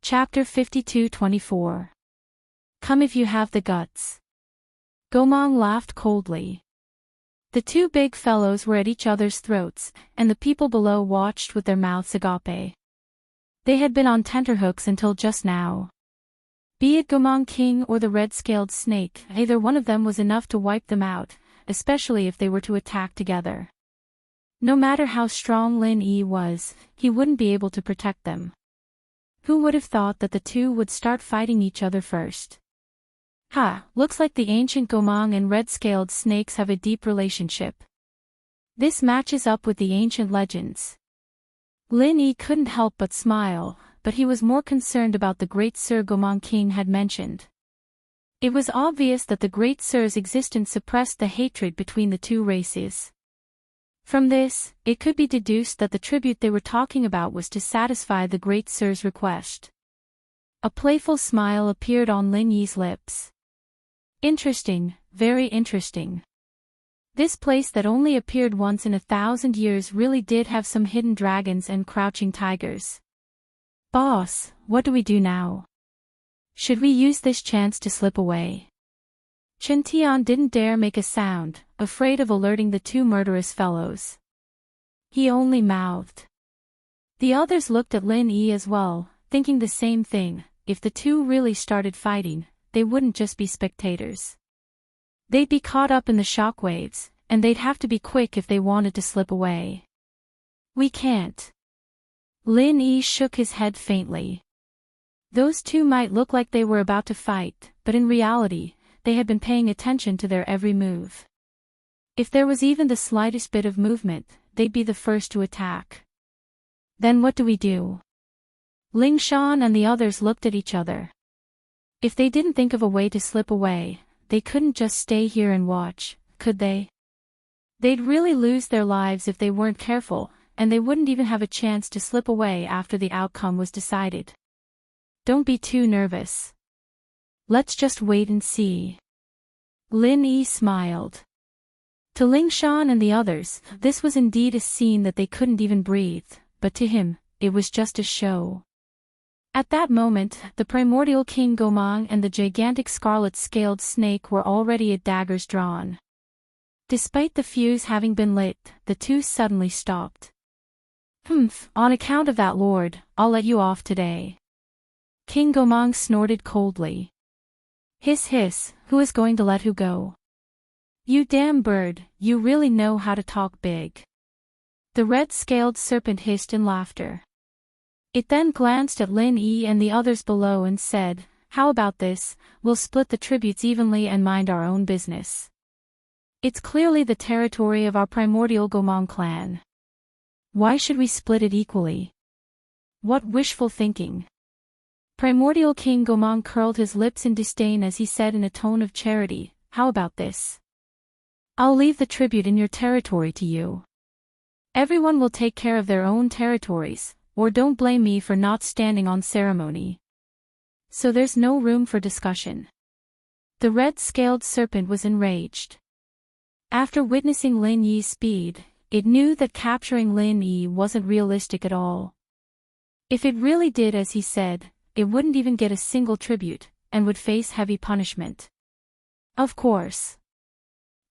Chapter 52-24. Come if you have the guts. Gomang laughed coldly. The two big fellows were at each other's throats, and the people below watched with their mouths agape. They had been on tenterhooks until just now. Be it Gomang King or the red-scaled snake, either one of them was enough to wipe them out, especially if they were to attack together. No matter how strong Lin Yi was, he wouldn't be able to protect them. Who would have thought that the two would start fighting each other first? Looks like the ancient Gomang and red-scaled snakes have a deep relationship. This matches up with the ancient legends. Lin Yi couldn't help but smile, but he was more concerned about the great Sir Gomang King had mentioned. It was obvious that the great Sir's existence suppressed the hatred between the two races. From this, it could be deduced that the tribute they were talking about was to satisfy the great Sir's request. A playful smile appeared on Lin Yi's lips. Interesting, very interesting. This place that only appeared once in 1,000 years really did have some hidden dragons and crouching tigers. Boss, what do we do now? Should we use this chance to slip away? Chen Tian didn't dare make a sound, afraid of alerting the two murderous fellows. He only mouthed. The others looked at Lin Yi as well, thinking the same thing. If the two really started fighting, they wouldn't just be spectators. They'd be caught up in the shockwaves, and they'd have to be quick if they wanted to slip away. We can't. Lin Yi shook his head faintly. Those two might look like they were about to fight, but in reality, they had been paying attention to their every move. If there was even the slightest bit of movement, they'd be the first to attack. Then what do we do? Ling Shan and the others looked at each other. If they didn't think of a way to slip away, they couldn't just stay here and watch, could they? They'd really lose their lives if they weren't careful, and they wouldn't even have a chance to slip away after the outcome was decided. Don't be too nervous. Let's just wait and see. Lin Yi smiled. To Ling Shan and the others, this was indeed a scene that they couldn't even breathe, but to him, it was just a show. At that moment, the primordial King Gomang and the gigantic scarlet-scaled snake were already at daggers drawn. Despite the fuse having been lit, the two suddenly stopped. On account of that lord, I'll let you off today. King Gomang snorted coldly. Hiss hiss, who is going to let who go? You damn bird, you really know how to talk big. The red-scaled serpent hissed in laughter. It then glanced at Lin Yi and the others below and said, how about this, we'll split the tributes evenly and mind our own business. It's clearly the territory of our primordial Gomang clan. Why should we split it equally? What wishful thinking. Primordial King Gomang curled his lips in disdain as he said in a tone of charity, how about this? I'll leave the tribute in your territory to you. Everyone will take care of their own territories, or don't blame me for not standing on ceremony. So there's no room for discussion. The red-scaled serpent was enraged. After witnessing Lin Yi's speed, it knew that capturing Lin Yi wasn't realistic at all. If it really did as he said, it wouldn't even get a single tribute, and would face heavy punishment. Of course.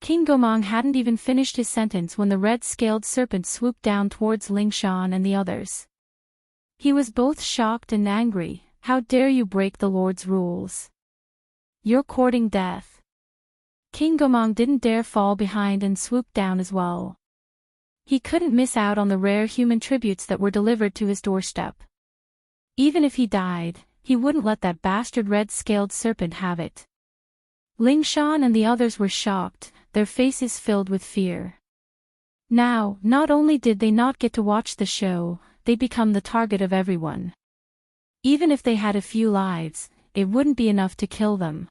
King Gomang hadn't even finished his sentence when the red-scaled serpent swooped down towards Ling Shan and the others. He was both shocked and angry. How dare you break the Lord's rules? You're courting death. King Gomang didn't dare fall behind and swooped down as well. He couldn't miss out on the rare human tributes that were delivered to his doorstep. Even if he died, he wouldn't let that bastard red-scaled serpent have it. Ling Shan and the others were shocked, their faces filled with fear. Now, not only did they not get to watch the show, they'd become the target of everyone. Even if they had a few lives, it wouldn't be enough to kill them.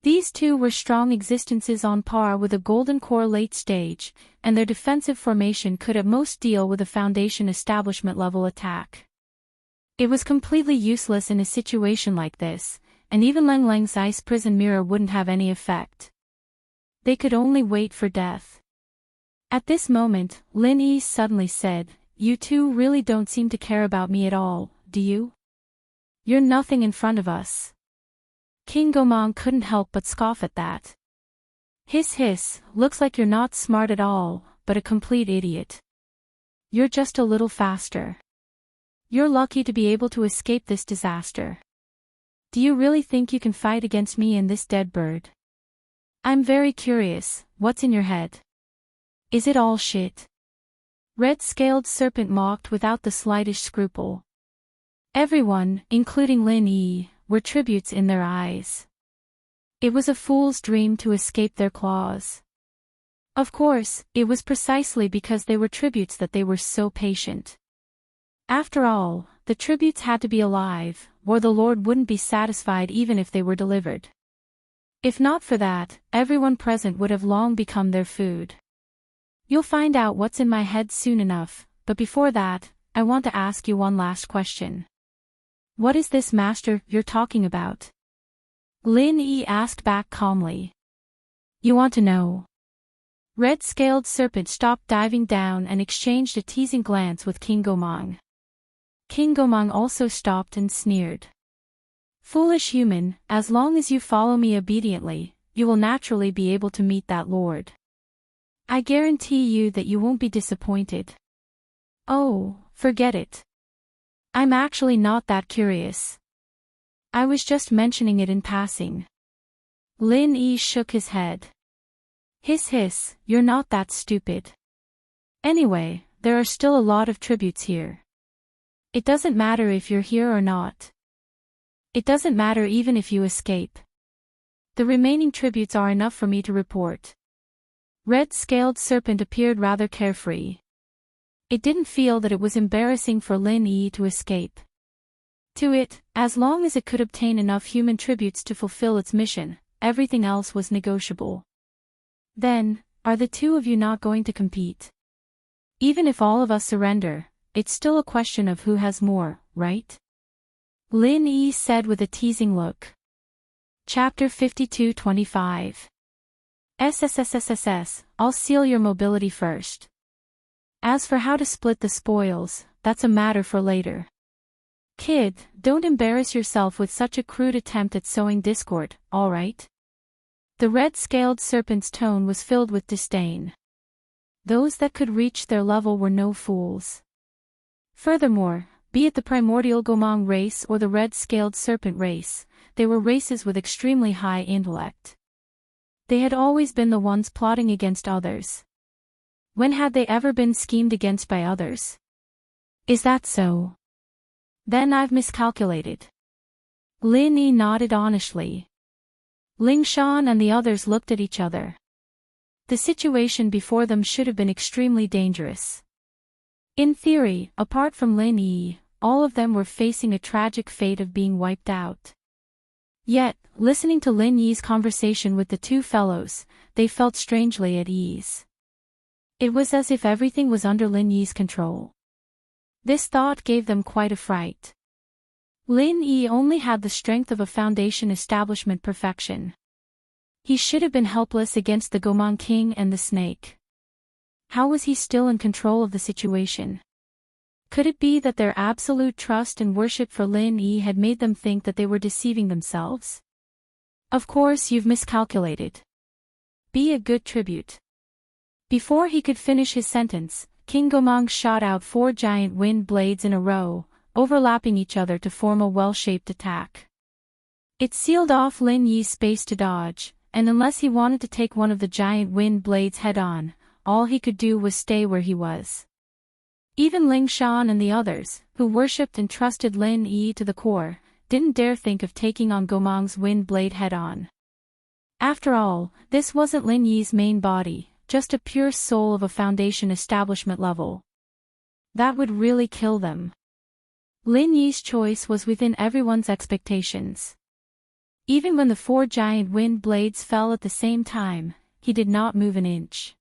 These two were strong existences on par with a golden core late stage, and their defensive formation could at most deal with a foundation establishment level attack. It was completely useless in a situation like this, and even Leng Leng's ice prison mirror wouldn't have any effect. They could only wait for death. At this moment, Lin Yi suddenly said, you two really don't seem to care about me at all, do you? You're nothing in front of us. King Gomang couldn't help but scoff at that. Hiss hiss, looks like you're not smart at all, but a complete idiot. You're just a little faster. You're lucky to be able to escape this disaster. Do you really think you can fight against me and this dead bird? I'm very curious, what's in your head? Is it all shit? Red-scaled serpent mocked without the slightest scruple. Everyone, including Lin Yi, were tributes in their eyes. It was a fool's dream to escape their claws. Of course, it was precisely because they were tributes that they were so patient. After all, the tributes had to be alive, or the Lord wouldn't be satisfied even if they were delivered. If not for that, everyone present would have long become their food. You'll find out what's in my head soon enough, but before that, I want to ask you one last question. What is this master you're talking about? Lin Yi asked back calmly. You want to know? Red-scaled serpent stopped diving down and exchanged a teasing glance with King Gomang. King Gomang also stopped and sneered. Foolish human, as long as you follow me obediently, you will naturally be able to meet that lord. I guarantee you that you won't be disappointed. Oh, forget it. I'm actually not that curious. I was just mentioning it in passing. Lin Yi shook his head. Hiss hiss, you're not that stupid. Anyway, there are still a lot of tributes here. It doesn't matter if you're here or not. It doesn't matter even if you escape. The remaining tributes are enough for me to report. Red-scaled serpent appeared rather carefree. It didn't feel that it was embarrassing for Lin Yi to escape. To it, as long as it could obtain enough human tributes to fulfill its mission, everything else was negotiable. Then, are the two of you not going to compete? Even if all of us surrender, it's still a question of who has more, right? Lin Yi said with a teasing look. Chapter 52-25. SSSSSS, I'll seal your mobility first. As for how to split the spoils, that's a matter for later. Kid, don't embarrass yourself with such a crude attempt at sowing discord, alright? The red-scaled serpent's tone was filled with disdain. Those that could reach their level were no fools. Furthermore, be it the primordial Gomang race or the red-scaled serpent race, they were races with extremely high intellect. They had always been the ones plotting against others. When had they ever been schemed against by others? Is that so? Then I've miscalculated. Lin Yi nodded honestly. Ling Shan and the others looked at each other. The situation before them should have been extremely dangerous. In theory, apart from Lin Yi, all of them were facing a tragic fate of being wiped out. Yet, listening to Lin Yi's conversation with the two fellows, they felt strangely at ease. It was as if everything was under Lin Yi's control. This thought gave them quite a fright. Lin Yi only had the strength of a foundation establishment perfection. He should have been helpless against the Gomang King and the snake. How was he still in control of the situation? Could it be that their absolute trust and worship for Lin Yi had made them think that they were deceiving themselves? Of course you've miscalculated. Be a good tribute. Before he could finish his sentence, King Gomang shot out 4 giant wind blades in a row, overlapping each other to form a well-shaped attack. It sealed off Lin Yi's space to dodge, and unless he wanted to take one of the giant wind blades head-on, all he could do was stay where he was. Even Ling Shan and the others, who worshipped and trusted Lin Yi to the core, didn't dare think of taking on Gomang's wind blade head-on. After all, this wasn't Lin Yi's main body, just a pure soul of a foundation establishment level. That would really kill them. Lin Yi's choice was within everyone's expectations. Even when the 4 giant wind blades fell at the same time, he did not move an inch.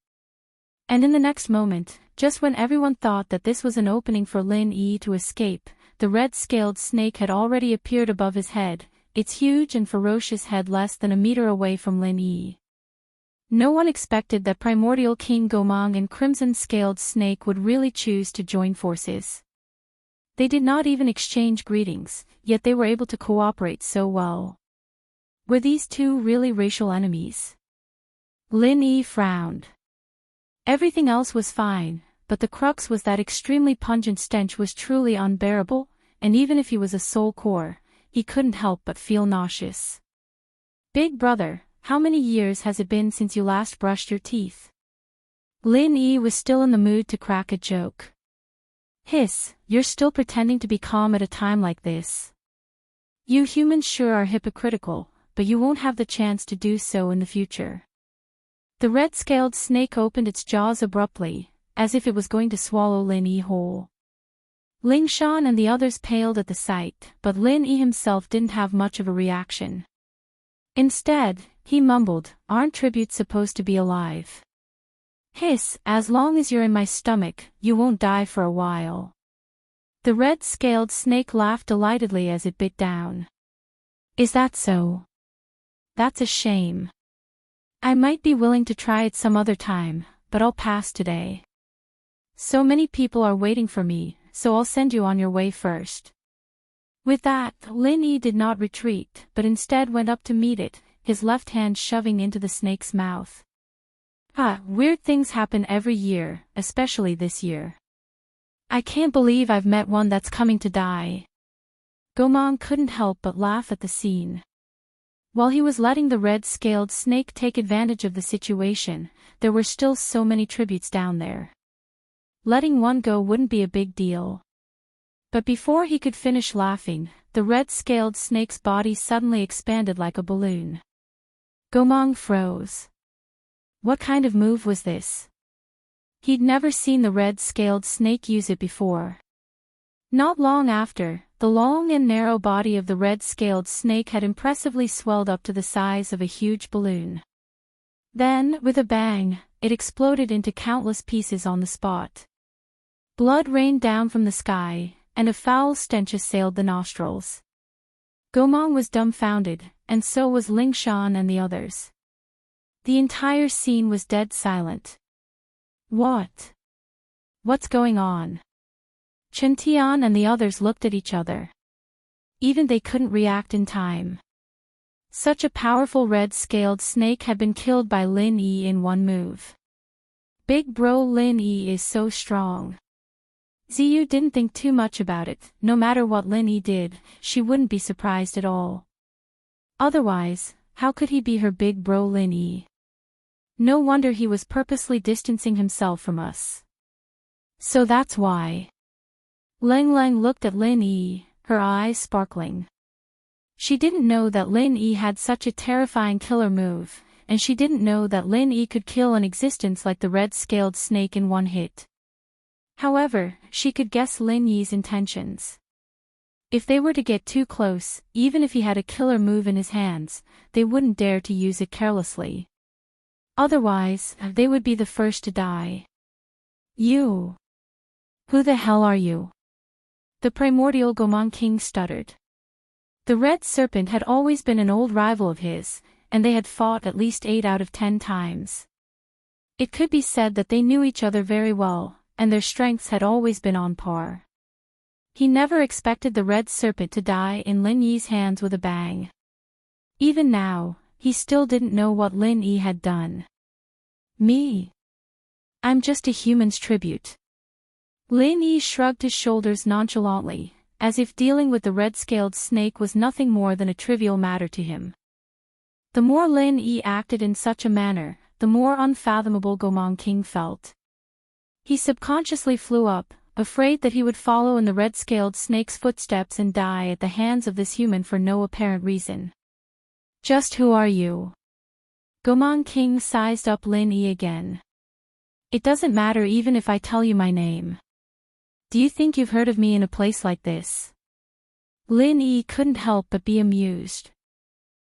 And in the next moment, just when everyone thought that this was an opening for Lin Yi to escape, the red-scaled snake had already appeared above his head, its huge and ferocious head less than a meter away from Lin Yi. No one expected that primordial King Gomang and crimson-scaled snake would really choose to join forces. They did not even exchange greetings, yet they were able to cooperate so well. Were these two really racial enemies? Lin Yi frowned. Everything else was fine, but the crux was that extremely pungent stench was truly unbearable, and even if he was a soul core, he couldn't help but feel nauseous. Big brother, how many years has it been since you last brushed your teeth? Lin Yi was still in the mood to crack a joke. Hiss, you're still pretending to be calm at a time like this. You humans sure are hypocritical, but you won't have the chance to do so in the future. The red-scaled snake opened its jaws abruptly, as if it was going to swallow Lin Yi whole. Ling Shan and the others paled at the sight, but Lin Yi himself didn't have much of a reaction. Instead, he mumbled, "Aren't tributes supposed to be alive?" Hiss, as long as you're in my stomach, you won't die for a while. The red-scaled snake laughed delightedly as it bit down. Is that so? That's a shame. I might be willing to try it some other time, but I'll pass today. So many people are waiting for me, so I'll send you on your way first. With that, Lin Yi did not retreat, but instead went up to meet it, his left hand shoving into the snake's mouth. Weird things happen every year, especially this year. I can't believe I've met one that's coming to die. Gomang couldn't help but laugh at the scene. While he was letting the red-scaled snake take advantage of the situation, there were still so many tributes down there. Letting one go wouldn't be a big deal. But before he could finish laughing, the red-scaled snake's body suddenly expanded like a balloon. Gomang froze. What kind of move was this? He'd never seen the red-scaled snake use it before. Not long after, the long and narrow body of the red-scaled snake had impressively swelled up to the size of a huge balloon. Then, with a bang, it exploded into countless pieces on the spot. Blood rained down from the sky, and a foul stench assailed the nostrils. Gomang was dumbfounded, and so was Ling Shan and the others. The entire scene was dead silent. What's going on? Chen Tian and the others looked at each other. Even they couldn't react in time. Such a powerful red-scaled snake had been killed by Lin Yi in one move. Big bro Lin Yi is so strong. Ziyu didn't think too much about it. No matter what Lin Yi did, she wouldn't be surprised at all. Otherwise, how could he be her big bro Lin Yi? No wonder he was purposely distancing himself from us. So that's why. Leng Leng looked at Lin Yi, her eyes sparkling. She didn't know that Lin Yi had such a terrifying killer move, and she didn't know that Lin Yi could kill an existence like the red-scaled snake in one hit. However, she could guess Lin Yi's intentions. If they were to get too close, even if he had a killer move in his hands, they wouldn't dare to use it carelessly. Otherwise, they would be the first to die. You. Who the hell are you? The primordial Gomang King stuttered. The red serpent had always been an old rival of his, and they had fought at least 8 out of 10 times. It could be said that they knew each other very well, and their strengths had always been on par. He never expected the red serpent to die in Lin Yi's hands with a bang. Even now, he still didn't know what Lin Yi had done. Me? I'm just a human's tribute. Lin Yi shrugged his shoulders nonchalantly, as if dealing with the red-scaled snake was nothing more than a trivial matter to him. The more Lin Yi acted in such a manner, the more unfathomable Gomang King felt. He subconsciously flew up, afraid that he would follow in the red-scaled snake's footsteps and die at the hands of this human for no apparent reason. Just who are you? Gomang King sized up Lin Yi again. It doesn't matter even if I tell you my name. Do you think you've heard of me in a place like this? Lin Yi couldn't help but be amused.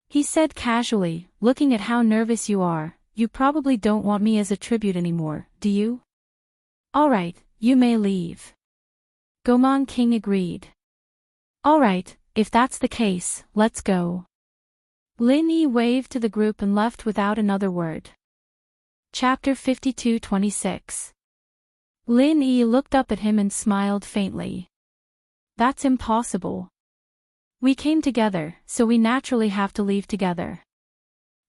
He said casually, looking at how nervous you are, you probably don't want me as a tribute anymore, do you? Alright, you may leave. Gomang King agreed. Alright, if that's the case, let's go. Lin Yi waved to the group and left without another word. Chapter 52-26. Lin Yi looked up at him and smiled faintly. That's impossible. We came together, so we naturally have to leave together.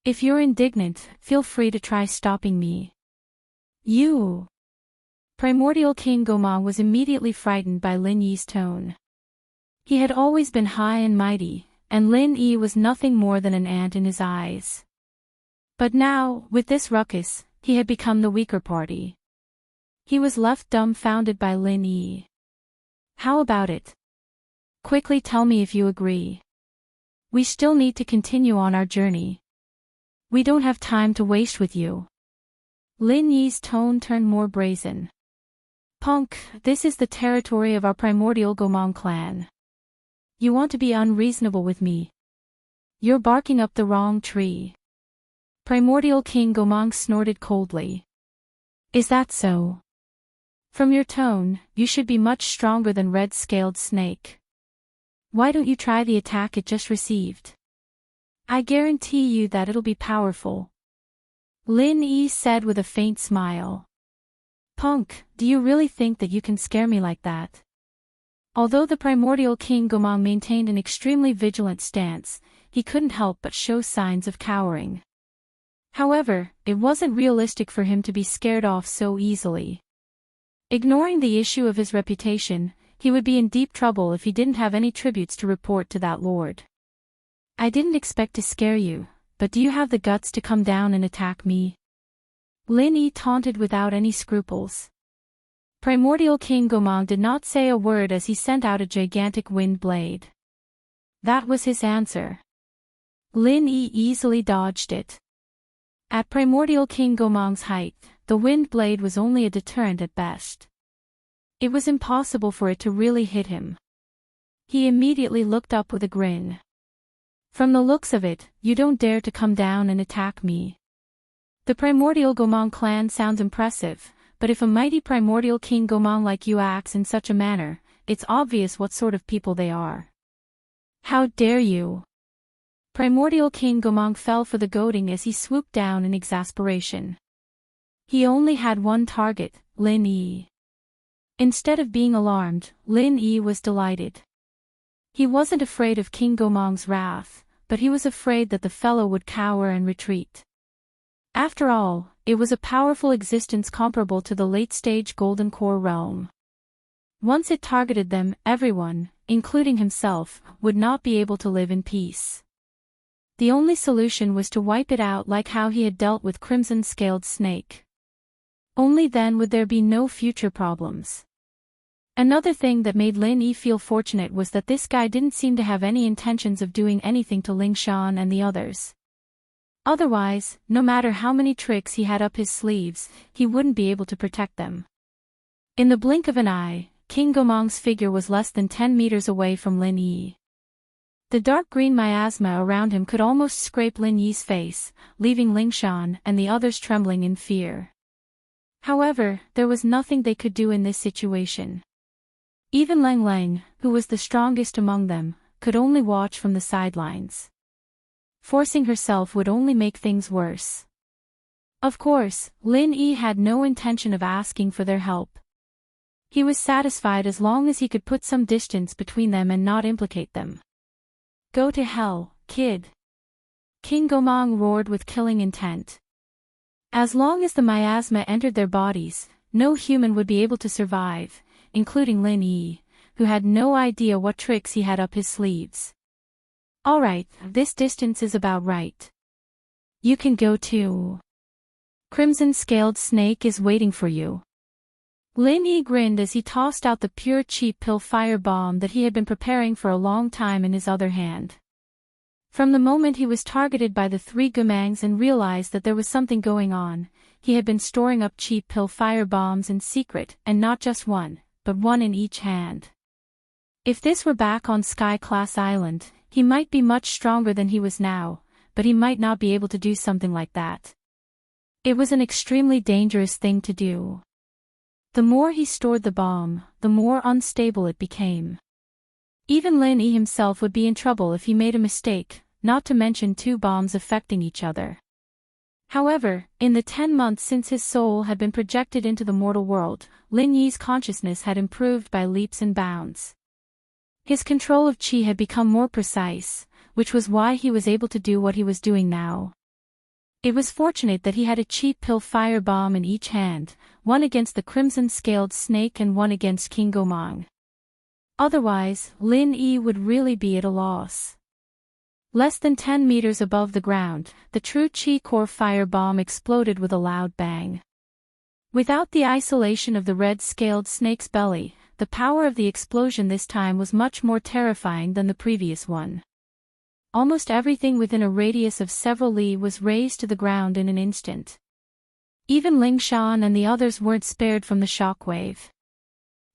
If you're indignant, feel free to try stopping me. You. Primordial King Gomang was immediately frightened by Lin Yi's tone. He had always been high and mighty, and Lin Yi was nothing more than an ant in his eyes. But now, with this ruckus, he had become the weaker party. He was left dumbfounded by Lin Yi. How about it? Quickly tell me if you agree. We still need to continue on our journey. We don't have time to waste with you. Lin Yi's tone turned more brazen. Punk, this is the territory of our primordial Gomang clan. You want to be unreasonable with me. You're barking up the wrong tree. Primordial King Gomang snorted coldly. Is that so? From your tone, you should be much stronger than red-scaled snake. Why don't you try the attack it just received? I guarantee you that it'll be powerful. Lin Yi said with a faint smile. Punk, do you really think that you can scare me like that? Although the primordial King Gomang maintained an extremely vigilant stance, he couldn't help but show signs of cowering. However, it wasn't realistic for him to be scared off so easily. Ignoring the issue of his reputation, he would be in deep trouble if he didn't have any tributes to report to that lord. I didn't expect to scare you, but do you have the guts to come down and attack me? Lin Yi taunted without any scruples. Primordial King Gomang did not say a word as he sent out a gigantic wind blade. That was his answer. Lin Yi easily dodged it. At Primordial King Gomang's height, the wind blade was only a deterrent at best. It was impossible for it to really hit him. He immediately looked up with a grin. From the looks of it, you don't dare to come down and attack me. The primordial Gomang clan sounds impressive, but if a mighty primordial King Gomang like you acts in such a manner, it's obvious what sort of people they are. How dare you! Primordial King Gomang fell for the goading as he swooped down in exasperation. He only had one target, Lin Yi. Instead of being alarmed, Lin Yi was delighted. He wasn't afraid of King Gomang's wrath, but he was afraid that the fellow would cower and retreat. After all, it was a powerful existence comparable to the late-stage Golden Core realm. Once it targeted them, everyone, including himself, would not be able to live in peace. The only solution was to wipe it out like how he had dealt with Crimson-Scaled Snake. Only then would there be no future problems. Another thing that made Lin Yi feel fortunate was that this guy didn't seem to have any intentions of doing anything to Ling Shan and the others. Otherwise, no matter how many tricks he had up his sleeves, he wouldn't be able to protect them. In the blink of an eye, King Gomang's figure was less than 10 meters away from Lin Yi. The dark green miasma around him could almost scrape Lin Yi's face, leaving Ling Shan and the others trembling in fear. However, there was nothing they could do in this situation. Even Lang Lang, who was the strongest among them, could only watch from the sidelines. Forcing herself would only make things worse. Of course, Lin Yi had no intention of asking for their help. He was satisfied as long as he could put some distance between them and not implicate them. Go to hell, kid! King Gomang roared with killing intent. As long as the miasma entered their bodies, no human would be able to survive, including Lin Yi, who had no idea what tricks he had up his sleeves. Alright, this distance is about right. You can go too. Crimson-Scaled Snake is waiting for you. Lin Yi grinned as he tossed out the pure cheap pill fire bomb that he had been preparing for a long time in his other hand. From the moment he was targeted by the three Gomangs and realized that there was something going on, he had been storing up cheap pill fire bombs in secret, and not just one, but one in each hand. If this were back on Sky-class Island, he might be much stronger than he was now, but he might not be able to do something like that. It was an extremely dangerous thing to do. The more he stored the bomb, the more unstable it became. Even Lin Yi himself would be in trouble if he made a mistake, not to mention two bombs affecting each other. However, in the 10 months since his soul had been projected into the mortal world, Lin Yi's consciousness had improved by leaps and bounds. His control of chi had become more precise, which was why he was able to do what he was doing now. It was fortunate that he had a chi pill fire bomb in each hand, one against the crimson-scaled snake and one against King Gomang. Otherwise, Lin Yi would really be at a loss. Less than 10 meters above the ground, the true chi core fire bomb exploded with a loud bang. Without the isolation of the red-scaled snake's belly, the power of the explosion this time was much more terrifying than the previous one. Almost everything within a radius of several li was razed to the ground in an instant. Even Ling Shan and the others weren't spared from the shockwave.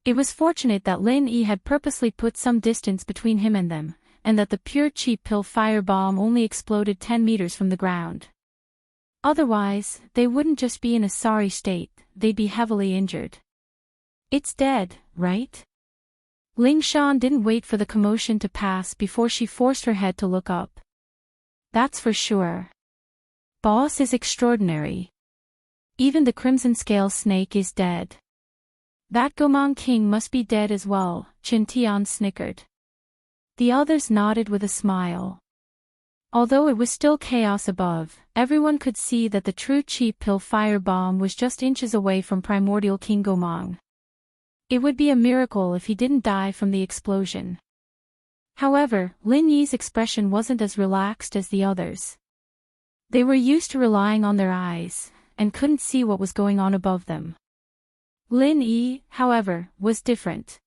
It was fortunate that Lin Yi had purposely put some distance between him and them, and that the pure chi pill fire bomb only exploded 10 meters from the ground. Otherwise, they wouldn't just be in a sorry state, they'd be heavily injured. It's dead, right? Ling Shan didn't wait for the commotion to pass before she forced her head to look up. That's for sure. Boss is extraordinary. Even the crimson scale snake is dead. That Gomang King must be dead as well, Qin Tian snickered. The others nodded with a smile. Although it was still chaos above, everyone could see that the true chi pill fire bomb was just inches away from primordial King Gomang. It would be a miracle if he didn't die from the explosion. However, Lin Yi's expression wasn't as relaxed as the others. They were used to relying on their eyes, and couldn't see what was going on above them. Lin Yi, however, was different.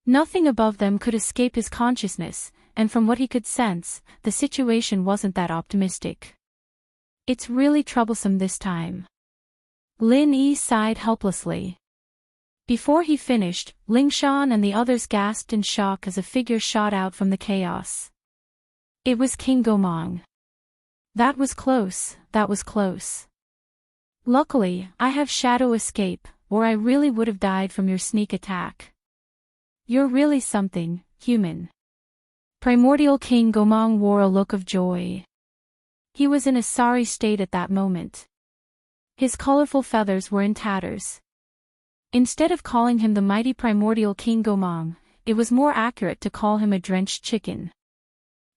Nothing above them could escape his consciousness, and from what he could sense, the situation wasn't that optimistic. It's really troublesome this time. Lin Yi sighed helplessly. Before he finished, Ling Shan and the others gasped in shock as a figure shot out from the chaos. It was King Gomang. That was close, that was close. Luckily, I have shadow escape, or I really would have died from your sneak attack. You're really something, human. Primordial King Gomang wore a look of joy. He was in a sorry state at that moment. His colorful feathers were in tatters. Instead of calling him the mighty primordial King Gomang, it was more accurate to call him a drenched chicken.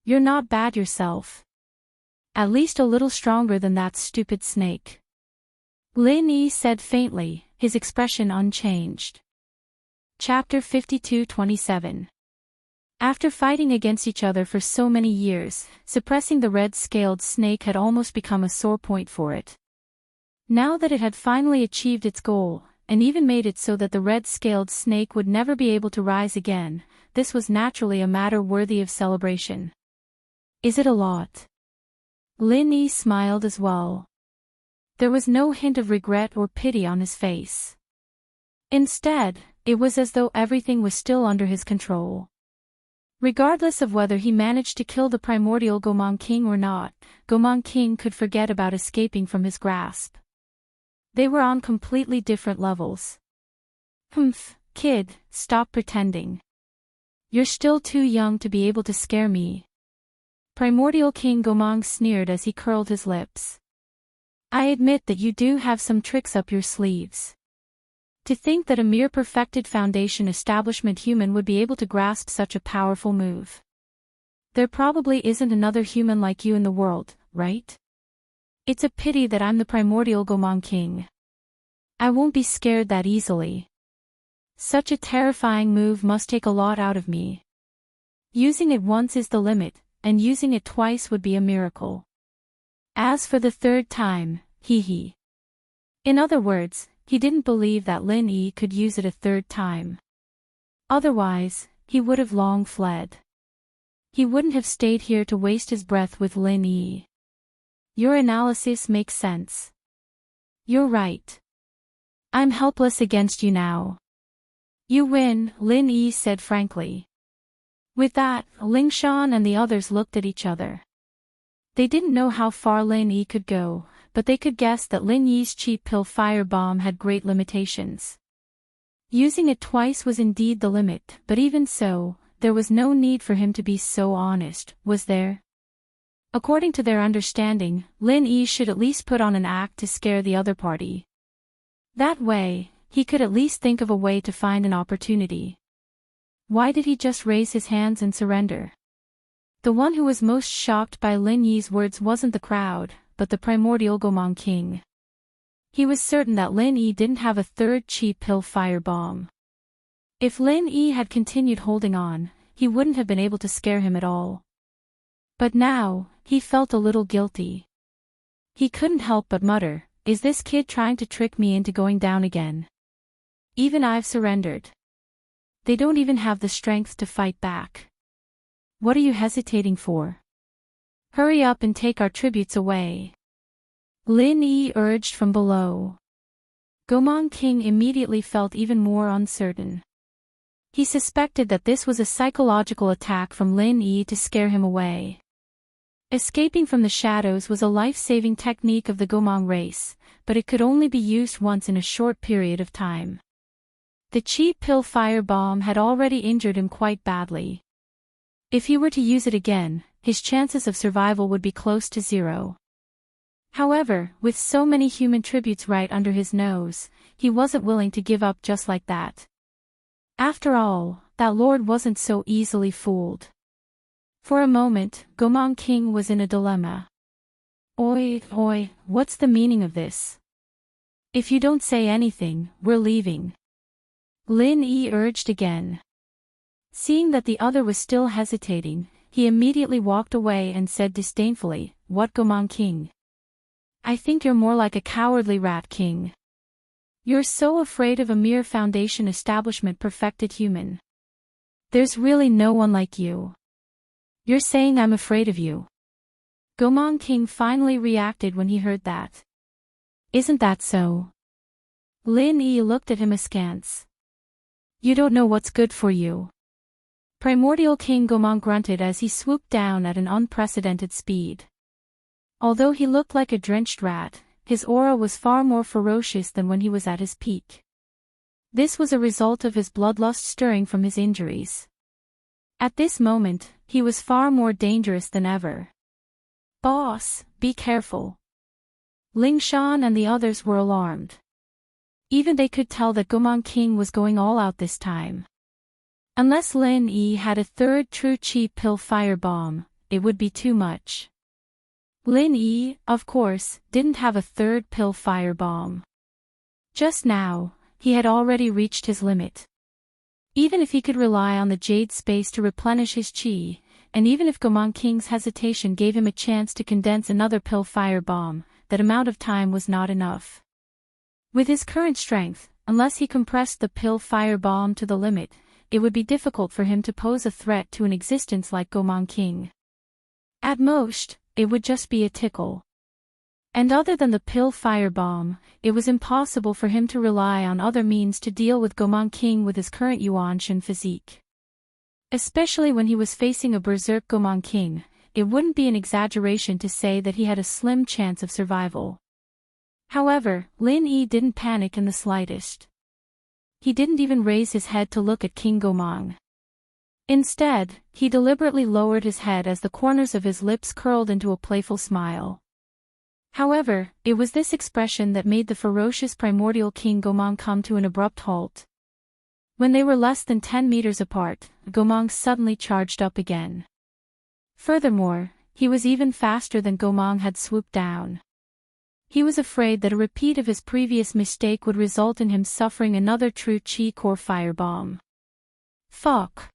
You're not bad yourself. At least a little stronger than that stupid snake. Lin Yi said faintly, his expression unchanged. Chapter 52-27. After fighting against each other for so many years, suppressing the red-scaled snake had almost become a sore point for it. Now that it had finally achieved its goal, and even made it so that the red-scaled snake would never be able to rise again, this was naturally a matter worthy of celebration. Is it a lot? Lin Yi smiled as well. There was no hint of regret or pity on his face. Instead, it was as though everything was still under his control. Regardless of whether he managed to kill the primordial Gomang King or not, Gomang King could forget about escaping from his grasp. They were on completely different levels. Humph, kid, stop pretending. You're still too young to be able to scare me. Primordial King Gomang sneered as he curled his lips. I admit that you do have some tricks up your sleeves. To think that a mere perfected Foundation establishment human would be able to grasp such a powerful move. There probably isn't another human like you in the world, right? It's a pity that I'm the primordial Gomang King. I won't be scared that easily. Such a terrifying move must take a lot out of me. Using it once is the limit, and using it twice would be a miracle. As for the third time, hee. In other words, he didn't believe that Lin Yi could use it a third time. Otherwise, he would have long fled. He wouldn't have stayed here to waste his breath with Lin Yi. Your analysis makes sense. You're right. I'm helpless against you now. You win, Lin Yi said frankly. With that, Ling Shan and the others looked at each other. They didn't know how far Lin Yi could go, but they could guess that Lin Yi's cheap pill fire bomb had great limitations. Using it twice was indeed the limit, but even so, there was no need for him to be so honest, was there? According to their understanding, Lin Yi should at least put on an act to scare the other party. That way, he could at least think of a way to find an opportunity. Why did he just raise his hands and surrender? The one who was most shocked by Lin Yi's words wasn't the crowd, but the primordial Gomang King. He was certain that Lin Yi didn't have a third chi pill firebomb. If Lin Yi had continued holding on, he wouldn't have been able to scare him at all. But now, he felt a little guilty. He couldn't help but mutter, "Is this kid trying to trick me into going down again? Even I've surrendered. They don't even have the strength to fight back. What are you hesitating for? Hurry up and take our tributes away." Lin Yi urged from below. Gomang King immediately felt even more uncertain. He suspected that this was a psychological attack from Lin Yi to scare him away. Escaping from the shadows was a life-saving technique of the Gomang race, but it could only be used once in a short period of time. The chi pill firebomb had already injured him quite badly. If he were to use it again, his chances of survival would be close to zero. However, with so many human tributes right under his nose, he wasn't willing to give up just like that. After all, that lord wasn't so easily fooled. For a moment, Gomang King was in a dilemma. Oi, what's the meaning of this? If you don't say anything, we're leaving. Lin Yi urged again. Seeing that the other was still hesitating, he immediately walked away and said disdainfully, "What, Gomang King? I think you're more like a cowardly rat king. You're so afraid of a mere Foundation establishment perfected human. There's really no one like you. You're saying I'm afraid of you." Gomang King finally reacted when he heard that. "Isn't that so?" Lin Yi looked at him askance. "You don't know what's good for you." Primordial King Gomang grunted as he swooped down at an unprecedented speed. Although he looked like a drenched rat, his aura was far more ferocious than when he was at his peak. This was a result of his bloodlust stirring from his injuries. At this moment, he was far more dangerous than ever. "Boss, be careful." Ling Shan and the others were alarmed. Even they could tell that Gomang King was going all out this time. Unless Lin Yi had a third true chi pill firebomb, it would be too much. Lin Yi, of course, didn't have a third pill firebomb. Just now, he had already reached his limit. Even if he could rely on the jade space to replenish his chi, and even if Gomang King's hesitation gave him a chance to condense another pill firebomb, that amount of time was not enough. With his current strength, unless he compressed the pill firebomb to the limit, it would be difficult for him to pose a threat to an existence like Gomang King. At most, it would just be a tickle. And other than the pill firebomb, it was impossible for him to rely on other means to deal with Gomang King with his current Yuanshan physique. Especially when he was facing a berserk Gomang King, it wouldn't be an exaggeration to say that he had a slim chance of survival. However, Lin Yi didn't panic in the slightest. He didn't even raise his head to look at King Gomang. Instead, he deliberately lowered his head as the corners of his lips curled into a playful smile. However, it was this expression that made the ferocious primordial King Gomang come to an abrupt halt. When they were less than 10 meters apart, Gomang suddenly charged up again. Furthermore, he was even faster than Gomang had swooped down. He was afraid that a repeat of his previous mistake would result in him suffering another true chi core firebomb. Fuck!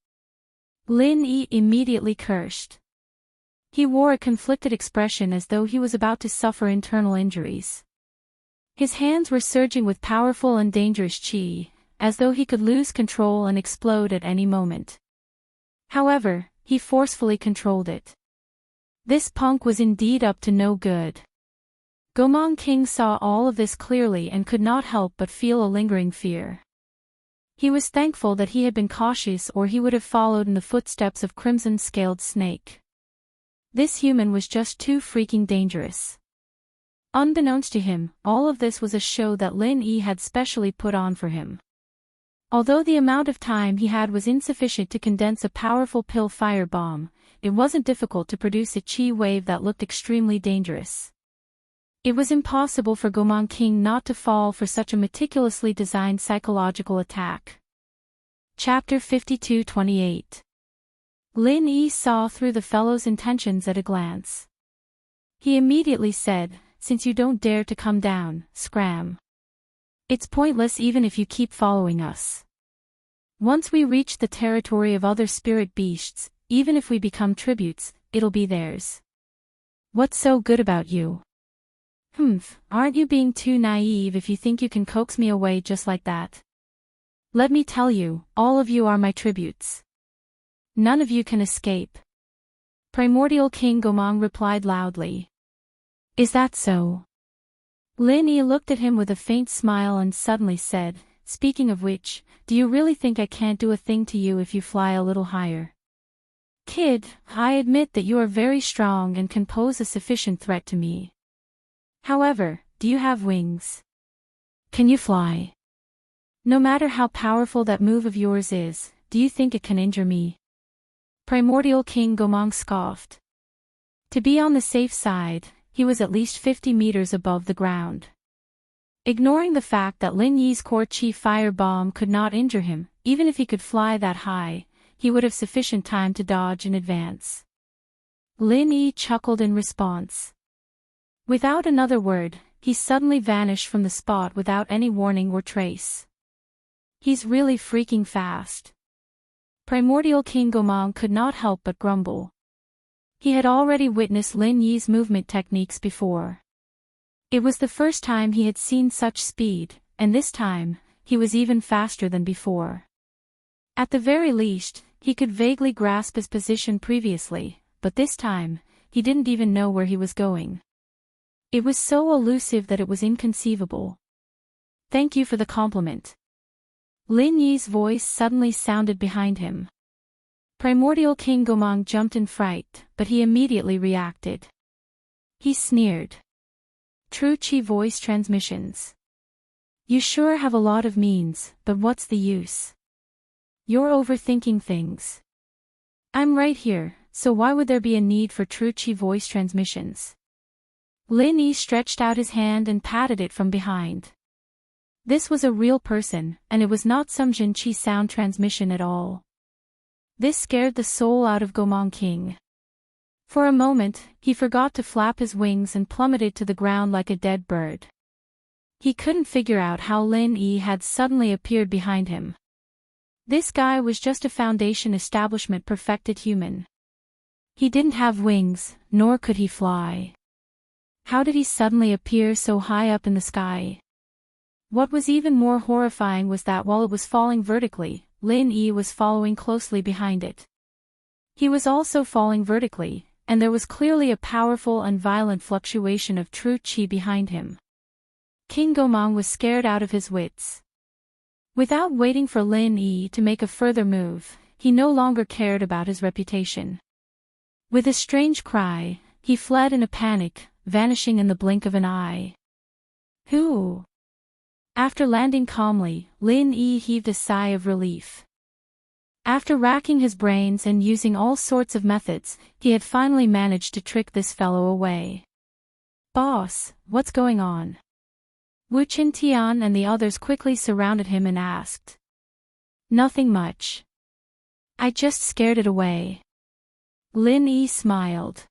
Lin Yi immediately cursed. He wore a conflicted expression as though he was about to suffer internal injuries. His hands were surging with powerful and dangerous chi, as though he could lose control and explode at any moment. However, he forcefully controlled it. This punk was indeed up to no good. Gomang King saw all of this clearly and could not help but feel a lingering fear. He was thankful that he had been cautious, or he would have followed in the footsteps of Crimson-Scaled Snake. This human was just too freaking dangerous. Unbeknownst to him, all of this was a show that Lin Yi had specially put on for him. Although the amount of time he had was insufficient to condense a powerful pill firebomb, it wasn't difficult to produce a chi wave that looked extremely dangerous. It was impossible for Gomang King not to fall for such a meticulously designed psychological attack. Chapter 52-28. Lin Yi saw through the fellow's intentions at a glance. He immediately said, "Since you don't dare to come down, scram. It's pointless even if you keep following us. Once we reach the territory of other spirit beasts, even if we become tributes, it'll be theirs. What's so good about you? Aren't you being too naive if you think you can coax me away just like that? Let me tell you, all of you are my tributes. None of you can escape." Primordial King Gomang replied loudly. "Is that so?" Lin Yi looked at him with a faint smile and suddenly said, "Speaking of which, do you really think I can't do a thing to you if you fly a little higher? Kid, I admit that you are very strong and can pose a sufficient threat to me. However, do you have wings? Can you fly? No matter how powerful that move of yours is, do you think it can injure me?" Primordial King Gomang scoffed. To be on the safe side, he was at least 50 meters above the ground. Ignoring the fact that Lin Yi's core chi fire bomb could not injure him, even if he could fly that high, he would have sufficient time to dodge in advance. Lin Yi chuckled in response. Without another word, he suddenly vanished from the spot without any warning or trace. He's really freaking fast. Primordial King Gomang could not help but grumble. He had already witnessed Lin Yi's movement techniques before. It was the first time he had seen such speed, and this time, he was even faster than before. At the very least, he could vaguely grasp his position previously, but this time, he didn't even know where he was going. It was so elusive that it was inconceivable. "Thank you for the compliment." Lin Yi's voice suddenly sounded behind him. Primordial King Gomang jumped in fright, but he immediately reacted. He sneered. "True Chi voice transmissions. You sure have a lot of means, but what's the use? You're overthinking things. I'm right here, so why would there be a need for True Chi voice transmissions?" Lin Yi stretched out his hand and patted it from behind. This was a real person, and it was not some Jin Chi sound transmission at all. This scared the soul out of Gomang King. For a moment, he forgot to flap his wings and plummeted to the ground like a dead bird. He couldn't figure out how Lin Yi had suddenly appeared behind him. This guy was just a Foundation establishment perfected human. He didn't have wings, nor could he fly. How did he suddenly appear so high up in the sky? What was even more horrifying was that while it was falling vertically, Lin Yi was following closely behind it. He was also falling vertically, and there was clearly a powerful and violent fluctuation of true chi behind him. King Gomang was scared out of his wits. Without waiting for Lin Yi to make a further move, he no longer cared about his reputation. With a strange cry, he fled in a panic, vanishing in the blink of an eye. "Who?" After landing calmly, Lin Yi heaved a sigh of relief. After racking his brains and using all sorts of methods, he had finally managed to trick this fellow away. "Boss, what's going on?" Wu Qintian and the others quickly surrounded him and asked. "Nothing much. I just scared it away." Lin Yi smiled.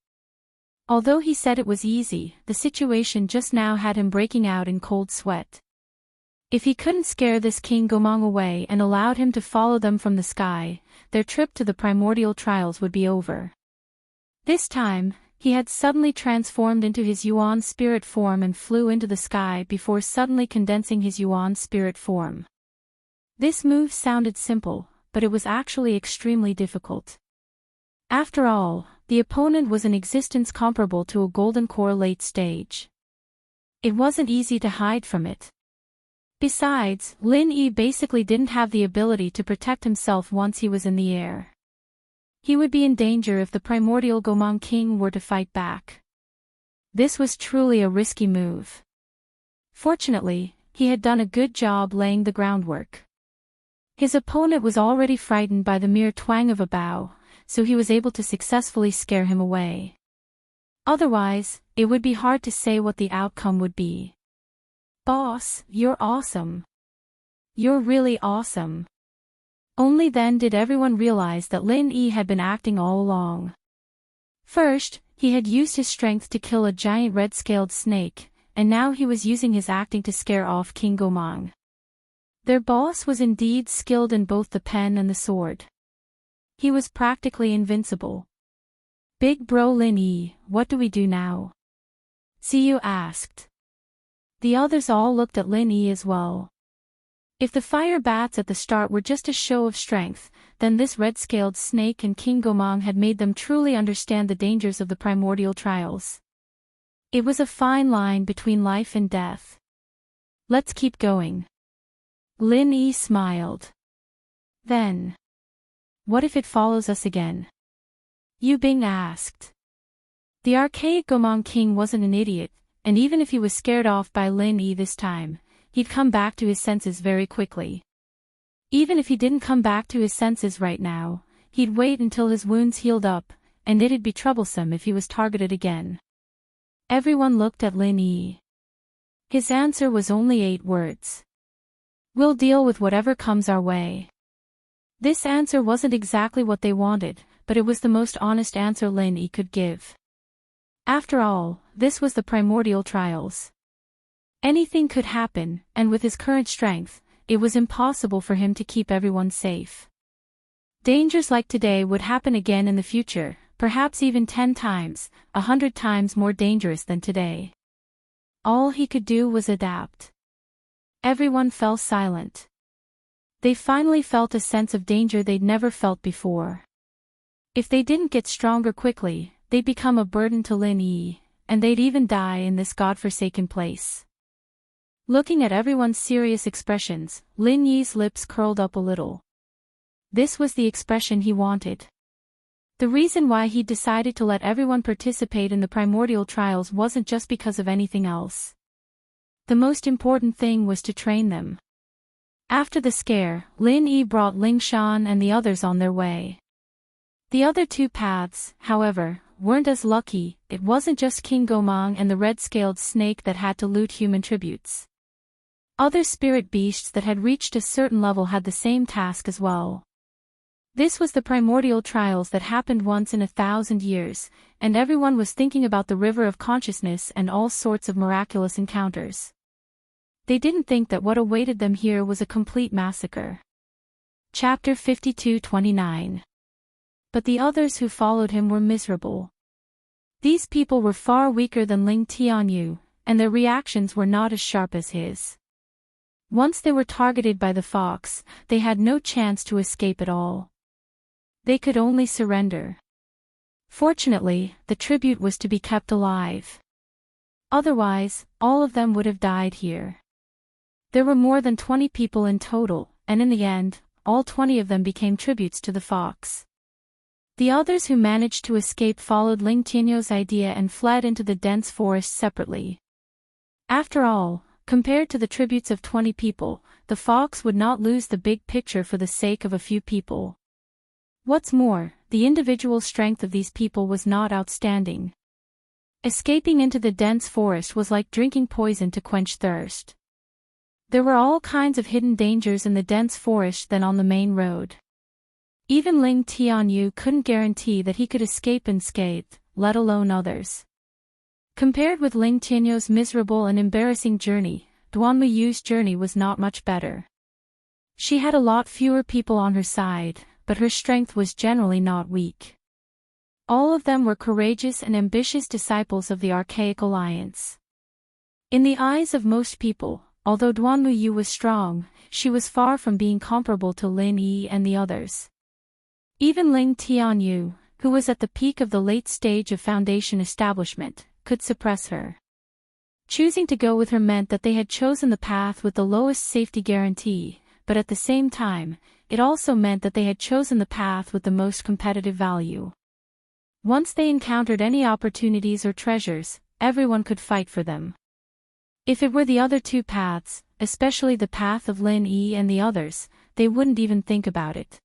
Although he said it was easy, the situation just now had him breaking out in cold sweat. If he couldn't scare this King Gomang away and allowed him to follow them from the sky, their trip to the primordial trials would be over. This time, he had suddenly transformed into his Yuan spirit form and flew into the sky before suddenly condensing his Yuan spirit form. This move sounded simple, but it was actually extremely difficult. After all, the opponent was an existence comparable to a golden core late stage. It wasn't easy to hide from it. Besides, Lin Yi basically didn't have the ability to protect himself once he was in the air. He would be in danger if the primordial Gomang King were to fight back. This was truly a risky move. Fortunately, he had done a good job laying the groundwork. His opponent was already frightened by the mere twang of a bow, so he was able to successfully scare him away. Otherwise, it would be hard to say what the outcome would be. "Boss, you're awesome. You're really awesome." Only then did everyone realize that Lin Yi had been acting all along. First, he had used his strength to kill a giant red-scaled snake, and now he was using his acting to scare off King Gomang. Their boss was indeed skilled in both the pen and the sword. He was practically invincible. Big bro Lin Yi, what do we do now? Ziyu asked. The others all looked at Lin Yi as well. If the fire bats at the start were just a show of strength, then this red-scaled snake and King Gomang had made them truly understand the dangers of the primordial trials. It was a fine line between life and death. Let's keep going. Lin Yi smiled. Then, what if it follows us again? Yu Bing asked. The archaic Gomang King wasn't an idiot, and even if he was scared off by Lin Yi this time, he'd come back to his senses very quickly. Even if he didn't come back to his senses right now, he'd wait until his wounds healed up, and it'd be troublesome if he was targeted again. Everyone looked at Lin Yi. His answer was only 8 words. We'll deal with whatever comes our way. This answer wasn't exactly what they wanted, but it was the most honest answer Lin Yi could give. After all, this was the primordial trials. Anything could happen, and with his current strength, it was impossible for him to keep everyone safe. Dangers like today would happen again in the future, perhaps even 10 times, 100 times more dangerous than today. All he could do was adapt. Everyone fell silent. They finally felt a sense of danger they'd never felt before. If they didn't get stronger quickly, they'd become a burden to Lin Yi, and they'd even die in this godforsaken place. Looking at everyone's serious expressions, Lin Yi's lips curled up a little. This was the expression he wanted. The reason why he decided to let everyone participate in the primordial trials wasn't just because of anything else. The most important thing was to train them. After the scare, Lin Yi brought Ling Shan and the others on their way. The other 2 paths, however, weren't as lucky. It wasn't just King Gomang and the red-scaled snake that had to loot human tributes. Other spirit beasts that had reached a certain level had the same task as well. This was the primordial trials that happened once in 1,000 years, and everyone was thinking about the river of consciousness and all sorts of miraculous encounters. They didn't think that what awaited them here was a complete massacre. Chapter 52-29. But the others who followed him were miserable. These people were far weaker than Ling Tianyu, and their reactions were not as sharp as his. Once they were targeted by the fox, they had no chance to escape at all. They could only surrender. Fortunately, the tribute was to be kept alive. Otherwise, all of them would have died here. There were more than 20 people in total, and in the end, all 20 of them became tributes to the fox. The others who managed to escape followed Ling Tianyu's idea and fled into the dense forest separately. After all, compared to the tributes of 20 people, the fox would not lose the big picture for the sake of a few people. What's more, the individual strength of these people was not outstanding. Escaping into the dense forest was like drinking poison to quench thirst. There were all kinds of hidden dangers in the dense forest than on the main road. Even Ling Tianyu couldn't guarantee that he could escape unscathed, let alone others. Compared with Ling Tianyu's miserable and embarrassing journey, Duanmuyu's journey was not much better. She had a lot fewer people on her side, but her strength was generally not weak. All of them were courageous and ambitious disciples of the Archaic Alliance. In the eyes of most people, although Duanmuyu was strong, she was far from being comparable to Lin Yi and the others. Even Ling Tianyu, who was at the peak of the late stage of foundation establishment, could suppress her. Choosing to go with her meant that they had chosen the path with the lowest safety guarantee, but at the same time, it also meant that they had chosen the path with the most competitive value. Once they encountered any opportunities or treasures, everyone could fight for them. If it were the other 2 paths, especially the path of Lin Yi and the others, they wouldn't even think about it.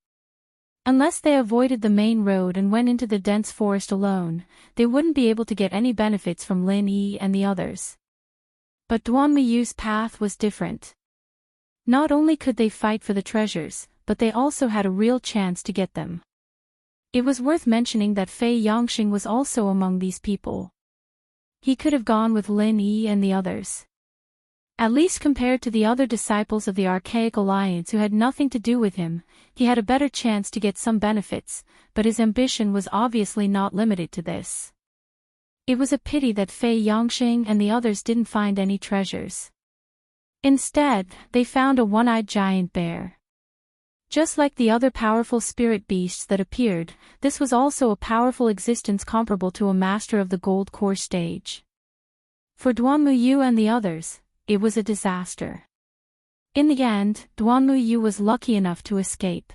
Unless they avoided the main road and went into the dense forest alone, they wouldn't be able to get any benefits from Lin Yi and the others. But Duanmuyu's path was different. Not only could they fight for the treasures, but they also had a real chance to get them. It was worth mentioning that Fei Yongxing was also among these people. He could have gone with Lin Yi and the others. At least compared to the other disciples of the Archaic Alliance who had nothing to do with him, he had a better chance to get some benefits, but his ambition was obviously not limited to this. It was a pity that Fei Yongxing and the others didn't find any treasures. Instead, they found a one-eyed giant bear. Just like the other powerful spirit beasts that appeared, this was also a powerful existence comparable to a master of the gold core stage. For Duanmuyu and the others, it was a disaster. In the end, Duanmuyu was lucky enough to escape.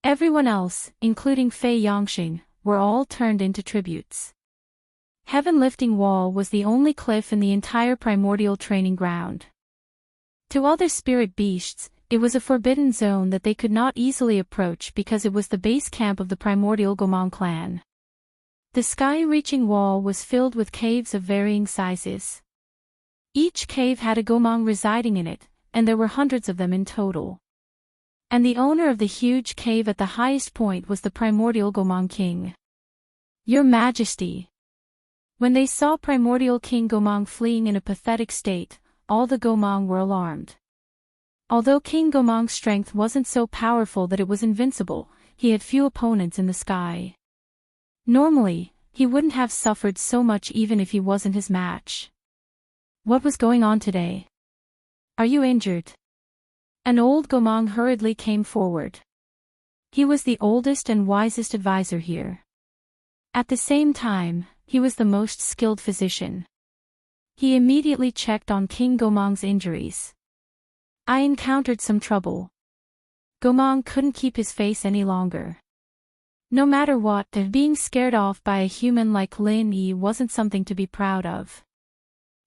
Everyone else, including Fei Yongxing, were all turned into tributes. Heaven Lifting Wall was the only cliff in the entire primordial training ground. To other spirit beasts, it was a forbidden zone that they could not easily approach because it was the base camp of the primordial Gomang clan. The sky-reaching wall was filled with caves of varying sizes. Each cave had a Gomang residing in it, and there were hundreds of them in total. And the owner of the huge cave at the highest point was the primordial Gomang king. Your Majesty! When they saw primordial King Gomang fleeing in a pathetic state, all the Gomang were alarmed. Although King Gomang's strength wasn't so powerful that it was invincible, he had few opponents in the sky. Normally, he wouldn't have suffered so much even if he wasn't his match. What was going on today? Are you injured? An old Gomang hurriedly came forward. He was the oldest and wisest advisor here. At the same time, he was the most skilled physician. He immediately checked on King Gomang's injuries. I encountered some trouble. Gomang couldn't keep his face any longer. No matter what, being scared off by a human like Lin Yi wasn't something to be proud of.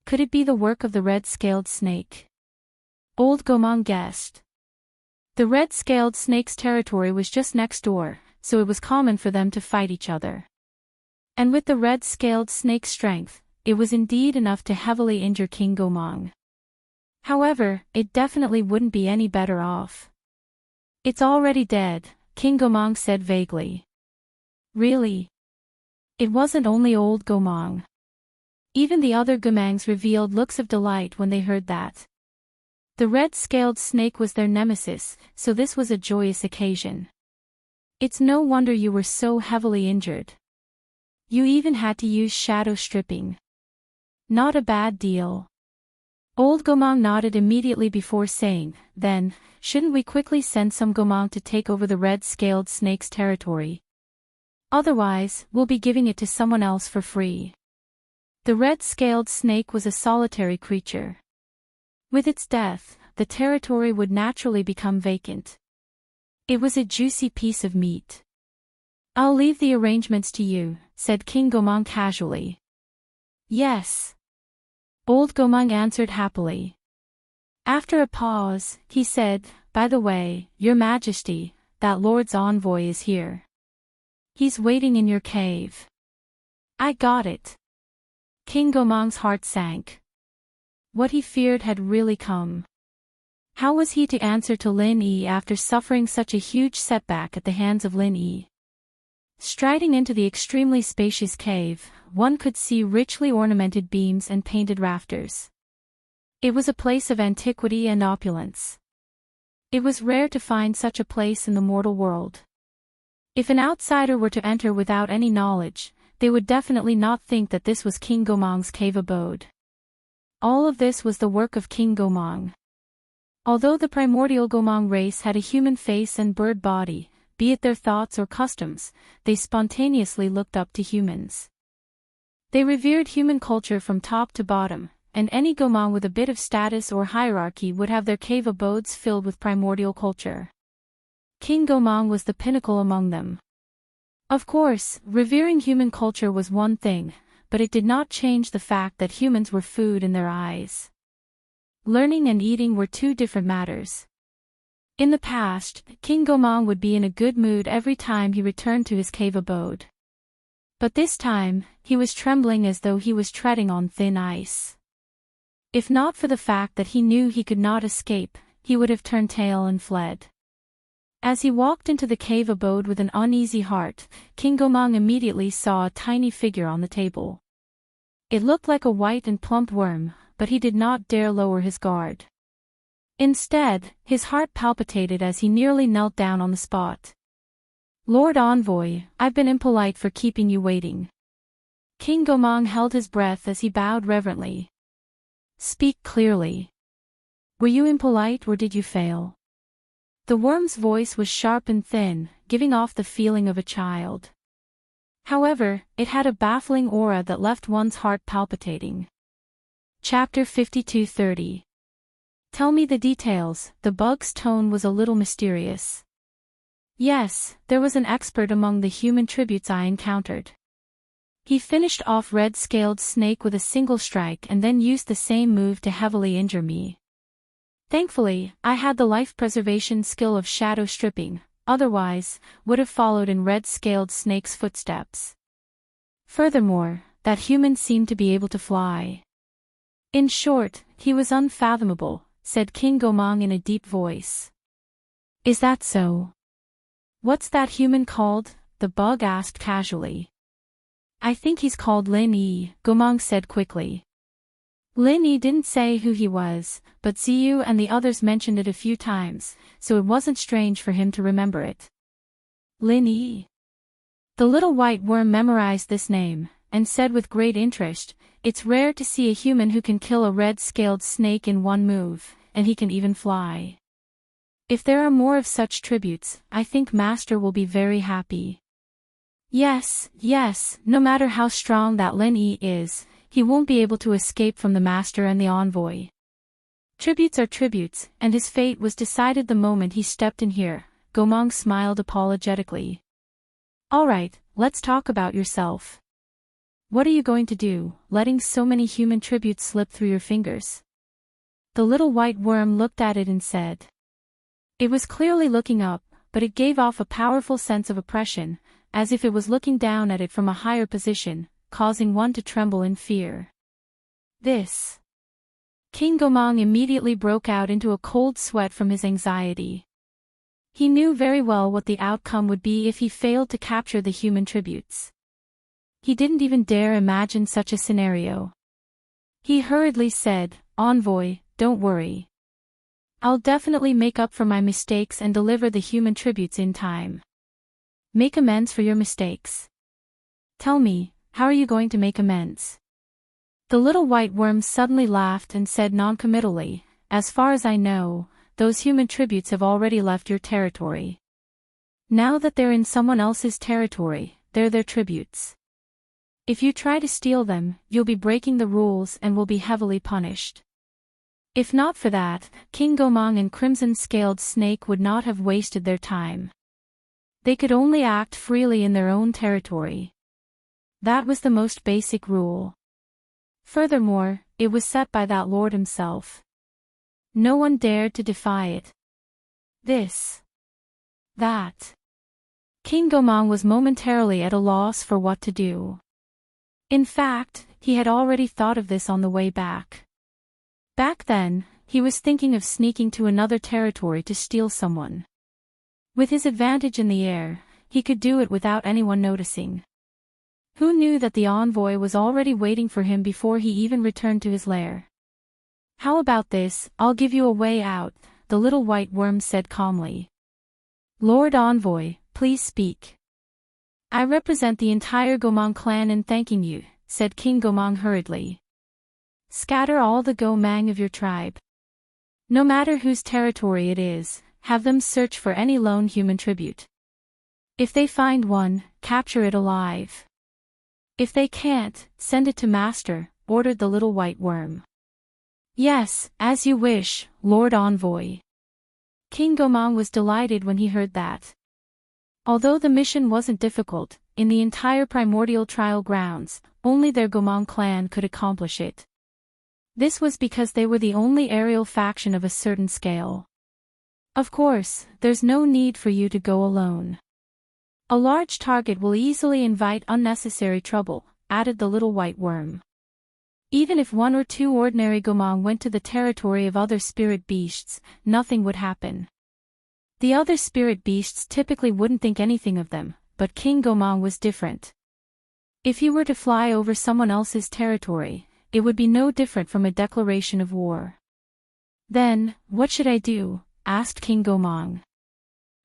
Could it be the work of the red-scaled snake? Old Gomang guessed. The red-scaled snake's territory was just next door, so it was common for them to fight each other. And with the red-scaled snake's strength, it was indeed enough to heavily injure King Gomang. However, it definitely wouldn't be any better off. It's already dead, King Gomang said vaguely. Really? It wasn't only old Gomang. Even the other Gomangs revealed looks of delight when they heard that. The red-scaled snake was their nemesis, so this was a joyous occasion. It's no wonder you were so heavily injured. You even had to use shadow stripping. Not a bad deal. Old Gomang nodded immediately before saying, then, shouldn't we quickly send some Gomang to take over the red-scaled snake's territory? Otherwise, we'll be giving it to someone else for free. The red-scaled snake was a solitary creature. With its death, the territory would naturally become vacant. It was a juicy piece of meat. I'll leave the arrangements to you, said King Gomang casually. Yes. Old Gomang answered happily. After a pause, he said, by the way, Your Majesty, that Lord's envoy is here. He's waiting in your cave. I got it. King Gomang's heart sank. What he feared had really come. How was he to answer to Lin Yi after suffering such a huge setback at the hands of Lin Yi? Striding into the extremely spacious cave, one could see richly ornamented beams and painted rafters. It was a place of antiquity and opulence. It was rare to find such a place in the mortal world. If an outsider were to enter without any knowledge, they would definitely not think that this was King Gomang's cave abode. All of this was the work of King Gomang. Although the primordial Gomang race had a human face and bird body, be it their thoughts or customs, they spontaneously looked up to humans. They revered human culture from top to bottom, and any Gomang with a bit of status or hierarchy would have their cave abodes filled with primordial culture. King Gomang was the pinnacle among them. Of course, revering human culture was one thing, but it did not change the fact that humans were food in their eyes. Learning and eating were two different matters. In the past, King Gomang would be in a good mood every time he returned to his cave abode. But this time, he was trembling as though he was treading on thin ice. If not for the fact that he knew he could not escape, he would have turned tail and fled. As he walked into the cave abode with an uneasy heart, King Gomang immediately saw a tiny figure on the table. It looked like a white and plump worm, but he did not dare lower his guard. Instead, his heart palpitated as he nearly knelt down on the spot. "Lord Envoy, I've been impolite for keeping you waiting." King Gomang held his breath as he bowed reverently. "Speak clearly. Were you impolite or did you fail?" The worm's voice was sharp and thin, giving off the feeling of a child. However, it had a baffling aura that left one's heart palpitating. Chapter 52:30. Tell me the details. The bug's tone was a little mysterious. Yes, there was an expert among the human tributes I encountered. He finished off red-scaled snake with a single strike and then used the same move to heavily injure me. Thankfully, I had the life preservation skill of shadow stripping, otherwise, would have followed in red-scaled snake's footsteps. Furthermore, that human seemed to be able to fly. In short, he was unfathomable, said King Gomang in a deep voice. Is that so? What's that human called? The bug asked casually. I think he's called Lin Yi, Gomang said quickly. Lin Yi didn't say who he was, but Ziyu and the others mentioned it a few times, so it wasn't strange for him to remember it. Lin Yi. The little white worm memorized this name, and said with great interest, "It's rare to see a human who can kill a red-scaled snake in one move, and he can even fly. If there are more of such tributes, I think Master will be very happy." Yes, no matter how strong that Lin Yi is, he won't be able to escape from the Master and the Envoy. Tributes are tributes, and his fate was decided the moment he stepped in here. Gomang smiled apologetically. Alright, let's talk about yourself. What are you going to do, letting so many human tributes slip through your fingers? The little white worm looked at it and said. It was clearly looking up, but it gave off a powerful sense of oppression, as if it was looking down at it from a higher position, causing one to tremble in fear. This. King Gomang immediately broke out into a cold sweat from his anxiety. He knew very well what the outcome would be if he failed to capture the human tributes. He didn't even dare imagine such a scenario. He hurriedly said, "Envoy, don't worry. I'll definitely make up for my mistakes and deliver the human tributes in time." Make amends for your mistakes. Tell me, how are you going to make amends? The little white worm suddenly laughed and said noncommittally, "As far as I know, those human tributes have already left your territory. Now that they're in someone else's territory, they're their tributes. If you try to steal them, you'll be breaking the rules and will be heavily punished." If not for that, King Gomang and Crimson-Scaled Snake would not have wasted their time. They could only act freely in their own territory. That was the most basic rule. Furthermore, it was set by that lord himself. No one dared to defy it. This. That. King Gomang was momentarily at a loss for what to do. In fact, he had already thought of this on the way back. Back then, he was thinking of sneaking to another territory to steal someone. With his advantage in the air, he could do it without anyone noticing. Who knew that the envoy was already waiting for him before he even returned to his lair? How about this? I'll give you a way out, the little white worm said calmly. Lord Envoy, please speak. I represent the entire Gomang clan in thanking you, said King Gomang hurriedly. Scatter all the Gomang of your tribe. No matter whose territory it is, have them search for any lone human tribute. If they find one, capture it alive. If they can't, send it to Master, ordered the little white worm. Yes, as you wish, Lord Envoy. King Gomang was delighted when he heard that. Although the mission wasn't difficult, in the entire primordial trial grounds, only their Gomang clan could accomplish it. This was because they were the only aerial faction of a certain scale. Of course, there's no need for you to go alone. A large target will easily invite unnecessary trouble, added the little white worm. Even if one or two ordinary Gomang went to the territory of other spirit beasts, nothing would happen. The other spirit beasts typically wouldn't think anything of them, but King Gomang was different. If he were to fly over someone else's territory, it would be no different from a declaration of war. Then, what should I do? Asked King Gomang.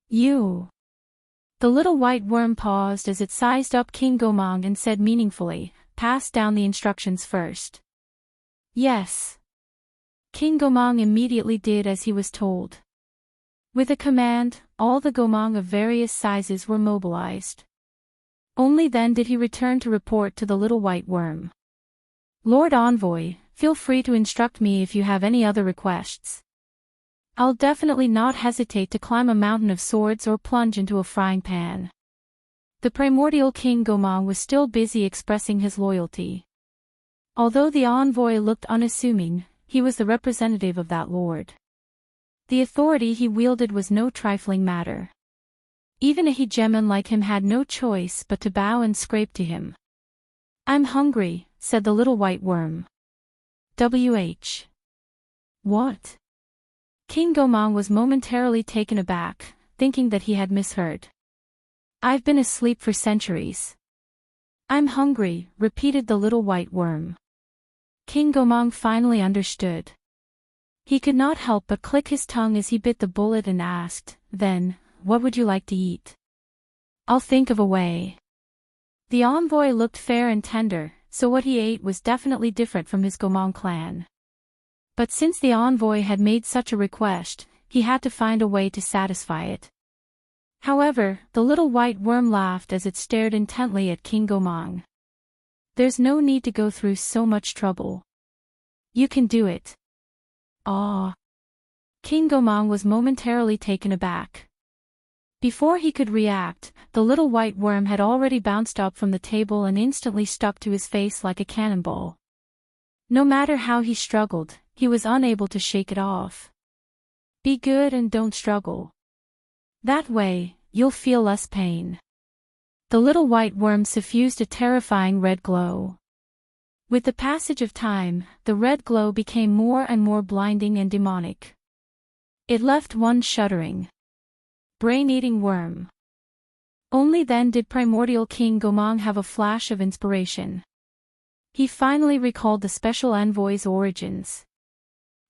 You. The little white worm paused as it sized up King Gomang and said meaningfully, pass down the instructions first. Yes. King Gomang immediately did as he was told. With a command, all the Gomang of various sizes were mobilized. Only then did he return to report to the little white worm. Lord Envoy, feel free to instruct me if you have any other requests. I'll definitely not hesitate to climb a mountain of swords or plunge into a frying pan. The primordial King Gomang was still busy expressing his loyalty. Although the envoy looked unassuming, he was the representative of that lord. The authority he wielded was no trifling matter. Even a hegemon like him had no choice but to bow and scrape to him. I'm hungry, said the little white worm. WH. What? King Gomang was momentarily taken aback, thinking that he had misheard. I've been asleep for centuries. I'm hungry, repeated the little white worm. King Gomang finally understood. He could not help but click his tongue as he bit the bullet and asked, then, what would you like to eat? I'll think of a way. The envoy looked fair and tender, so what he ate was definitely different from his Gomang clan. But since the envoy had made such a request, he had to find a way to satisfy it. However, the little white worm laughed as it stared intently at King Gomang. There's no need to go through so much trouble. You can do it. Ah. King Gomang was momentarily taken aback. Before he could react, the little white worm had already bounced up from the table and instantly stuck to his face like a cannonball. No matter how he struggled, he was unable to shake it off. Be good and don't struggle. That way, you'll feel less pain. The little white worm suffused a terrifying red glow. With the passage of time, the red glow became more and more blinding and demonic. It left one shuddering. Brain-eating worm. Only then did primordial King Gomang have a flash of inspiration. He finally recalled the special envoy's origins.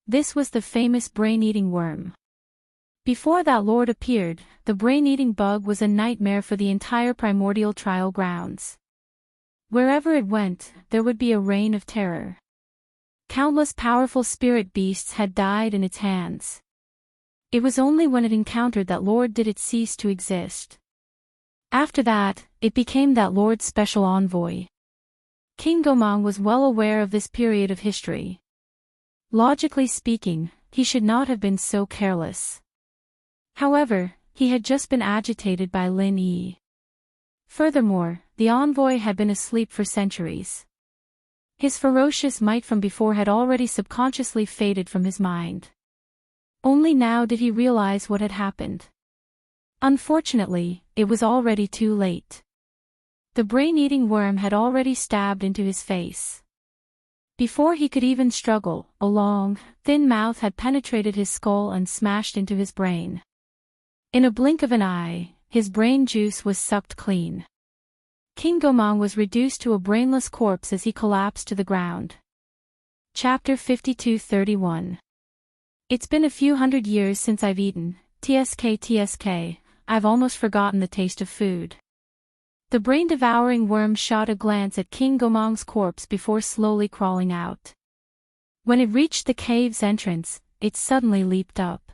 This was the famous brain-eating worm. Before that lord appeared, the brain-eating bug was a nightmare for the entire primordial trial grounds. Wherever it went, there would be a reign of terror. Countless powerful spirit beasts had died in its hands. It was only when it encountered that lord did it cease to exist. After that, it became that lord's special envoy. King Gomang was well aware of this period of history. Logically speaking, he should not have been so careless. However, he had just been agitated by Lin Yi. Furthermore, the envoy had been asleep for centuries. His ferocious might from before had already subconsciously faded from his mind. Only now did he realize what had happened. Unfortunately, it was already too late. The brain-eating worm had already stabbed into his face. Before he could even struggle, a long, thin mouth had penetrated his skull and smashed into his brain. In a blink of an eye, his brain juice was sucked clean. King Gomang was reduced to a brainless corpse as he collapsed to the ground. Chapter 52-31. It's been a few hundred years since I've eaten, TSK, I've almost forgotten the taste of food. The brain-devouring worm shot a glance at King Gomang's corpse before slowly crawling out. When it reached the cave's entrance, it suddenly leaped up.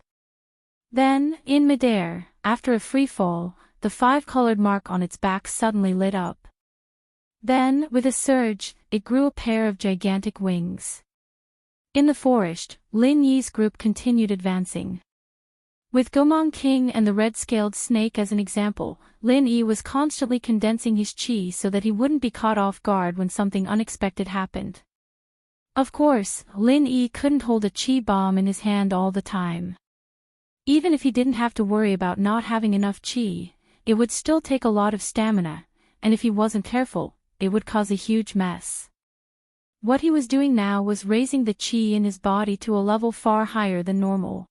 Then, in midair, after a free fall, the five-colored mark on its back suddenly lit up. Then, with a surge, it grew a pair of gigantic wings. In the forest, Lin Yi's group continued advancing. With Gomang King and the red-scaled snake as an example, Lin Yi was constantly condensing his chi so that he wouldn't be caught off guard when something unexpected happened. Of course, Lin Yi couldn't hold a chi bomb in his hand all the time. Even if he didn't have to worry about not having enough chi, it would still take a lot of stamina, and if he wasn't careful, it would cause a huge mess. What he was doing now was raising the chi in his body to a level far higher than normal.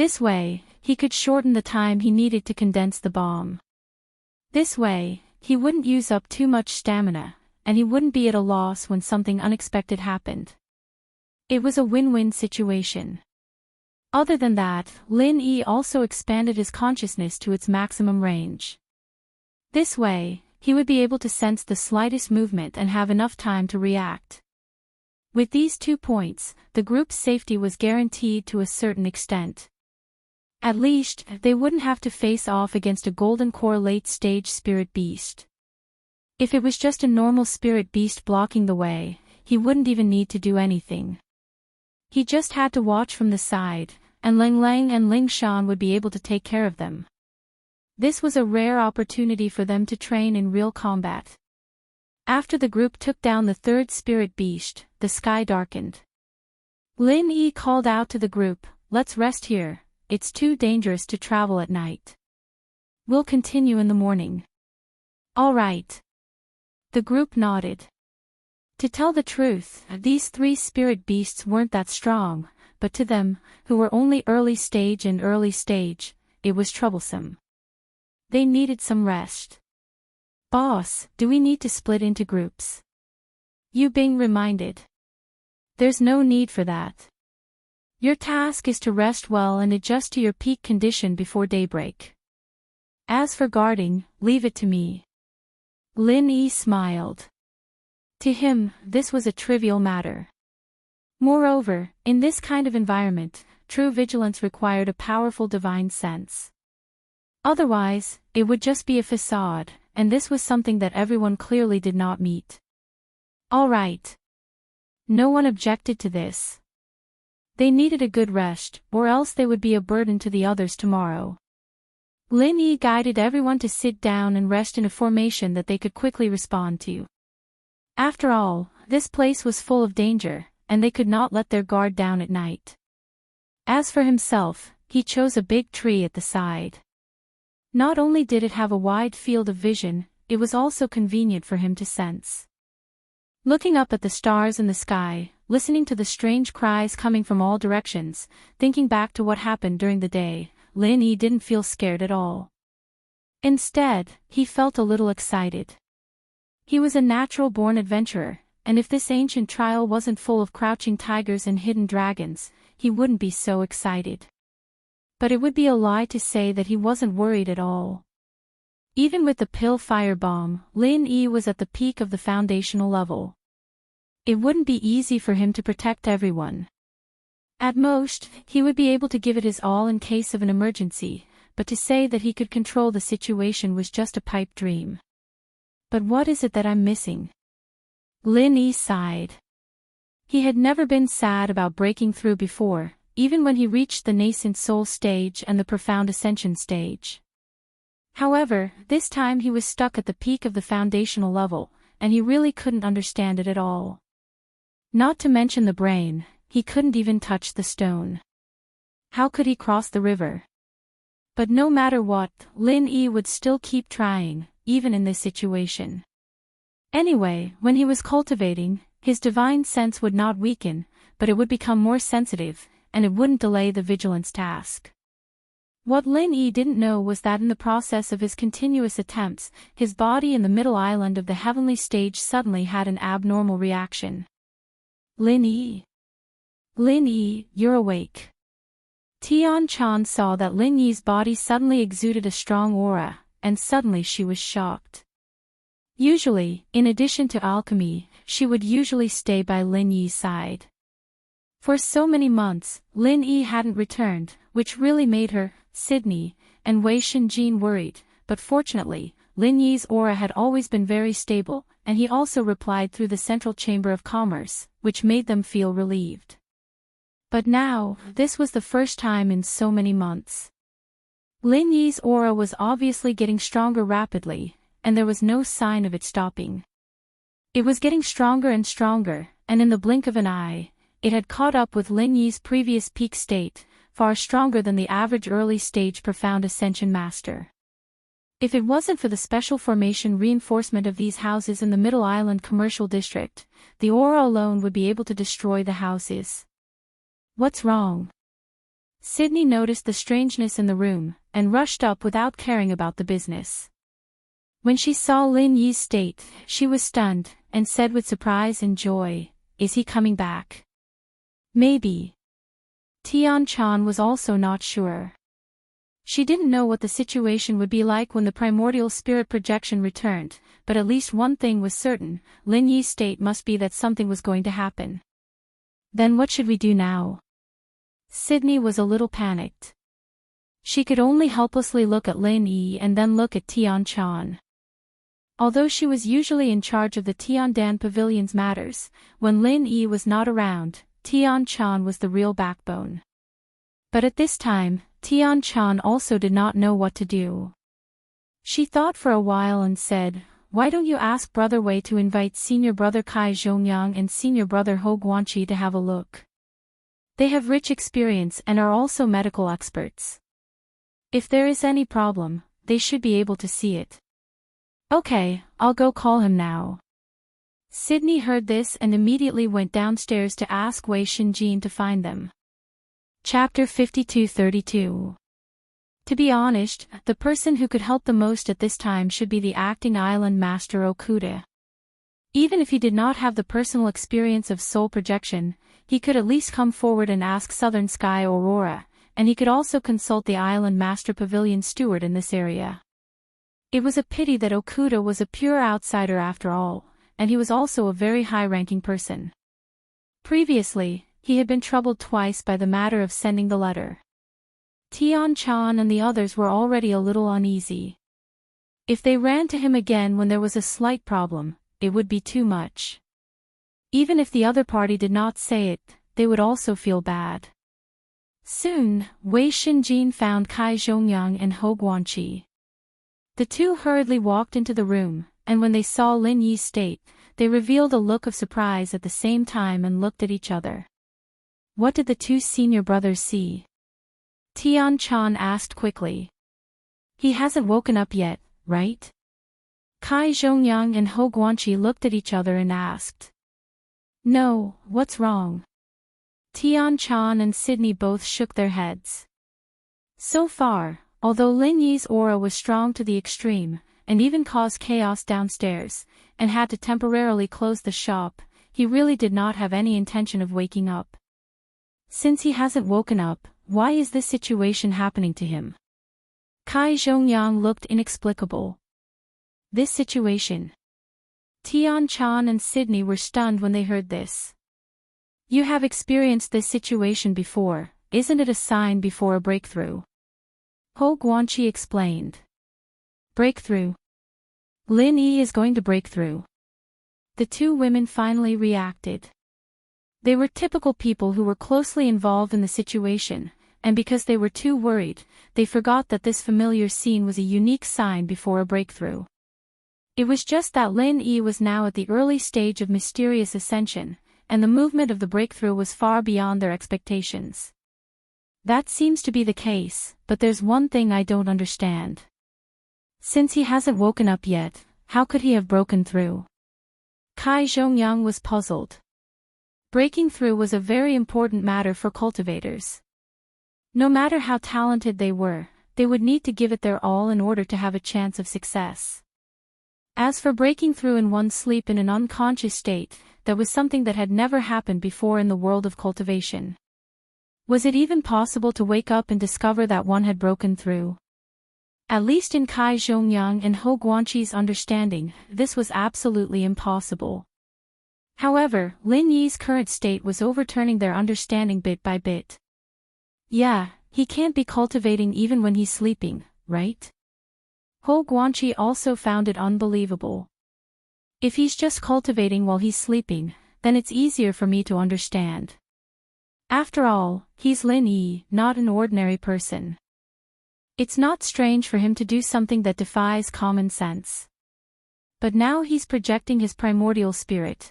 This way, he could shorten the time he needed to condense the bomb. This way, he wouldn't use up too much stamina, and he wouldn't be at a loss when something unexpected happened. It was a win-win situation. Other than that, Lin Yi also expanded his consciousness to its maximum range. This way, he would be able to sense the slightest movement and have enough time to react. With these 2 points, the group's safety was guaranteed to a certain extent. At least, they wouldn't have to face off against a golden core late-stage spirit beast. If it was just a normal spirit beast blocking the way, he wouldn't even need to do anything. He just had to watch from the side, and Lang Lang and Ling Shan would be able to take care of them. This was a rare opportunity for them to train in real combat. After the group took down the 3rd spirit beast, the sky darkened. Lin Yi called out to the group, "Let's rest here, it's too dangerous to travel at night. We'll continue in the morning." "All right." The group nodded. To tell the truth, these 3 spirit beasts weren't that strong, but to them, who were only early stage, it was troublesome. They needed some rest. "Boss, do we need to split into groups?" Yu Bing reminded. "There's no need for that. Your task is to rest well and adjust to your peak condition before daybreak. As for guarding, leave it to me." Lin Yi smiled. To him, this was a trivial matter. Moreover, in this kind of environment, true vigilance required a powerful divine sense. Otherwise, it would just be a facade, and this was something that everyone clearly did not meet. All right. No one objected to this. They needed a good rest, or else they would be a burden to the others tomorrow. Lin Yi guided everyone to sit down and rest in a formation that they could quickly respond to. After all, this place was full of danger, and they could not let their guard down at night. As for himself, he chose a big tree at the side. Not only did it have a wide field of vision, it was also convenient for him to sense. Looking up at the stars in the sky, listening to the strange cries coming from all directions, thinking back to what happened during the day, Lin Yi didn't feel scared at all. Instead, he felt a little excited. He was a natural-born adventurer, and if this ancient trial wasn't full of crouching tigers and hidden dragons, he wouldn't be so excited. But it would be a lie to say that he wasn't worried at all. Even with the pill firebomb, Lin Yi was at the peak of the foundational level. It wouldn't be easy for him to protect everyone. At most, he would be able to give it his all in case of an emergency, but to say that he could control the situation was just a pipe dream. But what is it that I'm missing? Lin Yi sighed. He had never been sad about breaking through before, even when he reached the nascent soul stage and the profound ascension stage. However, this time he was stuck at the peak of the foundational level, and he really couldn't understand it at all. Not to mention the brain, he couldn't even touch the stone. How could he cross the river? But no matter what, Lin Yi would still keep trying, even in this situation. Anyway, when he was cultivating, his divine sense would not weaken, but it would become more sensitive, and it wouldn't delay the vigilance task. What Lin Yi didn't know was that in the process of his continuous attempts, his body in the middle island of the heavenly stage suddenly had an abnormal reaction. Lin Yi. Lin Yi, you're awake. Tian Chan saw that Lin Yi's body suddenly exuded a strong aura, and suddenly she was shocked. Usually, in addition to alchemy, she would usually stay by Lin Yi's side. For so many months, Lin Yi hadn't returned, which really made her, Sydney, and Wei Shinjin worried, but fortunately, Lin Yi's aura had always been very stable, and he also replied through the Central Chamber of Commerce, which made them feel relieved. But now, this was the first time in so many months. Lin Yi's aura was obviously getting stronger rapidly, and there was no sign of it stopping. It was getting stronger and stronger, and in the blink of an eye, it had caught up with Lin Yi's previous peak state, far stronger than the average early-stage profound ascension master. If it wasn't for the special formation reinforcement of these houses in the Middle Island Commercial District, the aura alone would be able to destroy the houses. What's wrong? Sydney noticed the strangeness in the room, and rushed up without caring about the business. When she saw Lin Yi's state, she was stunned, and said with surprise and joy, "Is he coming back?" "Maybe." Tian-chan was also not sure. She didn't know what the situation would be like when the primordial spirit projection returned, but at least one thing was certain, Lin Yi's state must be that something was going to happen. "Then what should we do now?" Sydney was a little panicked. She could only helplessly look at Lin Yi and then look at Tian-chan. Although she was usually in charge of the Tiandan Pavilion's matters, when Lin Yi was not around, Tian-chan was the real backbone. But at this time, Tian-chan also did not know what to do. She thought for a while and said, "Why don't you ask Brother Wei to invite Senior Brother Kai Zhongyang and Senior Brother Ho Guanqi to have a look? They have rich experience and are also medical experts. If there is any problem, they should be able to see it." "Okay, I'll go call him now." Sydney heard this and immediately went downstairs to ask Wei Shinjin to find them. Chapter 52-32. To be honest, the person who could help the most at this time should be the acting island master Okuda. Even if he did not have the personal experience of soul projection, he could at least come forward and ask Southern Sky Aurora, and he could also consult the island master pavilion steward in this area. It was a pity that Okuda was a pure outsider after all, and he was also a very high-ranking person. Previously, he had been troubled twice by the matter of sending the letter. Tian-chan and the others were already a little uneasy. If they ran to him again when there was a slight problem, it would be too much. Even if the other party did not say it, they would also feel bad. Soon, Wei Shinjin found Kai Zhongyang and Ho Guanqi. The two hurriedly walked into the room, and when they saw Lin Yi's state, they revealed a look of surprise at the same time and looked at each other. What did the two senior brothers see? Tian-chan asked quickly. "He hasn't woken up yet, right?" Kai Zhongyang and Ho Guanqi looked at each other and asked. "No, what's wrong?" Tian-chan and Sydney both shook their heads. So far, although Lin Yi's aura was strong to the extreme, and even caused chaos downstairs, and had to temporarily close the shop, he really did not have any intention of waking up. Since he hasn't woken up, why is this situation happening to him? Kai Zhongyang looked inexplicable. This situation. Tian-chan and Sydney were stunned when they heard this. "You have experienced this situation before, isn't it a sign before a breakthrough?" Ho Guanqi explained. "Breakthrough? Lin Yi is going to break through." The two women finally reacted. They were typical people who were closely involved in the situation, and because they were too worried, they forgot that this familiar scene was a unique sign before a breakthrough. It was just that Lin Yi was now at the early stage of mysterious ascension, and the movement of the breakthrough was far beyond their expectations. That seems to be the case, but there's one thing I don't understand. Since he hasn't woken up yet, how could he have broken through? Kai Zhongyang was puzzled. Breaking through was a very important matter for cultivators. No matter how talented they were, they would need to give it their all in order to have a chance of success. As for breaking through in one's sleep in an unconscious state, that was something that had never happened before in the world of cultivation. Was it even possible to wake up and discover that one had broken through? At least in Kai Zhongyang and Ho Guanqi's understanding, this was absolutely impossible. However, Lin Yi's current state was overturning their understanding bit by bit. Yeah, he can't be cultivating even when he's sleeping, right? Ho Guanqi also found it unbelievable. If he's just cultivating while he's sleeping, then it's easier for me to understand. After all, he's Lin Yi, not an ordinary person. It's not strange for him to do something that defies common sense. But now he's projecting his primordial spirit.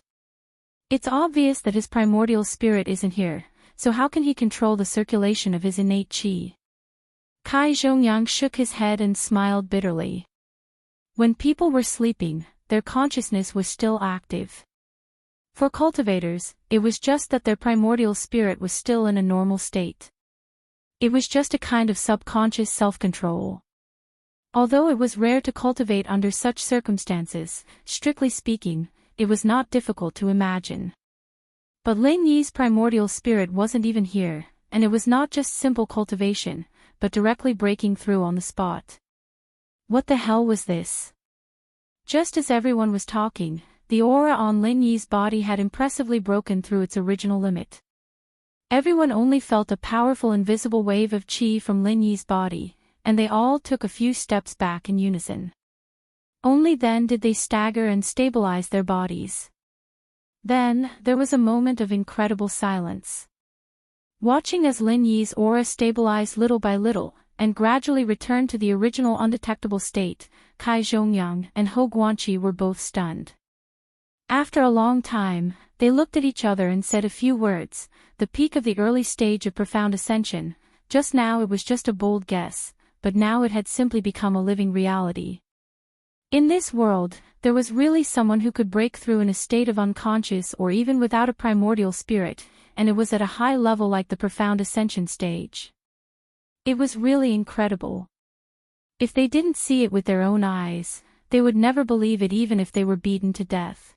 It's obvious that his primordial spirit isn't here, so how can he control the circulation of his innate qi? Kai Zhongyang shook his head and smiled bitterly. When people were sleeping, their consciousness was still active. For cultivators, it was just that their primordial spirit was still in a normal state. It was just a kind of subconscious self-control. Although it was rare to cultivate under such circumstances, strictly speaking, it was not difficult to imagine. But Lin Yi's primordial spirit wasn't even here, and it was not just simple cultivation, but directly breaking through on the spot. What the hell was this? Just as everyone was talking, the aura on Lin Yi's body had impressively broken through its original limit. Everyone only felt a powerful invisible wave of qi from Lin Yi's body, and they all took a few steps back in unison. Only then did they stagger and stabilize their bodies. Then, there was a moment of incredible silence. Watching as Lin Yi's aura stabilized little by little, and gradually returned to the original undetectable state, Kai Zhongyang and Hou Guanqi were both stunned. After a long time, they looked at each other and said a few words, the peak of the early stage of profound ascension. Just now it was just a bold guess, but now it had simply become a living reality. In this world, there was really someone who could break through in a state of unconscious or even without a primordial spirit, and it was at a high level like the profound ascension stage. It was really incredible. If they didn't see it with their own eyes, they would never believe it even if they were beaten to death.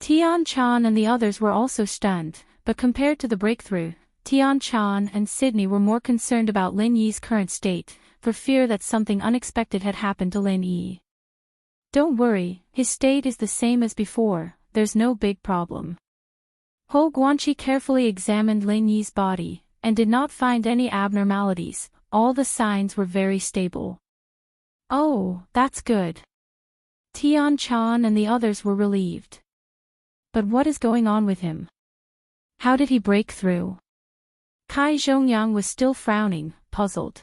Tian Chan and the others were also stunned, but compared to the breakthrough, Tian Chan and Sydney were more concerned about Lin Yi's current state, for fear that something unexpected had happened to Lin Yi. Don't worry, his state is the same as before, there's no big problem. Hou Guanqi carefully examined Lin Yi's body, and did not find any abnormalities, all the signs were very stable. Oh, that's good. Tian Chan and the others were relieved. But what is going on with him? How did he break through? Kai Zhongyang was still frowning, puzzled.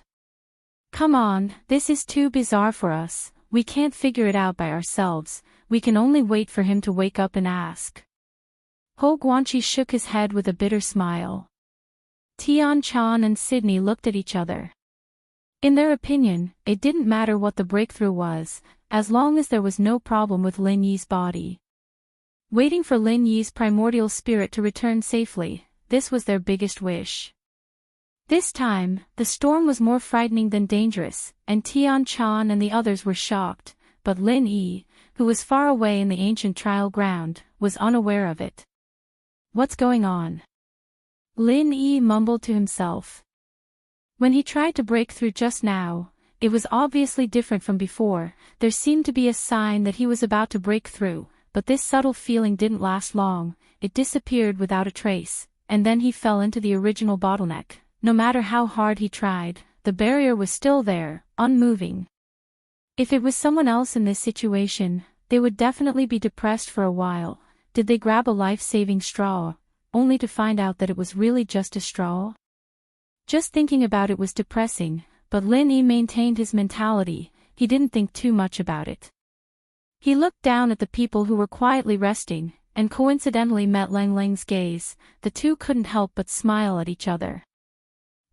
Come on, this is too bizarre for us, we can't figure it out by ourselves, we can only wait for him to wake up and ask. Hou Guanqi shook his head with a bitter smile. Tian Chan and Sydney looked at each other. In their opinion, it didn't matter what the breakthrough was, as long as there was no problem with Lin Yi's body. Waiting for Lin Yi's primordial spirit to return safely, this was their biggest wish. This time, the storm was more frightening than dangerous, and Tian Chan and the others were shocked, but Lin Yi, who was far away in the ancient trial ground, was unaware of it. What's going on? Lin Yi mumbled to himself. When he tried to break through just now, it was obviously different from before, there seemed to be a sign that he was about to break through, but this subtle feeling didn't last long, it disappeared without a trace, and then he fell into the original bottleneck. No matter how hard he tried, the barrier was still there, unmoving. If it was someone else in this situation, they would definitely be depressed for a while. Did they grab a life-saving straw, only to find out that it was really just a straw? Just thinking about it was depressing, but Lin Yi maintained his mentality, he didn't think too much about it. He looked down at the people who were quietly resting, and coincidentally met Lang Lang's gaze. The two couldn't help but smile at each other.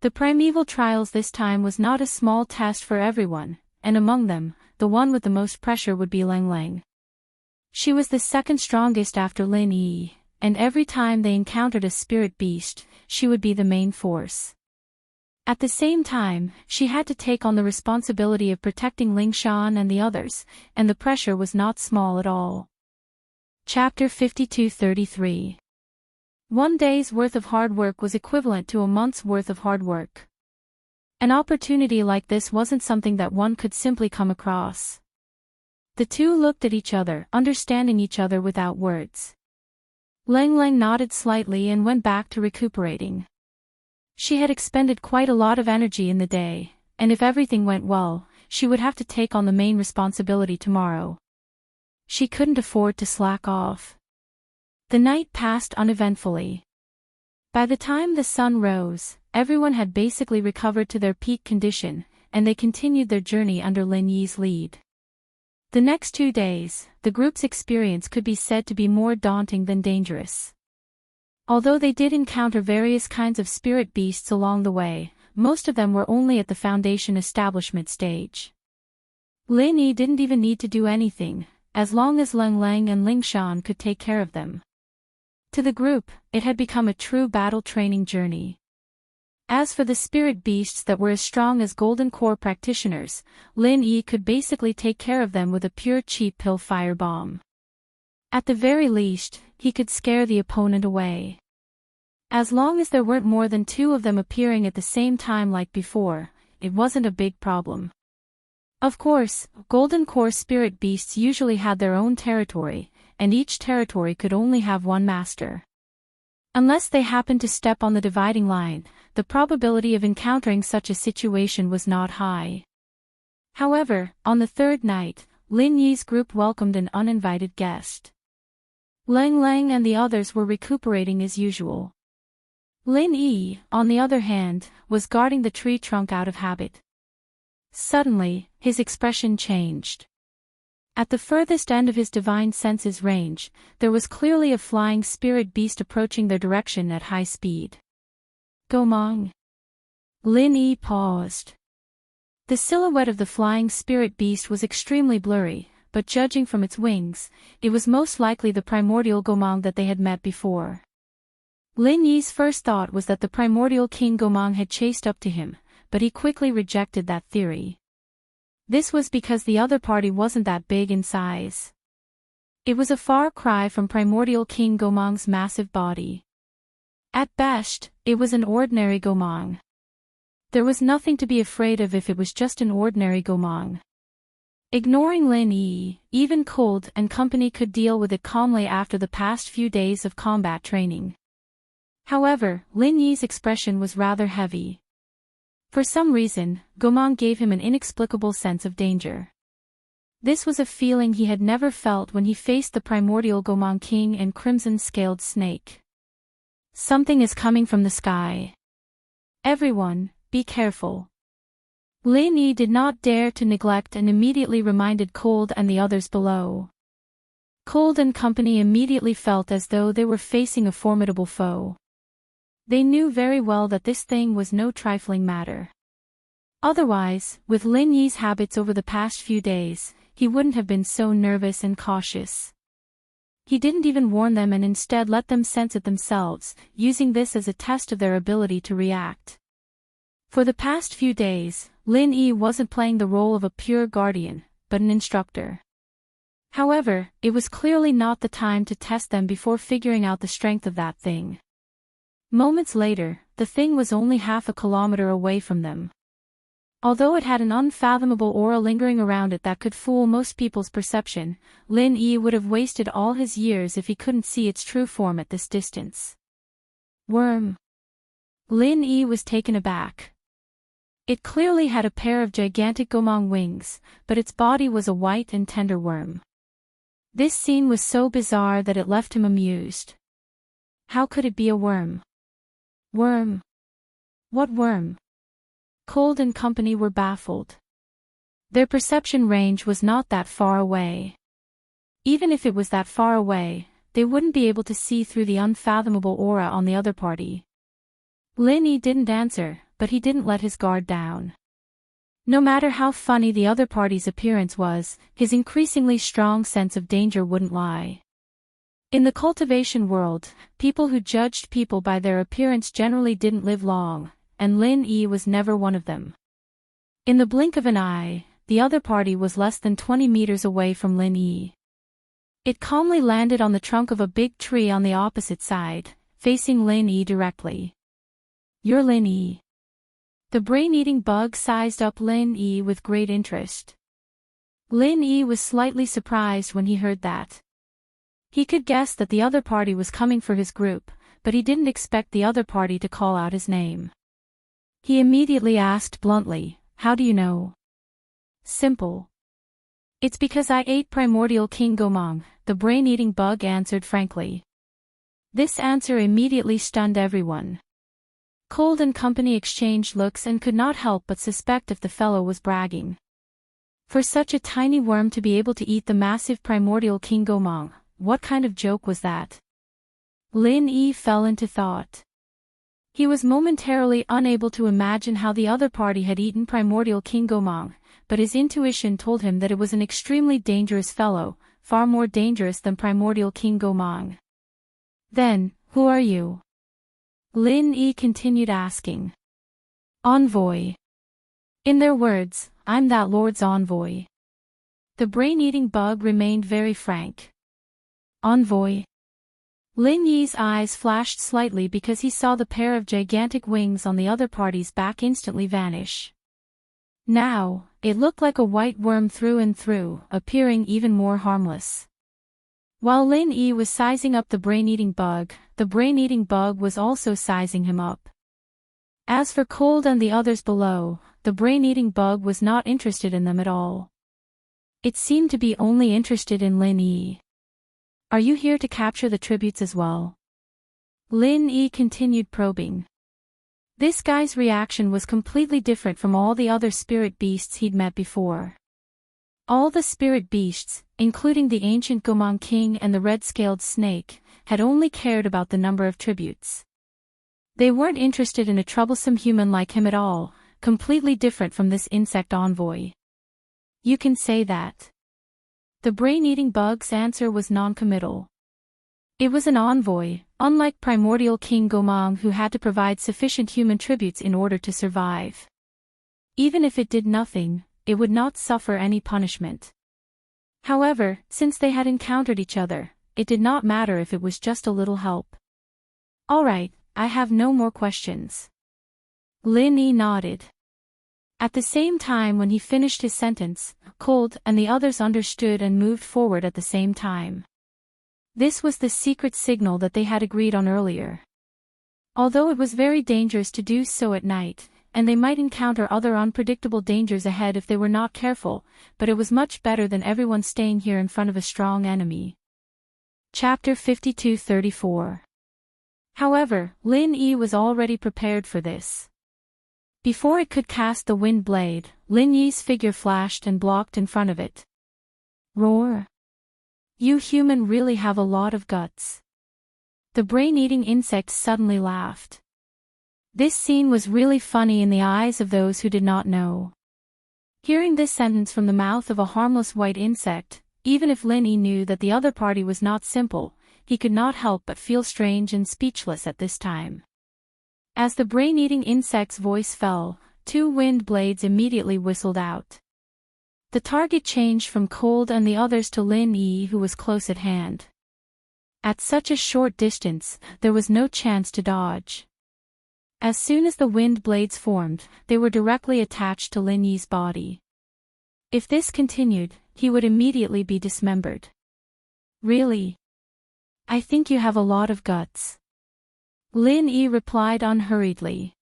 The primeval trials this time was not a small test for everyone, and among them, the one with the most pressure would be Lang Lang. She was the second strongest after Lin Yi, and every time they encountered a spirit beast, she would be the main force. At the same time, she had to take on the responsibility of protecting Ling Shan and the others, and the pressure was not small at all. Chapter 52-33. One day's worth of hard work was equivalent to a month's worth of hard work. An opportunity like this wasn't something that one could simply come across. The two looked at each other, understanding each other without words. Lang Lang nodded slightly and went back to recuperating. She had expended quite a lot of energy in the day, and if everything went well, she would have to take on the main responsibility tomorrow. She couldn't afford to slack off. The night passed uneventfully. By the time the sun rose, everyone had basically recovered to their peak condition, and they continued their journey under Lin Yi's lead. The next 2 days, the group's experience could be said to be more daunting than dangerous. Although they did encounter various kinds of spirit beasts along the way, most of them were only at the foundation establishment stage. Lin Yi didn't even need to do anything, as long as Lang Lang and Ling Shan could take care of them. To the group, it had become a true battle training journey. As for the spirit beasts that were as strong as Golden Core practitioners, Lin Yi could basically take care of them with a pure cheap pill firebomb. At the very least, he could scare the opponent away. As long as there weren't more than 2 of them appearing at the same time like before, it wasn't a big problem. Of course, Golden Core spirit beasts usually had their own territory, and each territory could only have one master. Unless they happened to step on the dividing line, the probability of encountering such a situation was not high. However, on the 3rd night, Lin Yi's group welcomed an uninvited guest. Lang Lang and the others were recuperating as usual. Lin Yi, on the other hand, was guarding the tree trunk out of habit. Suddenly, his expression changed. At the furthest end of his divine senses range, there was clearly a flying spirit beast approaching their direction at high speed. Gomang. Lin Yi paused. The silhouette of the flying spirit beast was extremely blurry, but judging from its wings, it was most likely the primordial Gomang that they had met before. Lin Yi's first thought was that the primordial King Gomang had chased up to him, but he quickly rejected that theory. This was because the other party wasn't that big in size. It was a far cry from primordial King Gomang's massive body. At best, it was an ordinary Gomang. There was nothing to be afraid of if it was just an ordinary Gomang. Ignoring Lin Yi, even Cold and company could deal with it calmly after the past few days of combat training. However, Lin Yi's expression was rather heavy. For some reason, Gomang gave him an inexplicable sense of danger. This was a feeling he had never felt when he faced the primordial Gomang King and crimson-scaled snake. Something is coming from the sky. Everyone, be careful. Lin Yi did not dare to neglect and immediately reminded Cold and the others below. Cold and company immediately felt as though they were facing a formidable foe. They knew very well that this thing was no trifling matter. Otherwise, with Lin Yi's habits over the past few days, he wouldn't have been so nervous and cautious. He didn't even warn them and instead let them sense it themselves, using this as a test of their ability to react. For the past few days, Lin Yi wasn't playing the role of a pure guardian, but an instructor. However, it was clearly not the time to test them before figuring out the strength of that thing. Moments later, the thing was only half a kilometer away from them. Although it had an unfathomable aura lingering around it that could fool most people's perception, Lin Yi would have wasted all his years if he couldn't see its true form at this distance. Worm. Lin Yi was taken aback. It clearly had a pair of gigantic Gomang wings, but its body was a white and tender worm. This scene was so bizarre that it left him amused. How could it be a worm? Worm? What worm? Cold and company were baffled. Their perception range was not that far away. Even if it was that far away, they wouldn't be able to see through the unfathomable aura on the other party. Lin Yi didn't answer, but he didn't let his guard down. No matter how funny the other party's appearance was, his increasingly strong sense of danger wouldn't lie. In the cultivation world, people who judged people by their appearance generally didn't live long, and Lin Yi was never one of them. In the blink of an eye, the other party was less than 20 meters away from Lin Yi. It calmly landed on the trunk of a big tree on the opposite side, facing Lin Yi directly. You're Lin Yi. The brain-eating bug sized up Lin Yi with great interest. Lin Yi was slightly surprised when he heard that. He could guess that the other party was coming for his group, but he didn't expect the other party to call out his name. He immediately asked bluntly, "How do you know?" Simple. It's because I ate primordial King Gomang, the brain-eating bug answered frankly. This answer immediately stunned everyone. Cold and company exchanged looks and could not help but suspect if the fellow was bragging. For such a tiny worm to be able to eat the massive primordial King Gomang, what kind of joke was that? Lin Yi fell into thought. He was momentarily unable to imagine how the other party had eaten primordial King Gomang, but his intuition told him that it was an extremely dangerous fellow, far more dangerous than primordial King Gomang. Then, who are you? Lin Yi continued asking. Envoy. In their words, I'm that lord's envoy. The brain-eating bug remained very frank. Envoy. Lin Yi's eyes flashed slightly because he saw the pair of gigantic wings on the other party's back instantly vanish. Now, it looked like a white worm through and through, appearing even more harmless. While Lin Yi was sizing up the brain-eating bug, the brain-eating bug was also sizing him up. As for Cold and the others below, the brain-eating bug was not interested in them at all. It seemed to be only interested in Lin Yi. Are you here to capture the tributes as well? Lin Yi continued probing. This guy's reaction was completely different from all the other spirit beasts he'd met before. All the spirit beasts, including the ancient Gomang King and the red-scaled snake, had only cared about the number of tributes. They weren't interested in a troublesome human like him at all, completely different from this insect envoy. You can say that. The brain-eating bug's answer was non-committal. It was an envoy, unlike primordial King Gomang, who had to provide sufficient human tributes in order to survive. Even if it did nothing, it would not suffer any punishment. However, since they had encountered each other, it did not matter if it was just a little help. All right, I have no more questions. Lin Yi nodded. At the same time when he finished his sentence, Cold and the others understood and moved forward at the same time. This was the secret signal that they had agreed on earlier. Although it was very dangerous to do so at night, and they might encounter other unpredictable dangers ahead if they were not careful, but it was much better than everyone staying here in front of a strong enemy. Chapter 52-34. However, Lin Yi was already prepared for this. Before it could cast the wind blade, Lin Yi's figure flashed and blocked in front of it. Roar! You human really have a lot of guts. The brain-eating insect suddenly laughed. This scene was really funny in the eyes of those who did not know. Hearing this sentence from the mouth of a harmless white insect, even if Lin Yi knew that the other party was not simple, he could not help but feel strange and speechless at this time. As the brain-eating insect's voice fell, 2 wind blades immediately whistled out. The target changed from Cold and the others to Lin Yi, who was close at hand. At such a short distance, there was no chance to dodge. As soon as the wind blades formed, they were directly attached to Lin Yi's body. If this continued, he would immediately be dismembered. Really? I think you have a lot of guts. Lin Yi replied unhurriedly.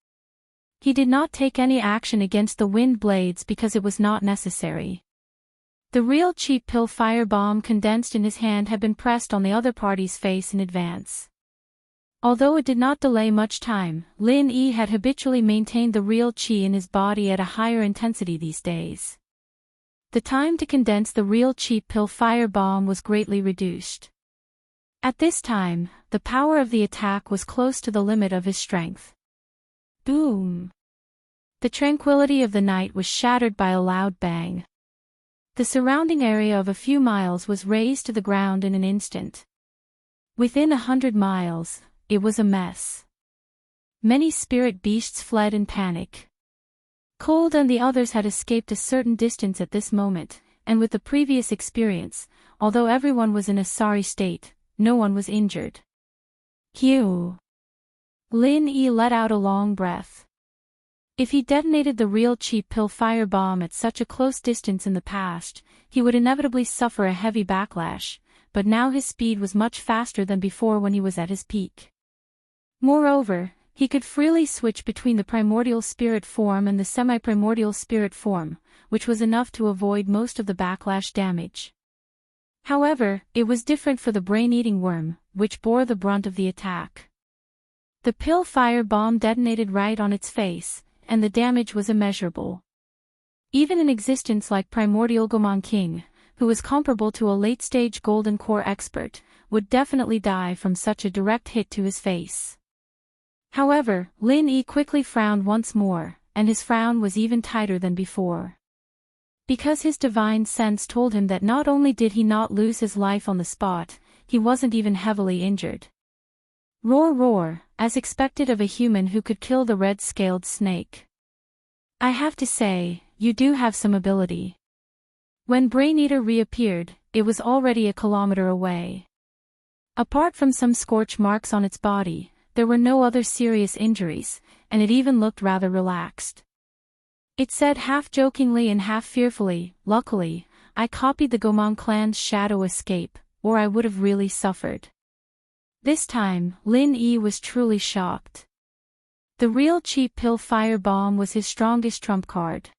He did not take any action against the wind blades because it was not necessary. The real cheap pill firebomb condensed in his hand had been pressed on the other party's face in advance. Although it did not delay much time, Lin Yi had habitually maintained the real qi in his body at a higher intensity these days. The time to condense the real cheap pill firebomb was greatly reduced. At this time, the power of the attack was close to the limit of his strength. Boom! The tranquility of the night was shattered by a loud bang. The surrounding area of a few miles was razed to the ground in an instant. Within 100 miles, it was a mess. Many spirit beasts fled in panic. Cold and the others had escaped a certain distance at this moment, and with the previous experience, although everyone was in a sorry state, no one was injured. Phew! Lin Yi let out a long breath. If he detonated the real cheap pill firebomb at such a close distance in the past, he would inevitably suffer a heavy backlash, but now his speed was much faster than before when he was at his peak. Moreover, he could freely switch between the primordial spirit form and the semi-primordial spirit form, which was enough to avoid most of the backlash damage. However, it was different for the brain-eating worm, which bore the brunt of the attack. The pill fire bomb detonated right on its face, and the damage was immeasurable. Even an existence like primordial Gomang King, who was comparable to a late-stage golden core expert, would definitely die from such a direct hit to his face. However, Lin Yi quickly frowned once more, and his frown was even tighter than before. Because his divine sense told him that not only did he not lose his life on the spot, he wasn't even heavily injured. Roar roar, as expected of a human who could kill the red-scaled snake. I have to say, you do have some ability. When Brain Eater reappeared, it was already a kilometer away. Apart from some scorch marks on its body, there were no other serious injuries, and it even looked rather relaxed. It said half-jokingly and half-fearfully, "Luckily, I copied the Gomang clan's shadow escape, or I would have really suffered." This time, Lin Yi was truly shocked. The real cheap pill firebomb was his strongest trump card.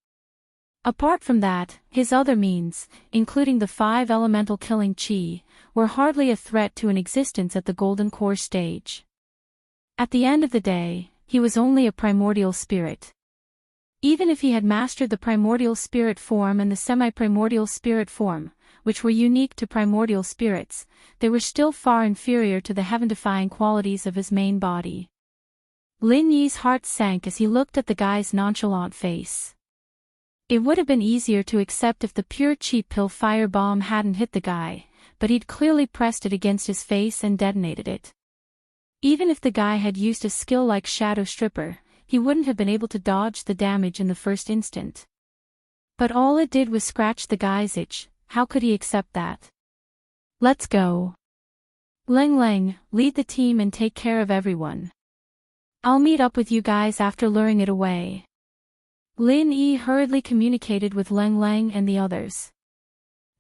Apart from that, his other means, including the 5 elemental killing chi, were hardly a threat to an existence at the Golden Core stage. At the end of the day, he was only a primordial spirit. Even if he had mastered the primordial spirit form and the semi-primordial spirit form, which were unique to primordial spirits, they were still far inferior to the heaven-defying qualities of his main body. Lin Yi's heart sank as he looked at the guy's nonchalant face. It would have been easier to accept if the pure cheap pill firebomb hadn't hit the guy, but he'd clearly pressed it against his face and detonated it. Even if the guy had used a skill like Shadow Stripper, he wouldn't have been able to dodge the damage in the first instant. But all it did was scratch the guy's itch. How could he accept that? "Let's go. Leng Leng, lead the team and take care of everyone. I'll meet up with you guys after luring it away." Lin Yi hurriedly communicated with Leng Leng and the others.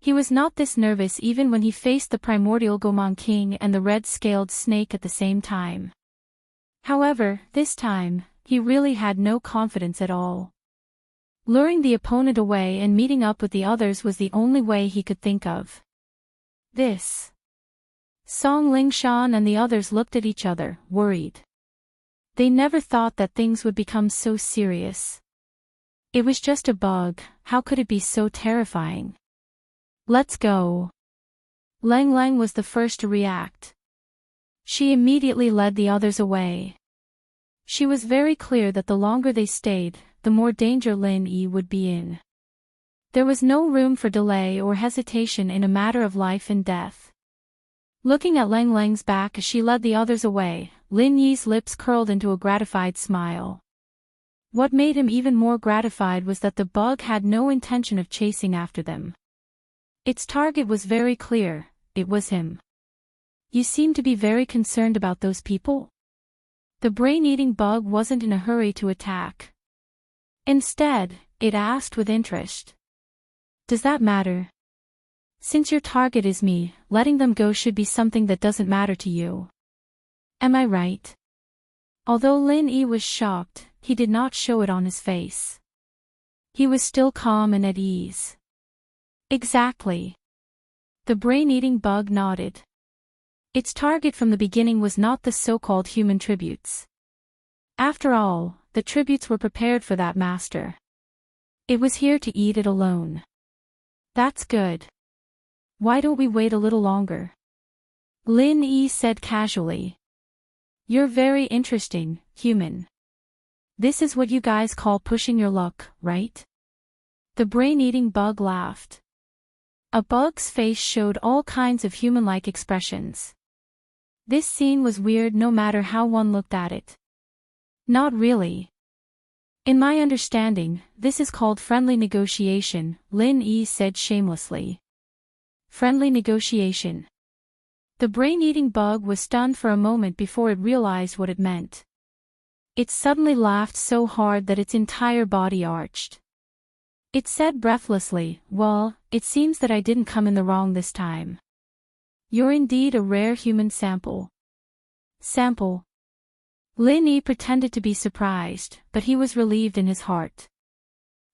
He was not this nervous even when he faced the primordial Gomang King and the red-scaled snake at the same time. However, this time, he really had no confidence at all. Luring the opponent away and meeting up with the others was the only way he could think of. This. Song Lingshan and the others looked at each other, worried. They never thought that things would become so serious. It was just a bug, how could it be so terrifying? "Let's go." Leng Leng was the first to react. She immediately led the others away. She was very clear that the longer they stayed, the more danger Lin Yi would be in. There was no room for delay or hesitation in a matter of life and death. Looking at Leng Leng's back as she led the others away, Lin Yi's lips curled into a gratified smile. What made him even more gratified was that the bug had no intention of chasing after them. Its target was very clear, it was him. "You seem to be very concerned about those people?" The brain-eating bug wasn't in a hurry to attack. Instead, it asked with interest. "Does that matter? Since your target is me, letting them go should be something that doesn't matter to you. Am I right?" Although Lin Yi was shocked, he did not show it on his face. He was still calm and at ease. "Exactly." The brain-eating bug nodded. Its target from the beginning was not the so-called human tributes. After all, the tributes were prepared for that master. It was here to eat it alone. "That's good. Why don't we wait a little longer?" Lin Yi said casually. "You're very interesting, human. This is what you guys call pushing your luck, right?" The brain-eating bug laughed. A bug's face showed all kinds of human-like expressions. This scene was weird no matter how one looked at it. "Not really. In my understanding, this is called friendly negotiation," Lin Yi said shamelessly. Friendly negotiation. The brain-eating bug was stunned for a moment before it realized what it meant. It suddenly laughed so hard that its entire body arched. It said breathlessly, "Well, it seems that I didn't come in the wrong this time. You're indeed a rare human sample." Sample? Lin Yi pretended to be surprised, but he was relieved in his heart.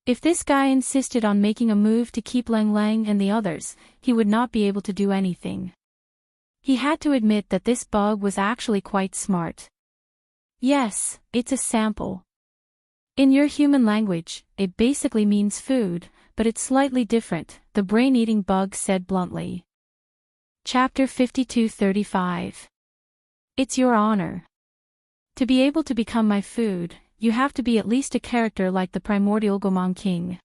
If this guy insisted on making a move to keep Leng Leng and the others, he would not be able to do anything. He had to admit that this bug was actually quite smart. "Yes, it's a sample. In your human language, it basically means food, but it's slightly different," the brain-eating bug said bluntly. Chapter 52-35. It's your honor. To be able to become my food, you have to be at least a character like the primordial Gomang King.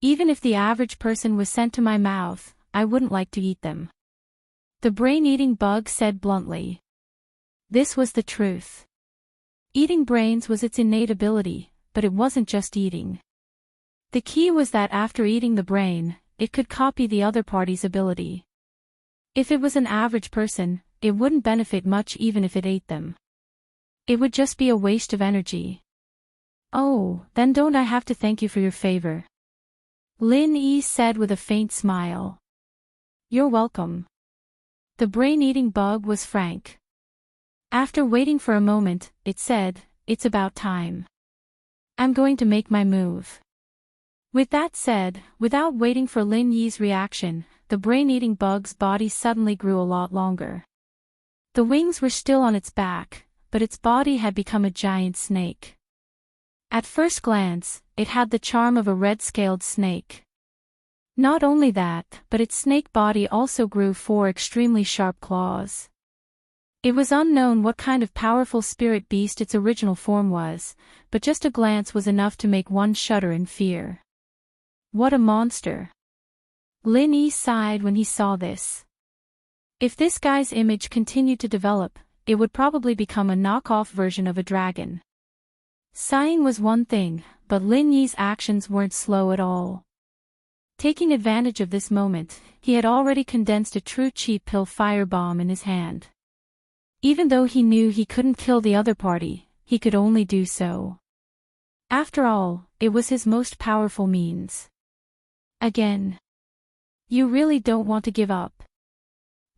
Even if the average person was sent to my mouth, I wouldn't like to eat them. The brain-eating bug said bluntly. This was the truth. Eating brains was its innate ability, but it wasn't just eating. The key was that after eating the brain, it could copy the other party's ability. If it was an average person, it wouldn't benefit much even if it ate them. It would just be a waste of energy. Oh, then don't I have to thank you for your favor? Lin Yi said with a faint smile. You're welcome. The brain-eating bug was frank. After waiting for a moment, it said, it's about time. I'm going to make my move. With that said, without waiting for Lin Yi's reaction, the brain-eating bug's body suddenly grew a lot longer. The wings were still on its back, but its body had become a giant snake. At first glance, it had the charm of a red-scaled snake. Not only that, but its snake body also grew 4 extremely sharp claws. It was unknown what kind of powerful spirit beast its original form was, but just a glance was enough to make one shudder in fear. What a monster! Lin Yi sighed when he saw this. If this guy's image continued to develop, it would probably become a knockoff version of a dragon. Sighing was one thing, but Lin Yi's actions weren't slow at all. Taking advantage of this moment, he had already condensed a true cheap pill firebomb in his hand. Even though he knew he couldn't kill the other party, he could only do so. After all, it was his most powerful means. Again. You really don't want to give up.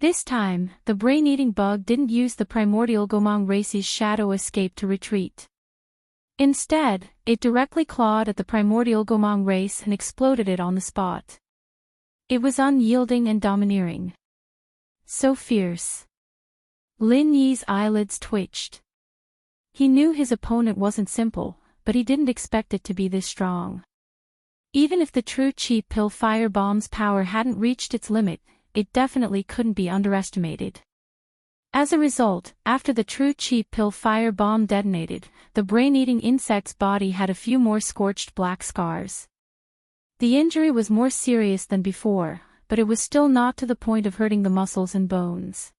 This time, the brain-eating bug didn't use the primordial Gomang race's shadow escape to retreat. Instead, it directly clawed at the primordial Gomang race and exploded it on the spot. It was unyielding and domineering. So fierce. Lin Yi's eyelids twitched. He knew his opponent wasn't simple, but he didn't expect it to be this strong. Even if the true cheap pill firebomb's power hadn't reached its limit, it definitely couldn't be underestimated. As a result, after the true cheap pill firebomb detonated, the brain-eating insect's body had a few more scorched black scars. The injury was more serious than before, but it was still not to the point of hurting the muscles and bones.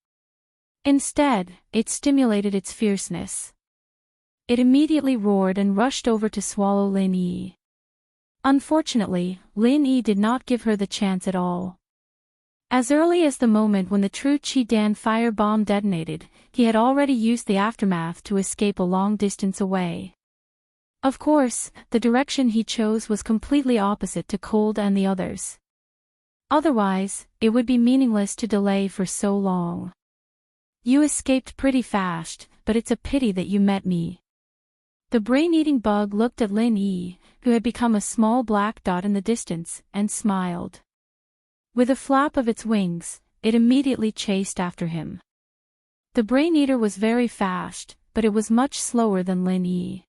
Instead, it stimulated its fierceness. It immediately roared and rushed over to swallow Lin Yi. Unfortunately, Lin Yi did not give her the chance at all. As early as the moment when the true Chi-Dan firebomb detonated, he had already used the aftermath to escape a long distance away. Of course, the direction he chose was completely opposite to Cold and the others. Otherwise, it would be meaningless to delay for so long. You escaped pretty fast, but it's a pity that you met me. The brain-eating bug looked at Lin Yi, who had become a small black dot in the distance, and smiled. With a flap of its wings, it immediately chased after him. The brain-eater was very fast, but it was much slower than Lin Yi.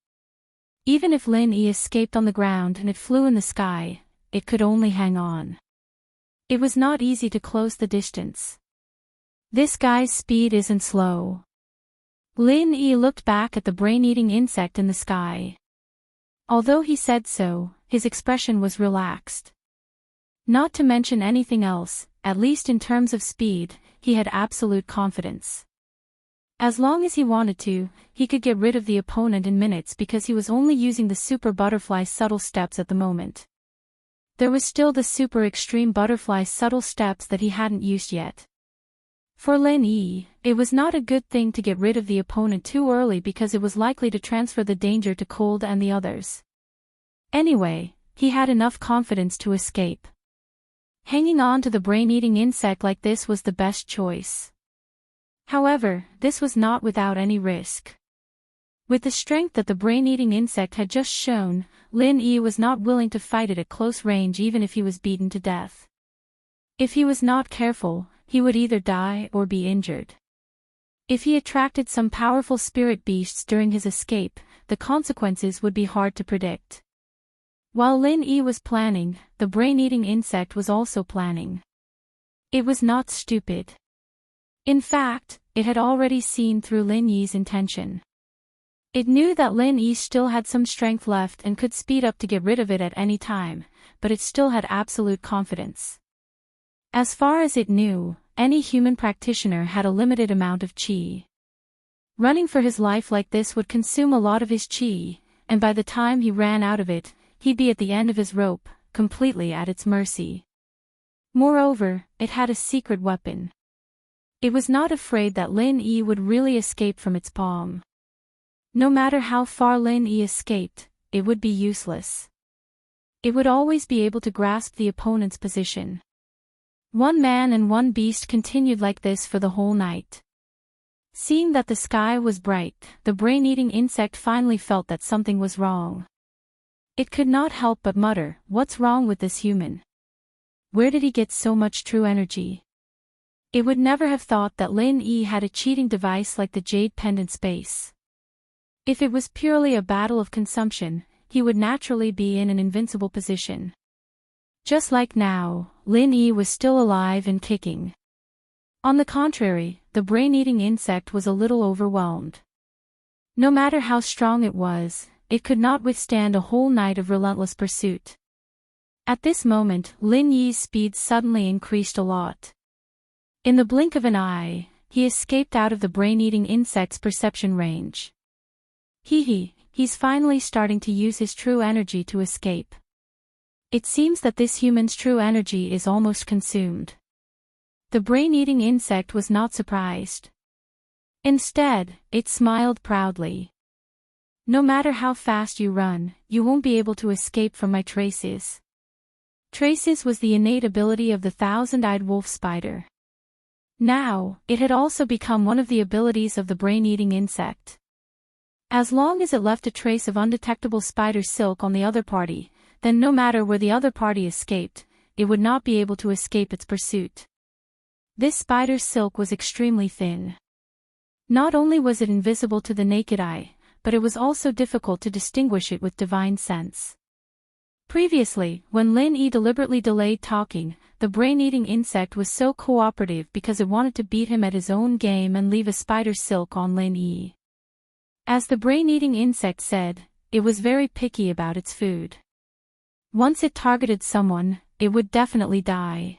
Even if Lin Yi escaped on the ground and it flew in the sky, it could only hang on. It was not easy to close the distance. This guy's speed isn't slow. Lin Yi looked back at the brain-eating insect in the sky. Although he said so, his expression was relaxed. Not to mention anything else, at least in terms of speed, he had absolute confidence. As long as he wanted to, he could get rid of the opponent in minutes because he was only using the super butterfly subtle steps at the moment. There was still the super extreme butterfly subtle steps that he hadn't used yet. For Lin Yi, it was not a good thing to get rid of the opponent too early because it was likely to transfer the danger to Cold and the others. Anyway, he had enough confidence to escape. Hanging on to the brain-eating insect like this was the best choice. However, this was not without any risk. With the strength that the brain-eating insect had just shown, Lin Yi was not willing to fight it at close range even if he was beaten to death. If he was not careful, he would either die or be injured. If he attracted some powerful spirit beasts during his escape, the consequences would be hard to predict. While Lin Yi was planning, the brain-eating insect was also planning. It was not stupid. In fact, it had already seen through Lin Yi's intention. It knew that Lin Yi still had some strength left and could speed up to get rid of it at any time, but it still had absolute confidence. As far as it knew, any human practitioner had a limited amount of qi. Running for his life like this would consume a lot of his qi, and by the time he ran out of it, he'd be at the end of his rope, completely at its mercy. Moreover, it had a secret weapon. It was not afraid that Lin Yi would really escape from its palm. No matter how far Lin Yi escaped, it would be useless. It would always be able to grasp the opponent's position. One man and one beast continued like this for the whole night. Seeing that the sky was bright, the brain-eating insect finally felt that something was wrong. It could not help but mutter, "What's wrong with this human? Where did he get so much true energy?" It would never have thought that Lin Yi had a cheating device like the Jade Pendant Space. If it was purely a battle of consumption, he would naturally be in an invincible position. Just like now, Lin Yi was still alive and kicking. On the contrary, the brain-eating insect was a little overwhelmed. No matter how strong it was, it could not withstand a whole night of relentless pursuit. At this moment, Lin Yi's speed suddenly increased a lot. In the blink of an eye, he escaped out of the brain-eating insect's perception range. He's finally starting to use his true energy to escape. It seems that this human's true energy is almost consumed. The brain-eating insect was not surprised. Instead, it smiled proudly. "No matter how fast you run, you won't be able to escape from my traces." Traces was the innate ability of the thousand-eyed wolf spider. Now, it had also become one of the abilities of the brain-eating insect. As long as it left a trace of undetectable spider silk on the other party, then no matter where the other party escaped, it would not be able to escape its pursuit. This spider silk was extremely thin. Not only was it invisible to the naked eye, but it was also difficult to distinguish it with divine sense. Previously, when Lin Yi deliberately delayed talking, the brain-eating insect was so cooperative because it wanted to beat him at his own game and leave a spider silk on Lin Yi. As the brain-eating insect said, it was very picky about its food. Once it targeted someone, it would definitely die.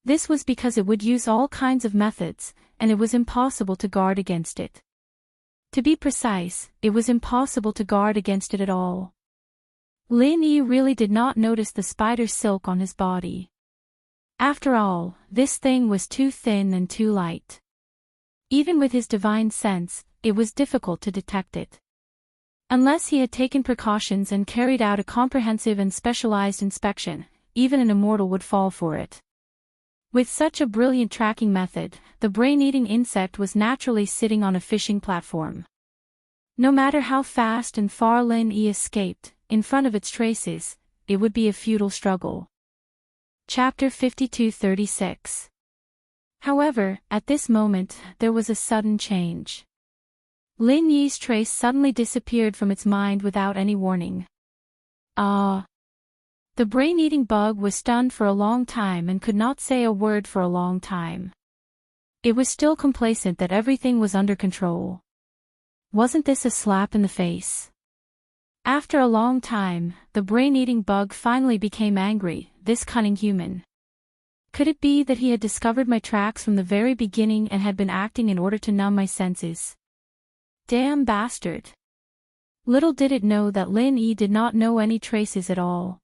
This was because it would use all kinds of methods, and it was impossible to guard against it. To be precise, it was impossible to guard against it at all. Lin Yi really did not notice the spider silk on his body. After all, this thing was too thin and too light. Even with his divine sense, it was difficult to detect it. Unless he had taken precautions and carried out a comprehensive and specialized inspection, even an immortal would fall for it. With such a brilliant tracking method, the brain-eating insect was naturally sitting on a fishing platform. No matter how fast and far Lin Yi escaped, in front of its traces, it would be a futile struggle. Chapter 52-36. However, at this moment, there was a sudden change. Lin Yi's trace suddenly disappeared from its mind without any warning. The brain-eating bug was stunned for a long time and could not say a word for a long time. It was still complacent that everything was under control. Wasn't this a slap in the face? After a long time, the brain-eating bug finally became angry, this cunning human. Could it be that he had discovered my tracks from the very beginning and had been acting in order to numb my senses? Damn bastard. Little did it know that Lin Yi did not know any traces at all.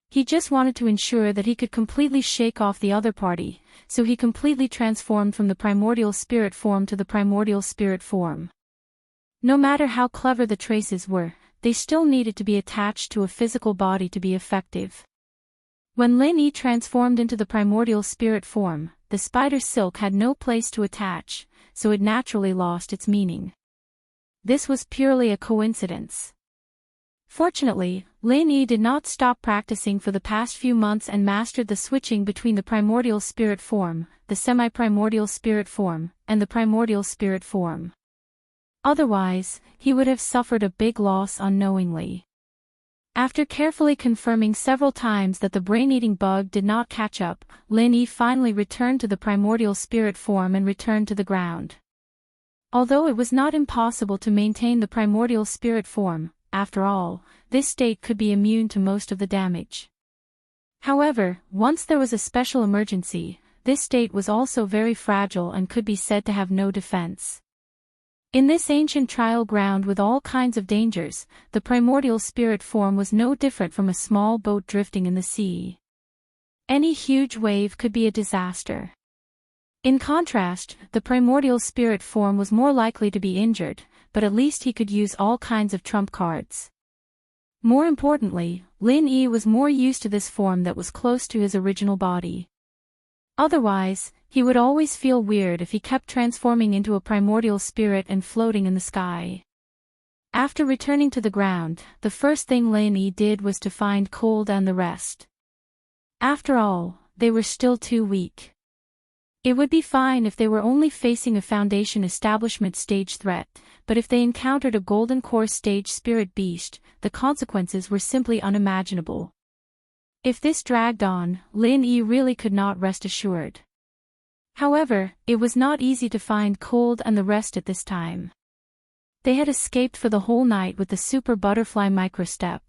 He just wanted to ensure that he could completely shake off the other party, so he completely transformed from the primordial spirit form to the primordial spirit form. No matter how clever the traces were, they still needed to be attached to a physical body to be effective. When Lin Yi transformed into the primordial spirit form, the spider silk had no place to attach, so it naturally lost its meaning. This was purely a coincidence. Fortunately, Lin Yi did not stop practicing for the past few months and mastered the switching between the primordial spirit form, the semi-primordial spirit form, and the primordial spirit form. Otherwise, he would have suffered a big loss unknowingly. After carefully confirming several times that the brain-eating bug did not catch up, Lin Yi finally returned to the primordial spirit form and returned to the ground. Although it was not impossible to maintain the primordial spirit form, after all, this state could be immune to most of the damage. However, once there was a special emergency, this state was also very fragile and could be said to have no defense. In this ancient trial ground with all kinds of dangers, the primordial spirit form was no different from a small boat drifting in the sea. Any huge wave could be a disaster. In contrast, the primordial spirit form was more likely to be injured, but at least he could use all kinds of trump cards. More importantly, Lin Yi was more used to this form that was close to his original body. Otherwise, he would always feel weird if he kept transforming into a primordial spirit and floating in the sky. After returning to the ground, the first thing Lin Yi did was to find Cold and the rest. After all, they were still too weak. It would be fine if they were only facing a Foundation establishment stage threat, but if they encountered a Golden Core stage spirit beast, the consequences were simply unimaginable. If this dragged on, Lin Yi really could not rest assured. However, it was not easy to find Cold and the rest at this time. They had escaped for the whole night with the Super Butterfly Microstep.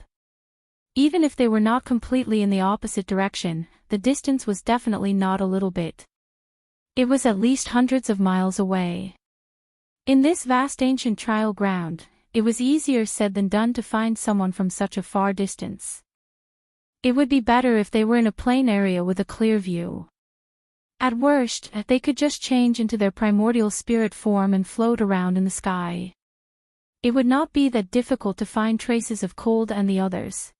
Even if they were not completely in the opposite direction, the distance was definitely not a little bit. It was at least hundreds of miles away. In this vast ancient trial ground, it was easier said than done to find someone from such a far distance. It would be better if they were in a plain area with a clear view. At worst, they could just change into their primordial spirit form and float around in the sky. It would not be that difficult to find traces of Cold and the others.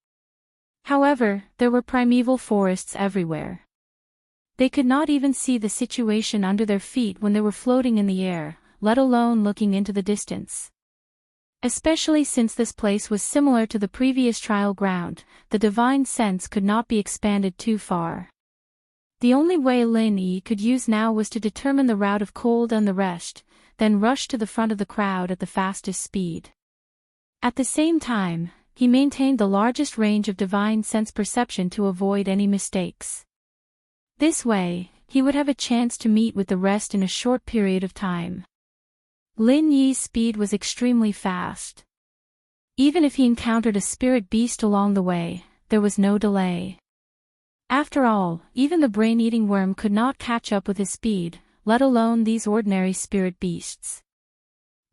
However, there were primeval forests everywhere. They could not even see the situation under their feet when they were floating in the air, let alone looking into the distance. Especially since this place was similar to the previous trial ground, the divine sense could not be expanded too far. The only way Lin Yi could use now was to determine the route of Cold and the rest, then rush to the front of the crowd at the fastest speed. At the same time, he maintained the largest range of divine sense perception to avoid any mistakes. This way, he would have a chance to meet with the rest in a short period of time. Lin Yi's speed was extremely fast. Even if he encountered a spirit beast along the way, there was no delay. After all, even the brain-eating worm could not catch up with his speed, let alone these ordinary spirit beasts.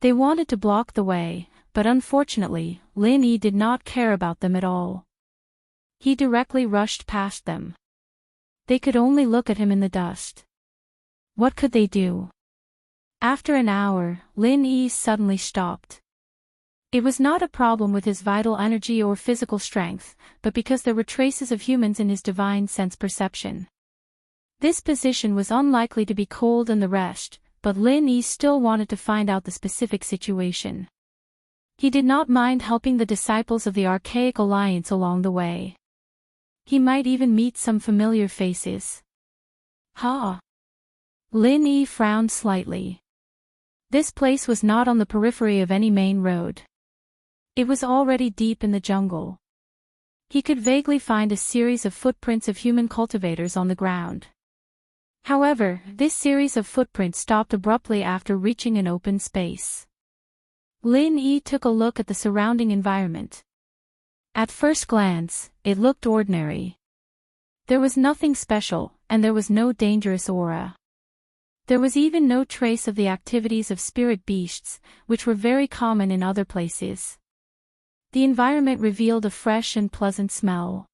They wanted to block the way, but unfortunately, Lin Yi did not care about them at all. He directly rushed past them. They could only look at him in the dust. What could they do? After an hour, Lin Yi suddenly stopped. It was not a problem with his vital energy or physical strength, but because there were traces of humans in his divine sense perception. This position was unlikely to be Cold and the rest, but Lin Yi still wanted to find out the specific situation. He did not mind helping the disciples of the Archaic Alliance along the way. He might even meet some familiar faces. Ha! Lin Yi frowned slightly. This place was not on the periphery of any main road. It was already deep in the jungle. He could vaguely find a series of footprints of human cultivators on the ground. However, this series of footprints stopped abruptly after reaching an open space. Lin Yi took a look at the surrounding environment. At first glance, it looked ordinary. There was nothing special, and there was no dangerous aura. There was even no trace of the activities of spirit beasts, which were very common in other places. The environment revealed a fresh and pleasant smell.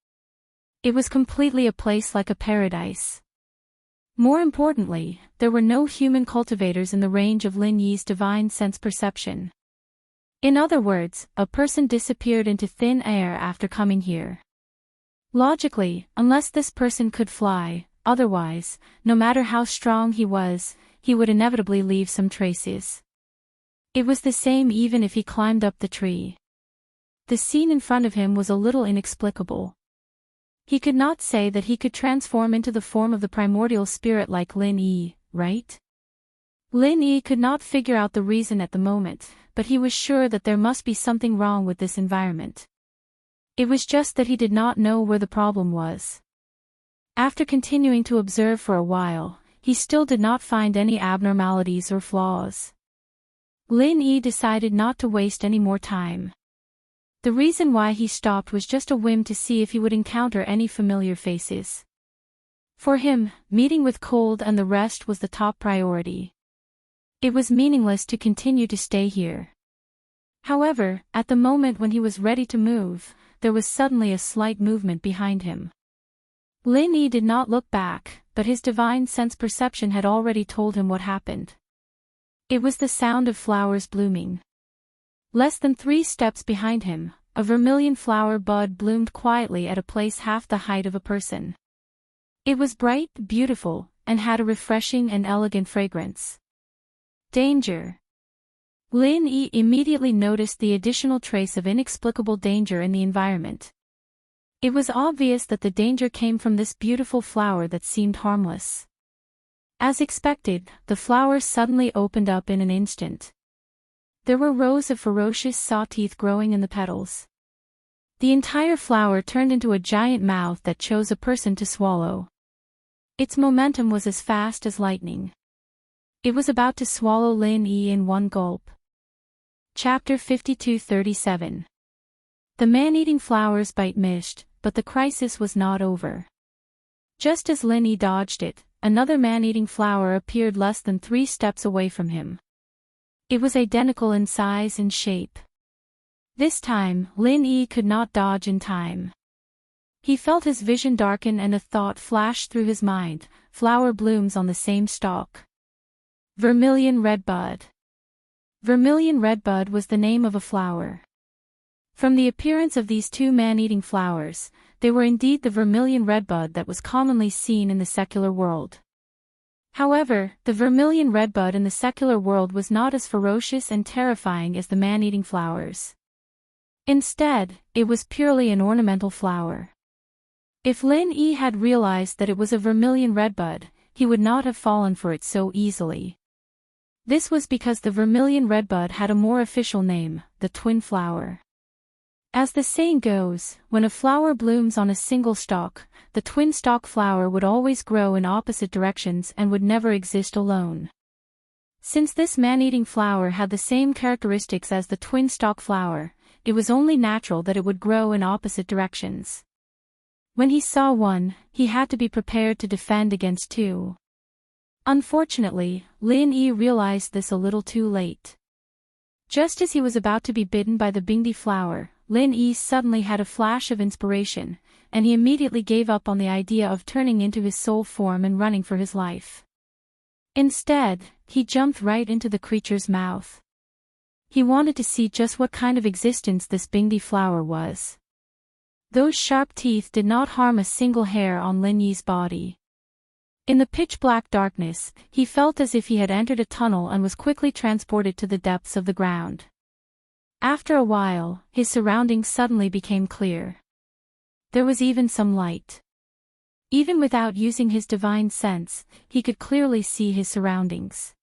It was completely a place like a paradise. More importantly, there were no human cultivators in the range of Lin Yi's divine sense perception. In other words, a person disappeared into thin air after coming here. Logically, unless this person could fly, otherwise, no matter how strong he would inevitably leave some traces. It was the same even if he climbed up the tree. The scene in front of him was a little inexplicable. He could not say that he could transform into the form of the primordial spirit like Lin Yi, right? Lin Yi could not figure out the reason at the moment, but he was sure that there must be something wrong with this environment. It was just that he did not know where the problem was. After continuing to observe for a while, he still did not find any abnormalities or flaws. Lin Yi decided not to waste any more time. The reason why he stopped was just a whim to see if he would encounter any familiar faces. For him, meeting with Cold and the rest was the top priority. It was meaningless to continue to stay here. However, at the moment when he was ready to move, there was suddenly a slight movement behind him. Lin Yi did not look back, but his divine sense perception had already told him what happened. It was the sound of flowers blooming. Less than 3 steps behind him, a vermilion flower bud bloomed quietly at a place half the height of a person. It was bright, beautiful, and had a refreshing and elegant fragrance. Danger. Lin Yi immediately noticed the additional trace of inexplicable danger in the environment. It was obvious that the danger came from this beautiful flower that seemed harmless. As expected, the flower suddenly opened up in an instant. There were rows of ferocious saw teeth growing in the petals. The entire flower turned into a giant mouth that chose a person to swallow. Its momentum was as fast as lightning. It was about to swallow Lin Yi in one gulp. Chapter 52:37. The man-eating flowers bite missed, but the crisis was not over. Just as Lin Yi dodged it, another man-eating flower appeared less than 3 steps away from him. It was identical in size and shape. This time, Lin Yi could not dodge in time. He felt his vision darken and a thought flashed through his mind: flower blooms on the same stalk. Vermilion redbud. Vermilion redbud was the name of a flower. From the appearance of these 2 man-eating flowers, they were indeed the vermilion redbud that was commonly seen in the secular world. However, the vermilion redbud in the secular world was not as ferocious and terrifying as the man-eating flowers. Instead, it was purely an ornamental flower. If Lin Yi had realized that it was a vermilion redbud, he would not have fallen for it so easily. This was because the vermilion redbud had a more official name, the twin flower. As the saying goes, when a flower blooms on a single stalk, the twin stalk flower would always grow in opposite directions and would never exist alone. Since this man-eating flower had the same characteristics as the twin stalk flower, it was only natural that it would grow in opposite directions. When he saw one, he had to be prepared to defend against 2. Unfortunately, Lin Yi realized this a little too late. Just as he was about to be bitten by the bingdi flower, Lin Yi suddenly had a flash of inspiration, and he immediately gave up on the idea of turning into his soul form and running for his life. Instead, he jumped right into the creature's mouth. He wanted to see just what kind of existence this bingdi flower was. Those sharp teeth did not harm a single hair on Lin Yi's body. In the pitch-black darkness, he felt as if he had entered a tunnel and was quickly transported to the depths of the ground. After a while, his surroundings suddenly became clear. There was even some light. Even without using his divine sense, he could clearly see his surroundings.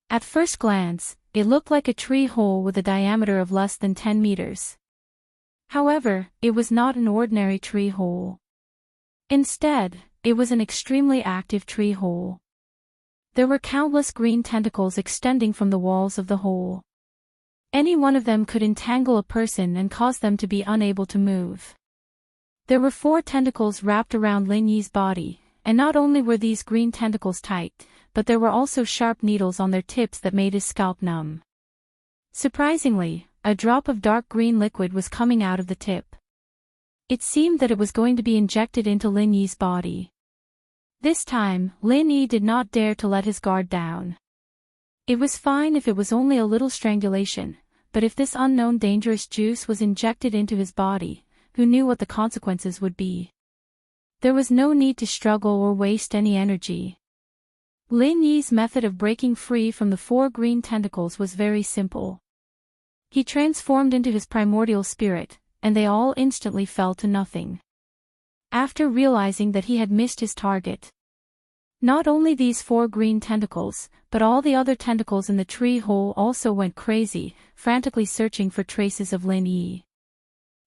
At first glance, it looked like a tree hole with a diameter of less than 10 meters. However, it was not an ordinary tree hole. Instead, it was an extremely active tree hole. There were countless green tentacles extending from the walls of the hole. Any one of them could entangle a person and cause them to be unable to move. There were 4 tentacles wrapped around Lin Yi's body, and not only were these green tentacles tight, but there were also sharp needles on their tips that made his scalp numb. Surprisingly, a drop of dark green liquid was coming out of the tip. It seemed that it was going to be injected into Lin Yi's body. This time, Lin Yi did not dare to let his guard down. It was fine if it was only a little strangulation, but if this unknown dangerous juice was injected into his body, who knew what the consequences would be? There was no need to struggle or waste any energy. Lin Yi's method of breaking free from the 4 green tentacles was very simple. He transformed into his primordial spirit, and they all instantly fell to nothing. After realizing that he had missed his target, not only these 4 green tentacles, but all the other tentacles in the tree hole also went crazy, frantically searching for traces of Lin Yi.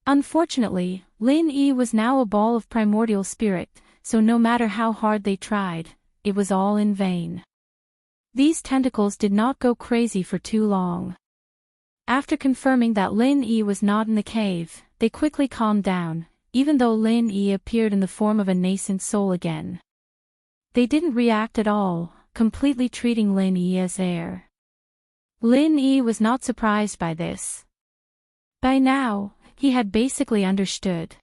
Unfortunately, Lin Yi was now a ball of primordial spirit, so no matter how hard they tried, it was all in vain. These tentacles did not go crazy for too long. After confirming that Lin Yi was not in the cave, they quickly calmed down, even though Lin Yi appeared in the form of a nascent soul again. They didn't react at all, completely treating Lin Yi as heir. Lin Yi was not surprised by this. By now, he had basically understood.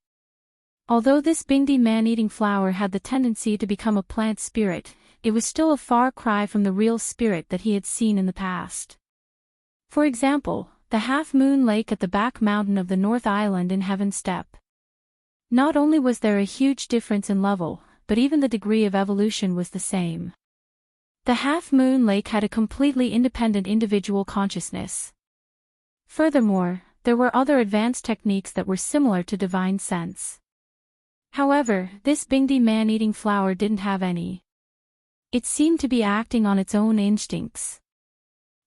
Although this Bingdi man-eating flower had the tendency to become a plant spirit, it was still a far cry from the real spirit that he had seen in the past. For example, the half-moon lake at the back mountain of the North Island in Heaven Step. Not only was there a huge difference in level, but even the degree of evolution was the same. The half-moon lake had a completely independent individual consciousness. Furthermore, there were other advanced techniques that were similar to divine sense. However, this Bingdi man-eating flower didn't have any. It seemed to be acting on its own instincts.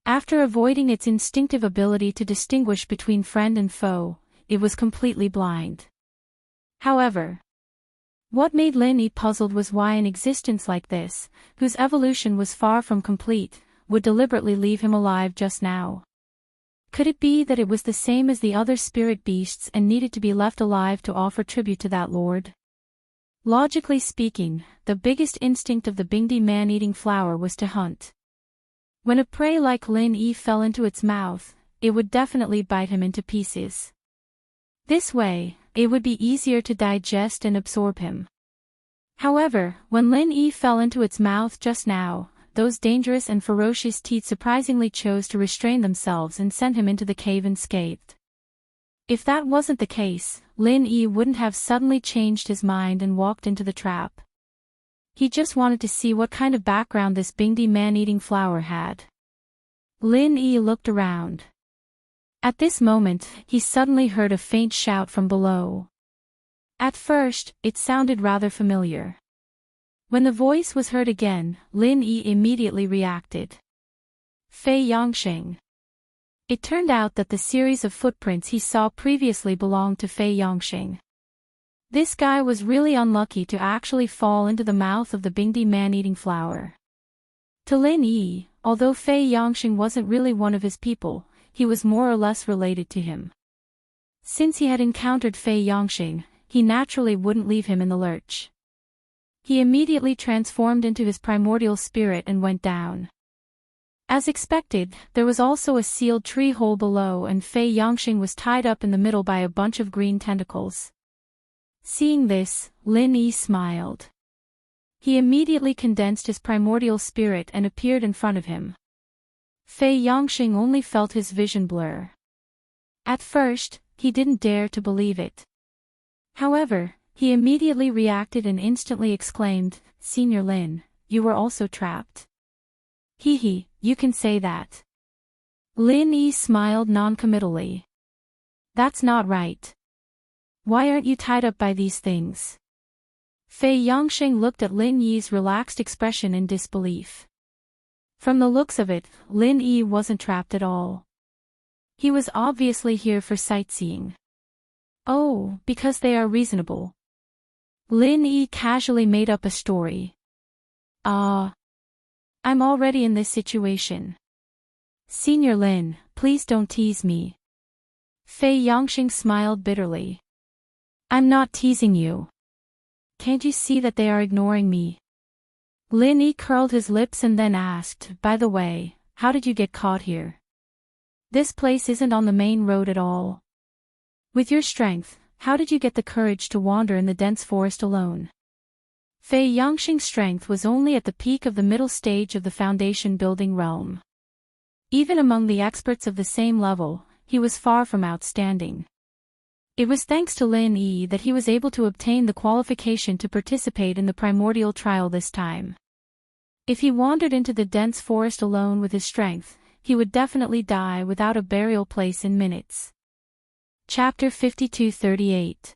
After avoiding its instinctive ability to distinguish between friend and foe, it was completely blind. However, what made Lin Yi puzzled was why an existence like this, whose evolution was far from complete, would deliberately leave him alive just now. Could it be that it was the same as the other spirit beasts and needed to be left alive to offer tribute to that lord? Logically speaking, the biggest instinct of the Bingdi man-eating flower was to hunt. When a prey like Lin Yi fell into its mouth, it would definitely bite him into pieces. This way, it would be easier to digest and absorb him. However, when Lin Yi fell into its mouth just now, those dangerous and ferocious teeth surprisingly chose to restrain themselves and sent him into the cave unscathed. If that wasn't the case, Lin Yi wouldn't have suddenly changed his mind and walked into the trap. He just wanted to see what kind of background this Bingdi man-eating flower had. Lin Yi looked around. At this moment, he suddenly heard a faint shout from below. At first, it sounded rather familiar. When the voice was heard again, Lin Yi immediately reacted. Fei Yongxing. It turned out that the series of footprints he saw previously belonged to Fei Yongxing. This guy was really unlucky to actually fall into the mouth of the Bingdi man-eating flower. To Lin Yi, although Fei Yongxing wasn't really one of his people, he was more or less related to him. Since he had encountered Fei Yongxing, he naturally wouldn't leave him in the lurch. He immediately transformed into his primordial spirit and went down. As expected, there was also a sealed tree hole below and Fei Yongxing was tied up in the middle by a bunch of green tentacles. Seeing this, Lin Yi smiled. He immediately condensed his primordial spirit and appeared in front of him. Fei Yongxing only felt his vision blur. At first, he didn't dare to believe it. However, he immediately reacted and instantly exclaimed, "Senior Lin, you were also trapped." "Hee, you can say that." Lin Yi smiled non-committally. "That's not right. Why aren't you tied up by these things?" Fei Yongxing looked at Lin Yi's relaxed expression in disbelief. From the looks of it, Lin Yi wasn't trapped at all. He was obviously here for sightseeing. "Oh, because they are reasonable." Lin Yi casually made up a story. I'm already in this situation." "Senior Lin, please don't tease me." Fei Yongxing smiled bitterly. "I'm not teasing you. Can't you see that they are ignoring me?" Lin Yi curled his lips and then asked, "By the way, how did you get caught here? This place isn't on the main road at all. With your strength, how did you get the courage to wander in the dense forest alone?" Fei Yongxing's strength was only at the peak of the middle stage of the foundation building realm. Even among the experts of the same level, he was far from outstanding. It was thanks to Lin Yi that he was able to obtain the qualification to participate in the primordial trial this time. If he wandered into the dense forest alone with his strength, he would definitely die without a burial place in minutes. Chapter 52-38.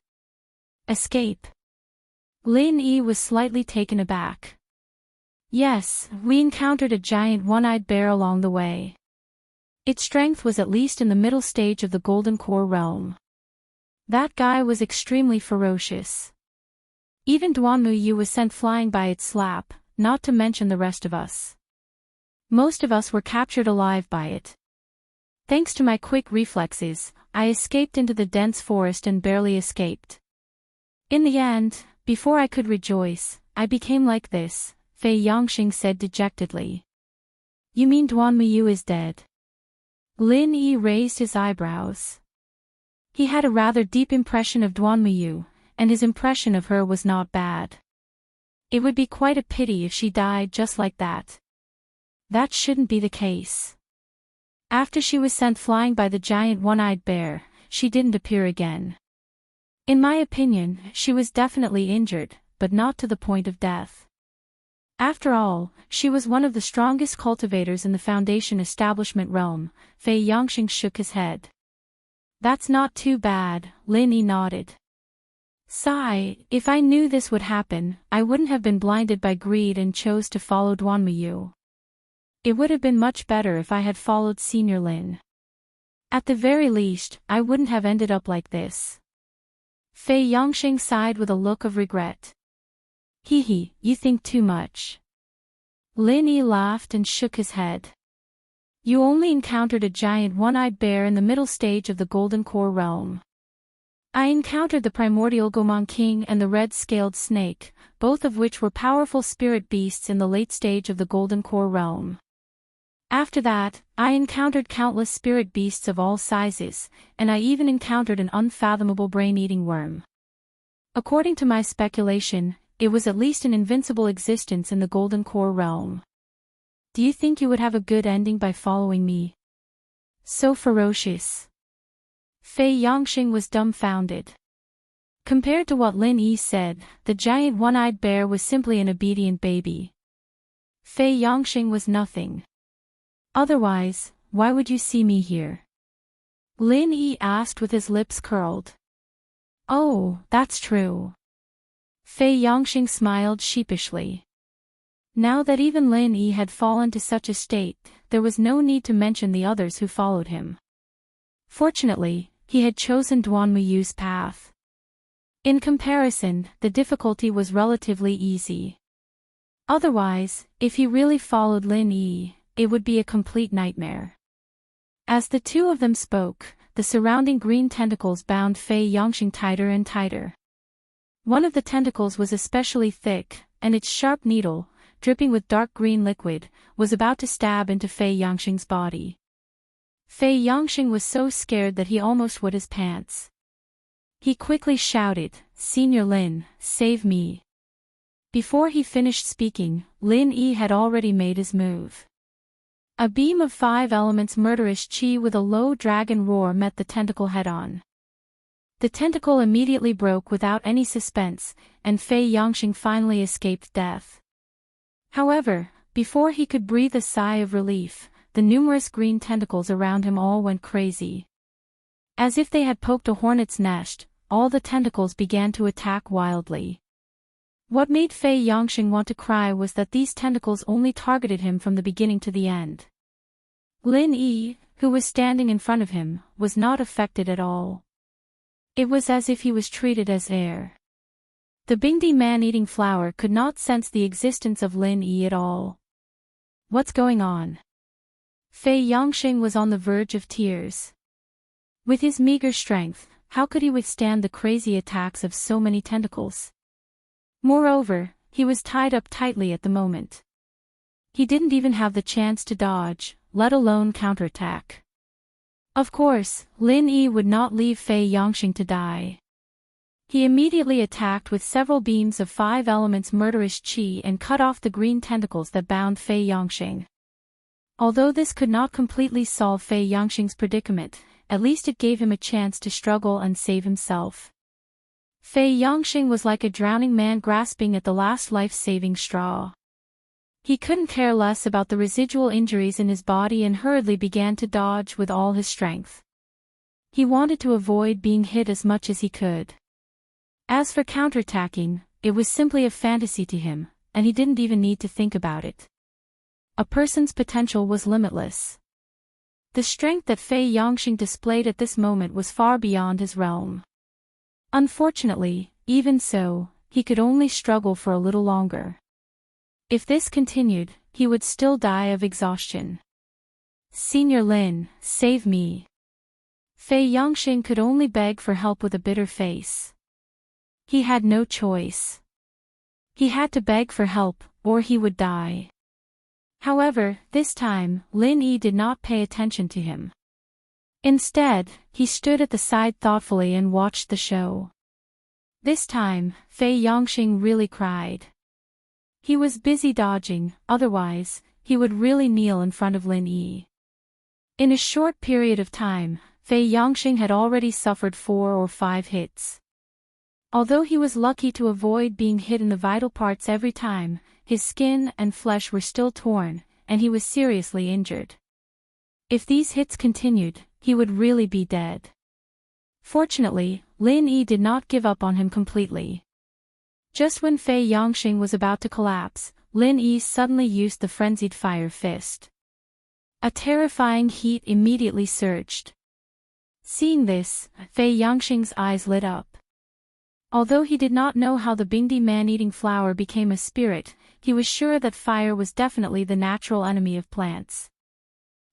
Escape. Lin Yi was slightly taken aback. "Yes, we encountered a giant one-eyed bear along the way. Its strength was at least in the middle stage of the Golden Core realm. That guy was extremely ferocious. Even Duanmu Yu was sent flying by its slap, not to mention the rest of us. Most of us were captured alive by it. Thanks to my quick reflexes, I escaped into the dense forest and barely escaped. In the end, before I could rejoice, I became like this." Fei Yongxing said dejectedly. You mean Duanmuyu is dead? Lin Yi raised his eyebrows. He had a rather deep impression of Duanmuyu, and his impression of her was not bad. It would be quite a pity if she died just like that. That shouldn't be the case. After she was sent flying by the giant one-eyed bear, she didn't appear again. In my opinion, she was definitely injured, but not to the point of death. After all, she was one of the strongest cultivators in the Foundation establishment realm. Fei Yongxing shook his head. That's not too bad, Lin Yi nodded. Sigh, if I knew this would happen, I wouldn't have been blinded by greed and chose to follow Duanmuyu. It would have been much better if I had followed Senior Lin. At the very least, I wouldn't have ended up like this. Fei Yongxing sighed with a look of regret. Hee, you think too much. Lin Yi laughed and shook his head. You only encountered a giant one-eyed bear in the middle stage of the Golden Core realm. I encountered the primordial Gomang King and the red-scaled snake, both of which were powerful spirit beasts in the late stage of the Golden Core realm. After that, I encountered countless spirit beasts of all sizes, and I even encountered an unfathomable brain-eating worm. According to my speculation, it was at least an invincible existence in the Golden Core realm. Do you think you would have a good ending by following me? So ferocious. Fei Yongxing was dumbfounded. Compared to what Lin Yi said, the giant one-eyed bear was simply an obedient baby. Fei Yongxing was nothing. Otherwise, why would you see me here? Lin Yi asked with his lips curled. Oh, that's true. Fei Yongxing smiled sheepishly. Now that even Lin Yi had fallen to such a state, there was no need to mention the others who followed him. Fortunately, he had chosen Duanmuyu's path. In comparison, the difficulty was relatively easy. Otherwise, if he really followed Lin Yi, it would be a complete nightmare. As the two of them spoke, the surrounding green tentacles bound Fei Yongxing tighter and tighter. One of the tentacles was especially thick, and its sharp needle, dripping with dark green liquid, was about to stab into Fei Yongxing's body. Fei Yongxing was so scared that he almost wet his pants. He quickly shouted, "Senior Lin, save me." Before he finished speaking, Lin Yi had already made his move. A beam of 5 elements murderous chi with a low dragon roar met the tentacle head-on. The tentacle immediately broke without any suspense, and Fei Yongxing finally escaped death. However, before he could breathe a sigh of relief, the numerous green tentacles around him all went crazy. As if they had poked a hornet's nest, all the tentacles began to attack wildly. What made Fei Yongxing want to cry was that these tentacles only targeted him from the beginning to the end. Lin Yi, who was standing in front of him, was not affected at all. It was as if he was treated as air. The Bingdi man-eating flower could not sense the existence of Lin Yi at all. What's going on? Fei Yongxing was on the verge of tears. With his meager strength, how could he withstand the crazy attacks of so many tentacles? Moreover, he was tied up tightly at the moment. He didn't even have the chance to dodge, let alone counterattack. Of course, Lin Yi would not leave Fei Yongxing to die. He immediately attacked with several beams of 5 elements murderous chi and cut off the green tentacles that bound Fei Yongxing. Although this could not completely solve Fei Yongxing's predicament, at least it gave him a chance to struggle and save himself. Fei Yongxing was like a drowning man grasping at the last life-saving straw. He couldn't care less about the residual injuries in his body and hurriedly began to dodge with all his strength. He wanted to avoid being hit as much as he could. As for counterattacking, it was simply a fantasy to him, and he didn't even need to think about it. A person's potential was limitless. The strength that Fei Yongxing displayed at this moment was far beyond his realm. Unfortunately, even so, he could only struggle for a little longer. If this continued, he would still die of exhaustion. Senior Lin, save me. Fei Yongxing could only beg for help with a bitter face. He had no choice. He had to beg for help, or he would die. However, this time, Lin Yi did not pay attention to him. Instead, he stood at the side thoughtfully and watched the show. This time, Fei Yongxing really cried. He was busy dodging, otherwise, he would really kneel in front of Lin Yi. In a short period of time, Fei Yongxing had already suffered 4 or 5 hits. Although he was lucky to avoid being hit in the vital parts every time, his skin and flesh were still torn, and he was seriously injured. If these hits continued, he would really be dead. Fortunately, Lin Yi did not give up on him completely. Just when Fei Yongxing was about to collapse, Lin Yi suddenly used the frenzied fire fist. A terrifying heat immediately surged. Seeing this, Fei Yongxing's eyes lit up. Although he did not know how the Bingdi man-eating flower became a spirit, he was sure that fire was definitely the natural enemy of plants.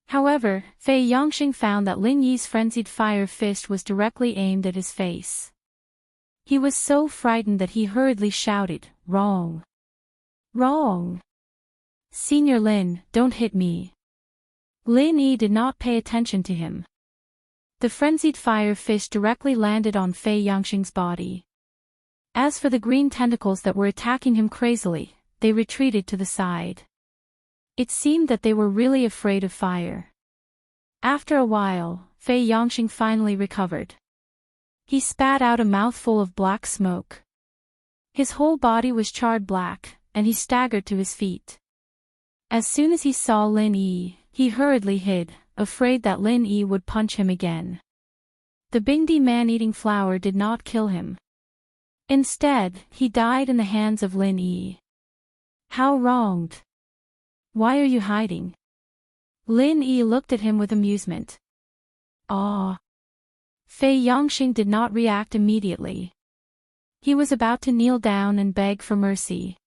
However, Fei Yongxing found that Lin Yi's frenzied fire fist was directly aimed at his face. He was so frightened that he hurriedly shouted, "Wrong! Wrong! Senior Lin, don't hit me." Lin Yi did not pay attention to him. The frenzied fire fist directly landed on Fei Yongxing's body. As for the green tentacles that were attacking him crazily, they retreated to the side. It seemed that they were really afraid of fire. After a while, Fei Yongxing finally recovered. He spat out a mouthful of black smoke. His whole body was charred black, and he staggered to his feet. As soon as he saw Lin Yi, he hurriedly hid, afraid that Lin Yi would punch him again. The Bingdi man-eating flower did not kill him. Instead, he died in the hands of Lin Yi. How wronged! Why are you hiding? Lin Yi looked at him with amusement. Ah! Fei Yongxing did not react immediately. He was about to kneel down and beg for mercy.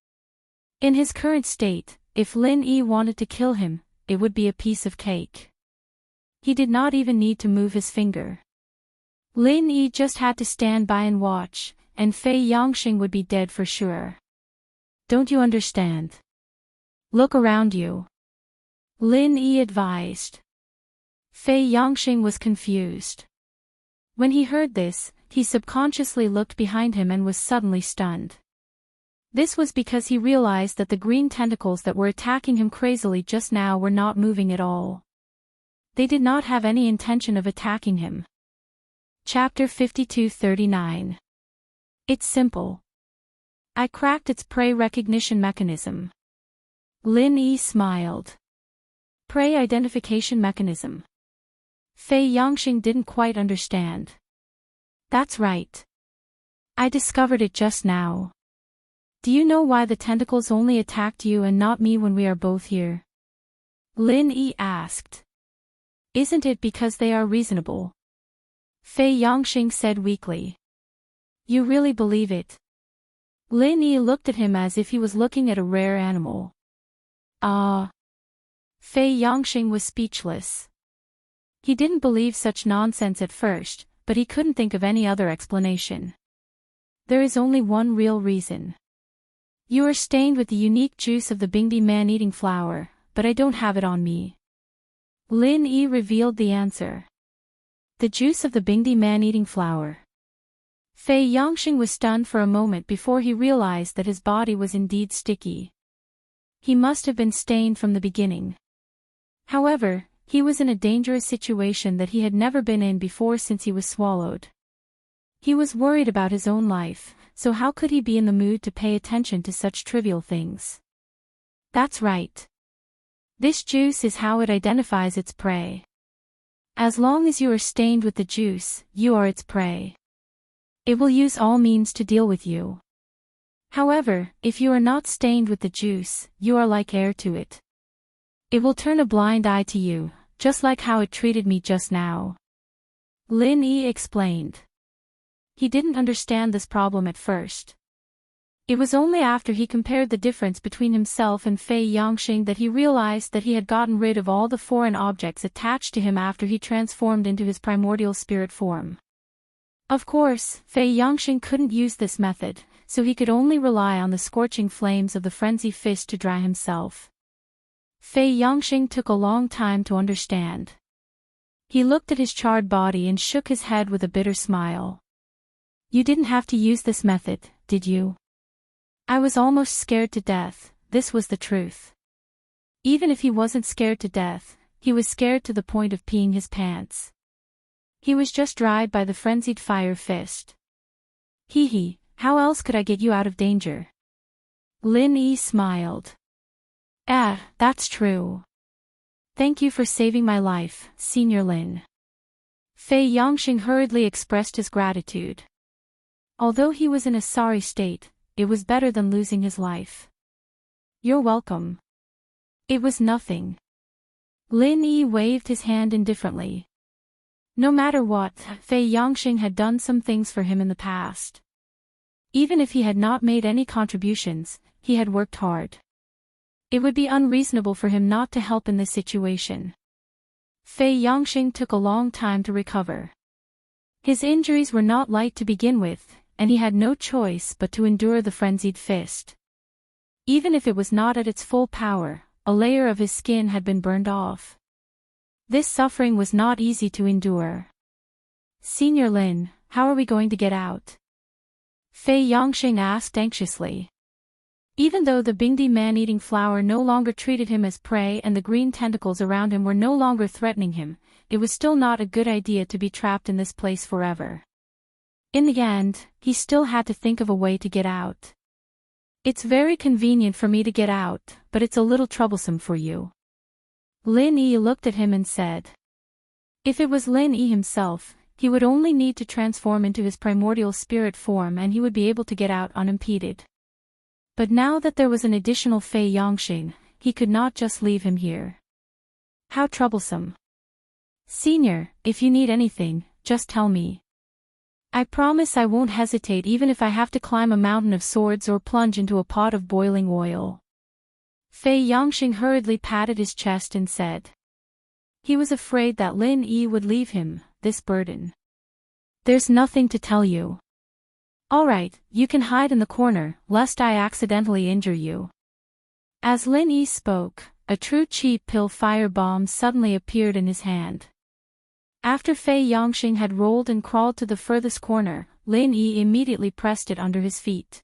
In his current state, if Lin Yi wanted to kill him, it would be a piece of cake. He did not even need to move his finger. Lin Yi just had to stand by and watch, and Fei Yongxing would be dead for sure. Don't you understand? Look around you. Lin Yi advised. Fei Yongxing was confused. When he heard this, he subconsciously looked behind him and was suddenly stunned. This was because he realized that the green tentacles that were attacking him crazily just now were not moving at all. They did not have any intention of attacking him. Chapter 52:39. It's simple. I cracked its prey recognition mechanism. Lin Yi smiled. Prey identification mechanism. Fei Yongxing didn't quite understand. That's right. I discovered it just now. Do you know why the tentacles only attacked you and not me when we are both here? Lin Yi asked. Isn't it because they are reasonable? Fei Yongxing said weakly. You really believe it? Lin Yi looked at him as if he was looking at a rare animal. Ah! Fei Yongxing was speechless. He didn't believe such nonsense at first, but he couldn't think of any other explanation. There is only one real reason. You are stained with the unique juice of the Bingdi man-eating flower, but I don't have it on me. Lin Yi revealed the answer. The juice of the Bingdi man-eating flower. Fei Yongxing was stunned for a moment before he realized that his body was indeed sticky. He must have been stained from the beginning. However, he was in a dangerous situation that he had never been in before since he was swallowed. He was worried about his own life, so how could he be in the mood to pay attention to such trivial things? That's right. This juice is how it identifies its prey. As long as you are stained with the juice, you are its prey. It will use all means to deal with you. However, if you are not stained with the juice, you are like air to it. It will turn a blind eye to you, just like how it treated me just now. Lin Yi explained. He didn't understand this problem at first. It was only after he compared the difference between himself and Fei Yongxing that he realized that he had gotten rid of all the foreign objects attached to him after he transformed into his primordial spirit form. Of course, Fei Yongxing couldn't use this method, so he could only rely on the scorching flames of the frenzied fist to dry himself. Fei Yongxing took a long time to understand. He looked at his charred body and shook his head with a bitter smile. You didn't have to use this method, did you? I was almost scared to death, this was the truth. Even if he wasn't scared to death, he was scared to the point of peeing his pants. He was just dried by the frenzied fire fist. Hee hee, how else could I get you out of danger? Lin Yi smiled. That's true. Thank you for saving my life, Senior Lin. Fei Yongxing hurriedly expressed his gratitude. Although he was in a sorry state, it was better than losing his life. You're welcome. It was nothing. Lin Yi waved his hand indifferently. No matter what, Fei Yongxing had done some things for him in the past. Even if he had not made any contributions, he had worked hard. It would be unreasonable for him not to help in this situation. Fei Yongxing took a long time to recover. His injuries were not light to begin with, and he had no choice but to endure the frenzied fist. Even if it was not at its full power, a layer of his skin had been burned off. This suffering was not easy to endure. Senior Lin, how are we going to get out? Fei Yongxing asked anxiously. Even though the Bingdi man-eating flower no longer treated him as prey and the green tentacles around him were no longer threatening him, it was still not a good idea to be trapped in this place forever. In the end, he still had to think of a way to get out. It's very convenient for me to get out, but it's a little troublesome for you. Lin Yi looked at him and said. If it was Lin Yi himself, he would only need to transform into his primordial spirit form and he would be able to get out unimpeded. But now that there was an additional Fei Yongxing, he could not just leave him here. How troublesome. Senior, if you need anything, just tell me. I promise I won't hesitate even if I have to climb a mountain of swords or plunge into a pot of boiling oil. Fei Yongxing hurriedly patted his chest and said. He was afraid that Lin Yi would leave him this burden. There's nothing to tell you. Alright, you can hide in the corner, lest I accidentally injure you. As Lin Yi spoke, a true cheap pill fire bomb suddenly appeared in his hand. After Fei Yongxing had rolled and crawled to the furthest corner, Lin Yi immediately pressed it under his feet.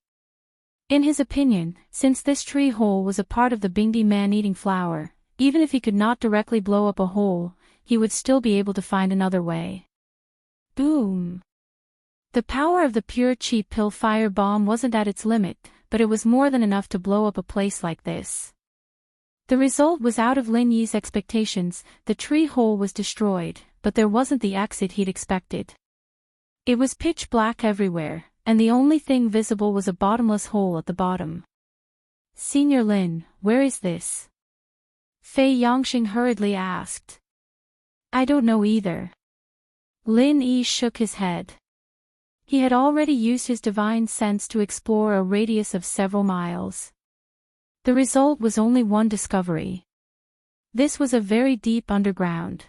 In his opinion, since this tree hole was a part of the Bingdi man-eating flower, even if he could not directly blow up a hole, he would still be able to find another way. Boom! The power of the pure cheap pill fire bomb wasn't at its limit, but it was more than enough to blow up a place like this. The result was out of Lin Yi's expectations. The tree hole was destroyed, but there wasn't the exit he'd expected. It was pitch black everywhere, and the only thing visible was a bottomless hole at the bottom. Senior Lin, where is this? Fei Yongxing hurriedly asked. I don't know either. Lin Yi shook his head. He had already used his divine sense to explore a radius of several miles. The result was only one discovery. This was a very deep underground.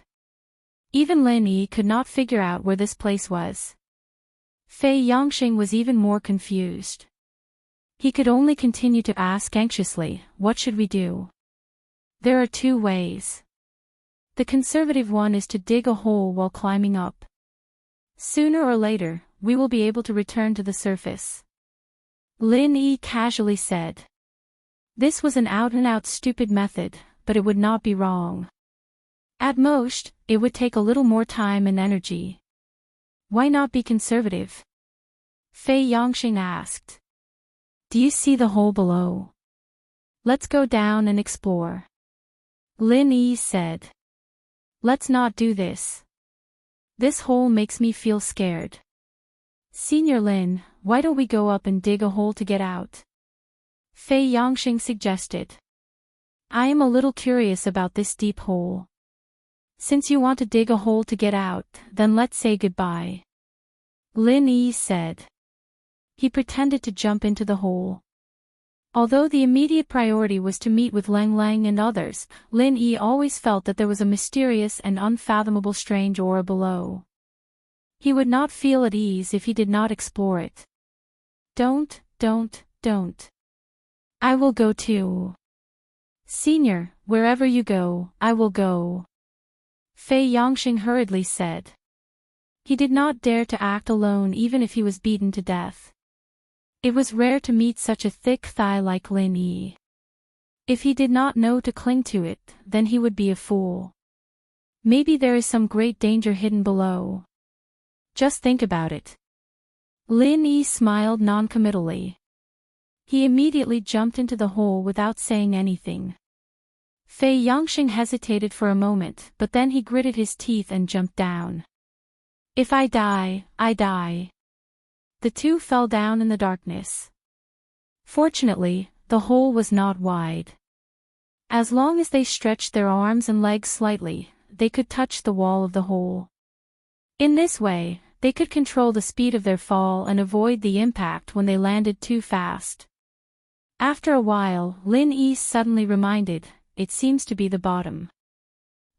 Even Lin Yi could not figure out where this place was. Fei Yongxing was even more confused. He could only continue to ask anxiously, what should we do? There are two ways. The conservative one is to dig a hole while climbing up. Sooner or later, we will be able to return to the surface. Lin Yi casually said. This was an out-and-out stupid method, but it would not be wrong. At most, it would take a little more time and energy. Why not be conservative? Fei Yongxing asked. Do you see the hole below? Let's go down and explore. Lin Yi said. Let's not do this. This hole makes me feel scared. Senior Lin, why don't we go up and dig a hole to get out? Fei Yongxing suggested. I am a little curious about this deep hole. Since you want to dig a hole to get out, then let's say goodbye. Lin Yi said. He pretended to jump into the hole. Although the immediate priority was to meet with Lang Lang and others, Lin Yi always felt that there was a mysterious and unfathomable strange aura He would not feel at ease if he did not explore it. Don't don't. I will go too. Senior, wherever you go, I will go. Fei Yongxing hurriedly said. He did not dare to act alone even if he was beaten to death. It was rare to meet such a thick thigh like Lin Yi. If he did not know to cling to it, then he would be a fool. Maybe there is some great danger hidden below. Just think about it. Lin Yi smiled noncommittally. He immediately jumped into the hole without saying anything. Fei Yongxing hesitated for a moment, but then he gritted his teeth and jumped down. If I die, I die. The two fell down in the darkness. Fortunately, the hole was not wide. As long as they stretched their arms and legs slightly, they could touch the wall of the hole. In this way, they could control the speed of their fall and avoid the impact when they landed too fast. After a while, Lin Yi suddenly reminded, it seems to be the bottom.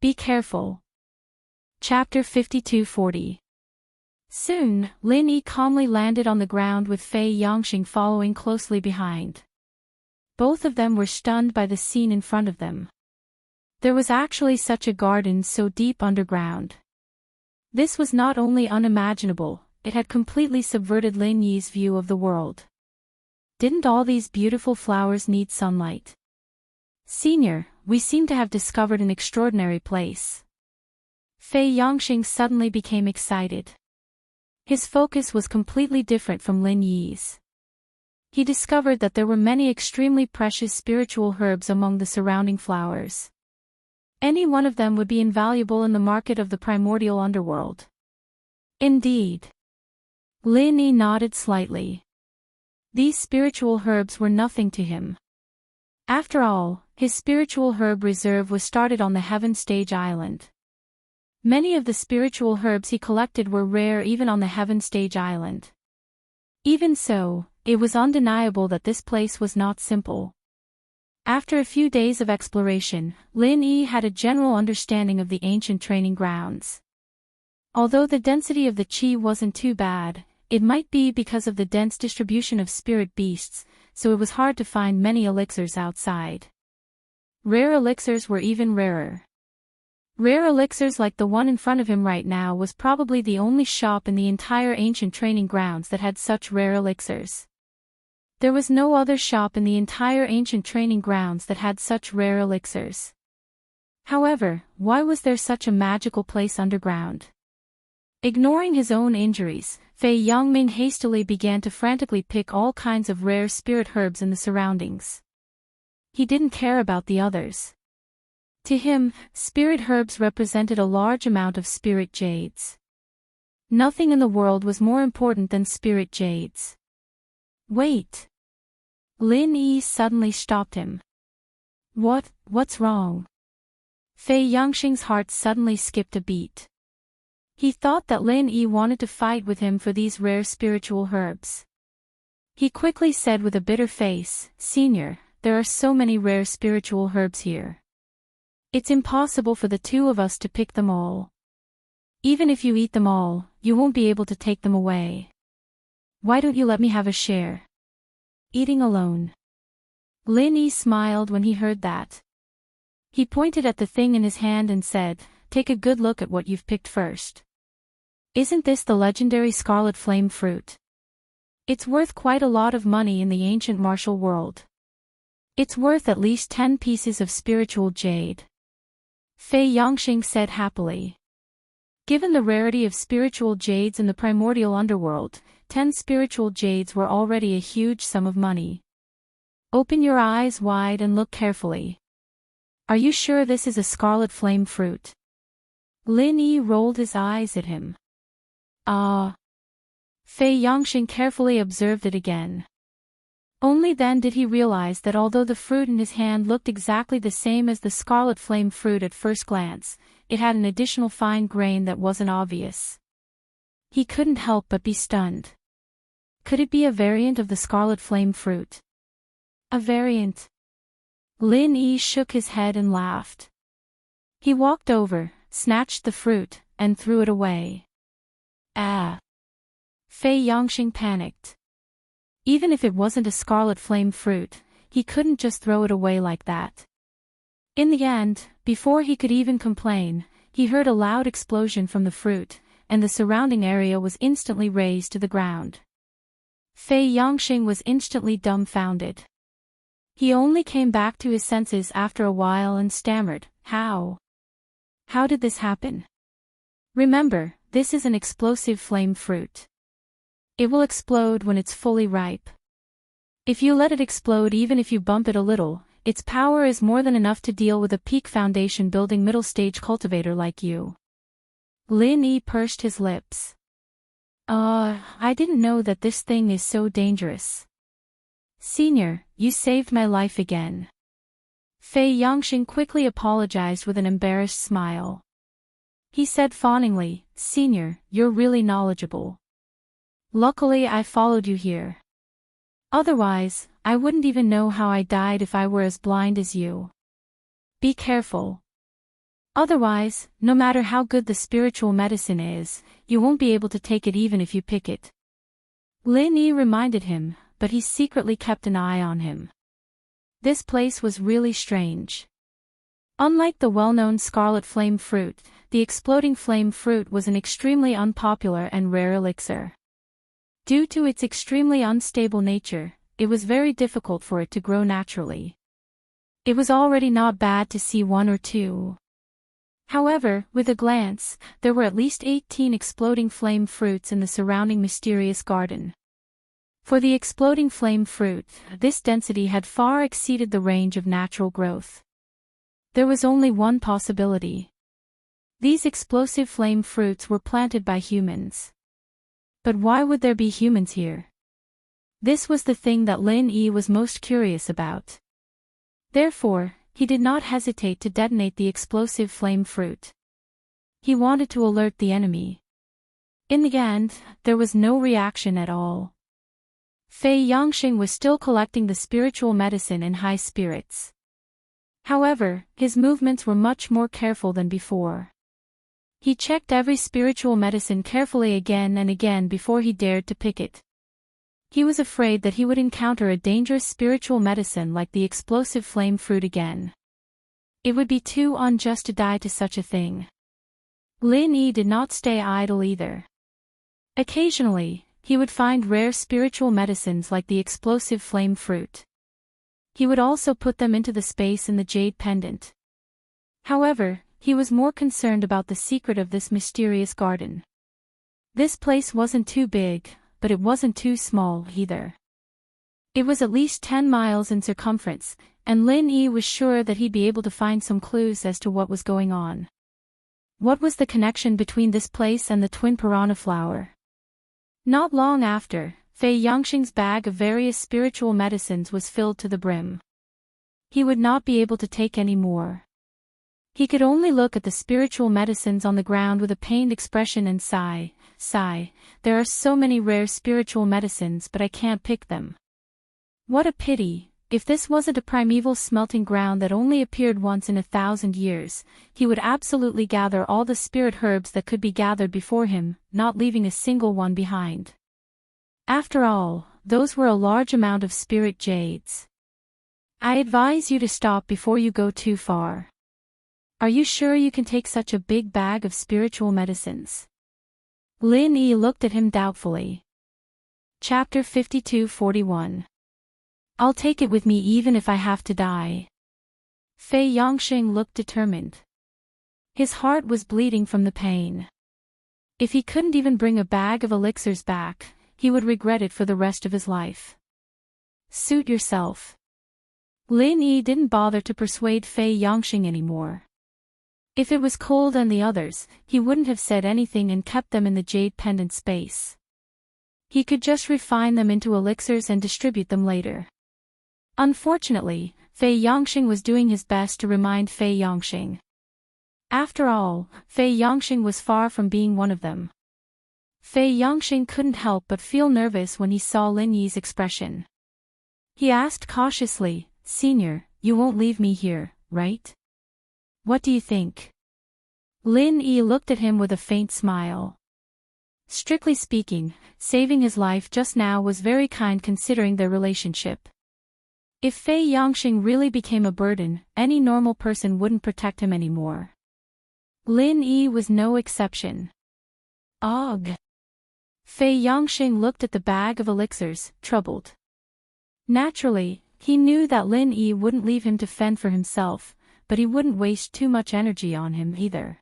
Be careful. Chapter 52-40. Soon, Lin Yi calmly landed on the ground with Fei Yongxing following closely behind. Both of them were stunned by the scene in front of them. There was actually such a garden so deep underground. This was not only unimaginable, it had completely subverted Lin Yi's view of the world. Didn't all these beautiful flowers need sunlight? Senior, we seem to have discovered an extraordinary place. Fei Yongxing suddenly became excited. His focus was completely different from Lin Yi's. He discovered that there were many extremely precious spiritual herbs among the surrounding flowers. Any one of them would be invaluable in the market of the primordial underworld. Indeed. Lin Yi nodded slightly. These spiritual herbs were nothing to him. After all, his spiritual herb reserve was started on the Heaven Stage Island. Many of the spiritual herbs he collected were rare even on the Heaven Stage Island. Even so, it was undeniable that this place was not simple. After a few days of exploration, Lin Yi had a general understanding of the ancient training grounds. Although the density of the qi wasn't too bad, it might be because of the dense distribution of spirit beasts, so it was hard to find many elixirs outside. Rare elixirs were even rarer. Rare elixirs like the one in front of him right now was probably the only shop in the entire ancient training grounds that had such rare elixirs. There was no other shop in the entire ancient training grounds that had such rare elixirs. However, why was there such a magical place underground? Ignoring his own injuries, Fei Yongming hastily began to frantically pick all kinds of rare spirit herbs in the surroundings. He didn't care about the others. To him, spirit herbs represented a large amount of spirit jades. Nothing in the world was more important than spirit jades. Wait. Lin Yi suddenly stopped him. What's wrong? Fei Yongxing's heart suddenly skipped a beat. He thought that Lin Yi wanted to fight with him for these rare spiritual herbs. He quickly said with a bitter face, Senior, there are so many rare spiritual herbs here. It's impossible for the two of us to pick them all. Even if you eat them all, you won't be able to take them away. Why don't you let me have a share? Eating alone. Lin Yi smiled when he heard that. He pointed at the thing in his hand and said, Take a good look at what you've picked first. Isn't this the legendary scarlet flame fruit? It's worth quite a lot of money in the ancient martial world. It's worth at least 10 pieces of spiritual jade. Fei Yongxing said happily. Given the rarity of spiritual jades in the primordial underworld, 10 spiritual jades were already a huge sum of money. Open your eyes wide and look carefully. Are you sure this is a scarlet flame fruit? Lin Yi rolled his eyes at him. Ah. Fei Yongxing carefully observed it again. Only then did he realize that although the fruit in his hand looked exactly the same as the scarlet flame fruit at first glance, it had an additional fine grain that wasn't obvious. He couldn't help but be stunned. Could it be a variant of the scarlet flame fruit? A variant? Lin Yi shook his head and laughed. He walked over, snatched the fruit, and threw it away. Ah! Fei Yongxing panicked. Even if it wasn't a scarlet flame fruit, he couldn't just throw it away like that. In the end, before he could even complain, he heard a loud explosion from the fruit, and the surrounding area was instantly razed to the ground. Fei Yongxing was instantly dumbfounded. He only came back to his senses after a while and stammered, "How? How did this happen?" Remember, this is an explosive flame fruit. It will explode when it's fully ripe. If you let it explode even if you bump it a little, its power is more than enough to deal with a peak foundation building middle stage cultivator like you. Lin Yi pursed his lips. I didn't know that this thing is so dangerous. Senior, you saved my life again. Fei Yongxing quickly apologized with an embarrassed smile. He said fawningly, "Senior, you're really knowledgeable. Luckily I followed you here. Otherwise, I wouldn't even know how I died if I were as blind as you. Be careful. Otherwise, no matter how good the spiritual medicine is, you won't be able to take it even if you pick it." Lin Yi reminded him, but he secretly kept an eye on him. This place was really strange. Unlike the well-known scarlet flame fruit, the exploding flame fruit was an extremely unpopular and rare elixir. Due to its extremely unstable nature, it was very difficult for it to grow naturally. It was already not bad to see one or two. However, with a glance, there were at least 18 exploding flame fruits in the surrounding mysterious garden. For the exploding flame fruit, this density had far exceeded the range of natural growth. There was only one possibility. These explosive flame fruits were planted by humans. But why would there be humans here? This was the thing that Lin Yi was most curious about. Therefore, he did not hesitate to detonate the explosive flame fruit. He wanted to alert the enemy. In the end, there was no reaction at all. Fei Yongxing was still collecting the spiritual medicine in high spirits. However, his movements were much more careful than before. He checked every spiritual medicine carefully again and again before he dared to pick it. He was afraid that he would encounter a dangerous spiritual medicine like the explosive flame fruit again. It would be too unjust to die to such a thing. Lin Yi did not stay idle either. Occasionally, he would find rare spiritual medicines like the explosive flame fruit. He would also put them into the space in the jade pendant. However, he was more concerned about the secret of this mysterious garden. This place wasn't too big, but it wasn't too small either. It was at least 10 miles in circumference, and Lin Yi was sure that he'd be able to find some clues as to what was going on. What was the connection between this place and the twin piranha flower? Not long after, Fei Yongxing's bag of various spiritual medicines was filled to the brim. He would not be able to take any more. He could only look at the spiritual medicines on the ground with a pained expression and sigh, "There are so many rare spiritual medicines but I can't pick them. What a pity. If this wasn't a primeval smelting ground that only appeared once in 1,000 years, he would absolutely gather all the spirit herbs that could be gathered before him, not leaving a single one behind. After all, those were a large amount of spirit jades. I advise you to stop before you go too far. Are you sure you can take such a big bag of spiritual medicines?" Lin Yi looked at him doubtfully. Chapter 52-41. I'll take it with me even if I have to die. Fei Yongxing looked determined. His heart was bleeding from the pain. If he couldn't even bring a bag of elixirs back, he would regret it for the rest of his life. Suit yourself. Lin Yi didn't bother to persuade Fei Yongxing anymore. If it was cold and the others, he wouldn't have said anything and kept them in the jade pendant space. He could just refine them into elixirs and distribute them later. Unfortunately, Fei Yongxing was doing his best to remind Fei Yongxing. After all, Fei Yongxing was far from being one of them. Fei Yongxing couldn't help but feel nervous when he saw Lin Yi's expression. He asked cautiously, "Senior, you won't leave me here, right? What do you think?" Lin Yi looked at him with a faint smile. Strictly speaking, saving his life just now was very kind considering their relationship. If Fei Yongxing really became a burden, any normal person wouldn't protect him anymore. Lin Yi was no exception. Ugh. Fei Yongxing looked at the bag of elixirs, troubled. Naturally, he knew that Lin Yi wouldn't leave him to fend for himself, but he wouldn't waste too much energy on him either.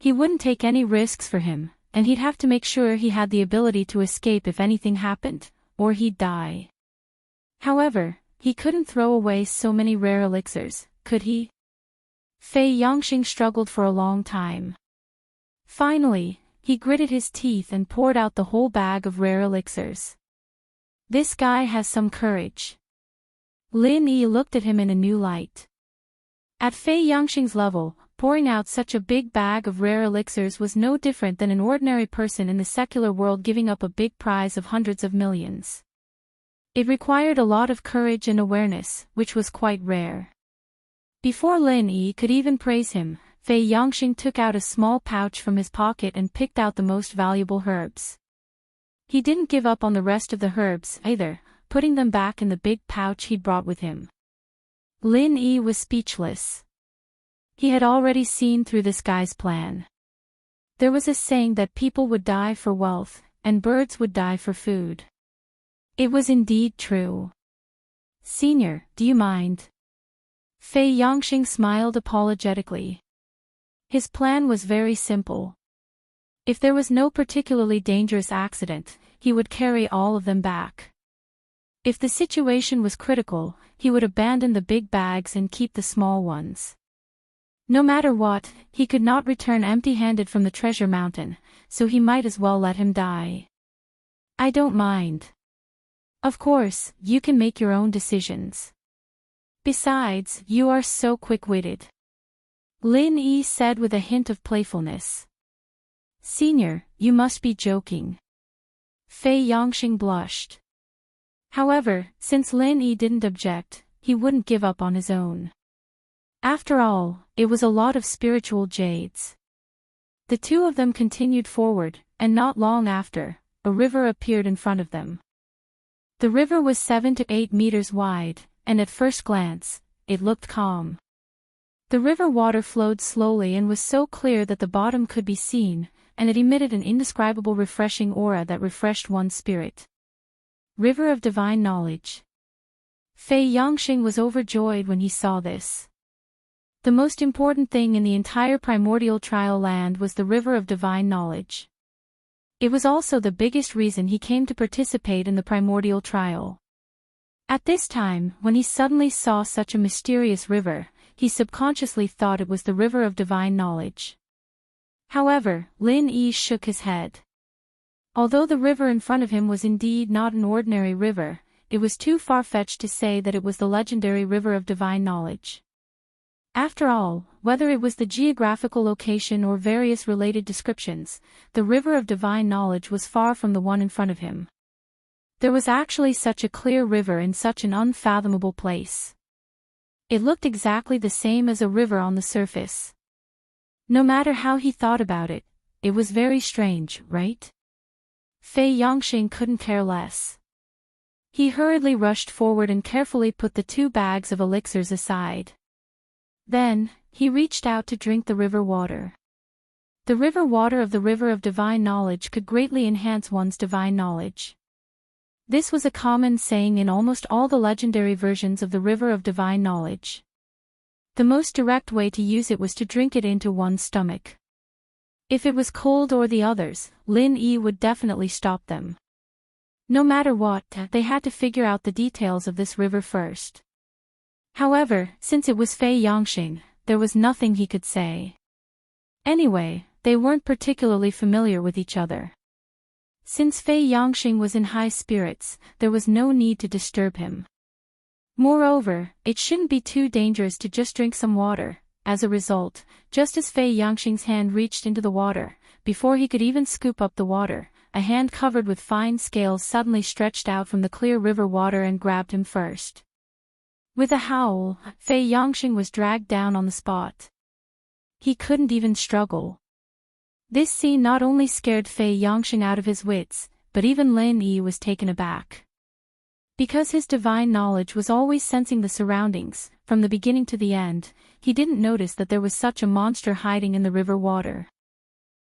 He wouldn't take any risks for him, and he'd have to make sure he had the ability to escape if anything happened, or he'd die. However, he couldn't throw away so many rare elixirs, could he? Fei Yongxing struggled for a long time. Finally, he gritted his teeth and poured out the whole bag of rare elixirs. This guy has some courage. Lin Yi looked at him in a new light. At Fei Yongxing's level, pouring out such a big bag of rare elixirs was no different than an ordinary person in the secular world giving up a big prize of hundreds of millions. It required a lot of courage and awareness, which was quite rare. Before Lin Yi could even praise him, Fei Yongxing took out a small pouch from his pocket and picked out the most valuable herbs. He didn't give up on the rest of the herbs either, putting them back in the big pouch he'd brought with him. Lin Yi was speechless. He had already seen through this guy's plan. There was a saying that people would die for wealth, and birds would die for food. It was indeed true. "Senior, do you mind?" Fei Yongxing smiled apologetically. His plan was very simple. If there was no particularly dangerous accident, he would carry all of them back. If the situation was critical, he would abandon the big bags and keep the small ones. No matter what, he could not return empty-handed from the treasure mountain, so he might as well let him die. "I don't mind. Of course, you can make your own decisions. Besides, you are so quick-witted," Lin Yi said with a hint of playfulness. "Senior, you must be joking." Fei Yongxing blushed. However, since Lin Yi didn't object, he wouldn't give up on his own. After all, it was a lot of spiritual jades. The two of them continued forward, and not long after, a river appeared in front of them. The river was 7 to 8 meters wide, and at first glance, it looked calm. The river water flowed slowly and was so clear that the bottom could be seen, and it emitted an indescribable refreshing aura that refreshed one's spirit. River of Divine Knowledge. Fei Yongxing was overjoyed when he saw this. The most important thing in the entire primordial trial land was the River of Divine Knowledge. It was also the biggest reason he came to participate in the primordial trial. At this time, when he suddenly saw such a mysterious river, he subconsciously thought it was the River of Divine Knowledge. However, Lin Yi shook his head. Although the river in front of him was indeed not an ordinary river, it was too far-fetched to say that it was the legendary River of Divine Knowledge. After all, whether it was the geographical location or various related descriptions, the River of Divine Knowledge was far from the one in front of him. There was actually such a clear river in such an unfathomable place. It looked exactly the same as a river on the surface. No matter how he thought about it, it was very strange, right? Fei Yongxing couldn't care less. He hurriedly rushed forward and carefully put the 2 bags of elixirs aside. Then, he reached out to drink the river water. The river water of the River of Divine Knowledge could greatly enhance one's divine knowledge. This was a common saying in almost all the legendary versions of the River of Divine Knowledge. The most direct way to use it was to drink it into one's stomach. If it was cold or the others, Lin Yi would definitely stop them. No matter what, they had to figure out the details of this river first. However, since it was Fei Yongxing, there was nothing he could say. Anyway, they weren't particularly familiar with each other. Since Fei Yongxing was in high spirits, there was no need to disturb him. Moreover, it shouldn't be too dangerous to just drink some water. As a result, just as Fei Yongxing's hand reached into the water, before he could even scoop up the water, a hand covered with fine scales suddenly stretched out from the clear river water and grabbed him first. With a howl, Fei Yongxing was dragged down on the spot. He couldn't even struggle. This scene not only scared Fei Yongxing out of his wits, but even Lin Yi was taken aback. Because his divine knowledge was always sensing the surroundings, from the beginning to the end, he didn't notice that there was such a monster hiding in the river water.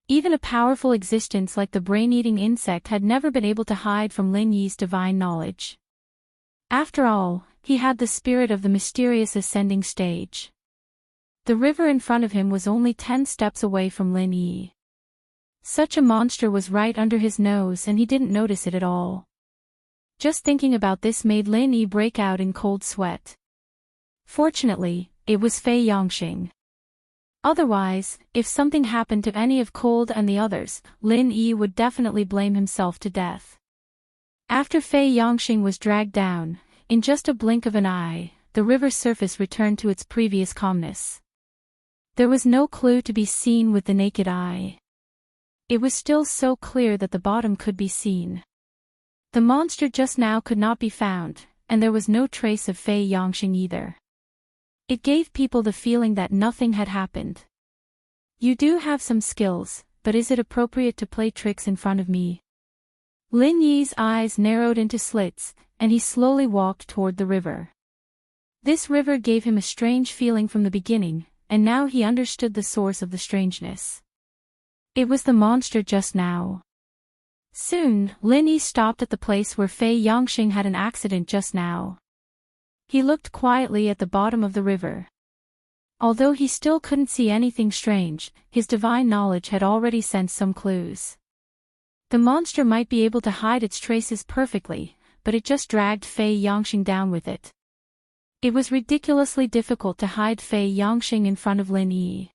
Even a powerful existence like the brain-eating insect had never been able to hide from Lin Yi's divine knowledge. After all, he had the spirit of the mysterious ascending stage. The river in front of him was only 10 steps away from Lin Yi. Such a monster was right under his nose and he didn't notice it at all. Just thinking about this made Lin Yi break out in cold sweat. Fortunately, it was Fei Yongxing. Otherwise, if something happened to any of Cold and the others, Lin Yi would definitely blame himself to death. After Fei Yongxing was dragged down, in just a blink of an eye, the river's surface returned to its previous calmness. There was no clue to be seen with the naked eye. It was still so clear that the bottom could be seen. The monster just now could not be found, and there was no trace of Fei Yongxing either. It gave people the feeling that nothing had happened. You do have some skills, but is it appropriate to play tricks in front of me? Lin Yi's eyes narrowed into slits, and he slowly walked toward the river. This river gave him a strange feeling from the beginning, and now he understood the source of the strangeness. It was the monster just now. Soon, Lin Yi stopped at the place where Fei Yongxing had an accident just now. He looked quietly at the bottom of the river. Although he still couldn't see anything strange, his divine knowledge had already sensed some clues. The monster might be able to hide its traces perfectly, but it just dragged Fei Yongxing down with it. It was ridiculously difficult to hide Fei Yongxing in front of Lin Yi.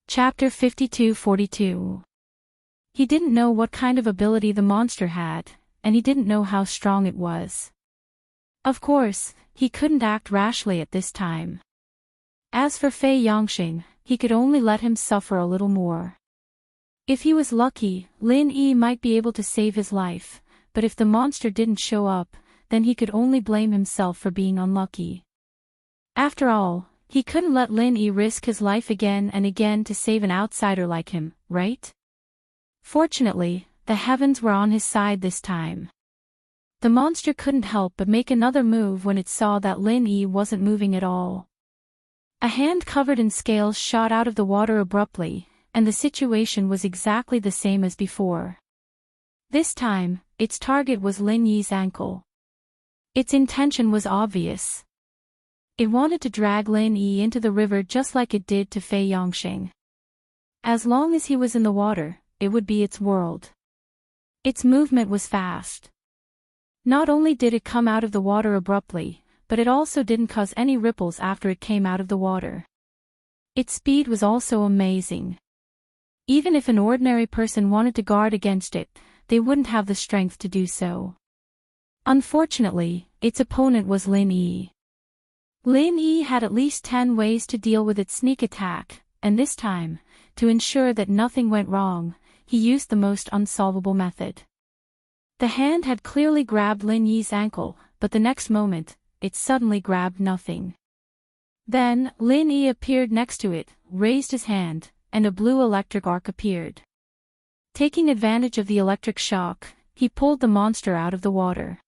Chapter 52-42. He didn't know what kind of ability the monster had, and he didn't know how strong it was. Of course, he couldn't act rashly at this time. As for Fei Yongxing, he could only let him suffer a little more. If he was lucky, Lin Yi might be able to save his life, but if the monster didn't show up, then he could only blame himself for being unlucky. After all, he couldn't let Lin Yi risk his life again and again to save an outsider like him, right? Fortunately, the heavens were on his side this time. The monster couldn't help but make another move when it saw that Lin Yi wasn't moving at all. A hand covered in scales shot out of the water abruptly, and the situation was exactly the same as before. This time, its target was Lin Yi's ankle. Its intention was obvious. It wanted to drag Lin Yi into the river just like it did to Fei Yongxing. As long as he was in the water, it would be its world. Its movement was fast. Not only did it come out of the water abruptly, but it also didn't cause any ripples after it came out of the water. Its speed was also amazing. Even if an ordinary person wanted to guard against it, they wouldn't have the strength to do so. Unfortunately, its opponent was Lin Yi. Lin Yi had at least 10 ways to deal with its sneak attack, and this time, to ensure that nothing went wrong, he used the most unsolvable method. The hand had clearly grabbed Lin Yi's ankle, but the next moment, it suddenly grabbed nothing. Then, Lin Yi appeared next to it, raised his hand, and a blue electric arc appeared. Taking advantage of the electric shock, he pulled the monster out of the water.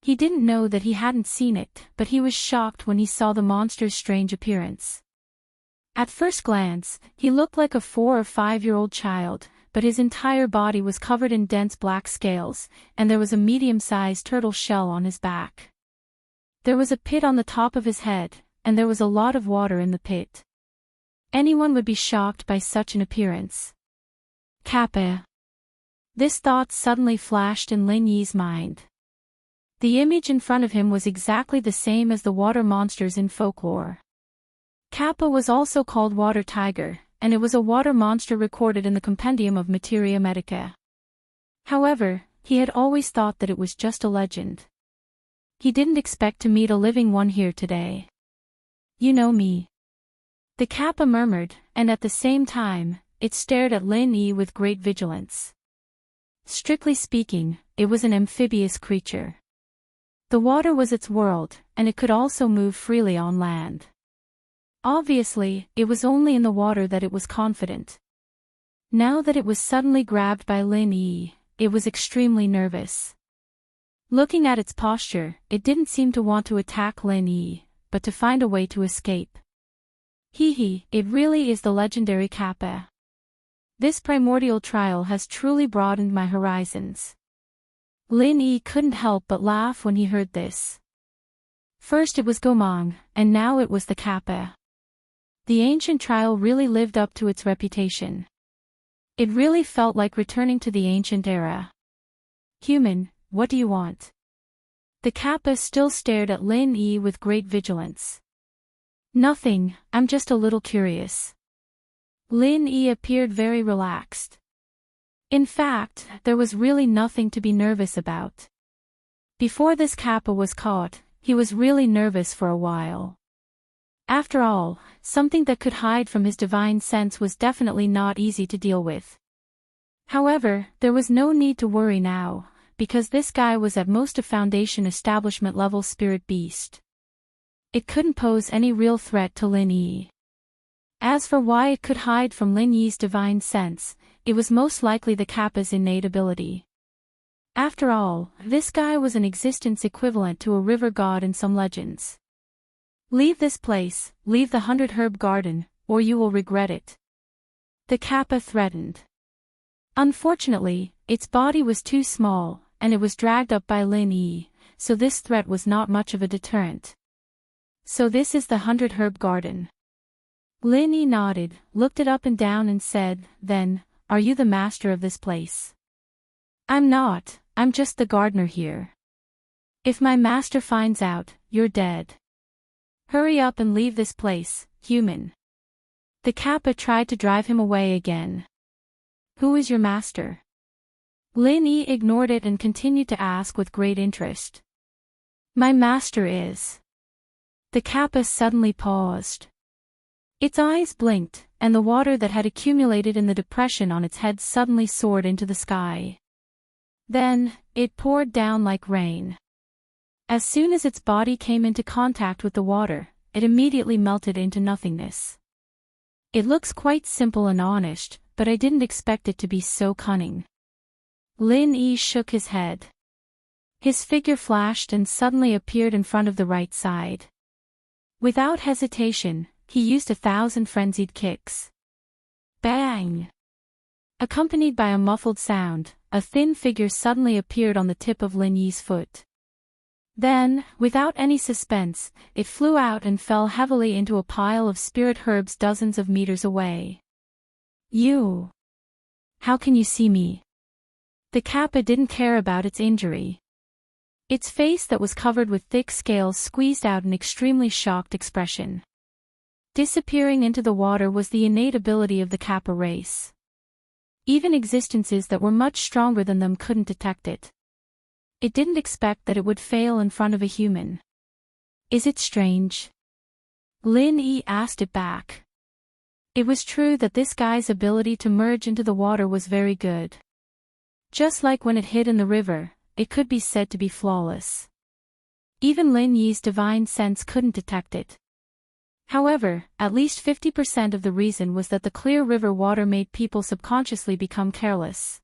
He didn't know that he hadn't seen it, but he was shocked when he saw the monster's strange appearance. At first glance, he looked like a 4 or 5-year-old child, but his entire body was covered in dense black scales, and there was a medium-sized turtle shell on his back. There was a pit on the top of his head, and there was a lot of water in the pit. Anyone would be shocked by such an appearance. Kappa. This thought suddenly flashed in Lin Yi's mind. The image in front of him was exactly the same as the water monsters in folklore. Kappa was also called water tiger, and it was a water monster recorded in the Compendium of Materia Medica. However, he had always thought that it was just a legend. He didn't expect to meet a living one here today. You know me. The Kappa murmured, and at the same time, it stared at Lin Yi with great vigilance. Strictly speaking, it was an amphibious creature. The water was its world, and it could also move freely on land. Obviously, it was only in the water that it was confident. Now that it was suddenly grabbed by Lin Yi, it was extremely nervous. Looking at its posture, it didn't seem to want to attack Lin Yi, but to find a way to escape. Hee, it really is the legendary Kappa. This primordial trial has truly broadened my horizons. Lin Yi couldn't help but laugh when he heard this. First it was Gomang, and now it was the Kappa. The ancient trial really lived up to its reputation. It really felt like returning to the ancient era. Human, what do you want? The Kappa still stared at Lin Yi with great vigilance. Nothing, I'm just a little curious. Lin Yi appeared very relaxed. In fact, there was really nothing to be nervous about. Before this Kappa was caught, he was really nervous for a while. After all, something that could hide from his divine sense was definitely not easy to deal with. However, there was no need to worry now, because this guy was at most a Foundation establishment level spirit beast. It couldn't pose any real threat to Lin Yi. As for why it could hide from Lin Yi's divine sense, it was most likely the Kappa's innate ability. After all, this guy was an existence equivalent to a river god in some legends. Leave this place, leave the 100 Herb Garden, or you will regret it. The Kappa threatened. Unfortunately, its body was too small, and it was dragged up by Lin Yi, so this threat was not much of a deterrent. So this is the 100 Herb Garden. Lin Yi nodded, looked it up and down and said, then, are you the master of this place? I'm not, I'm just the gardener here. If my master finds out, you're dead. Hurry up and leave this place, human. The Kappa tried to drive him away again. Who is your master? Lin Yi ignored it and continued to ask with great interest. My master is. The Kappa suddenly paused. Its eyes blinked, and the water that had accumulated in the depression on its head suddenly soared into the sky. Then, it poured down like rain. As soon as its body came into contact with the water, it immediately melted into nothingness. It looks quite simple and honest, but I didn't expect it to be so cunning. Lin Yi shook his head. His figure flashed and suddenly appeared in front of the right side. Without hesitation, he used 1,000 frenzied kicks. Bang! Accompanied by a muffled sound, a thin figure suddenly appeared on the tip of Lin Yi's foot. Then, without any suspense, it flew out and fell heavily into a pile of spirit herbs dozens of meters away. You! How can you see me? The Kappa didn't care about its injury. Its face that was covered with thick scales squeezed out an extremely shocked expression. Disappearing into the water was the innate ability of the Kappa race. Even existences that were much stronger than them couldn't detect it. It didn't expect that it would fail in front of a human. Is it strange? Lin Yi asked it back. It was true that this guy's ability to merge into the water was very good. Just like when it hid in the river, it could be said to be flawless. Even Lin Yi's divine sense couldn't detect it. However, at least 50% of the reason was that the clear river water made people subconsciously become careless.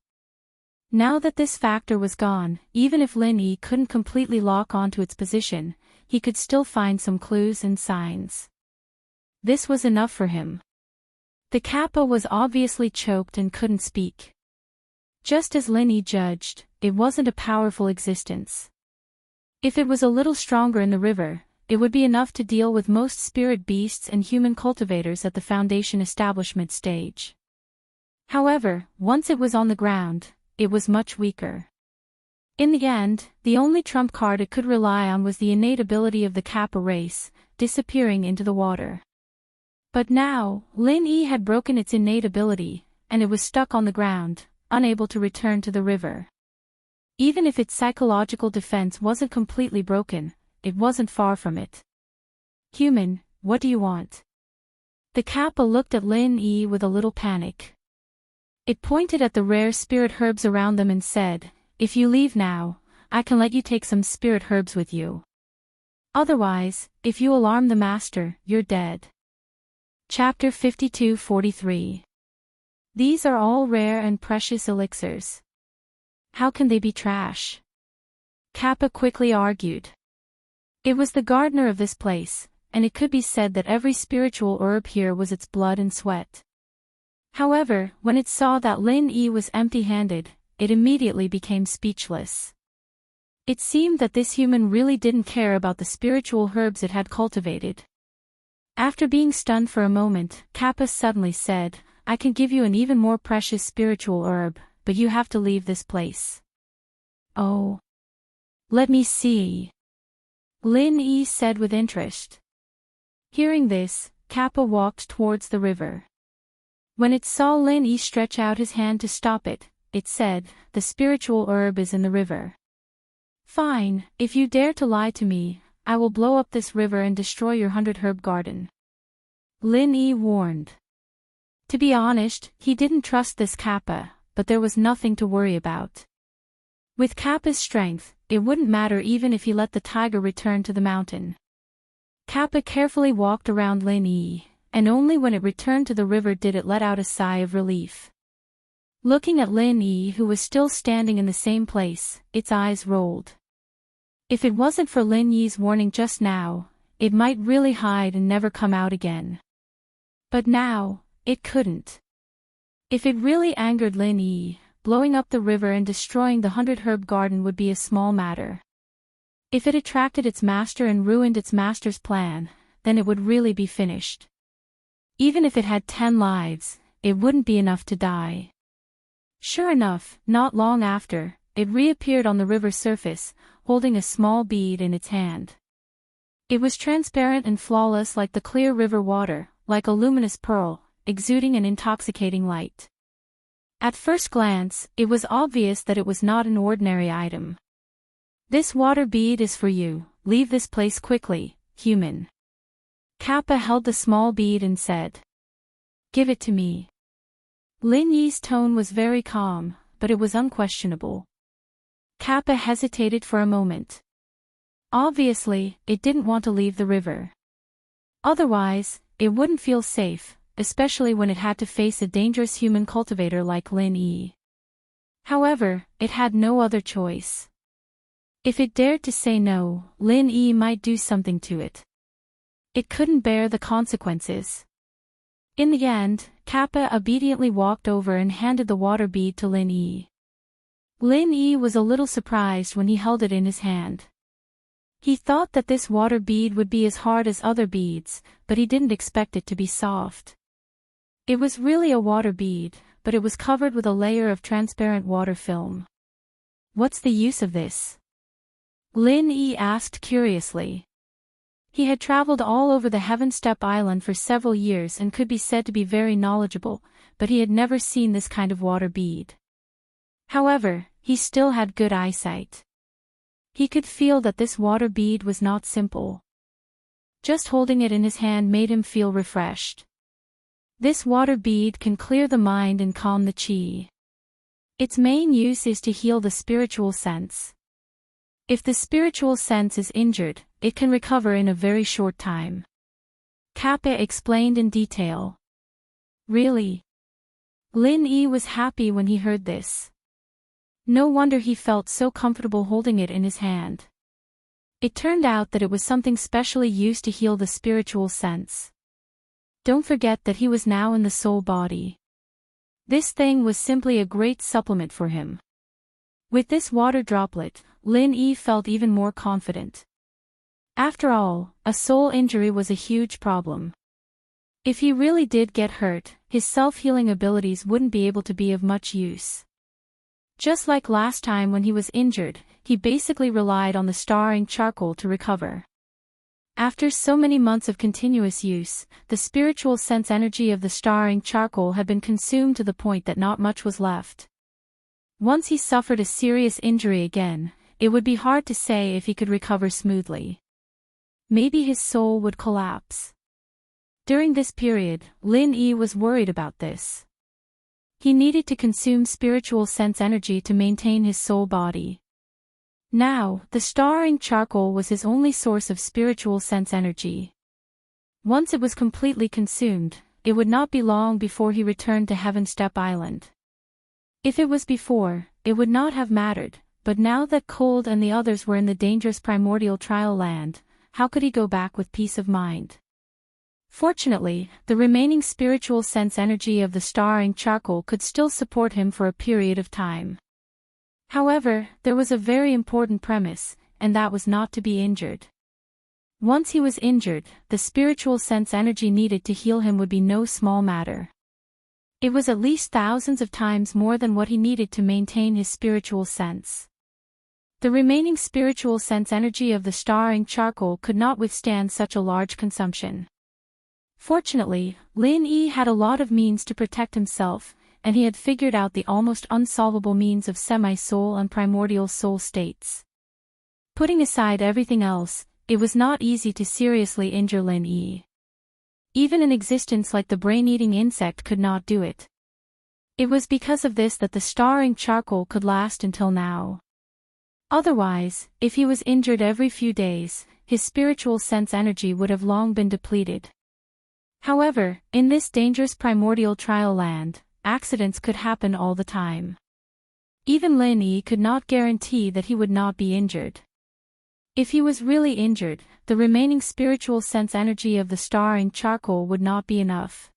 Now that this factor was gone, even if Lin Yi couldn't completely lock onto its position, he could still find some clues and signs. This was enough for him. The Kappa was obviously choked and couldn't speak. Just as Lin Yi judged, it wasn't a powerful existence. If it was a little stronger in the river, it would be enough to deal with most spirit beasts and human cultivators at the Foundation establishment stage. However, once it was on the ground, it was much weaker. In the end, the only trump card it could rely on was the innate ability of the Kappa race, disappearing into the water. But now, Lin Yi had broken its innate ability, and it was stuck on the ground, unable to return to the river. Even if its psychological defense wasn't completely broken, it wasn't far from it. Human, what do you want? The Kappa looked at Lin Yi with a little panic. It pointed at the rare spirit herbs around them and said, if you leave now, I can let you take some spirit herbs with you. Otherwise, if you alarm the master, you're dead. Chapter 52-43. These are all rare and precious elixirs. How can they be trash? Kappa quickly argued. It was the gardener of this place, and it could be said that every spiritual herb here was its blood and sweat. However, when it saw that Lin Yi was empty-handed, it immediately became speechless. It seemed that this human really didn't care about the spiritual herbs it had cultivated. After being stunned for a moment, Kappa suddenly said, "I can give you an even more precious spiritual herb, but you have to leave this place." "Oh. Let me see," Lin Yi said with interest. Hearing this, Kappa walked towards the river. When it saw Lin Yi stretch out his hand to stop it, it said, "The spiritual herb is in the river." "Fine, if you dare to lie to me, I will blow up this river and destroy your 100-herb garden," Lin Yi warned. To be honest, he didn't trust this Kappa, but there was nothing to worry about. With Kappa's strength, it wouldn't matter even if he let the tiger return to the mountain. Kappa carefully walked around Lin Yi, and only when it returned to the river did it let out a sigh of relief. Looking at Lin Yi, who was still standing in the same place, its eyes rolled. If it wasn't for Lin Yi's warning just now, it might really hide and never come out again. But now, it couldn't. If it really angered Lin Yi, blowing up the river and destroying the 100-herb garden would be a small matter. If it attracted its master and ruined its master's plan, then it would really be finished. Even if it had 10 lives, it wouldn't be enough to die. Sure enough, not long after, it reappeared on the river surface, holding a small bead in its hand. It was transparent and flawless like the clear river water, like a luminous pearl, exuding an intoxicating light. At first glance, it was obvious that it was not an ordinary item. "This water bead is for you, leave this place quickly, human." Kappa held the small bead and said, "Give it to me." Lin Yi's tone was very calm, but it was unquestionable. Kappa hesitated for a moment. Obviously, it didn't want to leave the river. Otherwise, it wouldn't feel safe, especially when it had to face a dangerous human cultivator like Lin Yi. However, it had no other choice. If it dared to say no, Lin Yi might do something to it. It couldn't bear the consequences. In the end, Kappa obediently walked over and handed the water bead to Lin Yi. Lin Yi was a little surprised when he held it in his hand. He thought that this water bead would be as hard as other beads, but he didn't expect it to be soft. It was really a water bead, but it was covered with a layer of transparent water film. "What's the use of this?" Lin Yi asked curiously. He had traveled all over the Heaven Step Island for several years and could be said to be very knowledgeable, but he had never seen this kind of water bead. However, he still had good eyesight. He could feel that this water bead was not simple. Just holding it in his hand made him feel refreshed. This water bead can clear the mind and calm the chi. Its main use is to heal the spiritual sense. If the spiritual sense is injured, it can recover in a very short time. Kappa explained in detail. Really? Lin Yi was happy when he heard this. No wonder he felt so comfortable holding it in his hand. It turned out that it was something specially used to heal the spiritual sense. Don't forget that he was now in the soul body. This thing was simply a great supplement for him. With this water droplet, Lin Yi felt even more confident. After all, a soul injury was a huge problem. If he really did get hurt, his self-healing abilities wouldn't be able to be of much use. Just like last time when he was injured, he basically relied on the starring charcoal to recover. After so many months of continuous use, the spiritual sense energy of the starring charcoal had been consumed to the point that not much was left. Once he suffered a serious injury again, it would be hard to say if he could recover smoothly. Maybe his soul would collapse. During this period, Lin Yi was worried about this. He needed to consume spiritual sense energy to maintain his soul body. Now, the starring charcoal was his only source of spiritual sense energy. Once it was completely consumed, it would not be long before he returned to Heaven Step Island. If it was before, it would not have mattered, but now that Cold and the others were in the dangerous primordial trial land, how could he go back with peace of mind? Fortunately, the remaining spiritual sense energy of the starring charcoal could still support him for a period of time. However, there was a very important premise, and that was not to be injured. Once he was injured, the spiritual sense energy needed to heal him would be no small matter. It was at least thousands of times more than what he needed to maintain his spiritual sense. The remaining spiritual sense energy of the starring charcoal could not withstand such a large consumption. Fortunately, Lin Yi had a lot of means to protect himself, and he had figured out the almost unsolvable means of semi-soul and primordial soul states. Putting aside everything else, it was not easy to seriously injure Lin Yi. Even an existence like the brain-eating insect could not do it. It was because of this that the starring charcoal could last until now. Otherwise, if he was injured every few days, his spiritual sense energy would have long been depleted. However, in this dangerous primordial trial land, accidents could happen all the time. Even Lin Yi could not guarantee that he would not be injured. If he was really injured, the remaining spiritual sense energy of the starring charcoal would not be enough.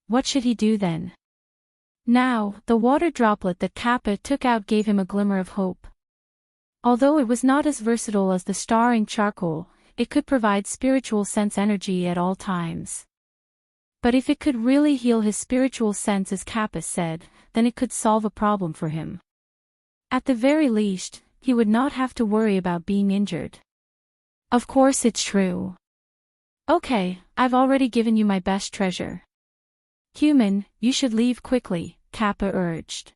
What should he do then? Now, the water droplet that Kappa took out gave him a glimmer of hope. Although it was not as versatile as the starring charcoal, it could provide spiritual sense energy at all times. But if it could really heal his spiritual sense as Kappa said, then it could solve a problem for him. At the very least, he would not have to worry about being injured. Of course it's true. Okay, I've already given you my best treasure. Human, you should leave quickly, Kappa urged.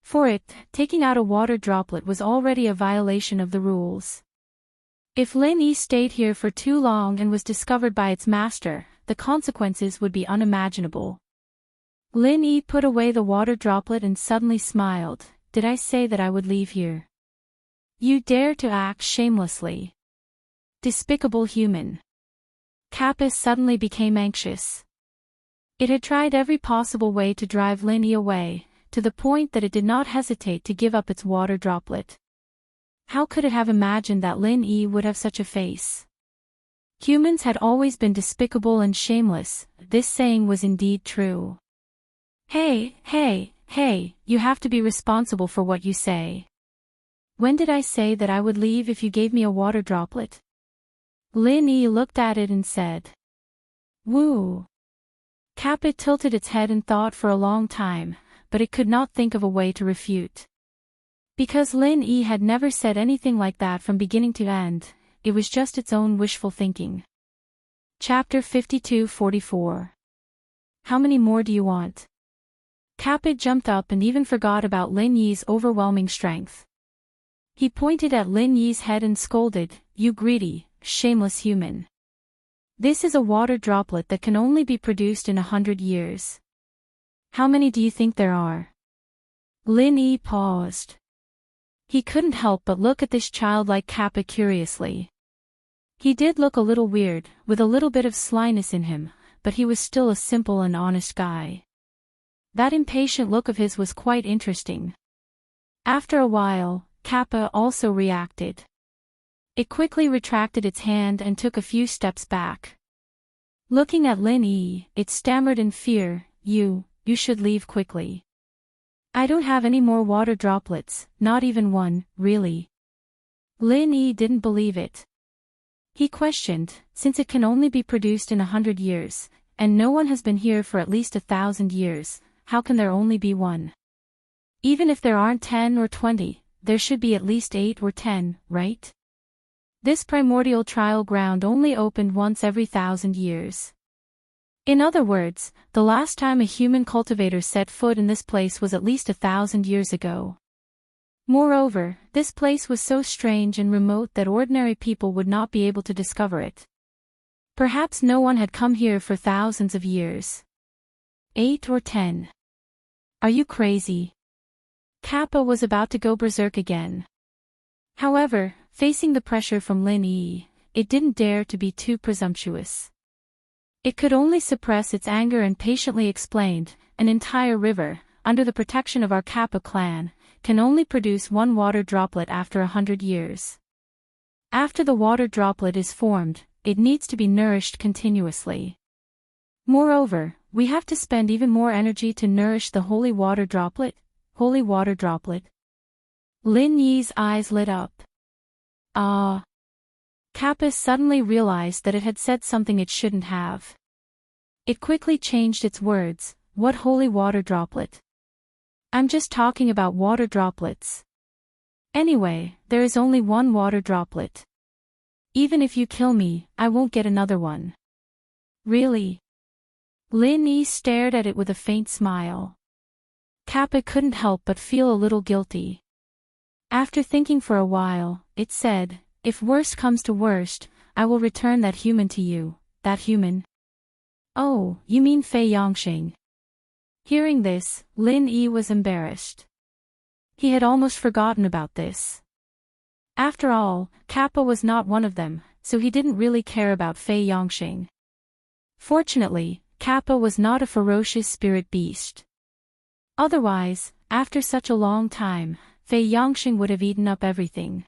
For it, taking out a water droplet was already a violation of the rules. If Lin Yi stayed here for too long and was discovered by its master, the consequences would be unimaginable. Lin Yi put away the water droplet and suddenly smiled. Did I say that I would leave here? You dare to act shamelessly. Despicable human. Kappa suddenly became anxious. It had tried every possible way to drive Lin Yi away, to the point that it did not hesitate to give up its water droplet. How could it have imagined that Lin Yi would have such a face? Humans had always been despicable and shameless, this saying was indeed true. Hey, you have to be responsible for what you say. When did I say that I would leave if you gave me a water droplet? Lin Yi looked at it and said. Woo. Kappa tilted its head and thought for a long time, but it could not think of a way to refute. Because Lin Yi had never said anything like that from beginning to end, it was just its own wishful thinking. Chapter 52-44. How many more do you want? Kappa jumped up and even forgot about Lin Yi's overwhelming strength. He pointed at Lin Yi's head and scolded, You greedy, shameless human. This is a water droplet that can only be produced in 100 years. How many do you think there are? Lin Yi paused. He couldn't help but look at this childlike Kappa curiously. He did look a little weird, with a little bit of slyness in him, but he was still a simple and honest guy. That impatient look of his was quite interesting. After a while, Kappa also reacted. It quickly retracted its hand and took a few steps back. Looking at Lin Yi, it stammered in fear, You should leave quickly. I don't have any more water droplets, not even one, really. Lin Yi didn't believe it. He questioned, since it can only be produced in 100 years, and no one has been here for at least 1,000 years, how can there only be one? Even if there aren't 10 or 20, there should be at least 8 or 10, right? This primordial trial ground only opened once every 1,000 years. In other words, the last time a human cultivator set foot in this place was at least 1,000 years ago. Moreover, this place was so strange and remote that ordinary people would not be able to discover it. Perhaps no one had come here for thousands of years. 8 or 10. Are you crazy? Kappa was about to go berserk again. However, facing the pressure from Lin Yi, it didn't dare to be too presumptuous. It could only suppress its anger and patiently explained, an entire river, under the protection of our Kappa clan, can only produce one water droplet after 100 years. After the water droplet is formed, it needs to be nourished continuously. Moreover, we have to spend even more energy to nourish the holy water droplet. Holy water droplet. Lin Yi's eyes lit up. Ah. Kappa suddenly realized that it had said something it shouldn't have. It quickly changed its words. What holy water droplet? I'm just talking about water droplets. Anyway, there is only one water droplet. Even if you kill me, I won't get another one. Really? Lin Yi stared at it with a faint smile. Kappa couldn't help but feel a little guilty. After thinking for a while, it said, if worst comes to worst, I will return that human to you. That human? Oh, you mean Fei Yongxing. Hearing this, Lin Yi was embarrassed. He had almost forgotten about this. After all, Kappa was not one of them, so he didn't really care about Fei Yongxing. Fortunately, Kappa was not a ferocious spirit beast. Otherwise, after such a long time, Fei Yongxing would have eaten up everything.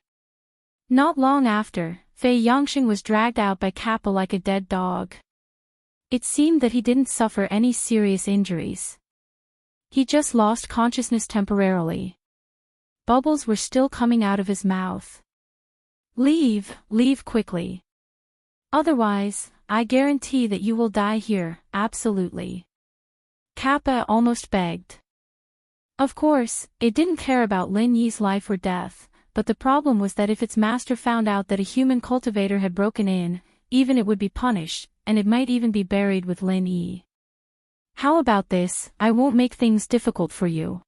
Not long after, Fei Yongxing was dragged out by Kappa like a dead dog. It seemed that he didn't suffer any serious injuries. He just lost consciousness temporarily. Bubbles were still coming out of his mouth. Leave quickly. Otherwise, I guarantee that you will die here, absolutely. Kappa almost begged. Of course, it didn't care about Lin Yi's life or death, but the problem was that if its master found out that a human cultivator had broken in, even it would be punished, and it might even be buried with Lin Yi. How about this? I won't make things difficult for you.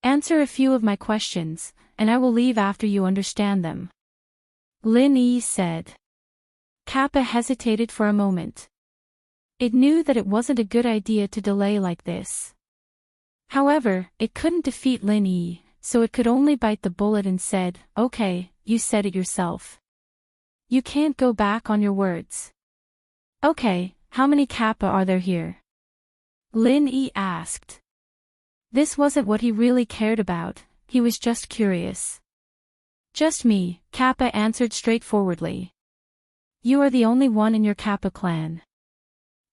Answer a few of my questions, and I will leave after you understand them. Lin Yi said. Kappa hesitated for a moment. It knew that it wasn't a good idea to delay like this. However, it couldn't defeat Lin Yi, so it could only bite the bullet and said, okay, you said it yourself. You can't go back on your words. Okay, how many Kappa are there here? Lin Yi asked. This wasn't what he really cared about, he was just curious. Just me, Kappa answered straightforwardly. You are the only one in your Kappa clan.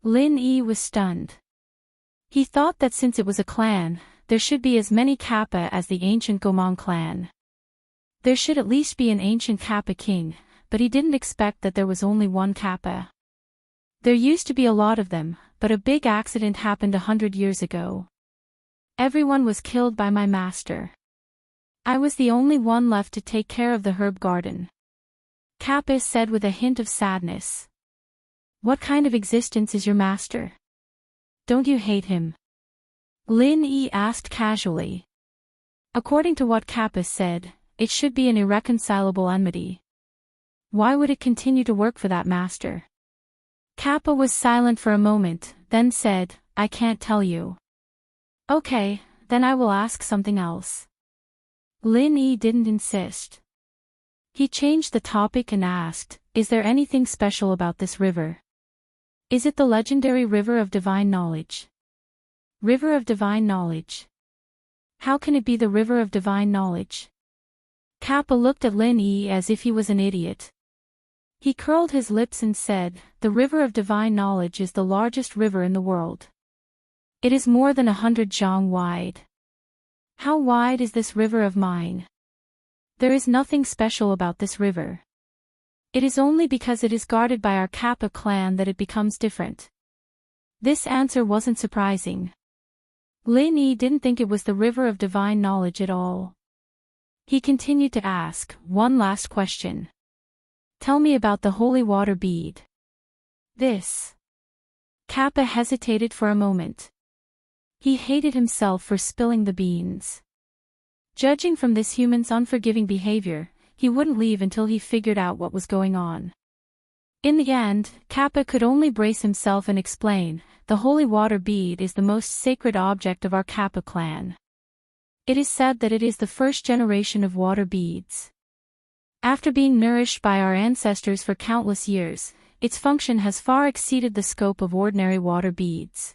Lin Yi was stunned. He thought that since it was a clan, there should be as many Kappa as the ancient Gomang clan. There should at least be an ancient Kappa king, but he didn't expect that there was only one Kappa. There used to be a lot of them, but a big accident happened 100 years ago. Everyone was killed by my master. I was the only one left to take care of the herb garden. Kappa said with a hint of sadness. What kind of existence is your master? Don't you hate him? Lin Yi asked casually. According to what Kappa said, it should be an irreconcilable enmity. Why would it continue to work for that master? Kappa was silent for a moment, then said, I can't tell you. Okay, then I will ask something else. Lin Yi didn't insist. He changed the topic and asked, is there anything special about this river? Is it the legendary River of Divine Knowledge? River of Divine Knowledge. How can it be the River of Divine Knowledge? Kappa looked at Lin Yi as if he was an idiot. He curled his lips and said, the River of Divine Knowledge is the largest river in the world. It is more than 100 zhang wide. How wide is this river of mine? There is nothing special about this river. It is only because it is guarded by our Kappa clan that it becomes different. This answer wasn't surprising. Lin Yi didn't think it was the River of Divine Knowledge at all. He continued to ask, one last question. Tell me about the holy water bead. This. Kappa hesitated for a moment. He hated himself for spilling the beans. Judging from this human's unforgiving behavior, he wouldn't leave until he figured out what was going on. In the end, Kappa could only brace himself and explain, the holy water bead is the most sacred object of our Kappa clan. It is said that it is the first generation of water beads. After being nourished by our ancestors for countless years, its function has far exceeded the scope of ordinary water beads.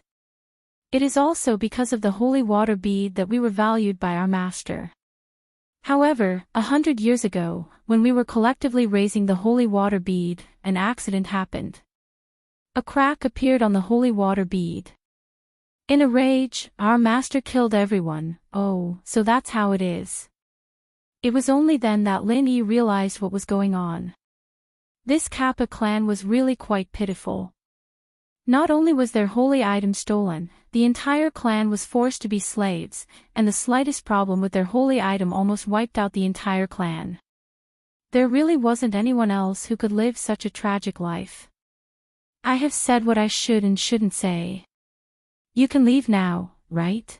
It is also because of the holy water bead that we were valued by our master. However, 100 years ago, when we were collectively raising the holy water bead, an accident happened. A crack appeared on the holy water bead. In a rage, our master killed everyone. Oh, so that's how it is. It was only then that Lin Yi realized what was going on. This Kappa clan was really quite pitiful. Not only was their holy item stolen, the entire clan was forced to be slaves, and the slightest problem with their holy item almost wiped out the entire clan. There really wasn't anyone else who could live such a tragic life. I have said what I should and shouldn't say. You can leave now, right?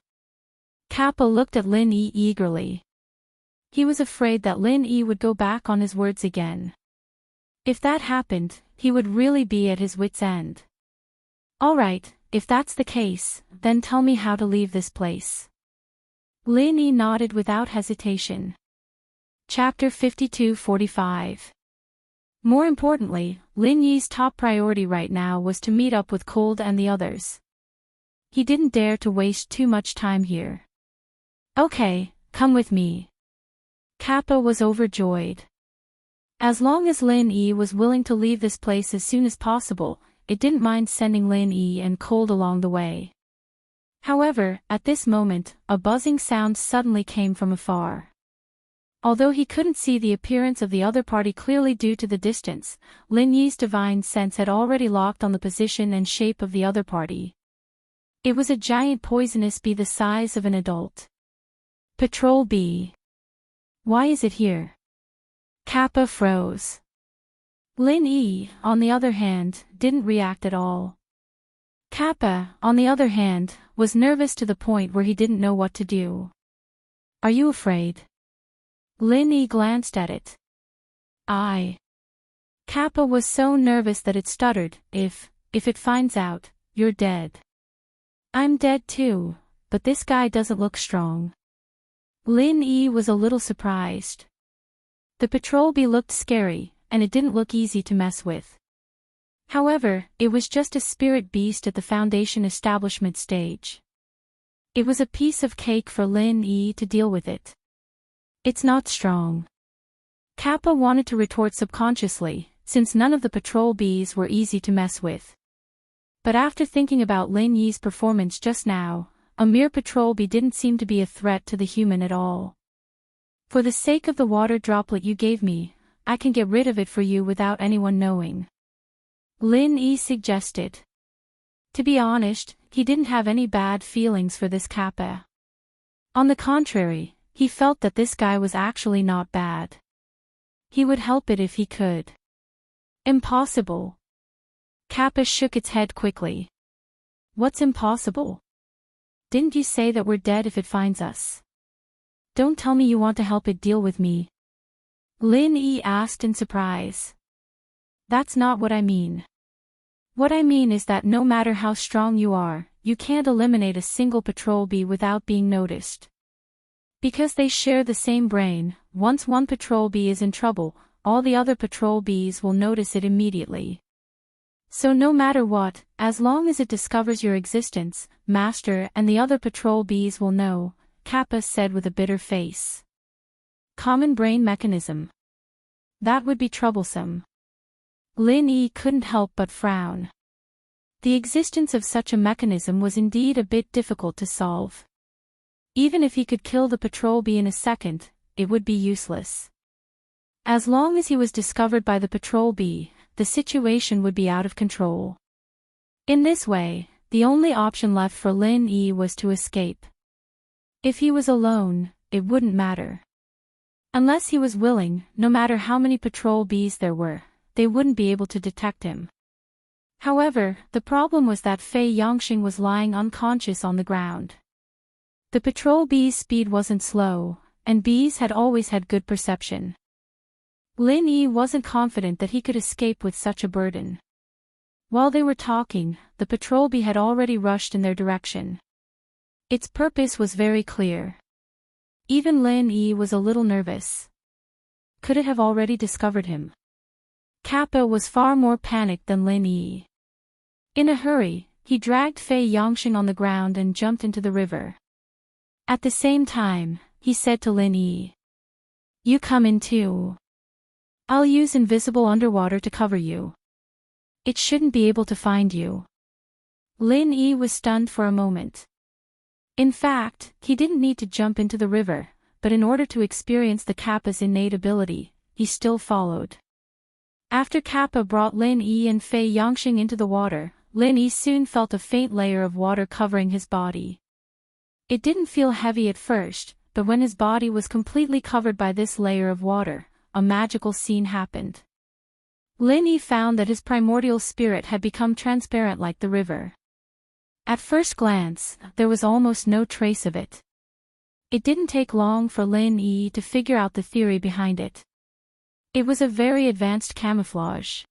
Kappa looked at Lin Yi eagerly. He was afraid that Lin Yi would go back on his words again. If that happened, he would really be at his wit's end. All right, if that's the case, then tell me how to leave this place. Lin Yi nodded without hesitation. Chapter 52-45. More importantly, Lin Yi's top priority right now was to meet up with Cold and the others. He didn't dare to waste too much time here. Okay, come with me. Kappa was overjoyed. As long as Lin Yi was willing to leave this place as soon as possible, it didn't mind sending Lin Yi and Cold along the way. However, at this moment, a buzzing sound suddenly came from afar. Although he couldn't see the appearance of the other party clearly due to the distance, Lin Yi's divine sense had already locked on the position and shape of the other party. It was a giant poisonous bee the size of an adult. Patrol bee. Why is it here? Kappa froze. Lin Yi, on the other hand, didn't react at all. Kappa, on the other hand, was nervous to the point where he didn't know what to do. Are you afraid? Lin Yi glanced at it. Kappa was so nervous that it stuttered, if it finds out, you're dead. I'm dead too, but this guy doesn't look strong. Lin Yi was a little surprised. The patrol bee looked scary, and it didn't look easy to mess with. However, it was just a spirit beast at the Foundation establishment stage. It was a piece of cake for Lin Yi to deal with it. It's not strong. Kappa wanted to retort subconsciously, since none of the patrol bees were easy to mess with. But after thinking about Lin Yi's performance just now, a mere patrol bee didn't seem to be a threat to the human at all. For the sake of the water droplet you gave me, I can get rid of it for you without anyone knowing. Lin Yi suggested. To be honest, he didn't have any bad feelings for this Kappa. On the contrary, he felt that this guy was actually not bad. He would help it if he could. Impossible. Kappa shook its head quickly. What's impossible? Didn't you say that we're dead if it finds us? Don't tell me you want to help it deal with me. Lin Yi asked in surprise. That's not what I mean. What I mean is that no matter how strong you are, you can't eliminate a single patrol bee without being noticed. Because they share the same brain, once one patrol bee is in trouble, all the other patrol bees will notice it immediately. So no matter what, as long as it discovers your existence, Master and the other patrol bees will know, Kappa said with a bitter face. Common brain mechanism. That would be troublesome. Lin Yi couldn't help but frown. The existence of such a mechanism was indeed a bit difficult to solve. Even if he could kill the patrol bee in a second, it would be useless. As long as he was discovered by the patrol bee, the situation would be out of control. In this way, the only option left for Lin Yi was to escape. If he was alone, it wouldn't matter. Unless he was willing, no matter how many patrol bees there were, they wouldn't be able to detect him. However, the problem was that Fei Yongxing was lying unconscious on the ground. The patrol bee's speed wasn't slow, and bees had always had good perception. Lin Yi wasn't confident that he could escape with such a burden. While they were talking, the patrol bee had already rushed in their direction. Its purpose was very clear. Even Lin Yi was a little nervous. Could it have already discovered him? Kappa was far more panicked than Lin Yi. In a hurry, he dragged Fei Yongxing on the ground and jumped into the river. At the same time, he said to Lin Yi, "You come in too. I'll use invisible underwater to cover you. It shouldn't be able to find you." Lin Yi was stunned for a moment. In fact, he didn't need to jump into the river, but in order to experience the Kappa's innate ability, he still followed. After Kappa brought Lin Yi and Fei Yongxing into the water, Lin Yi soon felt a faint layer of water covering his body. It didn't feel heavy at first, but when his body was completely covered by this layer of water, a magical scene happened. Lin Yi found that his primordial spirit had become transparent like the river. At first glance, there was almost no trace of it. It didn't take long for Lin Yi to figure out the theory behind it. It was a very advanced camouflage.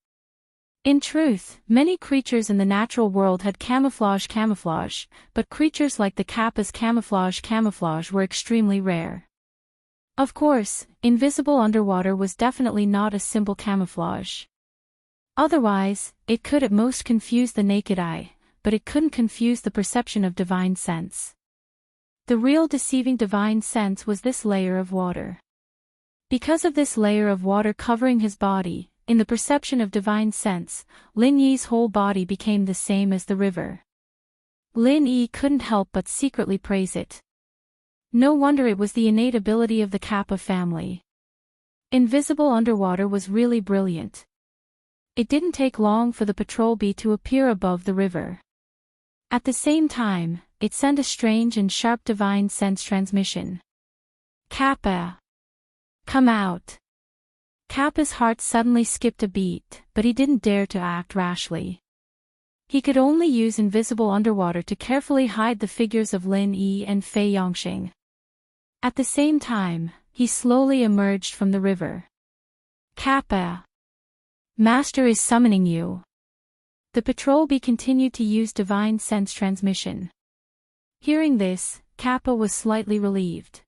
In truth, many creatures in the natural world had camouflage, but creatures like the Kappa's camouflage were extremely rare. Of course, invisible underwater was definitely not a simple camouflage. Otherwise, it could at most confuse the naked eye, but it couldn't confuse the perception of divine sense. The real deceiving divine sense was this layer of water. Because of this layer of water covering his body, in the perception of divine sense, Lin Yi's whole body became the same as the river. Lin Yi couldn't help but secretly praise it. No wonder it was the innate ability of the Kappa family. Invisible underwater was really brilliant. It didn't take long for the patrol bee to appear above the river. At the same time, it sent a strange and sharp divine sense transmission. "Kappa! Come out!" Kappa's heart suddenly skipped a beat, but he didn't dare to act rashly. He could only use invisible underwater to carefully hide the figures of Lin Yi and Fei Yongxing. At the same time, he slowly emerged from the river. "Kappa! Master is summoning you." The patrol bee continued to use divine sense transmission. Hearing this, Kappa was slightly relieved.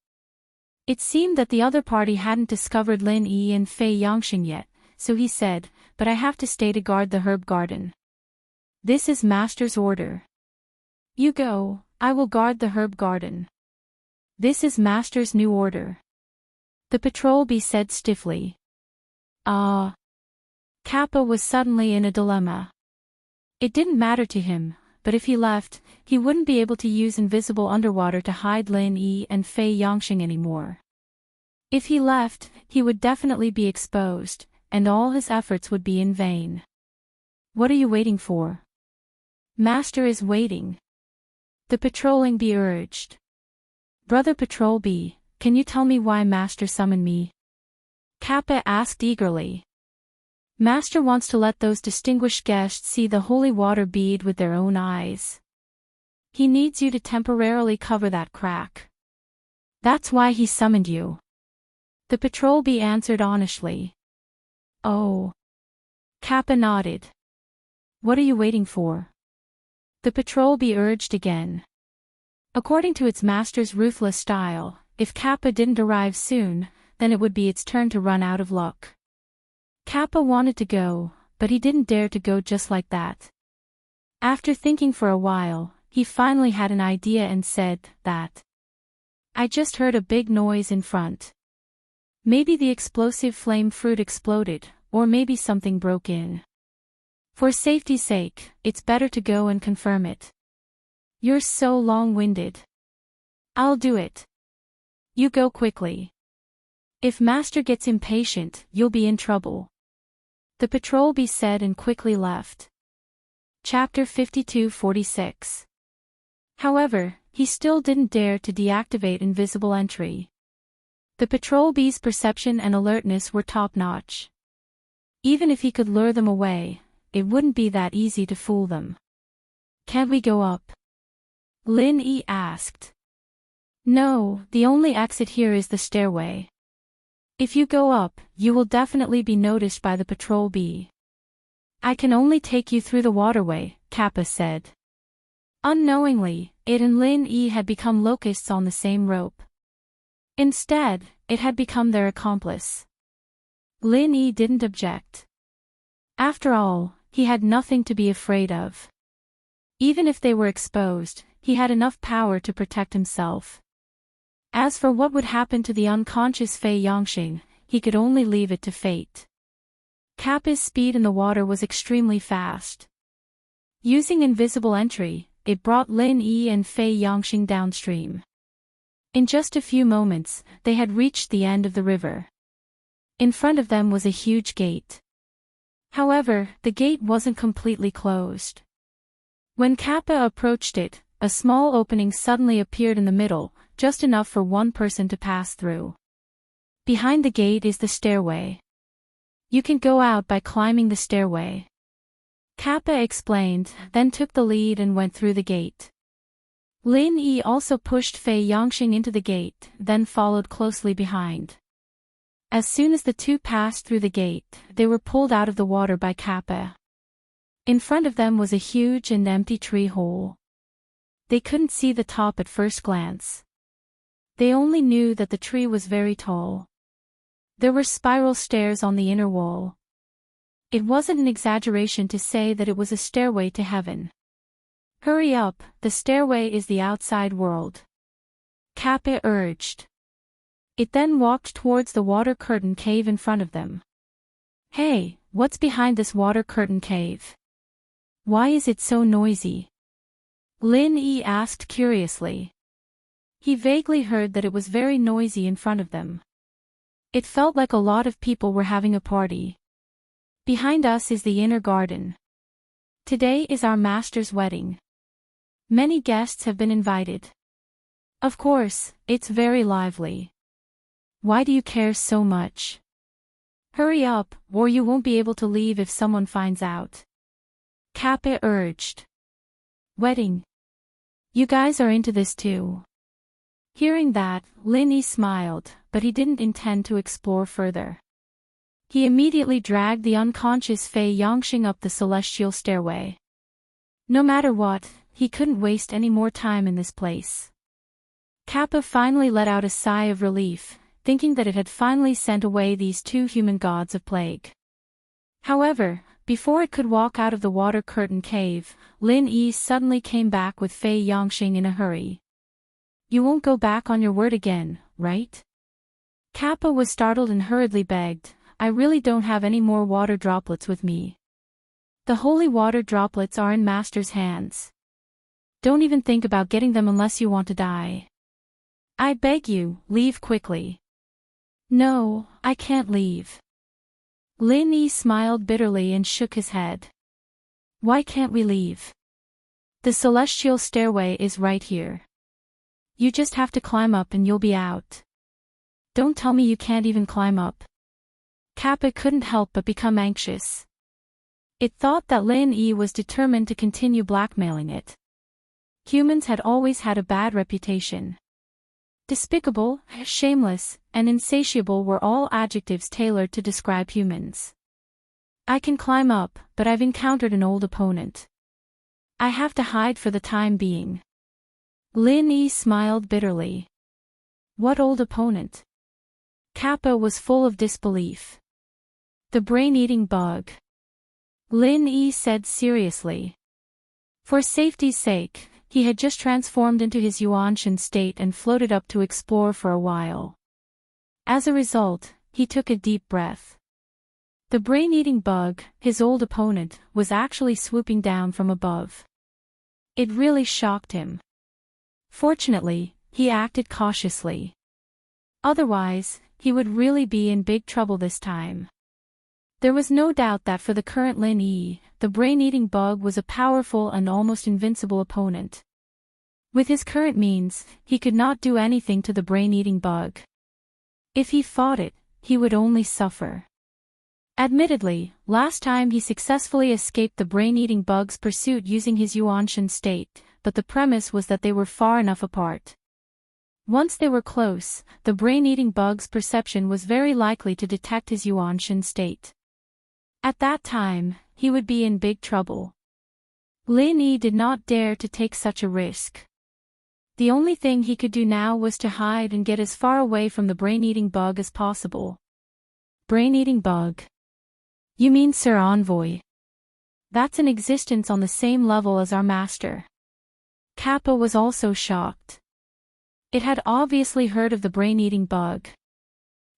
It seemed that the other party hadn't discovered Lin Yi and Fei Yongxing yet, so he said, "But I have to stay to guard the herb garden." "This is Master's order." "You go, I will guard the herb garden." "This is Master's new order." The patrol bee said stiffly. Kappa was suddenly in a dilemma. It didn't matter to him, but if he left, he wouldn't be able to use invisible underwater to hide Lin Yi and Fei Yongxing anymore. If he left, he would definitely be exposed, and all his efforts would be in vain. "What are you waiting for?" "Master is waiting." The patrolling bee urged. "Brother Patrol Bee, can you tell me why Master summoned me?" Kappa asked eagerly. "Master wants to let those distinguished guests see the holy water bead with their own eyes. He needs you to temporarily cover that crack. That's why he summoned you." The patrol bee answered honestly. "Oh." Kappa nodded. "What are you waiting for?" The patrol bee urged again. According to its master's ruthless style, if Kappa didn't arrive soon, then it would be its turn to run out of luck. Kappa wanted to go, but he didn't dare to go just like that. After thinking for a while, he finally had an idea and said that. "I just heard a big noise in front. Maybe the explosive flame fruit exploded, or maybe something broke in. For safety's sake, it's better to go and confirm it." "You're so long-winded." "I'll do it. You go quickly. If Master gets impatient, you'll be in trouble." The patrol bee said and quickly left. Chapter 52-46. However, he still didn't dare to deactivate invisible entry. The patrol bee's perception and alertness were top-notch. Even if he could lure them away, it wouldn't be that easy to fool them. "Can't we go up?" Lin Yi asked. "No, the only exit here is the stairway. If you go up, you will definitely be noticed by the patrol bee." "I can only take you through the waterway," Kappa said. Unknowingly, it and Lin Yi had become locusts on the same rope. Instead, it had become their accomplice. Lin Yi didn't object. After all, he had nothing to be afraid of. Even if they were exposed, he had enough power to protect himself. As for what would happen to the unconscious Fei Yongxing, he could only leave it to fate. Kappa's speed in the water was extremely fast. Using invisible entry, it brought Lin Yi and Fei Yongxing downstream. In just a few moments, they had reached the end of the river. In front of them was a huge gate. However, the gate wasn't completely closed. When Kappa approached it, a small opening suddenly appeared in the middle, just enough for one person to pass through. Behind the gate is the stairway. You can go out by climbing the stairway. Kappa explained, then took the lead and went through the gate. Lin Yi also pushed Fei Yongxing into the gate, then followed closely behind. As soon as the two passed through the gate, they were pulled out of the water by Kappa. In front of them was a huge and empty tree hole. They couldn't see the top at first glance. They only knew that the tree was very tall. There were spiral stairs on the inner wall. It wasn't an exaggeration to say that it was a stairway to heaven. Hurry up, the stairway is the outside world. Kappa urged. It then walked towards the water curtain cave in front of them. Hey, what's behind this water curtain cave? Why is it so noisy? Lin Yi asked curiously. He vaguely heard that it was very noisy in front of them. It felt like a lot of people were having a party. Behind us is the inner garden. Today is our master's wedding. Many guests have been invited. Of course, it's very lively. Why do you care so much? Hurry up, or you won't be able to leave if someone finds out. Kappa urged. Wedding. You guys are into this too. Hearing that, Lin Yi smiled, but he didn't intend to explore further. He immediately dragged the unconscious Fei Yongxing up the celestial stairway. No matter what, he couldn't waste any more time in this place. Kappa finally let out a sigh of relief, thinking that it had finally sent away these two human gods of plague. However, before it could walk out of the water curtain cave, Lin Yi suddenly came back with Fei Yongxing in a hurry. You won't go back on your word again, right? Kappa was startled and hurriedly begged, I really don't have any more water droplets with me. The holy water droplets are in Master's hands. Don't even think about getting them unless you want to die. I beg you, leave quickly. No, I can't leave. Lin Yi smiled bitterly and shook his head. Why can't we leave? The celestial stairway is right here. You just have to climb up and you'll be out. Don't tell me you can't even climb up. Kappa couldn't help but become anxious. It thought that Lin Yi was determined to continue blackmailing it. Humans had always had a bad reputation. Despicable, shameless, and insatiable were all adjectives tailored to describe humans. I can climb up, but I've encountered an old opponent. I have to hide for the time being. Lin Yi smiled bitterly. What old opponent? Kappa was full of disbelief. The brain-eating bug. Lin Yi said seriously. For safety's sake, he had just transformed into his Yuanshan state and floated up to explore for a while. As a result, he took a deep breath. The brain-eating bug, his old opponent, was actually swooping down from above. It really shocked him. Fortunately, he acted cautiously. Otherwise, he would really be in big trouble this time. There was no doubt that for the current Lin Yi, the brain-eating bug was a powerful and almost invincible opponent. With his current means, he could not do anything to the brain-eating bug. If he fought it, he would only suffer. Admittedly, last time he successfully escaped the brain-eating bug's pursuit using his Yuanshan state, but the premise was that they were far enough apart. Once they were close, the brain-eating bug's perception was very likely to detect his Yuanshan state. At that time, he would be in big trouble. Lin Yi did not dare to take such a risk. The only thing he could do now was to hide and get as far away from the brain-eating bug as possible. Brain-eating bug. You mean Sir Envoy? That's in existence on the same level as our master. Kappa was also shocked. It had obviously heard of the brain-eating bug.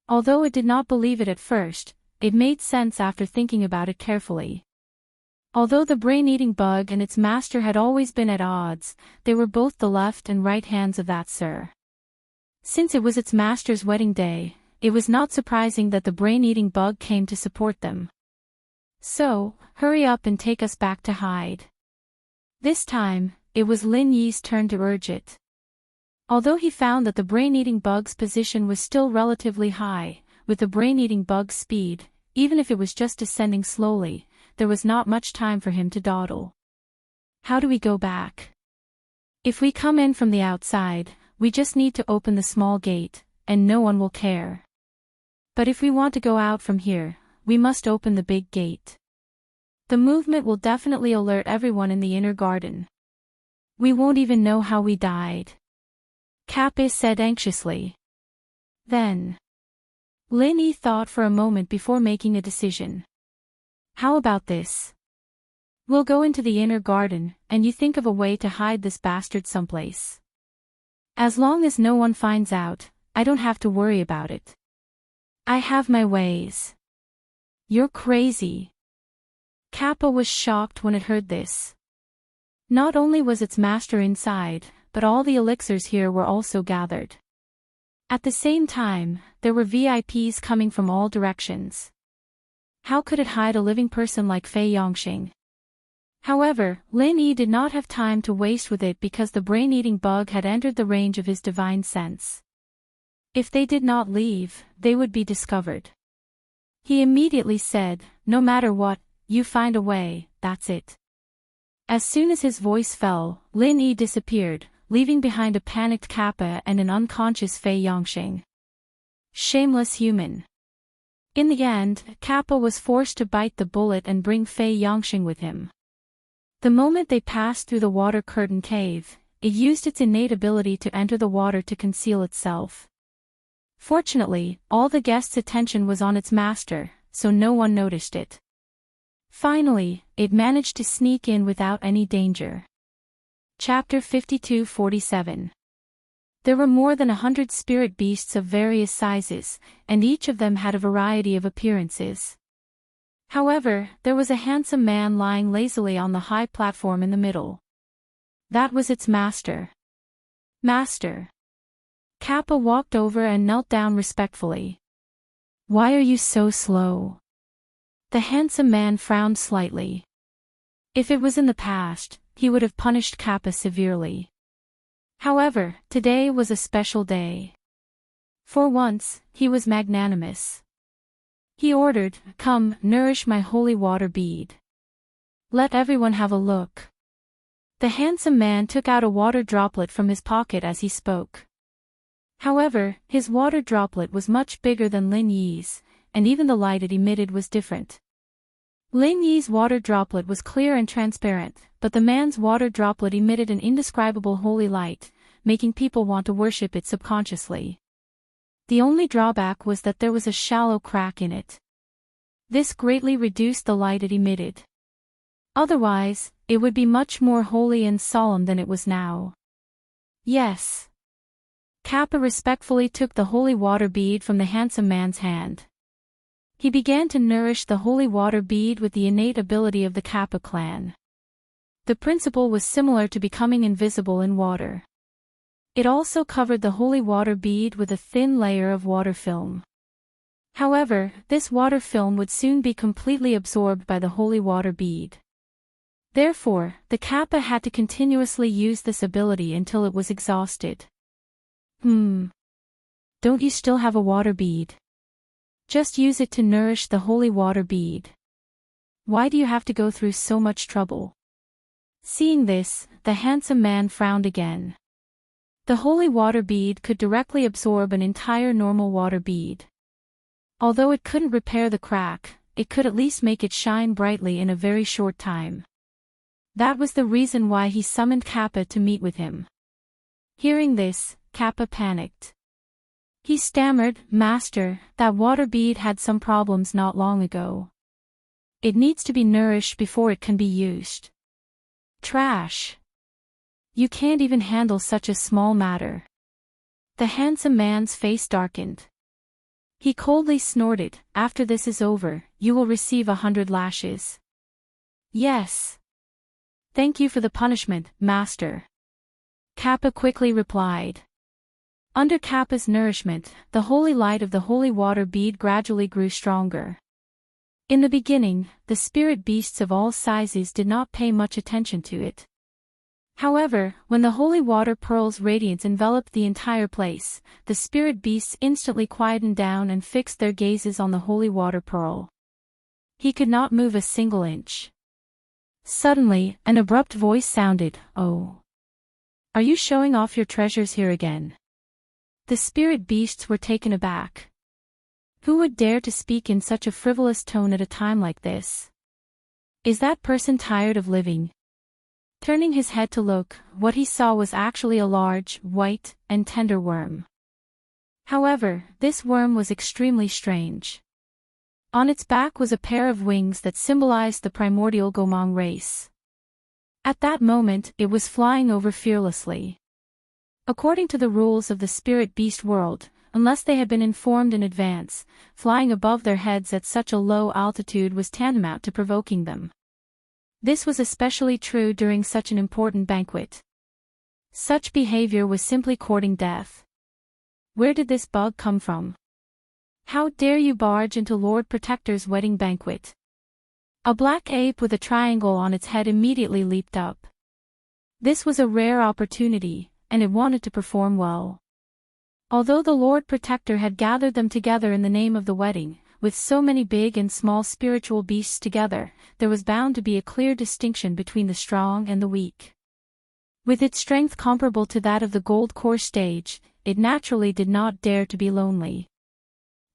Although it did not believe it at first, it made sense after thinking about it carefully. Although the brain-eating bug and its master had always been at odds, they were both the left and right hands of that sir. Since it was its master's wedding day, it was not surprising that the brain-eating bug came to support them. So, hurry up and take us back to hide. This time, it was Lin Yi's turn to urge it. Although he found that the brain-eating bug's position was still relatively high, with the brain-eating bug's speed, even if it was just descending slowly, there was not much time for him to dawdle. How do we go back? If we come in from the outside, we just need to open the small gate, and no one will care. But if we want to go out from here, we must open the big gate. The movement will definitely alert everyone in the inner garden. We won't even know how we died. Kappa said anxiously. Then, Lin Yi thought for a moment before making a decision. How about this? We'll go into the inner garden, and you think of a way to hide this bastard someplace. As long as no one finds out, I don't have to worry about it. I have my ways. You're crazy. Kappa was shocked when it heard this. Not only was its master inside, but all the elixirs here were also gathered. At the same time, there were VIPs coming from all directions. How could it hide a living person like Fei Yongxing? However, Lin Yi did not have time to waste with it because the brain-eating bug had entered the range of his divine sense. If they did not leave, they would be discovered. He immediately said, no matter what, you find a way, that's it. As soon as his voice fell, Lin Yi disappeared, leaving behind a panicked Kappa and an unconscious Fei Yongxing. Shameless human. In the end, Kappa was forced to bite the bullet and bring Fei Yongxing with him. The moment they passed through the water curtain cave, it used its innate ability to enter the water to conceal itself. Fortunately, all the guests' attention was on its master, so no one noticed it. Finally, it managed to sneak in without any danger. Chapter 52-47. There were more than 100 spirit beasts of various sizes, and each of them had a variety of appearances. However, there was a handsome man lying lazily on the high platform in the middle. That was its master. Master. Kappa walked over and knelt down respectfully. Why are you so slow? The handsome man frowned slightly. If it was in the past, he would have punished Kappa severely. However, today was a special day. For once, he was magnanimous. He ordered, come, nourish my holy water bead. Let everyone have a look. The handsome man took out a water droplet from his pocket as he spoke. However, his water droplet was much bigger than Lin Yi's, and even the light it emitted was different. Lin Yi's water droplet was clear and transparent, but the man's water droplet emitted an indescribable holy light, making people want to worship it subconsciously. The only drawback was that there was a shallow crack in it. This greatly reduced the light it emitted. Otherwise, it would be much more holy and solemn than it was now. Yes. Kappa respectfully took the holy water bead from the handsome man's hand. He began to nourish the holy water bead with the innate ability of the Kappa clan. The principle was similar to becoming invisible in water. It also covered the holy water bead with a thin layer of water film. However, this water film would soon be completely absorbed by the holy water bead. Therefore, the Kappa had to continuously use this ability until it was exhausted. Don't you still have a water bead? Just use it to nourish the holy water bead. Why do you have to go through so much trouble? Seeing this, the handsome man frowned again. The holy water bead could directly absorb an entire normal water bead. Although it couldn't repair the crack, it could at least make it shine brightly in a very short time. That was the reason why he summoned Kappa to meet with him. Hearing this, Kappa panicked. He stammered, Master, that water bead had some problems not long ago. It needs to be nourished before it can be used. Trash. You can't even handle such a small matter. The handsome man's face darkened. He coldly snorted, "After this is over, you will receive 100 lashes." "Yes. Thank you for the punishment, master," Kappa quickly replied. Under Kappa's nourishment, the holy light of the holy water bead gradually grew stronger. In the beginning, the spirit beasts of all sizes did not pay much attention to it. However, when the holy water pearl's radiance enveloped the entire place, the spirit beasts instantly quietened down and fixed their gazes on the holy water pearl. He could not move a single inch. Suddenly, an abrupt voice sounded, "Oh. Are you showing off your treasures here again?" The spirit beasts were taken aback. Who would dare to speak in such a frivolous tone at a time like this? Is that person tired of living? Turning his head to look, what he saw was actually a large, white, and tender worm. However, this worm was extremely strange. On its back was a pair of wings that symbolized the primordial Gomang race. At that moment, it was flying over fearlessly. According to the rules of the spirit beast world, unless they had been informed in advance, flying above their heads at such a low altitude was tantamount to provoking them. This was especially true during such an important banquet. Such behavior was simply courting death. Where did this bug come from? How dare you barge into Lord Protector's wedding banquet? A black ape with a triangle on its head immediately leaped up. This was a rare opportunity, and it wanted to perform well. Although the Lord Protector had gathered them together in the name of the wedding, with so many big and small spiritual beasts together, there was bound to be a clear distinction between the strong and the weak. With its strength comparable to that of the gold core stage, it naturally did not dare to be lonely.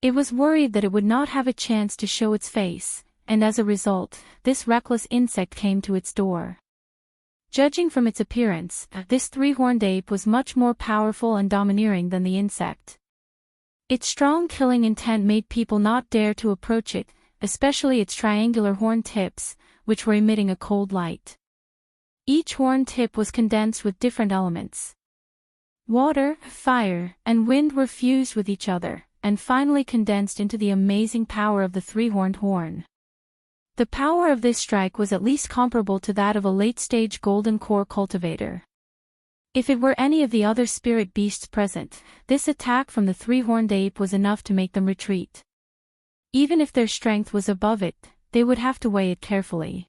It was worried that it would not have a chance to show its face, and as a result, this reckless insect came to its door. Judging from its appearance, this three-horned ape was much more powerful and domineering than the insect. Its strong killing intent made people not dare to approach it, especially its triangular horn tips, which were emitting a cold light. Each horn tip was condensed with different elements. Water, fire, and wind were fused with each other, and finally condensed into the amazing power of the three-horned horn. The power of this strike was at least comparable to that of a late-stage golden core cultivator. If it were any of the other spirit beasts present, this attack from the three-horned ape was enough to make them retreat. Even if their strength was above it, they would have to weigh it carefully.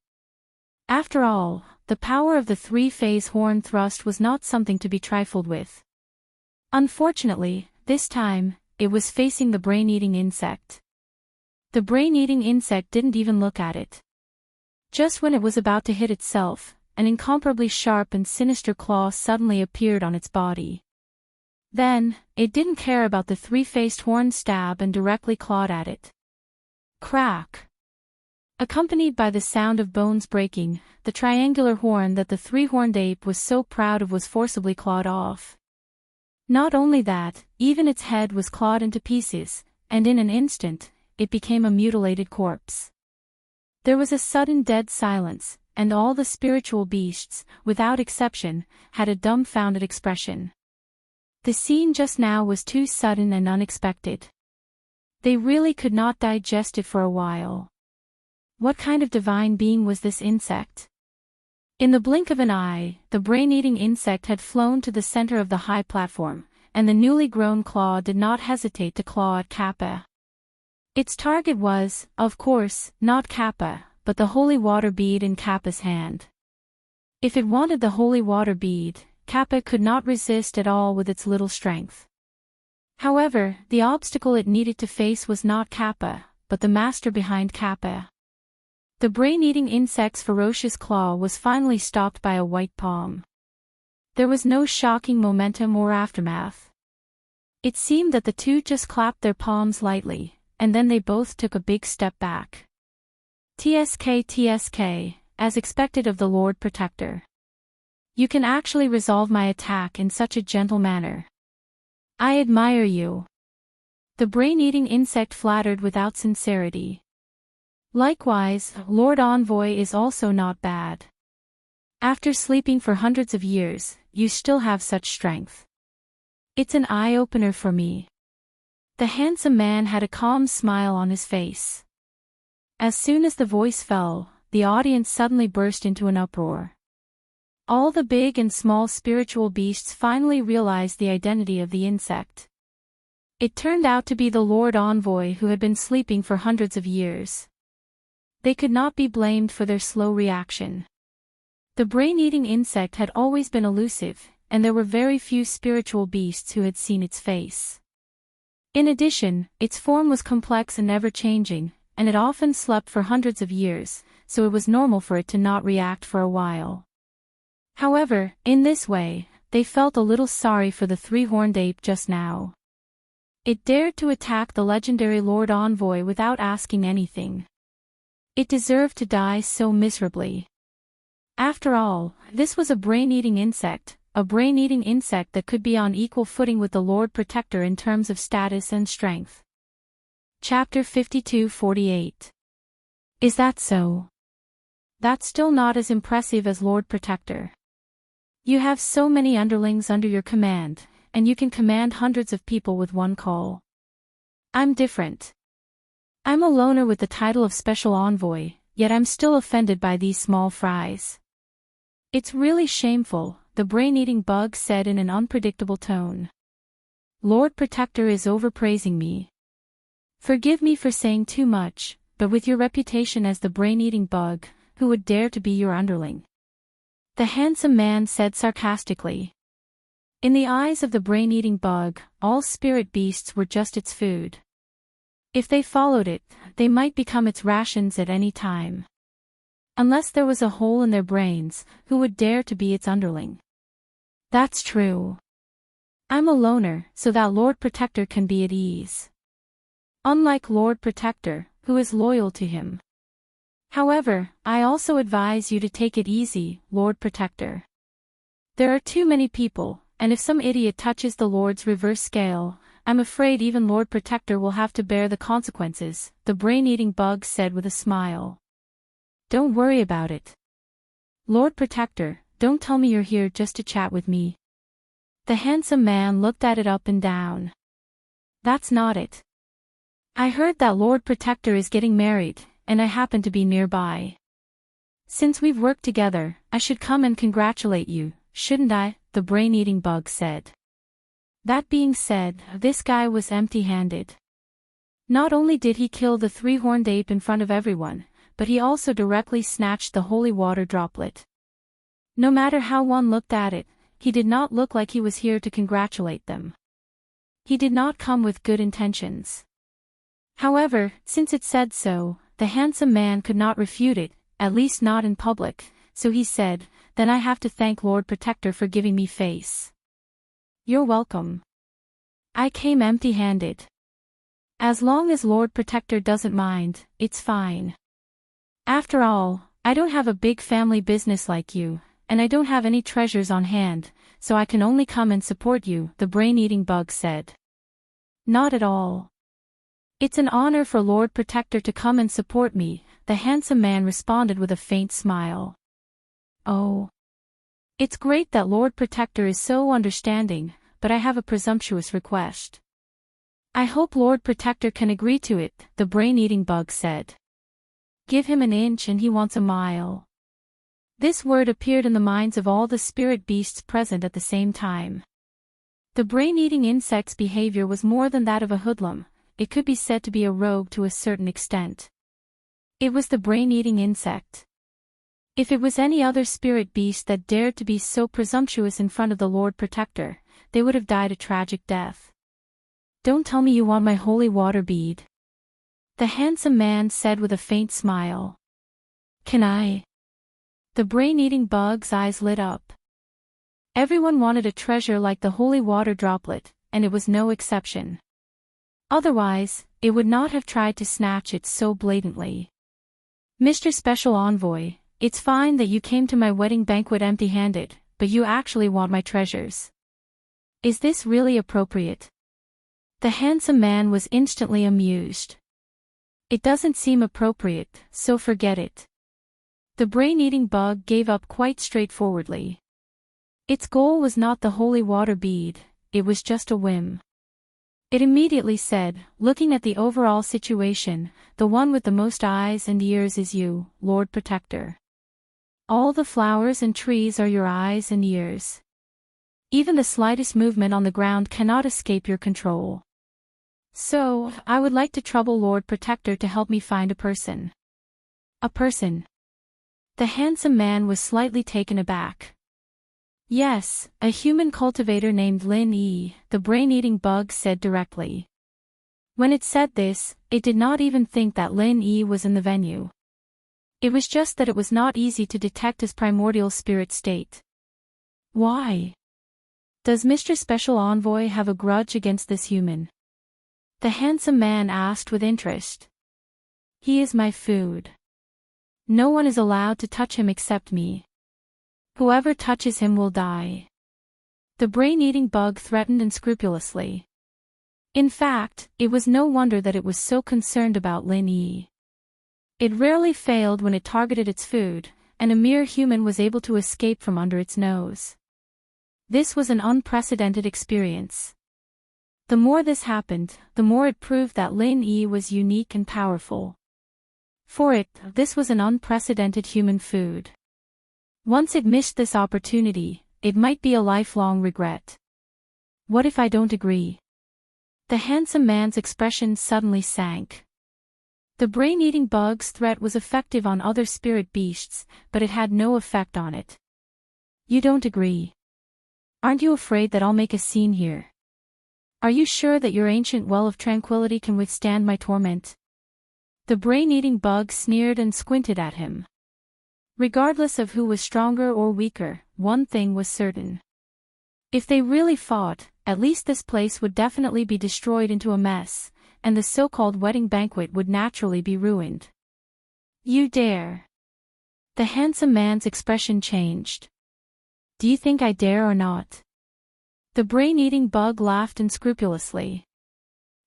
After all, the power of the three-phase horn thrust was not something to be trifled with. Unfortunately, this time, it was facing the brain-eating insect. The brain-eating insect didn't even look at it. Just when it was about to hit itself, an incomparably sharp and sinister claw suddenly appeared on its body. Then, it didn't care about the three-faced horn stab and directly clawed at it. Crack! Accompanied by the sound of bones breaking, the triangular horn that the three-horned ape was so proud of was forcibly clawed off. Not only that, even its head was clawed into pieces, and in an instant, it became a mutilated corpse. There was a sudden dead silence, and all the spiritual beasts, without exception, had a dumbfounded expression. The scene just now was too sudden and unexpected. They really could not digest it for a while. What kind of divine being was this insect? In the blink of an eye, the brain-eating insect had flown to the center of the high platform, and the newly grown claw did not hesitate to claw at Kappa. Its target was, of course, not Kappa, but the holy water bead in Kappa's hand. If it wanted the holy water bead, Kappa could not resist at all with its little strength. However, the obstacle it needed to face was not Kappa, but the master behind Kappa. The brain-eating insect's ferocious claw was finally stopped by a white palm. There was no shocking momentum or aftermath. It seemed that the two just clapped their palms lightly, and then they both took a big step back. TSK, as expected of the Lord Protector. You can actually resolve my attack in such a gentle manner. I admire you. The brain-eating insect flattered without sincerity. Likewise, Lord Envoy is also not bad. After sleeping for hundreds of years, you still have such strength. It's an eye-opener for me. The handsome man had a calm smile on his face. As soon as the voice fell, the audience suddenly burst into an uproar. All the big and small spiritual beasts finally realized the identity of the insect. It turned out to be the Lord Envoy who had been sleeping for hundreds of years. They could not be blamed for their slow reaction. The brain-eating insect had always been elusive, and there were very few spiritual beasts who had seen its face. In addition, its form was complex and ever-changing, and it often slept for hundreds of years, so it was normal for it to not react for a while. However, in this way, they felt a little sorry for the three-horned ape just now. It dared to attack the legendary Lord Envoy without asking anything. It deserved to die so miserably. After all, this was a brain-eating insect that could be on equal footing with the Lord Protector in terms of status and strength. Chapter 52-48. Is that so? That's still not as impressive as Lord Protector. You have so many underlings under your command, and you can command hundreds of people with one call. I'm different. I'm a loner with the title of Special Envoy, yet I'm still offended by these small fries. It's really shameful, the brain-eating bug said in an unpredictable tone. Lord Protector is overpraising me. Forgive me for saying too much, but with your reputation as the brain-eating bug, who would dare to be your underling? The handsome man said sarcastically. In the eyes of the brain-eating bug, all spirit beasts were just its food. If they followed it, they might become its rations at any time. Unless there was a hole in their brains, who would dare to be its underling? That's true. I'm a loner, so that Lord Protector can be at ease. Unlike Lord Protector, who is loyal to him. However, I also advise you to take it easy, Lord Protector. There are too many people, and if some idiot touches the Lord's reverse scale, I'm afraid even Lord Protector will have to bear the consequences, the brain-eating bug said with a smile. Don't worry about it. Lord Protector, don't tell me you're here just to chat with me. The handsome man looked at it up and down. That's not it. I heard that Lord Protector is getting married, and I happen to be nearby. Since we've worked together, I should come and congratulate you, shouldn't I? The brain-eating bug said. That being said, this guy was empty-handed. Not only did he kill the three-horned ape in front of everyone, but he also directly snatched the holy water droplet. No matter how one looked at it, he did not look like he was here to congratulate them. He did not come with good intentions. However, since it said so, the handsome man could not refute it, at least not in public, so he said, then I have to thank Lord Protector for giving me face. You're welcome. I came empty-handed. As long as Lord Protector doesn't mind, it's fine. After all, I don't have a big family business like you, and I don't have any treasures on hand, so I can only come and support you, the brain-eating bug said. Not at all. It's an honor for Lord Protector to come and support me, the handsome man responded with a faint smile. Oh. It's great that Lord Protector is so understanding, but I have a presumptuous request. I hope Lord Protector can agree to it, the brain-eating bug said. Give him an inch and he wants a mile. This word appeared in the minds of all the spirit beasts present at the same time. The brain-eating insect's behavior was more than that of a hoodlum, it could be said to be a rogue to a certain extent. It was the brain-eating insect. If it was any other spirit beast that dared to be so presumptuous in front of the Lord Protector, they would have died a tragic death. Don't tell me you want my holy water bead. The handsome man said with a faint smile. Can I? The brain-eating bug's eyes lit up. Everyone wanted a treasure like the holy water droplet, and it was no exception. Otherwise, it would not have tried to snatch it so blatantly. Mr. Special Envoy, it's fine that you came to my wedding banquet empty-handed, but you actually want my treasures. Is this really appropriate? The handsome man was instantly amused. It doesn't seem appropriate, so forget it. The brain-eating bug gave up quite straightforwardly. Its goal was not the holy water bead, it was just a whim. It immediately said, looking at the overall situation, the one with the most eyes and ears is you, Lord Protector. All the flowers and trees are your eyes and ears. Even the slightest movement on the ground cannot escape your control. So, I would like to trouble Lord Protector to help me find a person. A person. The handsome man was slightly taken aback. Yes, a human cultivator named Lin Yi, the brain-eating bug said directly. When it said this, it did not even think that Lin Yi was in the venue. It was just that it was not easy to detect his primordial spirit state. Why? Does Mr. Special Envoy have a grudge against this human? The handsome man asked with interest. He is my food. No one is allowed to touch him except me. Whoever touches him will die. The brain-eating bug threatened unscrupulously. In fact, it was no wonder that it was so concerned about Lin Yi. It rarely failed when it targeted its food, and a mere human was able to escape from under its nose. This was an unprecedented experience. The more this happened, the more it proved that Lin Yi was unique and powerful. For it, this was an unprecedented human food. Once it missed this opportunity, it might be a lifelong regret. What if I don't agree? The handsome man's expression suddenly sank. The brain-eating bug's threat was effective on other spirit beasts, but it had no effect on it. You don't agree? Aren't you afraid that I'll make a scene here? Are you sure that your ancient well of tranquility can withstand my torment? The brain-eating bug sneered and squinted at him. Regardless of who was stronger or weaker, one thing was certain. If they really fought, at least this place would definitely be destroyed into a mess, and the so-called wedding banquet would naturally be ruined. You dare? The handsome man's expression changed. Do you think I dare or not? The brain-eating bug laughed unscrupulously.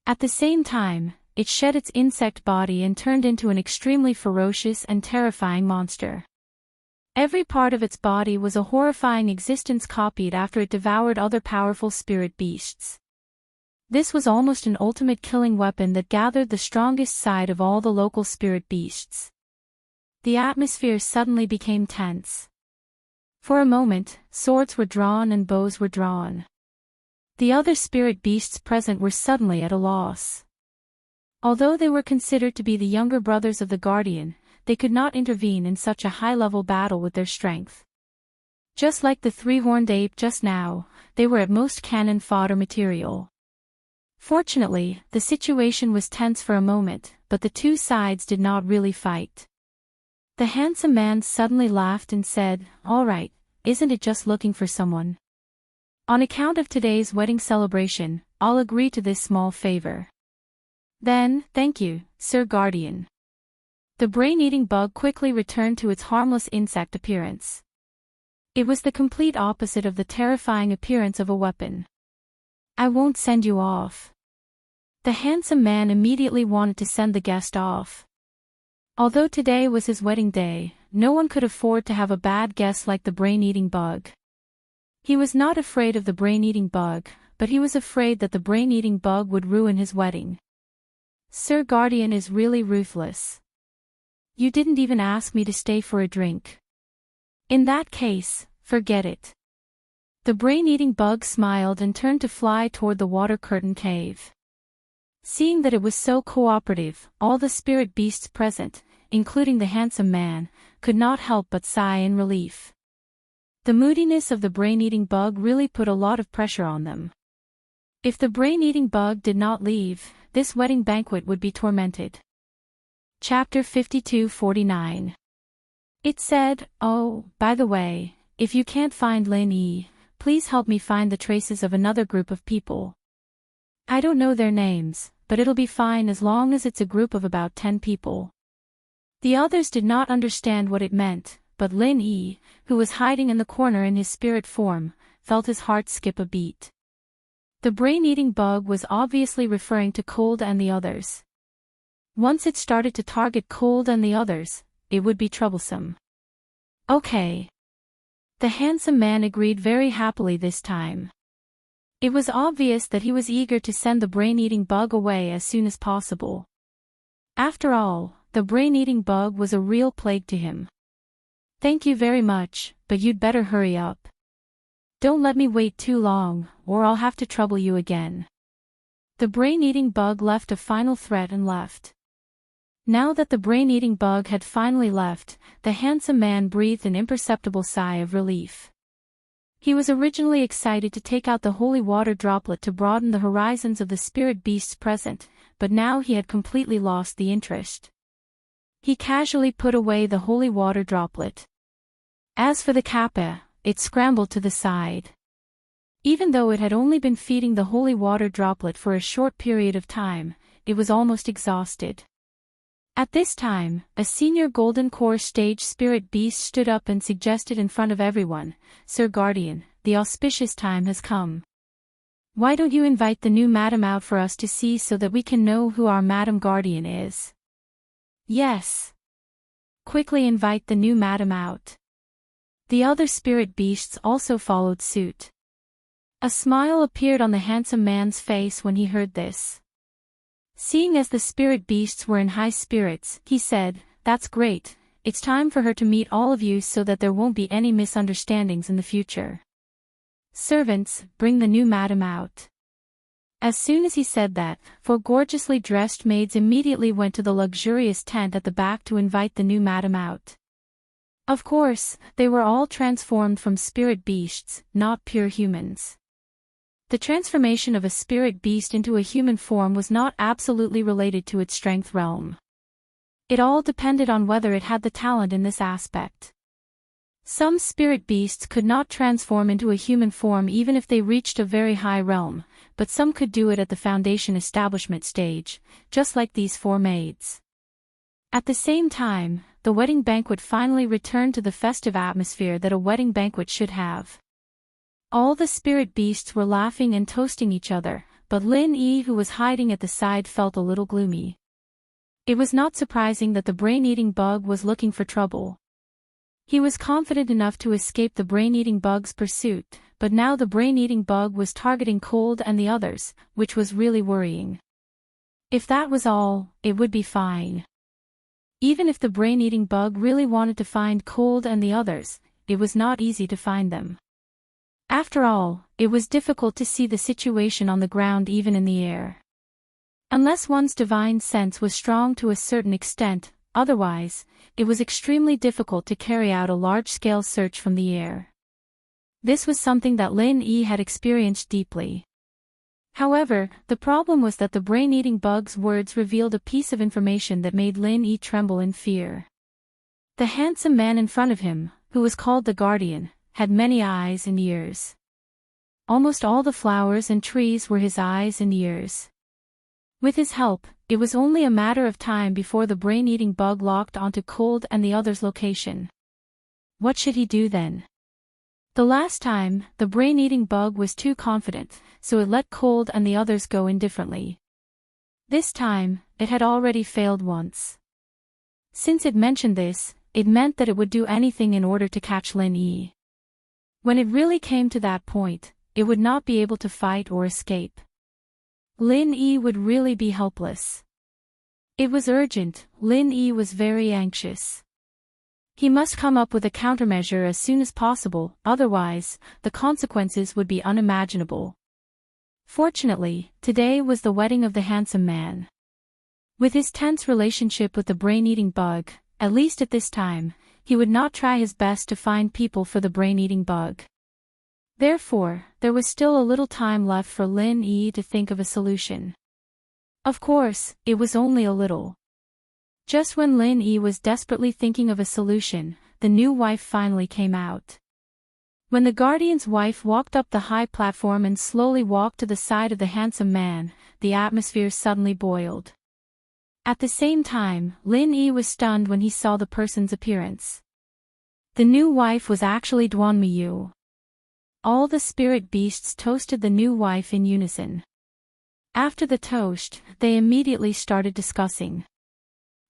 At the same time, it shed its insect body and turned into an extremely ferocious and terrifying monster. Every part of its body was a horrifying existence copied after it devoured other powerful spirit beasts. This was almost an ultimate killing weapon that gathered the strongest side of all the local spirit beasts. The atmosphere suddenly became tense. For a moment, swords were drawn and bows were drawn. The other spirit beasts present were suddenly at a loss. Although they were considered to be the younger brothers of the Guardian, they could not intervene in such a high-level battle with their strength. Just like the three-horned ape just now, they were at most cannon fodder material. Fortunately, the situation was tense for a moment, but the two sides did not really fight. The handsome man suddenly laughed and said, "All right, isn't it just looking for someone? On account of today's wedding celebration, I'll agree to this small favor." Then, thank you, Sir Guardian. The brain-eating bug quickly returned to its harmless insect appearance. It was the complete opposite of the terrifying appearance of a weapon. I won't send you off. The handsome man immediately wanted to send the guest off. Although today was his wedding day, no one could afford to have a bad guest like the brain-eating bug. He was not afraid of the brain-eating bug, but he was afraid that the brain-eating bug would ruin his wedding. Sir Guardian is really ruthless. You didn't even ask me to stay for a drink. In that case, forget it. The brain-eating bug smiled and turned to fly toward the water curtain cave. Seeing that it was so cooperative, all the spirit beasts present, including the handsome man, could not help but sigh in relief. The moodiness of the brain-eating bug really put a lot of pressure on them. If the brain-eating bug did not leave, this wedding banquet would be tormented. Chapter 52-49. It said, "Oh, by the way, if you can't find Lin Yi, please help me find the traces of another group of people. I don't know their names, but it'll be fine as long as it's a group of about 10 people." The others did not understand what it meant, but Lin Yi, who was hiding in the corner in his spirit form, felt his heart skip a beat. The brain-eating bug was obviously referring to Cold and the others. Once it started to target Cold and the others, it would be troublesome. Okay. The handsome man agreed very happily this time. It was obvious that he was eager to send the brain-eating bug away as soon as possible. After all, the brain-eating bug was a real plague to him. Thank you very much, but you'd better hurry up. Don't let me wait too long, or I'll have to trouble you again. The brain-eating bug left a final threat and left. Now that the brain-eating bug had finally left, the handsome man breathed an imperceptible sigh of relief. He was originally excited to take out the holy water droplet to broaden the horizons of the spirit beasts present, but now he had completely lost the interest. He casually put away the holy water droplet. As for the kappa, it scrambled to the side. Even though it had only been feeding the holy water droplet for a short period of time, it was almost exhausted. At this time, a senior Golden Core stage spirit beast stood up and suggested in front of everyone, "Sir Guardian, the auspicious time has come. Why don't you invite the new madam out for us to see so that we can know who our Madam Guardian is?" "Yes. Quickly invite the new madam out." The other spirit beasts also followed suit. A smile appeared on the handsome man's face when he heard this. Seeing as the spirit beasts were in high spirits, he said, "That's great, it's time for her to meet all of you so that there won't be any misunderstandings in the future. Servants, bring the new madam out." As soon as he said that, 4 gorgeously dressed maids immediately went to the luxurious tent at the back to invite the new madam out. Of course, they were all transformed from spirit beasts, not pure humans. The transformation of a spirit beast into a human form was not absolutely related to its strength realm. It all depended on whether it had the talent in this aspect. Some spirit beasts could not transform into a human form even if they reached a very high realm, but some could do it at the foundation establishment stage, just like these 4 maids. At the same time, the wedding banquet finally returned to the festive atmosphere that a wedding banquet should have. All the spirit beasts were laughing and toasting each other, but Lin Yi, who was hiding at the side, felt a little gloomy. It was not surprising that the brain-eating bug was looking for trouble. He was confident enough to escape the brain-eating bug's pursuit, but now the brain-eating bug was targeting Cold and the others, which was really worrying. If that was all, it would be fine. Even if the brain-eating bug really wanted to find Cold and the others, it was not easy to find them. After all, it was difficult to see the situation on the ground even in the air. Unless one's divine sense was strong to a certain extent, otherwise, it was extremely difficult to carry out a large-scale search from the air. This was something that Lin Yi had experienced deeply. However, the problem was that the brain-eating bug's words revealed a piece of information that made Lin Yi tremble in fear. The handsome man in front of him, who was called the Guardian, had many eyes and ears. Almost all the flowers and trees were his eyes and ears. With his help, it was only a matter of time before the brain-eating bug locked onto Cold and the others' location. What should he do then? The last time, the brain-eating bug was too confident, so it let Cold and the others go indifferently. This time, it had already failed once. Since it mentioned this, it meant that it would do anything in order to catch Lin Yi. When it really came to that point, it would not be able to fight or escape. Lin Yi would really be helpless. It was urgent. Lin Yi was very anxious. He must come up with a countermeasure as soon as possible, otherwise, the consequences would be unimaginable. Fortunately, today was the wedding of the handsome man. With his tense relationship with the brain-eating bug, at least at this time, he would not try his best to find people for the brain-eating bug. Therefore, there was still a little time left for Lin Yi to think of a solution. Of course, it was only a little. Just when Lin Yi was desperately thinking of a solution, the new wife finally came out. When the Guardian's wife walked up the high platform and slowly walked to the side of the handsome man, the atmosphere suddenly boiled. At the same time, Lin Yi was stunned when he saw the person's appearance. The new wife was actually Duan Miyu. All the spirit beasts toasted the new wife in unison. After the toast, they immediately started discussing.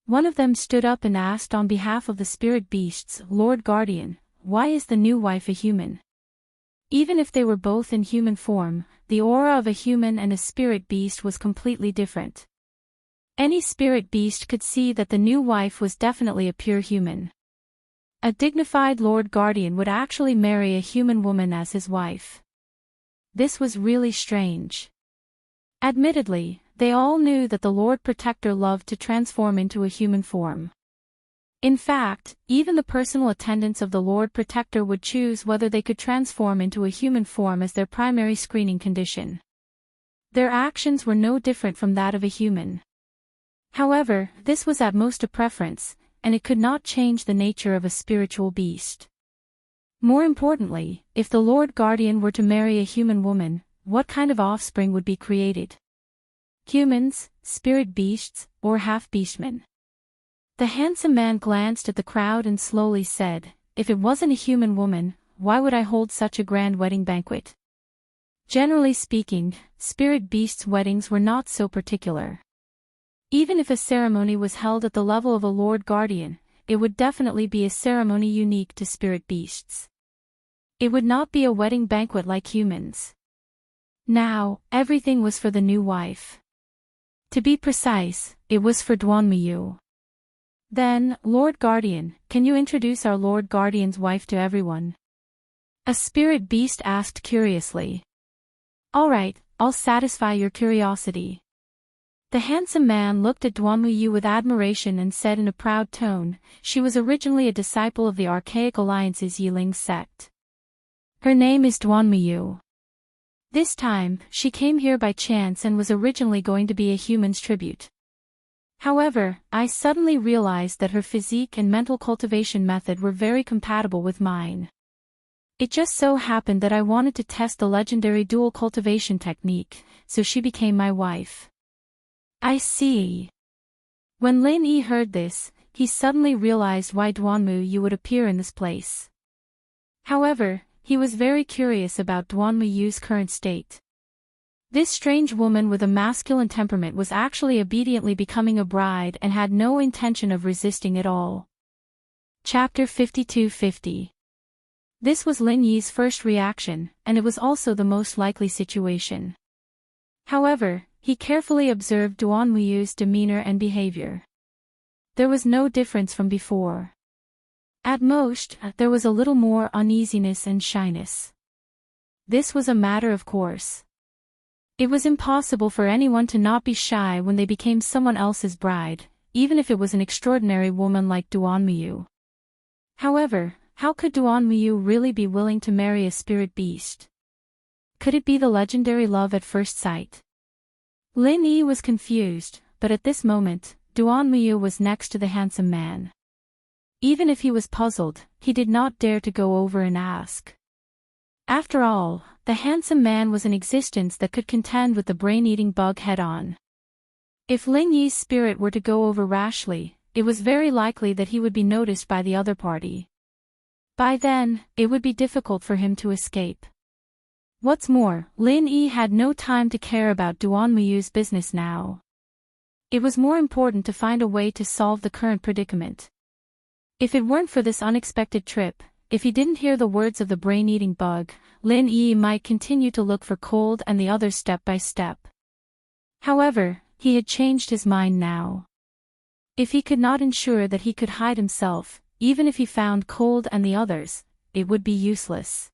One of them stood up and asked on behalf of the spirit beasts, "Lord Guardian, why is the new wife a human?" Even if they were both in human form, the aura of a human and a spirit beast was completely different. Any spirit beast could see that the new wife was definitely a pure human. A dignified Lord Guardian would actually marry a human woman as his wife. This was really strange. Admittedly, they all knew that the Lord Protector loved to transform into a human form. In fact, even the personal attendants of the Lord Protector would choose whether they could transform into a human form as their primary screening condition. Their actions were no different from that of a human. However, this was at most a preference, and it could not change the nature of a spiritual beast. More importantly, if the Lord Guardian were to marry a human woman, what kind of offspring would be created? Humans, spirit beasts, or half-beastmen? The handsome man glanced at the crowd and slowly said, "If it wasn't a human woman, why would I hold such a grand wedding banquet?" Generally speaking, spirit beasts' weddings were not so particular. Even if a ceremony was held at the level of a Lord Guardian, it would definitely be a ceremony unique to spirit beasts. It would not be a wedding banquet like humans. Now, everything was for the new wife. To be precise, it was for Duanmuyu. "Then, Lord Guardian, can you introduce our Lord Guardian's wife to everyone?" a spirit beast asked curiously. "All right, I'll satisfy your curiosity." The handsome man looked at Duanmuyu with admiration and said in a proud tone, "She was originally a disciple of the Archaic Alliance's Yiling sect. Her name is Duanmuyu. This time, she came here by chance and was originally going to be a human's tribute. However, I suddenly realized that her physique and mental cultivation method were very compatible with mine. It just so happened that I wanted to test the legendary dual cultivation technique, so she became my wife." "I see." When Lin Yi heard this, he suddenly realized why Duanmuyu would appear in this place. However, he was very curious about Duanmuyu's current state. This strange woman with a masculine temperament was actually obediently becoming a bride and had no intention of resisting at all. Chapter 5250. This was Lin Yi's first reaction, and it was also the most likely situation. However, he carefully observed Duanmuyu's demeanor and behavior. There was no difference from before. At most, there was a little more uneasiness and shyness. This was a matter of course. It was impossible for anyone to not be shy when they became someone else's bride, even if it was an extraordinary woman like Duanmuyu. However, how could Duanmuyu really be willing to marry a spirit beast? Could it be the legendary love at first sight? Lin Yi was confused, but at this moment, Duanmuyu was next to the handsome man. Even if he was puzzled, he did not dare to go over and ask. After all, the handsome man was an existence that could contend with the brain-eating bug head-on. If Lin Yi's spirit were to go over rashly, it was very likely that he would be noticed by the other party. By then, it would be difficult for him to escape. What's more, Lin Yi had no time to care about Duanmuyu's business now. It was more important to find a way to solve the current predicament. If it weren't for this unexpected trip, if he didn't hear the words of the brain-eating bug, Lin Yi might continue to look for Cold and the others step by step. However, he had changed his mind now. If he could not ensure that he could hide himself, even if he found Cold and the others, it would be useless.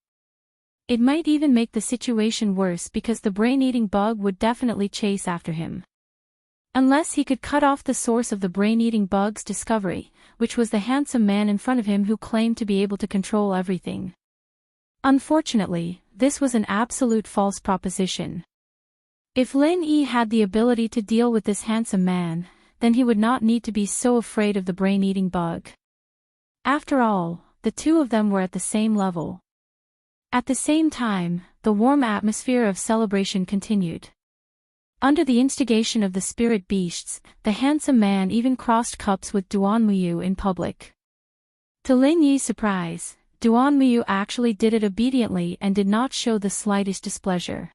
It might even make the situation worse because the brain-eating bug would definitely chase after him. Unless he could cut off the source of the brain-eating bug's discovery, which was the handsome man in front of him who claimed to be able to control everything. Unfortunately, this was an absolute false proposition. If Lin Yi had the ability to deal with this handsome man, then he would not need to be so afraid of the brain-eating bug. After all, the two of them were at the same level. At the same time, the warm atmosphere of celebration continued. Under the instigation of the spirit beasts, the handsome man even crossed cups with Duanmuyu in public. To Lin Yi's surprise, Duanmuyu actually did it obediently and did not show the slightest displeasure.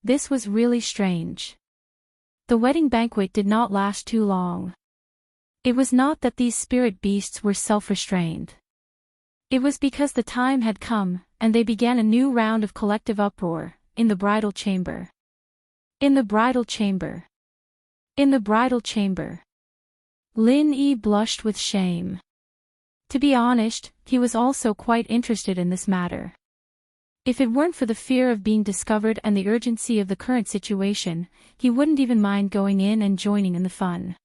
This was really strange. The wedding banquet did not last too long. It was not that these spirit beasts were self-restrained. It was because the time had come, and they began a new round of collective uproar, in the bridal chamber. In the bridal chamber. In the bridal chamber. Lin Yi blushed with shame. To be honest, he was also quite interested in this matter. If it weren't for the fear of being discovered and the urgency of the current situation, he wouldn't even mind going in and joining in the fun.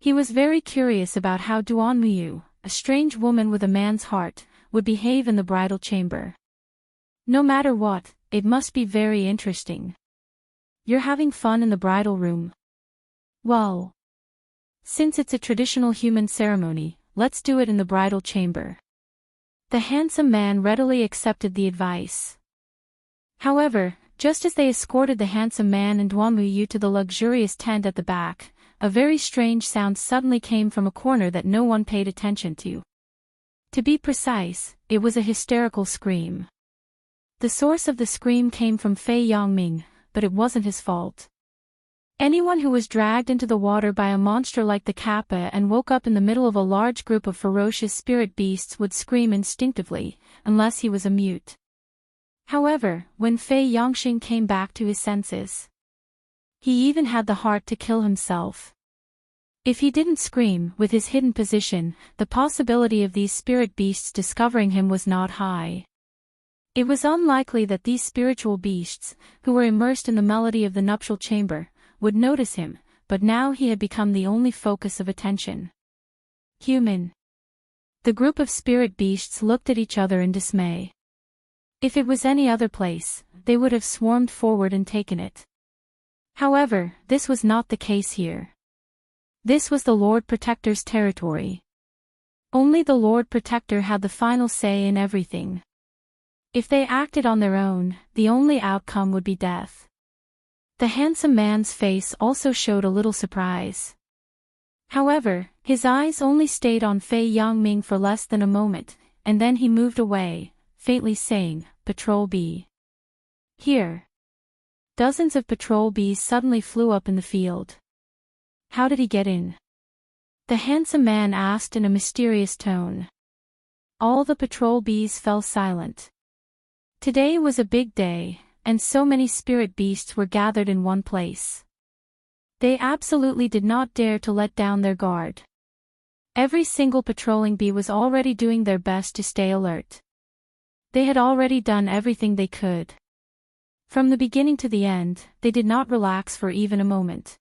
He was very curious about how Duan Muyu, a strange woman with a man's heart, would behave in the bridal chamber. No matter what, it must be very interesting. You're having fun in the bridal room? Well, since it's a traditional human ceremony, let's do it in the bridal chamber. The handsome man readily accepted the advice. However, just as they escorted the handsome man and Duan Muyu to the luxurious tent at the back, a very strange sound suddenly came from a corner that no one paid attention to. To be precise, it was a hysterical scream. The source of the scream came from Fei Yangming, but it wasn't his fault. Anyone who was dragged into the water by a monster like the Kappa and woke up in the middle of a large group of ferocious spirit beasts would scream instinctively, unless he was a mute. However, when Fei Yangxing came back to his senses, he even had the heart to kill himself. If he didn't scream, with his hidden position, the possibility of these spirit beasts discovering him was not high. It was unlikely that these spiritual beasts, who were immersed in the melody of the nuptial chamber, would notice him, but now he had become the only focus of attention. Human. The group of spirit beasts looked at each other in dismay. If it was any other place, they would have swarmed forward and taken it. However, this was not the case here. This was the Lord Protector's territory. Only the Lord Protector had the final say in everything. If they acted on their own, the only outcome would be death. The handsome man's face also showed a little surprise. However, his eyes only stayed on Fei Yangming for less than a moment, and then he moved away, faintly saying, "Patrol bee." Here. Dozens of patrol bees suddenly flew up in the field. How did he get in? The handsome man asked in a mysterious tone. All the patrol bees fell silent. Today was a big day, and so many spirit beasts were gathered in one place. They absolutely did not dare to let down their guard. Every single patrolling bee was already doing their best to stay alert. They had already done everything they could. From the beginning to the end, they did not relax for even a moment.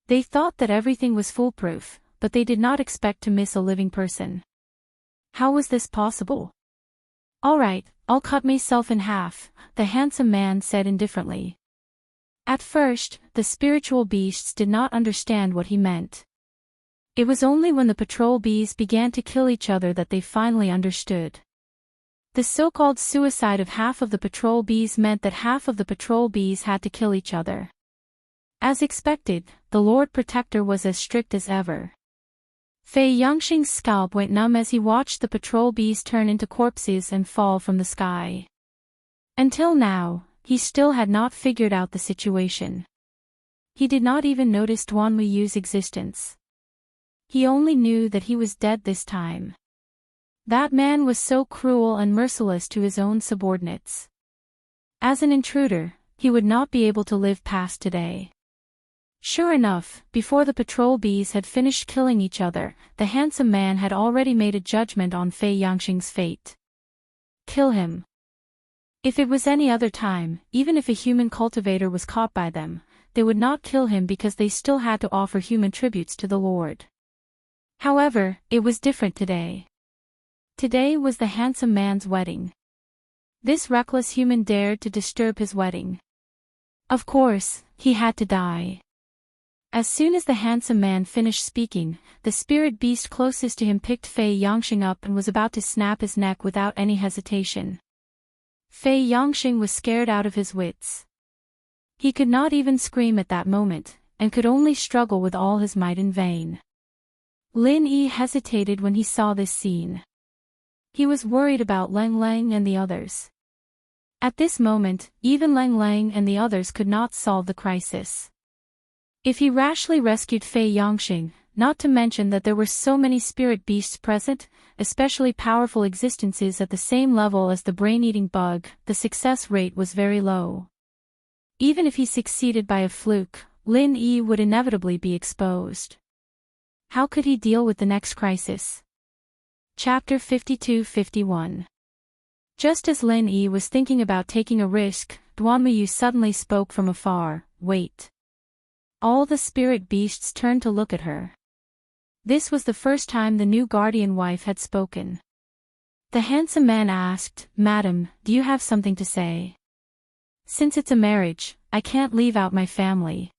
They thought that everything was foolproof, but they did not expect to miss a living person. How was this possible? All right, I'll cut myself in half, the handsome man said indifferently. At first, the spiritual beasts did not understand what he meant. It was only when the patrol bees began to kill each other that they finally understood. The so-called suicide of half of the patrol bees meant that half of the patrol bees had to kill each other. As expected, the Lord Protector was as strict as ever. Fei Yangxing's scalp went numb as he watched the patrol bees turn into corpses and fall from the sky. Until now, he still had not figured out the situation. He did not even notice Duan Muyu's existence. He only knew that he was dead this time. That man was so cruel and merciless to his own subordinates. As an intruder, he would not be able to live past today. Sure enough, before the patrol bees had finished killing each other, the handsome man had already made a judgment on Fei Yangxing's fate. Kill him. If it was any other time, even if a human cultivator was caught by them, they would not kill him because they still had to offer human tributes to the Lord. However, it was different today. Today was the handsome man's wedding. This reckless human dared to disturb his wedding. Of course, he had to die. As soon as the handsome man finished speaking, the spirit beast closest to him picked Fei Yangxing up and was about to snap his neck without any hesitation. Fei Yangxing was scared out of his wits. He could not even scream at that moment, and could only struggle with all his might in vain. Lin Yi hesitated when he saw this scene. He was worried about Lang Lang and the others. At this moment, even Lang Lang and the others could not solve the crisis. If he rashly rescued Fei Yangxing, not to mention that there were so many spirit beasts present, especially powerful existences at the same level as the brain-eating bug. The success rate was very low. Even if he succeeded by a fluke, Lin Yi would inevitably be exposed. How could he deal with the next crisis? Chapter 52-51. Just as Lin Yi was thinking about taking a risk, Duanmuyu suddenly spoke from afar, "Wait." All the spirit beasts turned to look at her. This was the first time the new guardian wife had spoken. The handsome man asked, "Madam, do you have something to say?" "Since it's a marriage, I can't leave out my family."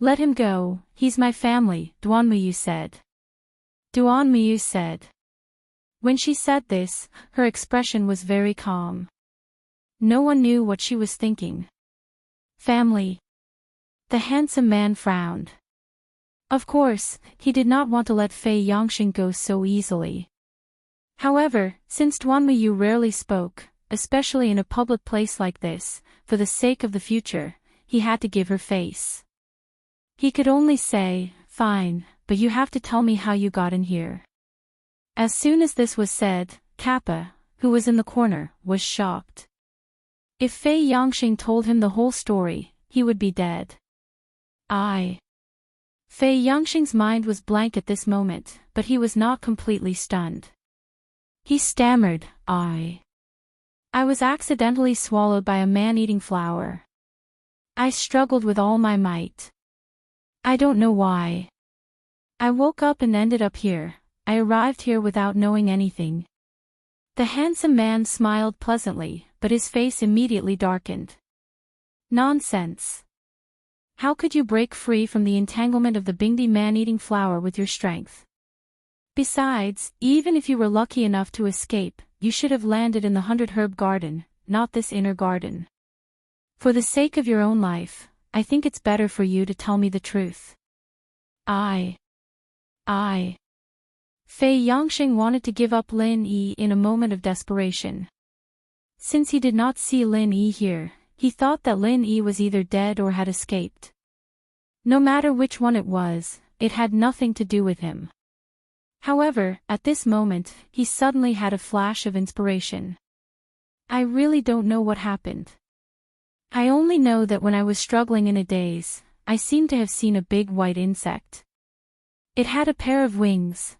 "Let him go, he's my family," Duanmuyu said. Duanmuyu said. When she said this, her expression was very calm. No one knew what she was thinking. Family. The handsome man frowned. Of course, he did not want to let Fei Yongxing go so easily. However, since Duanmuyu rarely spoke, especially in a public place like this, for the sake of the future, he had to give her face. He could only say, "Fine, but you have to tell me how you got in here." As soon as this was said, Kappa, who was in the corner, was shocked. If Fei Yongxing told him the whole story, he would be dead. Fei Yongxing's mind was blank at this moment, but he was not completely stunned. He stammered, I was accidentally swallowed by a man-eating flower. I struggled with all my might. I don't know why. I woke up and ended up here. I arrived here without knowing anything." The handsome man smiled pleasantly, but his face immediately darkened. "Nonsense. How could you break free from the entanglement of the Bingdi man-eating flower with your strength? Besides, even if you were lucky enough to escape, you should have landed in the 100-herb garden, not this inner garden. For the sake of your own life, I think it's better for you to tell me the truth." Fei Yongxing wanted to give up Lin Yi in a moment of desperation. Since he did not see Lin Yi here, he thought that Lin Yi was either dead or had escaped. No matter which one it was, it had nothing to do with him. However, at this moment, he suddenly had a flash of inspiration. "I really don't know what happened. I only know that when I was struggling in a daze, I seemed to have seen a big white insect. It had a pair of wings.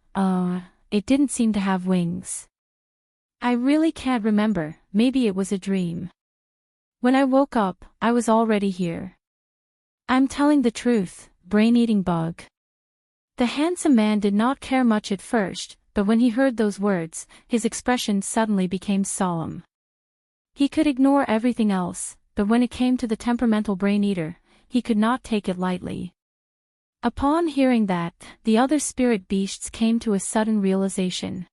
It didn't seem to have wings. I really can't remember, maybe it was a dream. When I woke up, I was already here. I'm telling the truth, brain-eating bug." The handsome man did not care much at first, but when he heard those words, his expression suddenly became solemn. He could ignore everything else, but when it came to the temperamental brain-eater, he could not take it lightly. Upon hearing that, the other spirit beasts came to a sudden realization.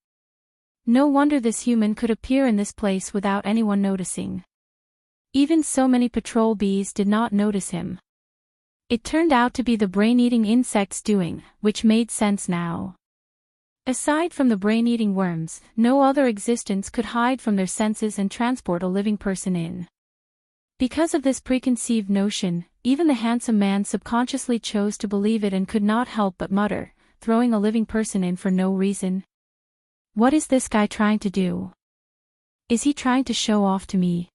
No wonder this human could appear in this place without anyone noticing. Even so many patrol bees did not notice him. It turned out to be the brain-eating insect's doing, which made sense now. Aside from the brain-eating worms, no other existence could hide from their senses and transport a living person in. Because of this preconceived notion, even the handsome man subconsciously chose to believe it and could not help but mutter, throwing a living person in for no reason. What is this guy trying to do? Is he trying to show off to me?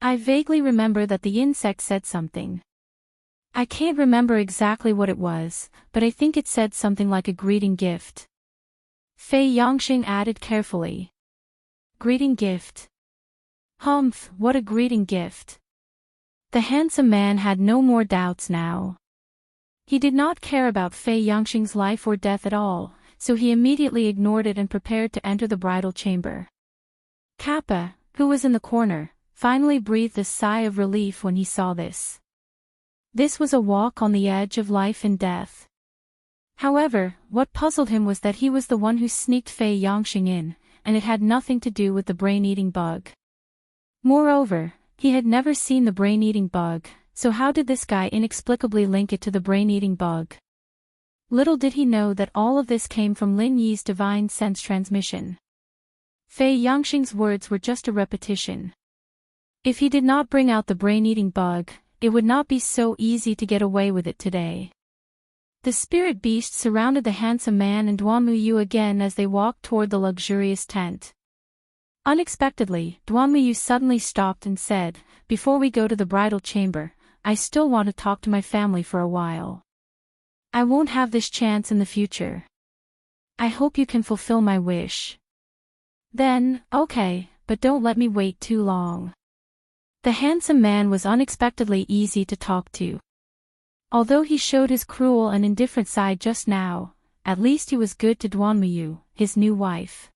I vaguely remember that the insect said something. I can't remember exactly what it was, but I think it said something like a greeting gift. Fei Yongxing added carefully. Greeting gift. Humph, what a greeting gift. The handsome man had no more doubts now. He did not care about Fei Yongxing's life or death at all, so he immediately ignored it and prepared to enter the bridal chamber. Kappa, who was in the corner, finally breathed a sigh of relief when he saw this. This was a walk on the edge of life and death. However, what puzzled him was that he was the one who sneaked Fei Yongxing in, and it had nothing to do with the brain-eating bug. Moreover, he had never seen the brain-eating bug, so how did this guy inexplicably link it to the brain-eating bug? Little did he know that all of this came from Lin Yi's divine sense transmission. Fei Yongxing's words were just a repetition. If he did not bring out the brain-eating bug, it would not be so easy to get away with it today. The spirit beast surrounded the handsome man and Duanmuyu again as they walked toward the luxurious tent. Unexpectedly, Duanmuyu suddenly stopped and said, "Before we go to the bridal chamber, I still want to talk to my family for a while. I won't have this chance in the future. I hope you can fulfill my wish." Then, "Okay, but don't let me wait too long." The handsome man was unexpectedly easy to talk to. Although he showed his cruel and indifferent side just now, at least he was good to Duanmuyu, his new wife.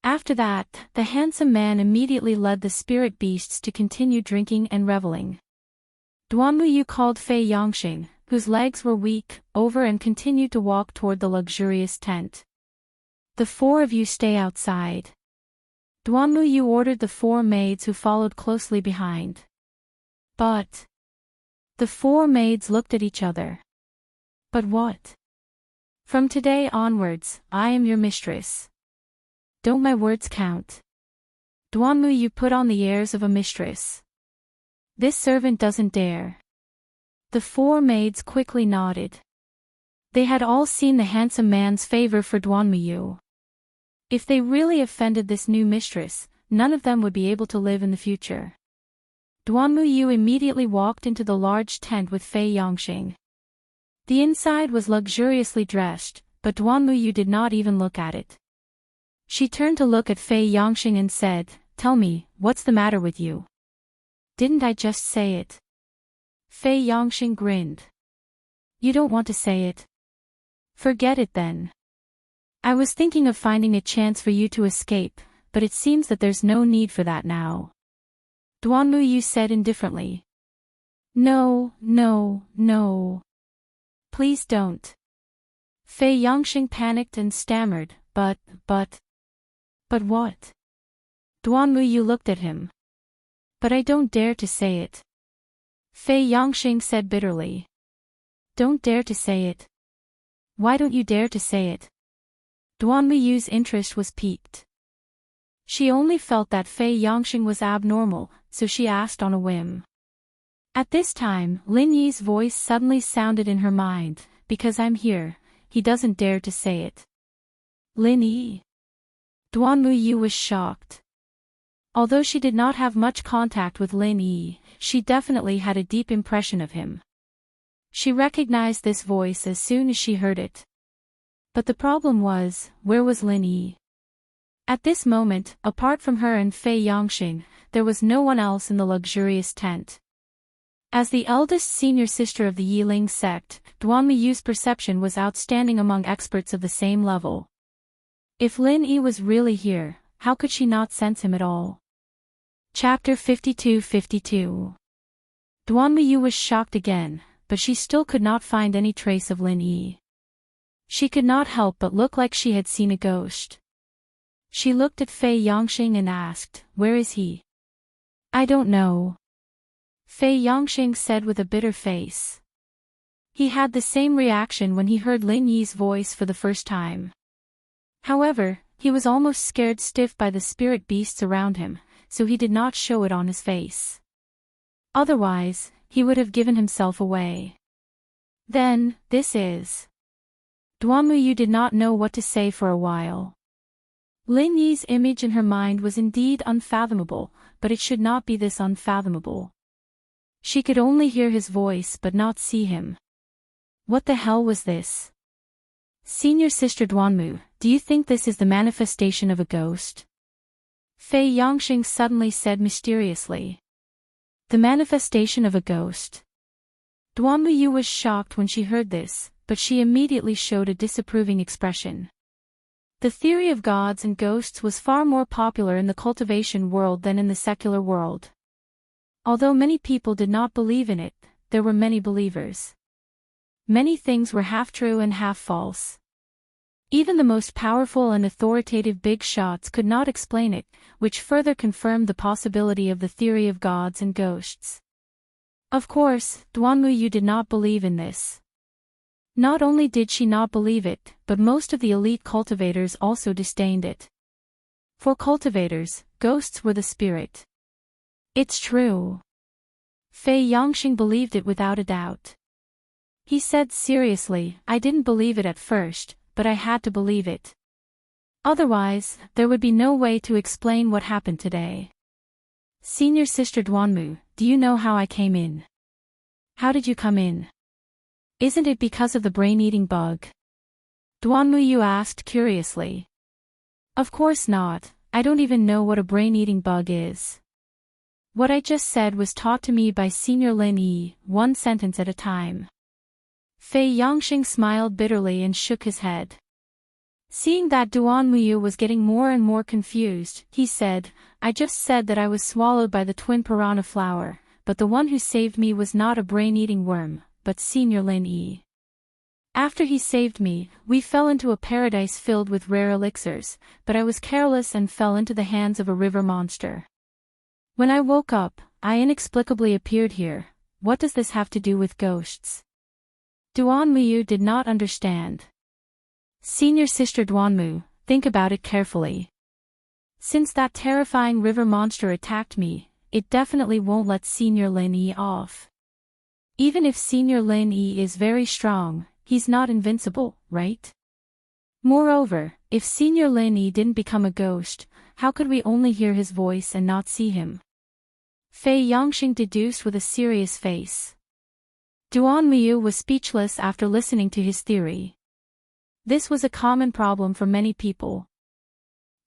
After that, the handsome man immediately led the spirit beasts to continue drinking and reveling. Duanmuyu called Fei Yongxing, whose legs were weak, over and continued to walk toward the luxurious tent. "The four of you stay outside." Duanmuyu ordered the four maids who followed closely behind. But the four maids looked at each other. "But what? From today onwards, I am your mistress. Don't my words count?" Duanmuyu put on the airs of a mistress. "This servant doesn't dare." The four maids quickly nodded. They had all seen the handsome man's favor for Duanmuyu. If they really offended this new mistress, none of them would be able to live in the future. Duanmuyu immediately walked into the large tent with Fei Yongxing. The inside was luxuriously dressed, but Duanmuyu did not even look at it. She turned to look at Fei Yongxing and said, "Tell me, what's the matter with you? Didn't I just say it?" Fei Yongxing grinned. "You don't want to say it? Forget it then. I was thinking of finding a chance for you to escape, but it seems that there's no need for that now." Duanmuyu said indifferently. "No, no, no. Please don't." Fei Yongxing panicked and stammered, But what?" Duanmuyu looked at him. "But I don't dare to say it." Fei Yongxing said bitterly. "Don't dare to say it. Why don't you dare to say it?" Duanmuyu's interest was piqued. She only felt that Fei Yongxing was abnormal, so she asked on a whim. At this time, Lin Yi's voice suddenly sounded in her mind, "Because I'm here, he doesn't dare to say it." Lin Yi. Duanmuyu was shocked. Although she did not have much contact with Lin Yi, she definitely had a deep impression of him. She recognized this voice as soon as she heard it. But the problem was, where was Lin Yi? At this moment, apart from her and Fei Yongxing, there was no one else in the luxurious tent. As the eldest senior sister of the Yiling sect, Duanmuyu's perception was outstanding among experts of the same level. If Lin Yi was really here, how could she not sense him at all? Chapter 52-52. Duanmuyu was shocked again, but she still could not find any trace of Lin Yi. She could not help but look like she had seen a ghost. She looked at Fei Yongxing and asked, "Where is he?" "I don't know," Fei Yongxing said with a bitter face. He had the same reaction when he heard Lin Yi's voice for the first time. However, he was almost scared stiff by the spirit beasts around him, so he did not show it on his face. Otherwise, he would have given himself away. "Then, this is..." Duanmuyu did not know what to say for a while. Lin Yi's image in her mind was indeed unfathomable, but it should not be this unfathomable. She could only hear his voice but not see him. What the hell was this? "Senior Sister Duanmu, do you think this is the manifestation of a ghost?" Fei Yongxing suddenly said mysteriously. The manifestation of a ghost. Duanmuyu was shocked when she heard this, but she immediately showed a disapproving expression. The theory of gods and ghosts was far more popular in the cultivation world than in the secular world. Although many people did not believe in it, there were many believers. Many things were half true and half false. Even the most powerful and authoritative big shots could not explain it, which further confirmed the possibility of the theory of gods and ghosts. Of course, Duanmuyu did not believe in this. Not only did she not believe it, but most of the elite cultivators also disdained it. For cultivators, ghosts were the spirit. It's true. Fei Yongxing believed it without a doubt. He said seriously. I didn't believe it at first, but I had to believe it. Otherwise, there would be no way to explain what happened today. Senior Sister Duanmu, do you know how I came in? How did you come in? Isn't it because of the brain-eating bug? Duanmu asked curiously. Of course not, I don't even know what a brain-eating bug is. What I just said was taught to me by Senior Lin Yi, one sentence at a time. Fei Yongxing smiled bitterly and shook his head. Seeing that Duanmu was getting more and more confused, he said, I just said that I was swallowed by the twin piranha flower, but the one who saved me was not a brain-eating worm, but Senior Lin Yi. After he saved me, we fell into a paradise filled with rare elixirs, but I was careless and fell into the hands of a river monster. When I woke up, I inexplicably appeared here. What does this have to do with ghosts? Duanmu did not understand. Senior Sister Duanmu, think about it carefully. Since that terrifying river monster attacked me, it definitely won't let Senior Lin Yi off. Even if Senior Lin Yi is very strong, he's not invincible, right? Moreover, if Senior Lin Yi didn't become a ghost, how could we only hear his voice and not see him? Fei Yongxing deduced with a serious face. Duanmu was speechless after listening to his theory. This was a common problem for many people.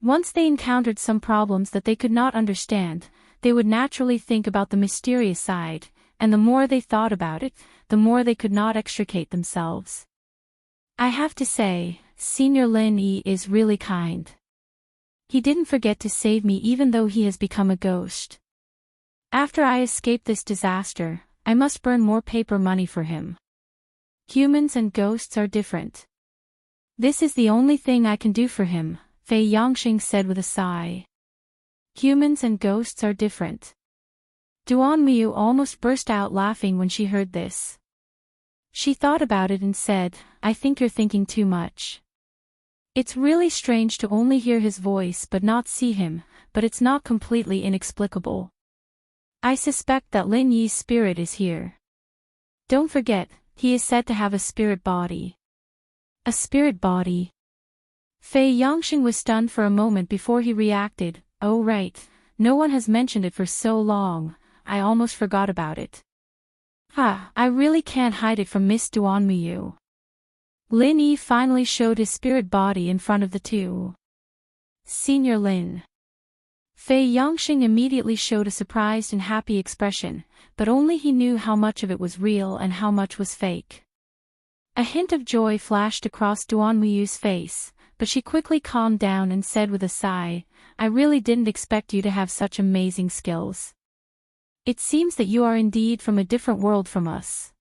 Once they encountered some problems that they could not understand, they would naturally think about the mysterious side, and the more they thought about it, the more they could not extricate themselves. I have to say, Senior Lin Yi is really kind. He didn't forget to save me even though he has become a ghost. After I escape this disaster, I must burn more paper money for him. Humans and ghosts are different. This is the only thing I can do for him, Fei Yongxing said with a sigh. Humans and ghosts are different. Duanmu almost burst out laughing when she heard this. She thought about it and said, I think you're thinking too much. It's really strange to only hear his voice but not see him, but it's not completely inexplicable. I suspect that Lin Yi's spirit is here. Don't forget, he is said to have a spirit body. A spirit body? Fei Yongxing was stunned for a moment before he reacted. Oh right, no one has mentioned it for so long, I almost forgot about it. I really can't hide it from Miss Duanmu. Lin Yi finally showed his spirit body in front of the two. Senior Lin. Fei Yongxing immediately showed a surprised and happy expression, but only he knew how much of it was real and how much was fake. A hint of joy flashed across Duanmu's face, but she quickly calmed down and said with a sigh, I really didn't expect you to have such amazing skills. It seems that you are indeed from a different world from us.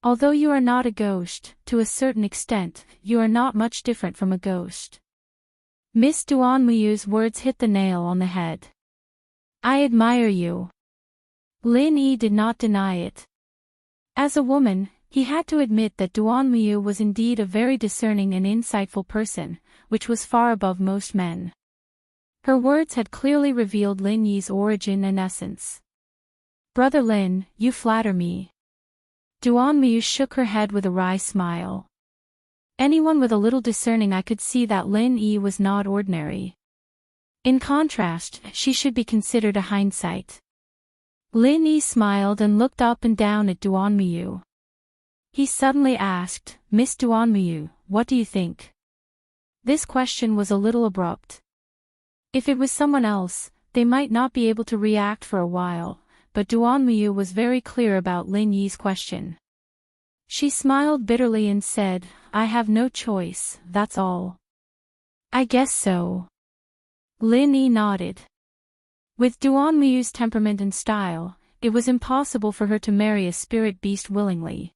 Although you are not a ghost, to a certain extent, you are not much different from a ghost. Miss Duanmu's words hit the nail on the head. I admire you. Lin Yi did not deny it. As a woman, he had to admit that Duanmu was indeed a very discerning and insightful person, which was far above most men. Her words had clearly revealed Lin Yi's origin and essence. Brother Lin, you flatter me. Duanmu shook her head with a wry smile. Anyone with a little discerning eye could see that Lin Yi was not ordinary. In contrast, she should be considered a hindsight. Lin Yi smiled and looked up and down at Duanmu. He suddenly asked, Miss Duanmu, what do you think? This question was a little abrupt. If it was someone else, they might not be able to react for a while, but Duanmu was very clear about Lin Yi's question. She smiled bitterly and said, I have no choice, that's all. I guess so. Lin Yi nodded. With Duanmu's temperament and style, it was impossible for her to marry a spirit beast willingly.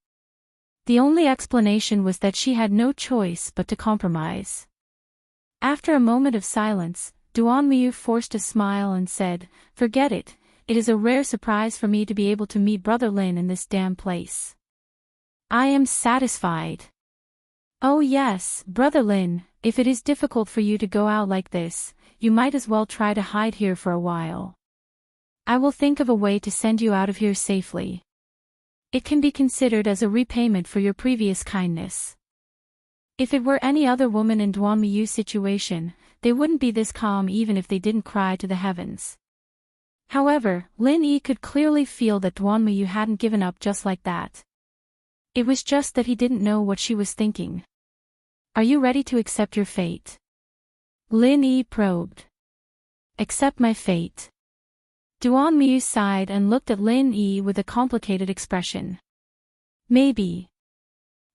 The only explanation was that she had no choice but to compromise. After a moment of silence, Duanmu forced a smile and said, Forget it, it is a rare surprise for me to be able to meet Brother Lin in this damn place. I am satisfied. Oh yes, Brother Lin, if it is difficult for you to go out like this, you might as well try to hide here for a while. I will think of a way to send you out of here safely. It can be considered as a repayment for your previous kindness. If it were any other woman in Dreamy's situation, they wouldn't be this calm even if they didn't cry to the heavens. However, Lin Yi could clearly feel that Dreamy hadn't given up just like that. It was just that he didn't know what she was thinking. Are you ready to accept your fate? Lin Yi probed. Accept my fate. Dreamy sighed and looked at Lin Yi with a complicated expression. Maybe.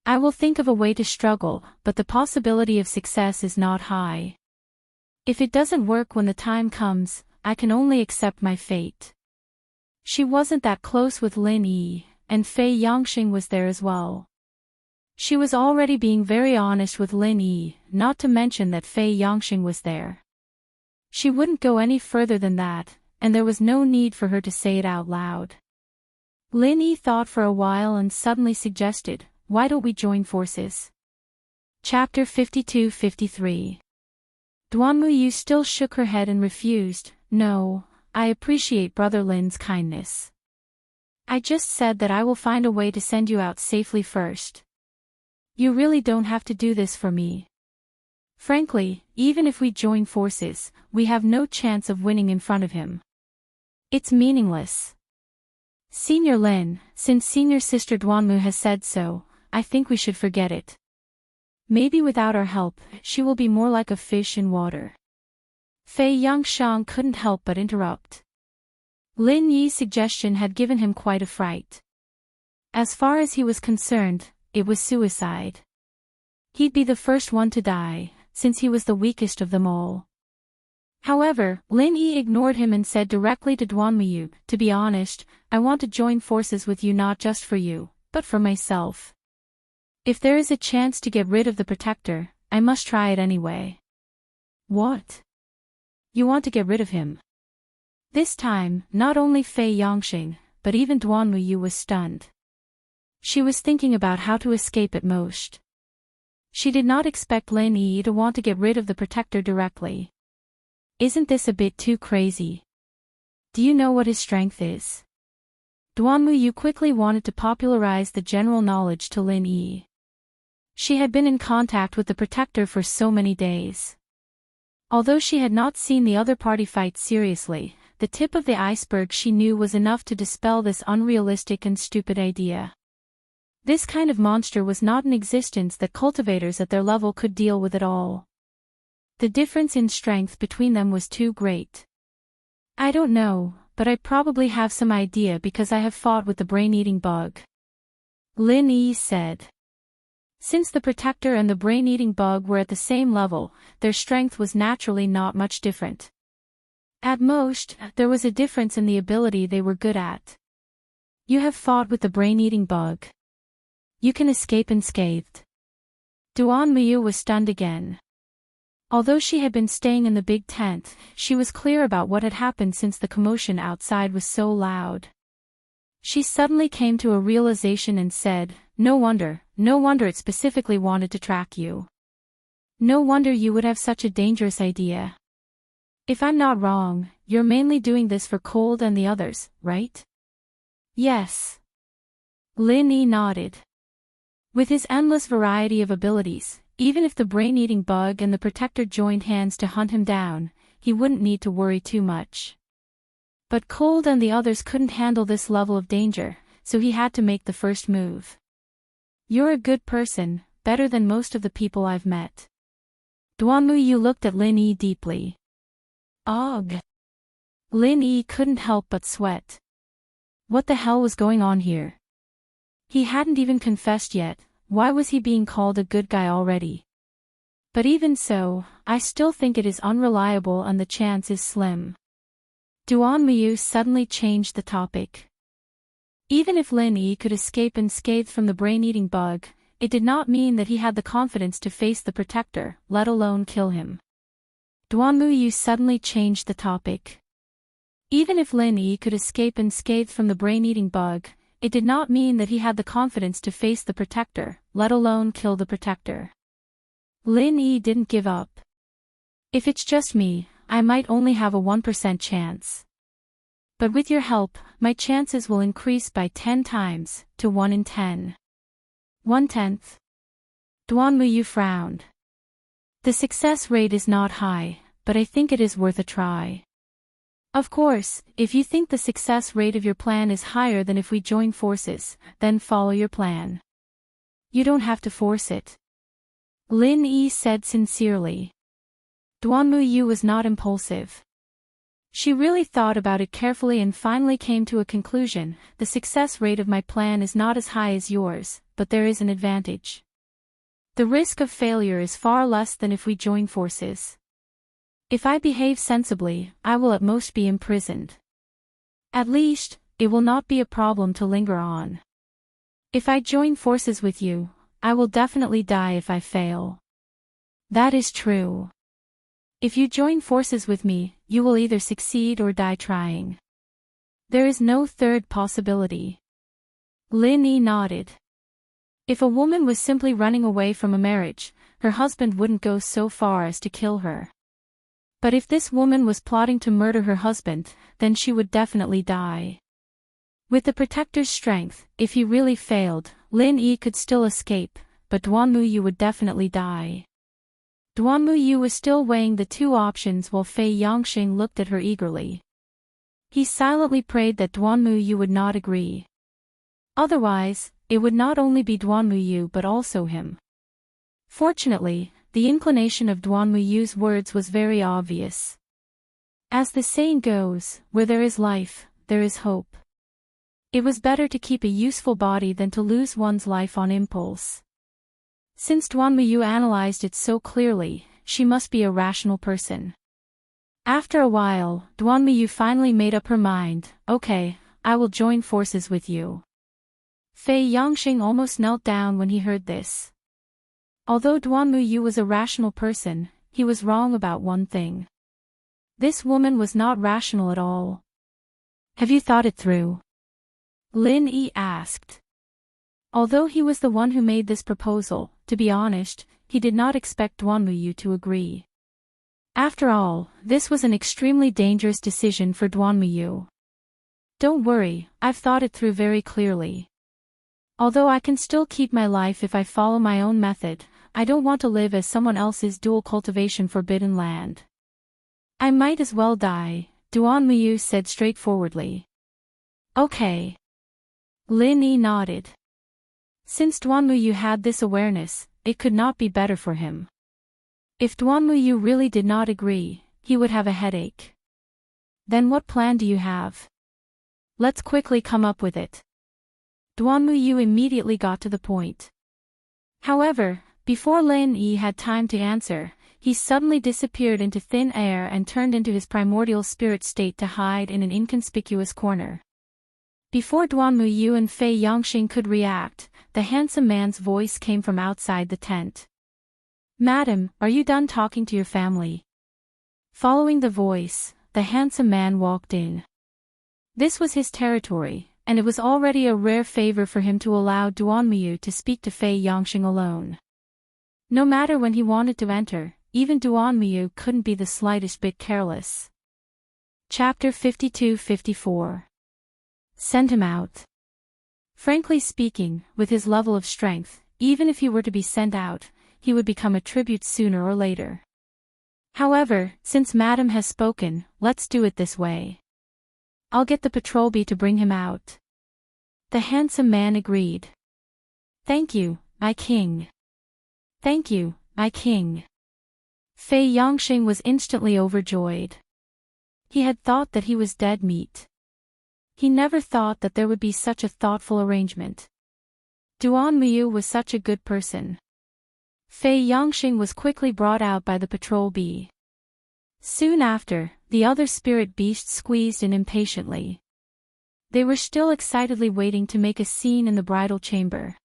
I will think of a way to struggle, but the possibility of success is not high. If it doesn't work when the time comes, I can only accept my fate. She wasn't that close with Lin Yi, and Fei Yangxing was there as well. She was already being very honest with Lin Yi, not to mention that Fei Yangxing was there. She wouldn't go any further than that, and there was no need for her to say it out loud. Lin Yi thought for a while and suddenly suggested, why don't we join forces? Chapter 52-53. Dreamy still shook her head and refused. No, I appreciate Brother Lin's kindness. I just said that I will find a way to send you out safely first. You really don't have to do this for me. Frankly, even if we join forces, we have no chance of winning in front of him. It's meaningless. Senior Lin, since senior sister Dreamy has said so, I think we should forget it. Maybe without our help, she will be more like a fish in water. Fei Yangxiang couldn't help but interrupt. Lin Yi's suggestion had given him quite a fright. As far as he was concerned, it was suicide. He'd be the first one to die, since he was the weakest of them all. However, Lin Yi ignored him and said directly to Dreamy, to be honest, I want to join forces with you not just for you, but for myself. If there is a chance to get rid of the protector, I must try it anyway. What? You want to get rid of him? This time, not only Fei Yangxing, but even Dreamy was stunned. She was thinking about how to escape at most. She did not expect Lin Yi to want to get rid of the protector directly. Isn't this a bit too crazy? Do you know what his strength is? Dreamy quickly wanted to popularize the general knowledge to Lin Yi. She had been in contact with the protector for so many days. Although she had not seen the other party fight seriously, the tip of the iceberg she knew was enough to dispel this unrealistic and stupid idea. This kind of monster was not in existence that cultivators at their level could deal with at all. The difference in strength between them was too great. I don't know, but I probably have some idea because I have fought with the brain-eating bug. Lin Yi said. Since the protector and the brain-eating bug were at the same level, their strength was naturally not much different. At most, there was a difference in the ability they were good at. You have fought with the brain-eating bug. You can escape unscathed. Dreamy was stunned again. Although she had been staying in the big tent, she was clear about what had happened since the commotion outside was so loud. She suddenly came to a realization and said, no wonder it specifically wanted to track you. No wonder you would have such a dangerous idea. If I'm not wrong, you're mainly doing this for Cold and the others, right? Yes. Lin Yi nodded. With his endless variety of abilities, even if the brain-eating bug and the protector joined hands to hunt him down, he wouldn't need to worry too much. But Cold and the others couldn't handle this level of danger, so he had to make the first move. You're a good person, better than most of the people I've met. Dreamy looked at Lin Yi deeply. Ugh. Lin Yi couldn't help but sweat. What the hell was going on here? He hadn't even confessed yet, why was he being called a good guy already? But even so, I still think it is unreliable and the chance is slim. Dreamy suddenly changed the topic. Even if Lin Yi could escape unscathed from the brain-eating bug, it did not mean that he had the confidence to face the protector, let alone kill him. Dreamy suddenly changed the topic. Even if Lin Yi could escape unscathed from the brain-eating bug, it did not mean that he had the confidence to face the protector, let alone kill the protector. Lin Yi didn't give up. If it's just me, I might only have a 1% chance. But with your help, my chances will increase by 10 times, to 1 in 10. 1/10. Duanmuyu frowned. The success rate is not high, but I think it is worth a try. Of course, if you think the success rate of your plan is higher than if we join forces, then follow your plan. You don't have to force it. Lin Yi said sincerely. Duanmuyu was not impulsive. She really thought about it carefully and finally came to a conclusion. The success rate of my plan is not as high as yours, but there is an advantage. The risk of failure is far less than if we join forces. If I behave sensibly, I will at most be imprisoned. At least, it will not be a problem to linger on. If I join forces with you, I will definitely die if I fail. That is true. If you join forces with me, you will either succeed or die trying. There is no third possibility. Lin Yi nodded. If a woman was simply running away from a marriage, her husband wouldn't go so far as to kill her. But if this woman was plotting to murder her husband, then she would definitely die. With the protector's strength, if he really failed, Lin Yi could still escape, but Duanmuyu would definitely die. Duanmuyu was still weighing the two options while Fei Yongxing looked at her eagerly. He silently prayed that Duanmuyu would not agree. Otherwise, it would not only be Duanmuyu but also him. Fortunately, the inclination of Duanmuyu's words was very obvious. As the saying goes, where there is life, there is hope. It was better to keep a useful body than to lose one's life on impulse. Since Duanmuyu analyzed it so clearly, she must be a rational person. After a while, Duanmuyu finally made up her mind. Okay, I will join forces with you. Fei Yongxing almost knelt down when he heard this. Although Duanmuyu was a rational person, he was wrong about one thing. This woman was not rational at all. Have you thought it through? Lin Yi asked. Although he was the one who made this proposal, to be honest, he did not expect Duanmuyu to agree. After all, this was an extremely dangerous decision for Duanmuyu. Don't worry, I've thought it through very clearly. Although I can still keep my life if I follow my own method, I don't want to live as someone else's dual cultivation forbidden land. I might as well die, Duanmuyu said straightforwardly. Okay. Lin Yi nodded. Since Duanmuyu had this awareness, it could not be better for him. If Duanmuyu really did not agree, he would have a headache. Then what plan do you have? Let's quickly come up with it. Duanmuyu immediately got to the point. However, before Lin Yi had time to answer, he suddenly disappeared into thin air and turned into his primordial spirit state to hide in an inconspicuous corner. Before Duanmuyu and Fei Yongxing could react, the handsome man's voice came from outside the tent. Madam, are you done talking to your family? Following the voice, the handsome man walked in. This was his territory, and it was already a rare favor for him to allow Duanmuyu to speak to Fei Yongxing alone. No matter when he wanted to enter, even Duanmuyu couldn't be the slightest bit careless. Chapter 52-54. Send him out. Frankly speaking, with his level of strength, even if he were to be sent out, he would become a tribute sooner or later. However, since Madam has spoken, let's do it this way. I'll get the patrol bee to bring him out. The handsome man agreed. Thank you, my king. Thank you, my king. Fei Yongxing was instantly overjoyed. He had thought that he was dead meat. He never thought that there would be such a thoughtful arrangement. Duanmuyu was such a good person. Fei Yongxing was quickly brought out by the patrol bee. Soon after, the other spirit beasts squeezed in impatiently. They were still excitedly waiting to make a scene in the bridal chamber.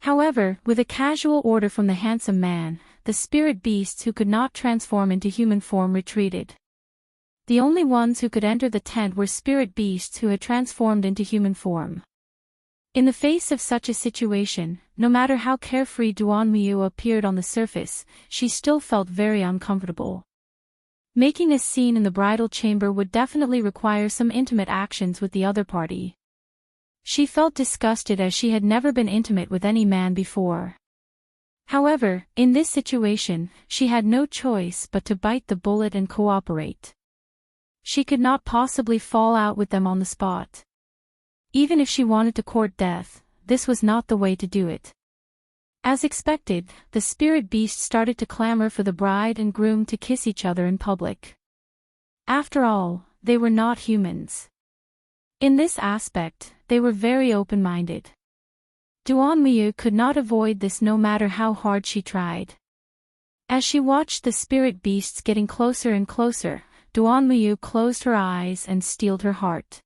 However, with a casual order from the handsome man, the spirit beasts who could not transform into human form retreated. The only ones who could enter the tent were spirit beasts who had transformed into human form. In the face of such a situation, no matter how carefree Duanmuyu appeared on the surface, she still felt very uncomfortable. Making a scene in the bridal chamber would definitely require some intimate actions with the other party. She felt disgusted as she had never been intimate with any man before. However, in this situation, she had no choice but to bite the bullet and cooperate. She could not possibly fall out with them on the spot. Even if she wanted to court death, this was not the way to do it. As expected, the spirit beast started to clamor for the bride and groom to kiss each other in public. After all, they were not humans. In this aspect, they were very open-minded. Duanmuyu could not avoid this no matter how hard she tried. As she watched the spirit beasts getting closer and closer, Duanmuyu closed her eyes and steeled her heart.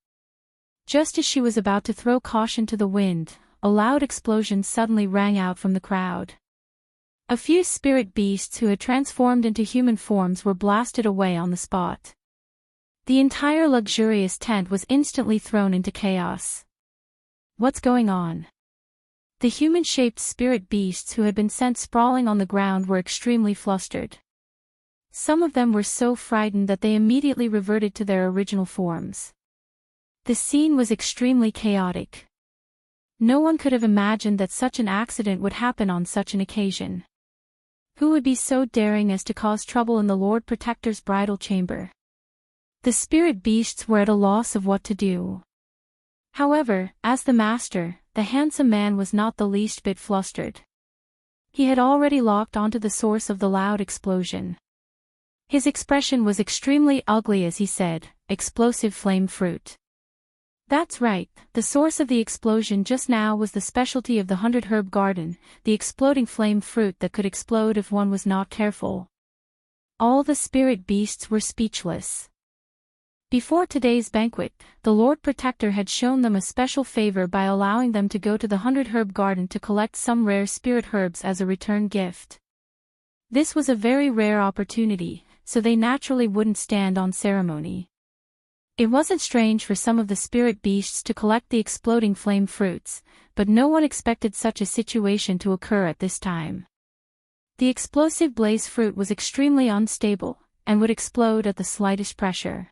Just as she was about to throw caution to the wind, a loud explosion suddenly rang out from the crowd. A few spirit beasts who had transformed into human forms were blasted away on the spot. The entire luxurious tent was instantly thrown into chaos. What's going on? The human-shaped spirit beasts who had been sent sprawling on the ground were extremely flustered. Some of them were so frightened that they immediately reverted to their original forms. The scene was extremely chaotic. No one could have imagined that such an accident would happen on such an occasion. Who would be so daring as to cause trouble in the Lord Protector's bridal chamber? The spirit beasts were at a loss of what to do. However, as the master, the handsome man was not the least bit flustered. He had already locked onto the source of the loud explosion. His expression was extremely ugly as he said, "Explosive flame fruit." That's right, the source of the explosion just now was the specialty of the 100-herb garden, the exploding flame fruit that could explode if one was not careful. All the spirit beasts were speechless. Before today's banquet, the Lord Protector had shown them a special favor by allowing them to go to the 100-herb garden to collect some rare spirit herbs as a return gift. This was a very rare opportunity, so they naturally wouldn't stand on ceremony. It wasn't strange for some of the spirit beasts to collect the exploding flame fruits, but no one expected such a situation to occur at this time. The explosive blaze fruit was extremely unstable, and would explode at the slightest pressure.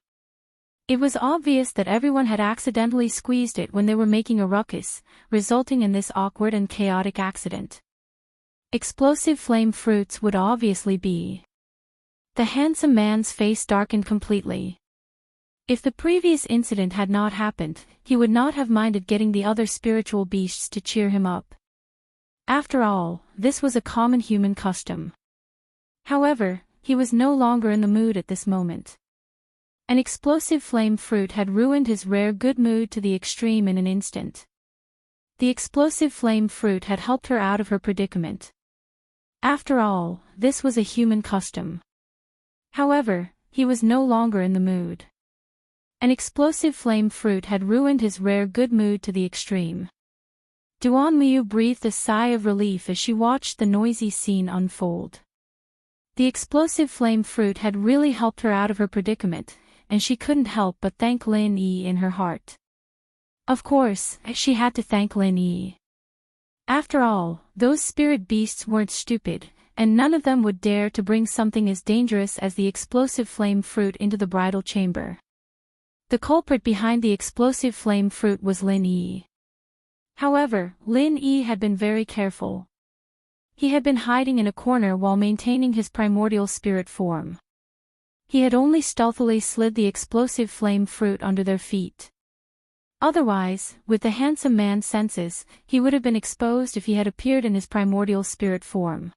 It was obvious that everyone had accidentally squeezed it when they were making a ruckus, resulting in this awkward and chaotic accident. Explosive flame fruits would obviously be. The handsome man's face darkened completely. If the previous incident had not happened, he would not have minded getting the other spiritual beasts to cheer him up. After all, this was a common human custom. However, he was no longer in the mood at this moment. An explosive flame fruit had ruined his rare good mood to the extreme in an instant. The explosive flame fruit had helped her out of her predicament. After all, this was a human custom. However, he was no longer in the mood. An explosive flame fruit had ruined his rare good mood to the extreme. Duanmuyu breathed a sigh of relief as she watched the noisy scene unfold. The explosive flame fruit had really helped her out of her predicament, and she couldn't help but thank Lin Yi in her heart. Of course, she had to thank Lin Yi. After all, those spirit beasts weren't stupid, and none of them would dare to bring something as dangerous as the explosive flame fruit into the bridal chamber. The culprit behind the explosive flame fruit was Lin Yi. However, Lin Yi had been very careful. He had been hiding in a corner while maintaining his primordial spirit form. He had only stealthily slid the explosive flame fruit under their feet. Otherwise, with the handsome man's senses, he would have been exposed if he had appeared in his primordial spirit form.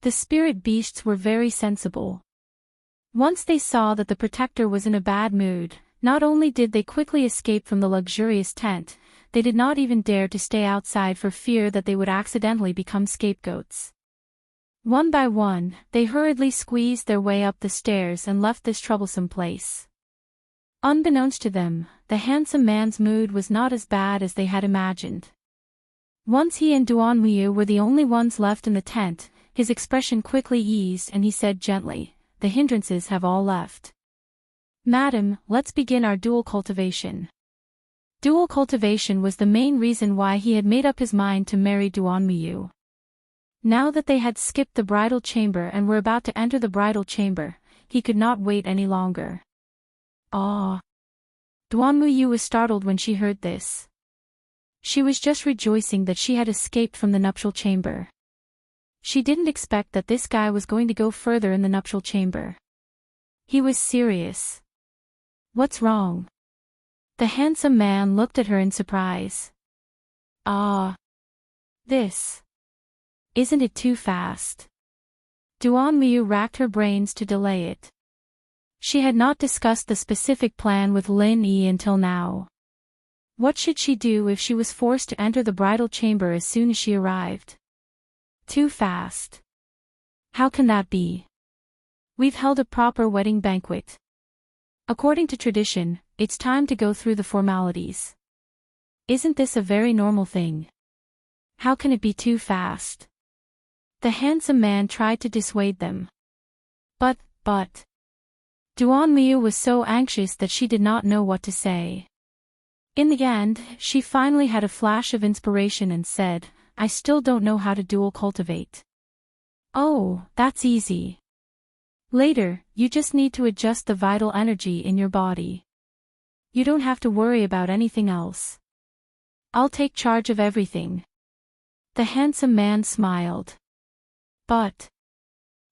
The spirit beasts were very sensible. Once they saw that the protector was in a bad mood, not only did they quickly escape from the luxurious tent, they did not even dare to stay outside for fear that they would accidentally become scapegoats. One by one, they hurriedly squeezed their way up the stairs and left this troublesome place. Unbeknownst to them, the handsome man's mood was not as bad as they had imagined. Once he and Duanmuyu were the only ones left in the tent, his expression quickly eased and he said gently, "The hindrances have all left. Madam, let's begin our dual cultivation." Dual cultivation was the main reason why he had made up his mind to marry Duanmuyu. Now that they had skipped the bridal chamber and were about to enter the bridal chamber, he could not wait any longer. Ah! Duanmuyu was startled when she heard this. She was just rejoicing that she had escaped from the nuptial chamber. She didn't expect that this guy was going to go further in the nuptial chamber. He was serious. What's wrong? The handsome man looked at her in surprise. Ah! This. Isn't it too fast? Duanmuyu racked her brains to delay it. She had not discussed the specific plan with Lin Yi until now. What should she do if she was forced to enter the bridal chamber as soon as she arrived? Too fast. How can that be? We've held a proper wedding banquet. According to tradition, it's time to go through the formalities. Isn't this a very normal thing? How can it be too fast? The handsome man tried to dissuade them. But. Duanmuyu was so anxious that she did not know what to say. In the end, she finally had a flash of inspiration and said, I still don't know how to dual cultivate. Oh, that's easy. Later, you just need to adjust the vital energy in your body. You don't have to worry about anything else. I'll take charge of everything. The handsome man smiled. But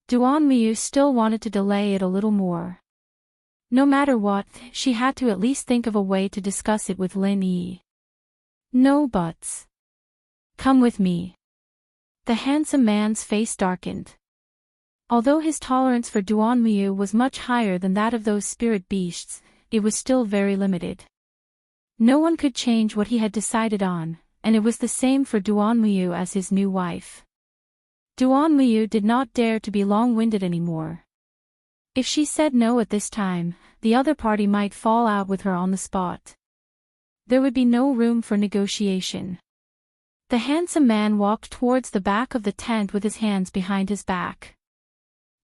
Duanmuyu still wanted to delay it a little more. No matter what, she had to at least think of a way to discuss it with Lin Yi. No buts. Come with me. The handsome man's face darkened. Although his tolerance for Duanmuyu was much higher than that of those spirit beasts, it was still very limited. No one could change what he had decided on, and it was the same for Duanmuyu as his new wife. Duanmuyu did not dare to be long-winded anymore. If she said no at this time, the other party might fall out with her on the spot. There would be no room for negotiation. The handsome man walked towards the back of the tent with his hands behind his back.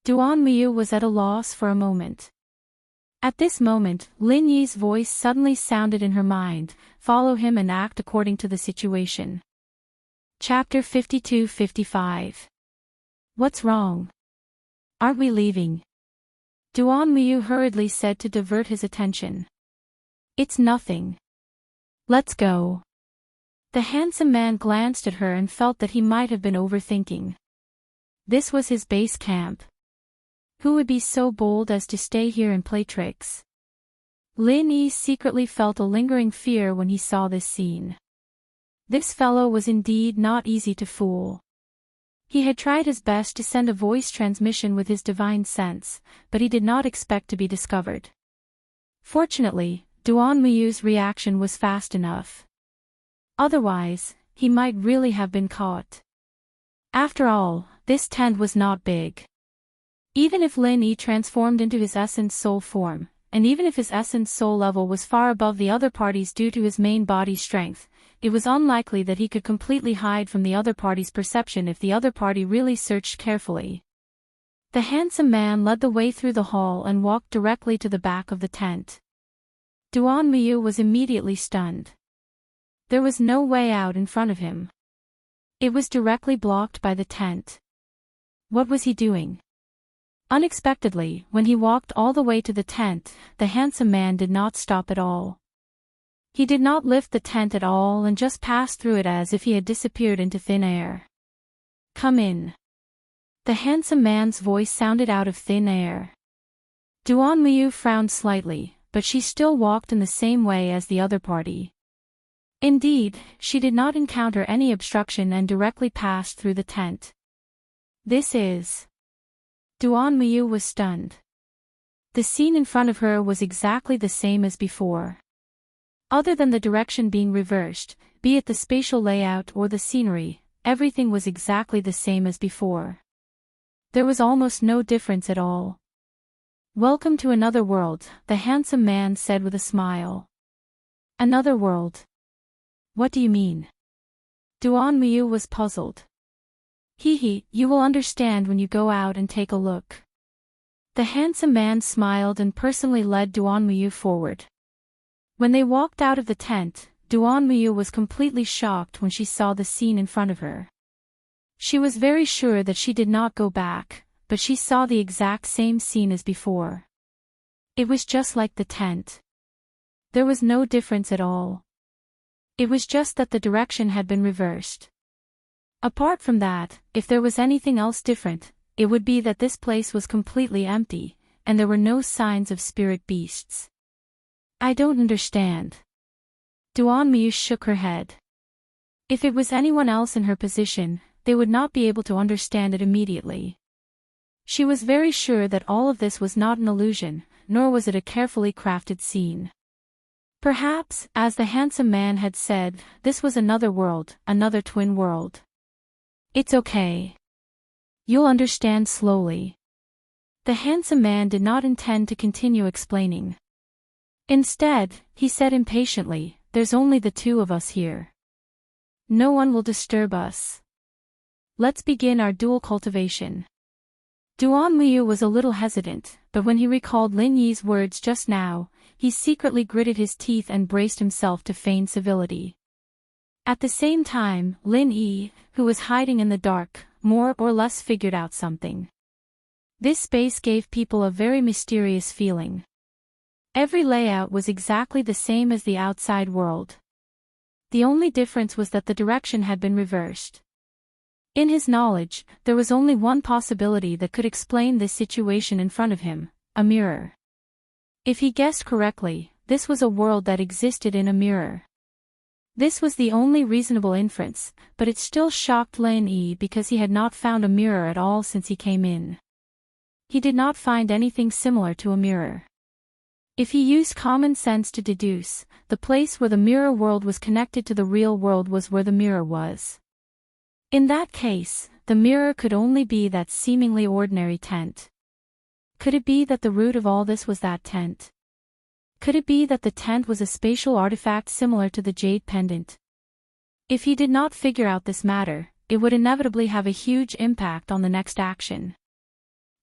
Duanmuyu was at a loss for a moment. At this moment, Lin Yi's voice suddenly sounded in her mind, follow him and act according to the situation. Chapter 52-55. What's wrong? Aren't we leaving? Duanmuyu hurriedly said to divert his attention. It's nothing. Let's go. The handsome man glanced at her and felt that he might have been overthinking. This was his base camp. Who would be so bold as to stay here and play tricks? Lin Yi secretly felt a lingering fear when he saw this scene. This fellow was indeed not easy to fool. He had tried his best to send a voice transmission with his divine sense, but he did not expect to be discovered. Fortunately, Duanmuyu's reaction was fast enough. Otherwise, he might really have been caught. After all, this tent was not big. Even if Lin Yi transformed into his essence soul form, and even if his essence soul level was far above the other party's due to his main body strength, it was unlikely that he could completely hide from the other party's perception if the other party really searched carefully. The handsome man led the way through the hall and walked directly to the back of the tent. Duanmuyu was immediately stunned. There was no way out in front of him. It was directly blocked by the tent. What was he doing? Unexpectedly, when he walked all the way to the tent, the handsome man did not stop at all. He did not lift the tent at all and just passed through it as if he had disappeared into thin air. Come in. The handsome man's voice sounded out of thin air. Duanmuyu frowned slightly, but she still walked in the same way as the other party. Indeed, she did not encounter any obstruction and directly passed through the tent. This is... Duanmuyu was stunned. The scene in front of her was exactly the same as before. Other than the direction being reversed, be it the spatial layout or the scenery, everything was exactly the same as before. There was almost no difference at all. Welcome to another world, the handsome man said with a smile. Another world? What do you mean? Duanmuyu was puzzled. You will understand when you go out and take a look. The handsome man smiled and personally led Duanmuyu forward. When they walked out of the tent, Duanmuyu was completely shocked when she saw the scene in front of her. She was very sure that she did not go back, but she saw the exact same scene as before. It was just like the tent. There was no difference at all. It was just that the direction had been reversed. Apart from that, if there was anything else different, it would be that this place was completely empty, and there were no signs of spirit beasts. I don't understand. Duanmu shook her head. If it was anyone else in her position, they would not be able to understand it immediately. She was very sure that all of this was not an illusion, nor was it a carefully crafted scene. Perhaps, as the handsome man had said, this was another world, another twin world. It's okay. You'll understand slowly. The handsome man did not intend to continue explaining. Instead, he said impatiently, there's only the two of us here. No one will disturb us. Let's begin our dual cultivation. Duanmu was a little hesitant, but when he recalled Lin Yi's words just now, he secretly gritted his teeth and braced himself to feign civility. At the same time, Lin Yi, who was hiding in the dark, more or less figured out something. This space gave people a very mysterious feeling. Every layout was exactly the same as the outside world. The only difference was that the direction had been reversed. In his knowledge, there was only one possibility that could explain this situation in front of him, a mirror. If he guessed correctly, this was a world that existed in a mirror. This was the only reasonable inference, but it still shocked Lin Yi because he had not found a mirror at all since he came in. He did not find anything similar to a mirror. If he used common sense to deduce, the place where the mirror world was connected to the real world was where the mirror was. In that case, the mirror could only be that seemingly ordinary tent. Could it be that the root of all this was that tent? Could it be that the tent was a spatial artifact similar to the jade pendant? If he did not figure out this matter, it would inevitably have a huge impact on the next action.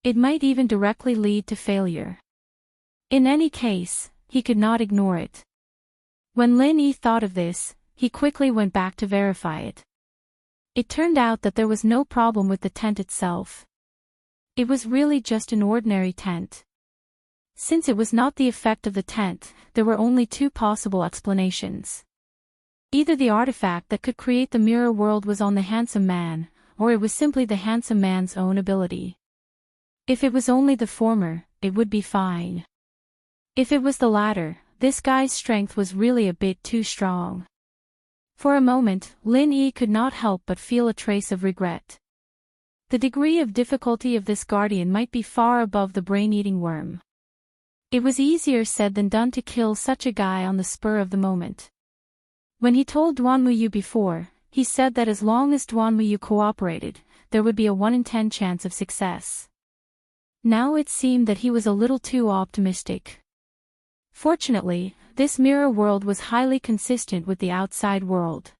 It might even directly lead to failure. In any case, he could not ignore it. When Lin Yi thought of this, he quickly went back to verify it. It turned out that there was no problem with the tent itself. It was really just an ordinary tent. Since it was not the effect of the tent, there were only two possible explanations. Either the artifact that could create the mirror world was on the handsome man, or it was simply the handsome man's own ability. If it was only the former, it would be fine. If it was the latter, this guy's strength was really a bit too strong. For a moment, Lin Yi could not help but feel a trace of regret. The degree of difficulty of this guardian might be far above the brain-eating worm. It was easier said than done to kill such a guy on the spur of the moment. When he told Duanmu before, he said that as long as Duanmu cooperated, there would be a 1 in 10 chance of success. Now it seemed that he was a little too optimistic. Fortunately, this mirror world was highly consistent with the outside world.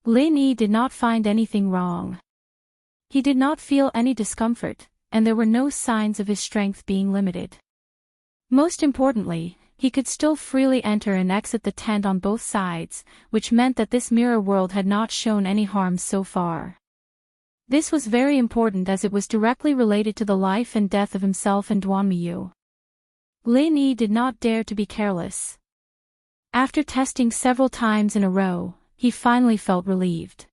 Lin Yi did not find anything wrong. He did not feel any discomfort, and there were no signs of his strength being limited. Most importantly, he could still freely enter and exit the tent on both sides, which meant that this mirror world had not shown any harm so far. This was very important as it was directly related to the life and death of himself and Duanmu. Lin Yi did not dare to be careless. After testing several times in a row, he finally felt relieved.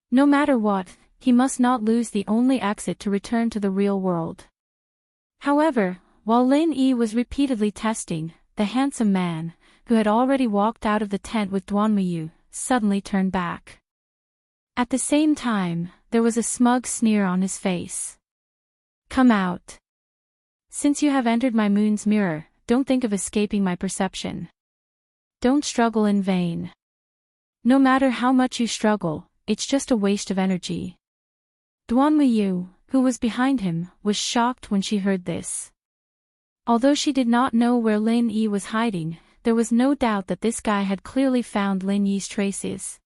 No matter what, he must not lose the only exit to return to the real world. However, while Lin Yi was repeatedly testing, the handsome man, who had already walked out of the tent with Duanmu, suddenly turned back. At the same time, there was a smug sneer on his face. Come out. Since you have entered my moon's mirror, don't think of escaping my perception. Don't struggle in vain. No matter how much you struggle, it's just a waste of energy. Duanmu, who was behind him, was shocked when she heard this. Although she did not know where Lin Yi was hiding, there was no doubt that this guy had clearly found Lin Yi's traces.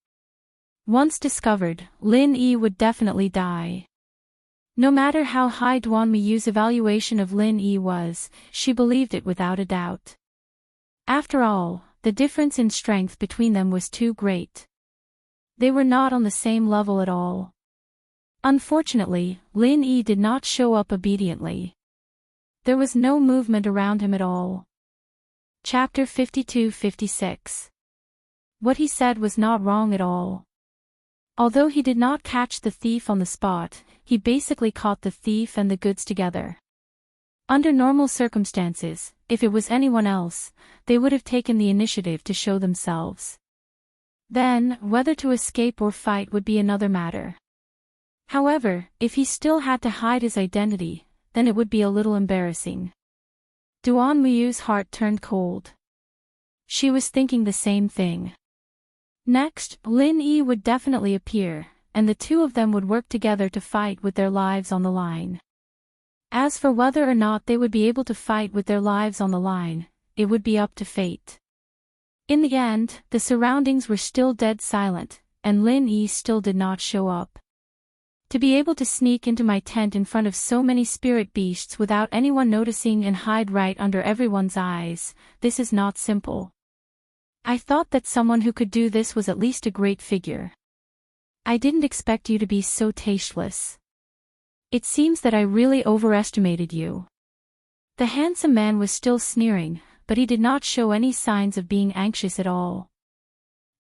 Once discovered, Lin Yi would definitely die. No matter how high Duanmu's evaluation of Lin Yi was, she believed it without a doubt. After all, the difference in strength between them was too great. They were not on the same level at all. Unfortunately, Lin Yi did not show up obediently. There was no movement around him at all. Chapter 52-56. What he said was not wrong at all. Although he did not catch the thief on the spot, he basically caught the thief and the goods together. Under normal circumstances, if it was anyone else, they would have taken the initiative to show themselves. Then, whether to escape or fight would be another matter. However, if he still had to hide his identity, then it would be a little embarrassing. Duan Muyu's heart turned cold. She was thinking the same thing. Next, Lin Yi would definitely appear, and the two of them would work together to fight with their lives on the line. As for whether or not they would be able to fight with their lives on the line, it would be up to fate. In the end, the surroundings were still dead silent, and Lin Yi still did not show up. To be able to sneak into my tent in front of so many spirit beasts without anyone noticing and hide right under everyone's eyes, this is not simple. I thought that someone who could do this was at least a great figure. I didn't expect you to be so tasteless. It seems that I really overestimated you. The handsome man was still sneering, but he did not show any signs of being anxious at all.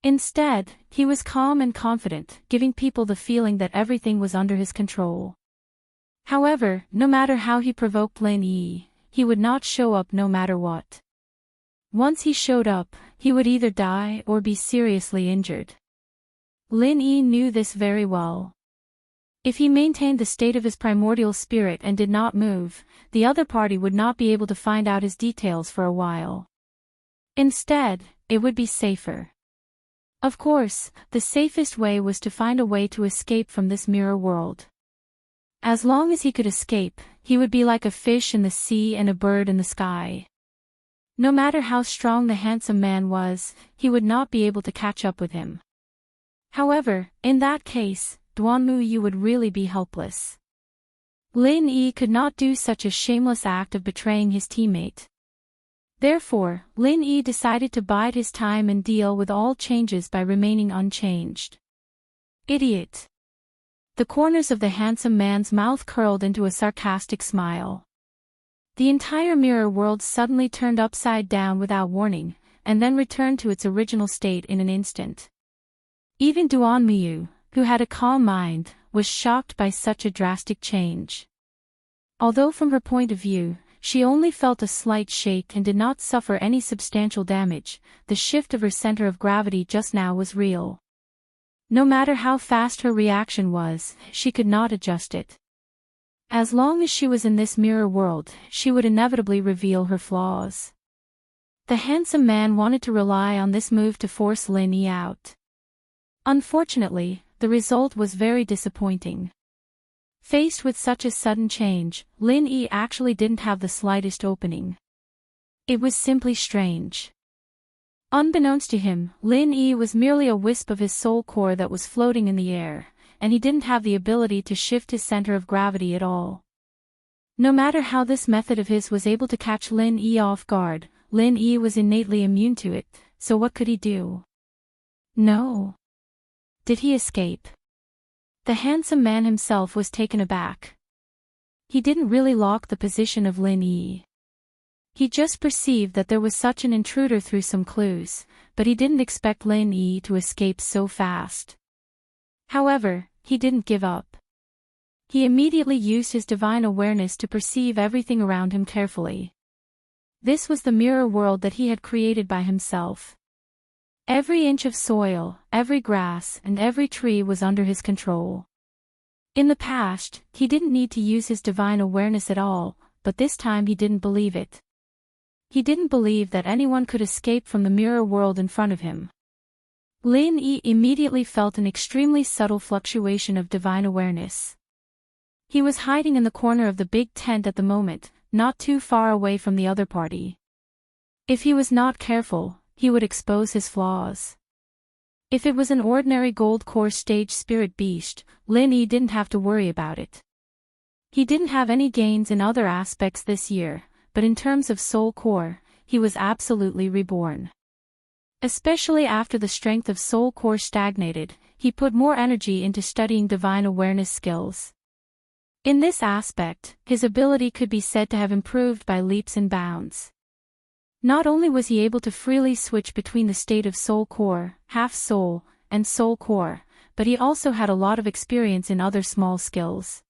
Instead, he was calm and confident, giving people the feeling that everything was under his control. However, no matter how he provoked Lin Yi, he would not show up no matter what. Once he showed up, he would either die or be seriously injured. Lin Yi knew this very well. If he maintained the state of his primordial spirit and did not move, the other party would not be able to find out his details for a while. Instead, it would be safer. Of course, the safest way was to find a way to escape from this mirror world. As long as he could escape, he would be like a fish in the sea and a bird in the sky. No matter how strong the handsome man was, he would not be able to catch up with him. However, in that case, Duan Muyu would really be helpless. Lin Yi could not do such a shameless act of betraying his teammate. Therefore, Lin Yi decided to bide his time and deal with all changes by remaining unchanged. Idiot! The corners of the handsome man's mouth curled into a sarcastic smile. The entire mirror world suddenly turned upside down without warning, and then returned to its original state in an instant. Even Duan Muyu, who had a calm mind, was shocked by such a drastic change. Although from her point of view, she only felt a slight shake and did not suffer any substantial damage, the shift of her center of gravity just now was real. No matter how fast her reaction was, she could not adjust it. As long as she was in this mirror world, she would inevitably reveal her flaws. The handsome man wanted to rely on this move to force Lin Yi out. Unfortunately, the result was very disappointing. Faced with such a sudden change, Lin Yi actually didn't have the slightest opening. It was simply strange. Unbeknownst to him, Lin Yi was merely a wisp of his soul core that was floating in the air, and he didn't have the ability to shift his center of gravity at all. No matter how this method of his was able to catch Lin Yi off guard, Lin Yi was innately immune to it, so what could he do? No. Did he escape? The handsome man himself was taken aback. He didn't really lock the position of Lin Yi. He just perceived that there was such an intruder through some clues, but he didn't expect Lin Yi to escape so fast. However, he didn't give up. He immediately used his divine awareness to perceive everything around him carefully. This was the mirror world that he had created by himself. Every inch of soil, every grass, and every tree was under his control. In the past, he didn't need to use his divine awareness at all, but this time he didn't believe it. He didn't believe that anyone could escape from the mirror world in front of him. Lin Yi immediately felt an extremely subtle fluctuation of divine awareness. He was hiding in the corner of the big tent at the moment, not too far away from the other party. If he was not careful, he would expose his flaws. If it was an ordinary gold core stage spirit beast, Lin Yi didn't have to worry about it. He didn't have any gains in other aspects this year, but in terms of soul core, he was absolutely reborn. Especially after the strength of soul core stagnated, he put more energy into studying divine awareness skills. In this aspect, his ability could be said to have improved by leaps and bounds. Not only was he able to freely switch between the state of soul core, half soul, and soul core, but he also had a lot of experience in other small skills.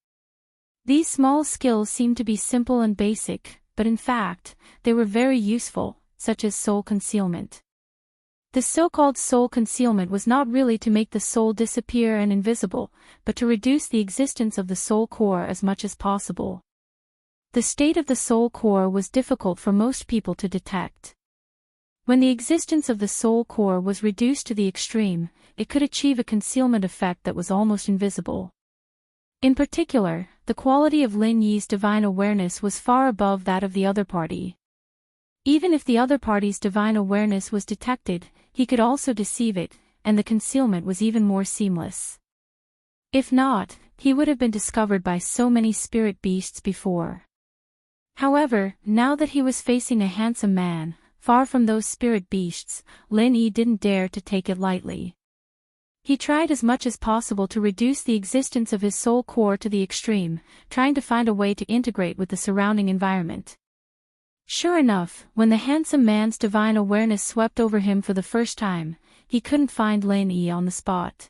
These small skills seemed to be simple and basic, but in fact, they were very useful, such as soul concealment. The so-called soul concealment was not really to make the soul disappear and invisible, but to reduce the existence of the soul core as much as possible. The state of the soul core was difficult for most people to detect. When the existence of the soul core was reduced to the extreme, it could achieve a concealment effect that was almost invisible. In particular, the quality of Lin Yi's divine awareness was far above that of the other party. Even if the other party's divine awareness was detected, he could also deceive it, and the concealment was even more seamless. If not, he would have been discovered by so many spirit beasts before. However, now that he was facing a handsome man, far from those spirit beasts, Lin Yi didn't dare to take it lightly. He tried as much as possible to reduce the existence of his soul core to the extreme, trying to find a way to integrate with the surrounding environment. Sure enough, when the handsome man's divine awareness swept over him for the first time, he couldn't find Lin Yi on the spot.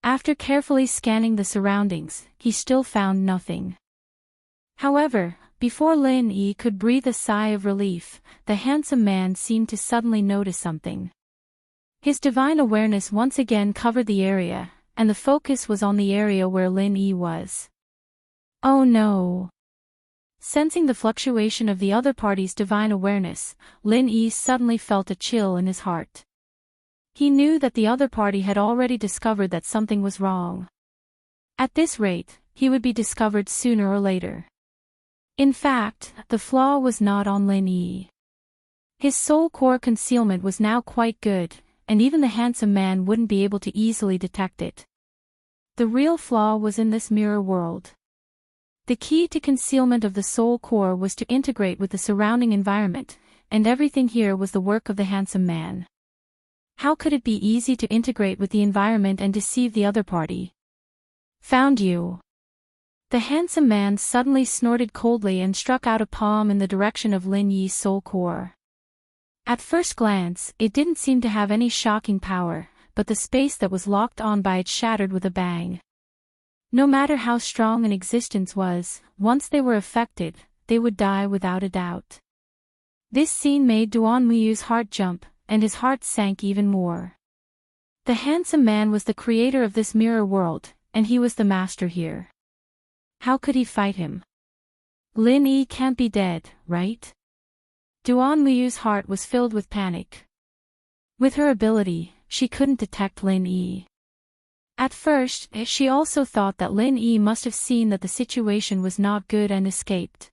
After carefully scanning the surroundings, he still found nothing. However, before Lin Yi could breathe a sigh of relief, the handsome man seemed to suddenly notice something. His divine awareness once again covered the area, and the focus was on the area where Lin Yi was. Oh no! Sensing the fluctuation of the other party's divine awareness, Lin Yi suddenly felt a chill in his heart. He knew that the other party had already discovered that something was wrong. At this rate, he would be discovered sooner or later. In fact, the flaw was not on Lin Yi. His soul core concealment was now quite good, and even the handsome man wouldn't be able to easily detect it. The real flaw was in this mirror world. The key to concealment of the soul core was to integrate with the surrounding environment, and everything here was the work of the handsome man. How could it be easy to integrate with the environment and deceive the other party? Found you! The handsome man suddenly snorted coldly and struck out a palm in the direction of Lin Yi's soul core. At first glance, it didn't seem to have any shocking power, but the space that was locked on by it shattered with a bang. No matter how strong an existence was, once they were affected, they would die without a doubt. This scene made Duan Muyu's heart jump, and his heart sank even more. The handsome man was the creator of this mirror world, and he was the master here. How could he fight him? Lin Yi can't be dead, right? Duan Muyu's heart was filled with panic. With her ability, she couldn't detect Lin Yi. At first, she also thought that Lin Yi must have seen that the situation was not good and escaped.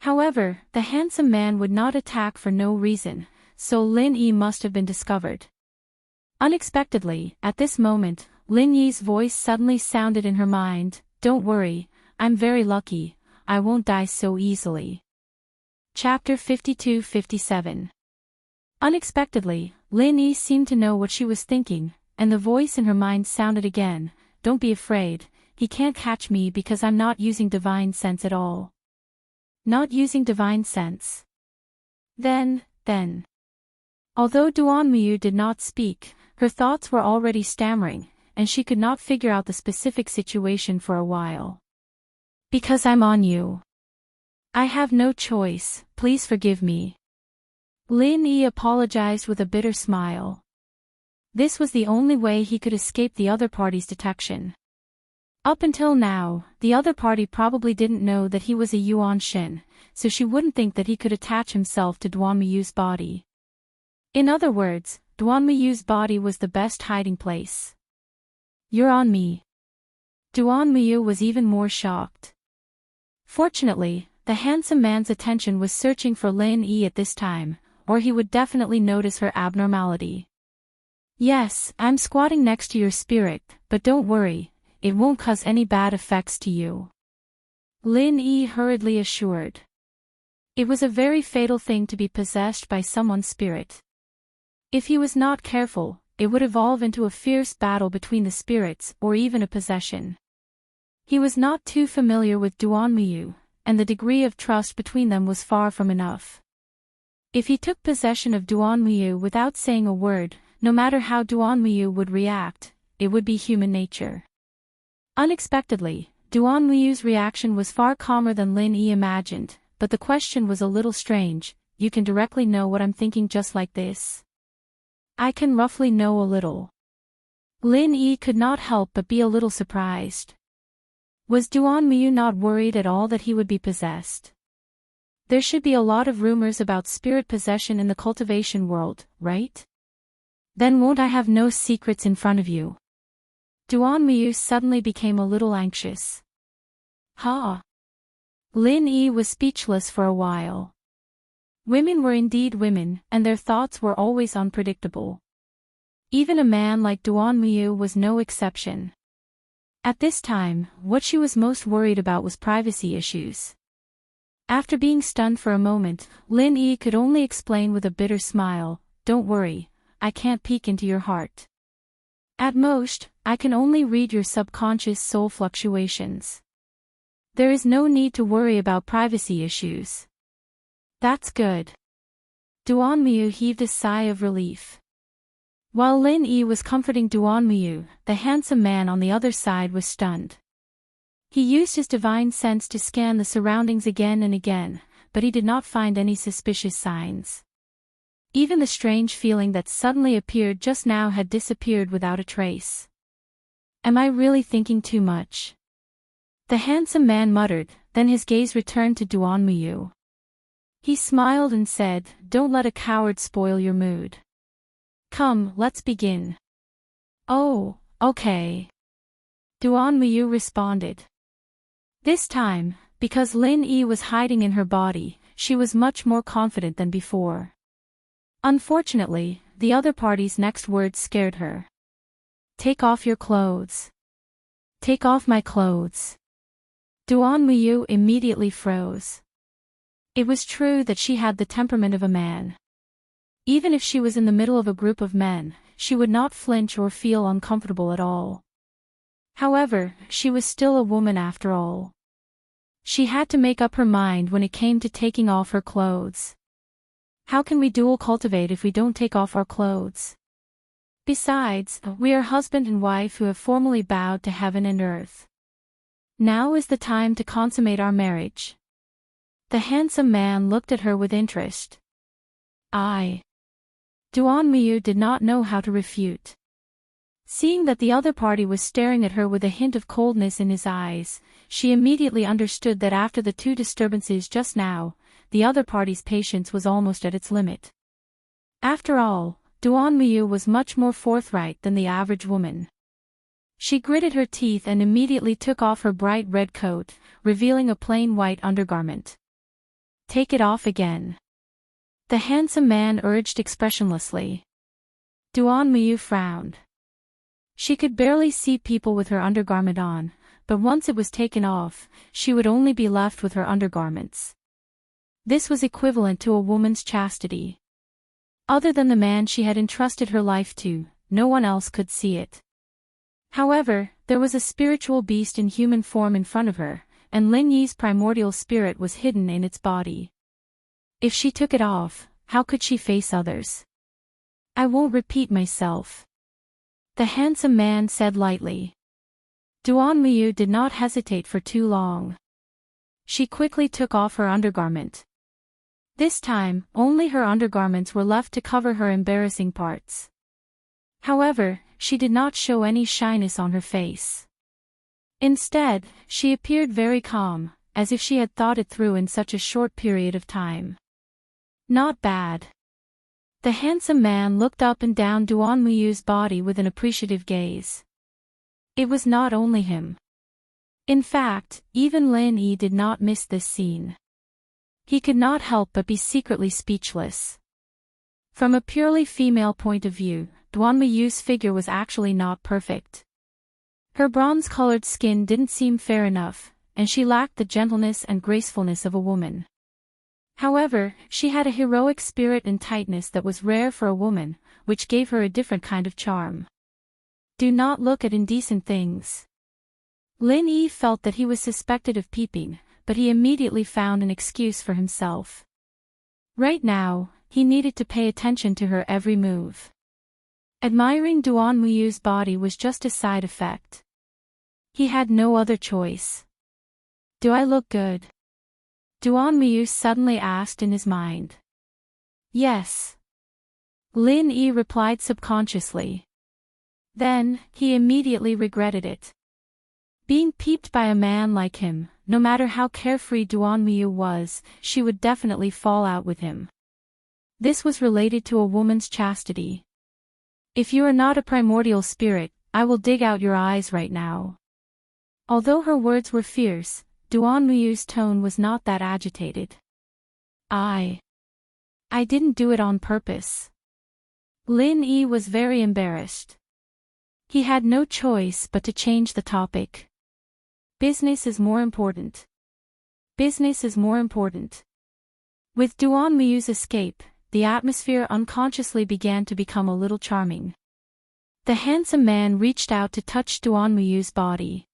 However, the handsome man would not attack for no reason, so Lin Yi must have been discovered. Unexpectedly, at this moment, Lin Yi's voice suddenly sounded in her mind, "Don't worry, I'm very lucky, I won't die so easily." Chapter 52-57. Unexpectedly, Lin Yi seemed to know what she was thinking, and the voice in her mind sounded again, "Don't be afraid, he can't catch me because I'm not using divine sense at all." Not using divine sense. Then. Although Duan Muyu did not speak, her thoughts were already stammering, and she could not figure out the specific situation for a while. "Because I'm on you. I have no choice, please forgive me." Lin Yi apologized with a bitter smile. This was the only way he could escape the other party's detection. Up until now, the other party probably didn't know that he was a Yuan Shin, so she wouldn't think that he could attach himself to Duan Muyu's body. In other words, Duan Muyu's body was the best hiding place. "You're on me." Duan Muyu was even more shocked. Fortunately, the handsome man's attention was searching for Lin Yi at this time, or he would definitely notice her abnormality. "Yes, I'm squatting next to your spirit, but don't worry, it won't cause any bad effects to you," Lin Yi hurriedly assured. It was a very fatal thing to be possessed by someone's spirit. If he was not careful, it would evolve into a fierce battle between the spirits or even a possession. He was not too familiar with Duanmuyu, and the degree of trust between them was far from enough. If he took possession of Duanmuyu without saying a word, no matter how Duanmuyu would react, it would be human nature. Unexpectedly, Duanmuyu's reaction was far calmer than Lin Yi imagined, but the question was a little strange. You can directly know what I'm thinking just like this? I can roughly know a little. Lin Yi could not help but be a little surprised. Was Duanmuyu not worried at all that he would be possessed? There should be a lot of rumors about spirit possession in the cultivation world, right? Then won't I have no secrets in front of you? Duanmuyu suddenly became a little anxious. Ha! Lin Yi was speechless for a while. Women were indeed women, and their thoughts were always unpredictable. Even a man like Duanmuyu was no exception. At this time, what she was most worried about was privacy issues. After being stunned for a moment, Lin Yi could only explain with a bitter smile, "Don't worry, I can't peek into your heart. At most, I can only read your subconscious soul fluctuations. There is no need to worry about privacy issues." That's good. Duanmuyu heaved a sigh of relief. While Lin Yi was comforting Duanmuyu, the handsome man on the other side was stunned. He used his divine sense to scan the surroundings again and again, but he did not find any suspicious signs. Even the strange feeling that suddenly appeared just now had disappeared without a trace. Am I really thinking too much? The handsome man muttered, then his gaze returned to Duanmuyu. He smiled and said, "Don't let a coward spoil your mood. Come, let's begin." "Oh, okay," Duanmuyu responded. This time, because Lin Yi was hiding in her body, she was much more confident than before. Unfortunately, the other party's next words scared her. "Take off your clothes." "Take off my clothes." Duanmuyu immediately froze. It was true that she had the temperament of a man. Even if she was in the middle of a group of men, she would not flinch or feel uncomfortable at all. However, she was still a woman after all. She had to make up her mind when it came to taking off her clothes. How can we dual cultivate if we don't take off our clothes? Besides, we are husband and wife who have formally bowed to heaven and earth. Now is the time to consummate our marriage. The handsome man looked at her with interest. Duanmuyu did not know how to refute. Seeing that the other party was staring at her with a hint of coldness in his eyes, she immediately understood that after the two disturbances just now, the other party's patience was almost at its limit. After all, Duanmuyu was much more forthright than the average woman. She gritted her teeth and immediately took off her bright red coat, revealing a plain white undergarment. "Take it off again," the handsome man urged expressionlessly. Duanmuyu frowned. She could barely see people with her undergarment on, but once it was taken off, she would only be left with her undergarments. This was equivalent to a woman's chastity. Other than the man she had entrusted her life to, no one else could see it. However, there was a spiritual beast in human form in front of her, and Lin Yi's primordial spirit was hidden in its body. If she took it off, how could she face others? "I won't repeat myself," the handsome man said lightly. Duanmuyu did not hesitate for too long. She quickly took off her undergarment. This time, only her undergarments were left to cover her embarrassing parts. However, she did not show any shyness on her face. Instead, she appeared very calm, as if she had thought it through in such a short period of time. Not bad. The handsome man looked up and down Duanmuyu's body with an appreciative gaze. It was not only him. In fact, even Lin Yi did not miss this scene. He could not help but be secretly speechless. From a purely female point of view, Duanmuyu's figure was actually not perfect. Her bronze-colored skin didn't seem fair enough, and she lacked the gentleness and gracefulness of a woman. However, she had a heroic spirit and tightness that was rare for a woman, which gave her a different kind of charm. Do not look at indecent things. Lin Yi felt that he was suspected of peeping, but he immediately found an excuse for himself. Right now, he needed to pay attention to her every move. Admiring Duan Muyu's body was just a side effect. He had no other choice. Do I look good? Duan Muyu suddenly asked in his mind. Yes. Lin Yi replied subconsciously. Then, he immediately regretted it. Being peeped by a man like him, no matter how carefree Duan Muyu was, she would definitely fall out with him. This was related to a woman's chastity. If you are not a primordial spirit, I will dig out your eyes right now. Although her words were fierce, Duan Muyu's tone was not that agitated. I didn't do it on purpose. Lin Yi was very embarrassed. He had no choice but to change the topic. Business is more important. Business is more important. With Duan Muyu's escape, the atmosphere unconsciously began to become a little charming. The handsome man reached out to touch Duan Muyu's body.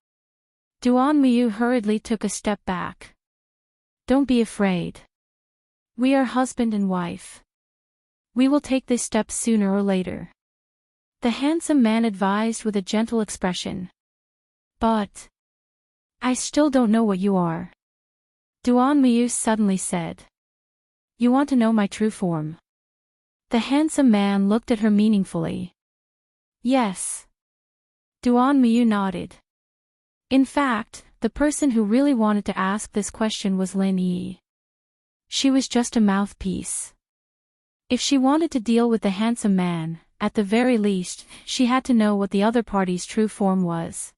Duan Muyu hurriedly took a step back. Don't be afraid. We are husband and wife. We will take this step sooner or later. The handsome man advised with a gentle expression. But I still don't know what you are. Duan Muyu suddenly said. You want to know my true form? The handsome man looked at her meaningfully. Yes. Duan Muyu nodded. In fact, the person who really wanted to ask this question was Lin Yi. She was just a mouthpiece. If she wanted to deal with the handsome man, at the very least, she had to know what the other party's true form was.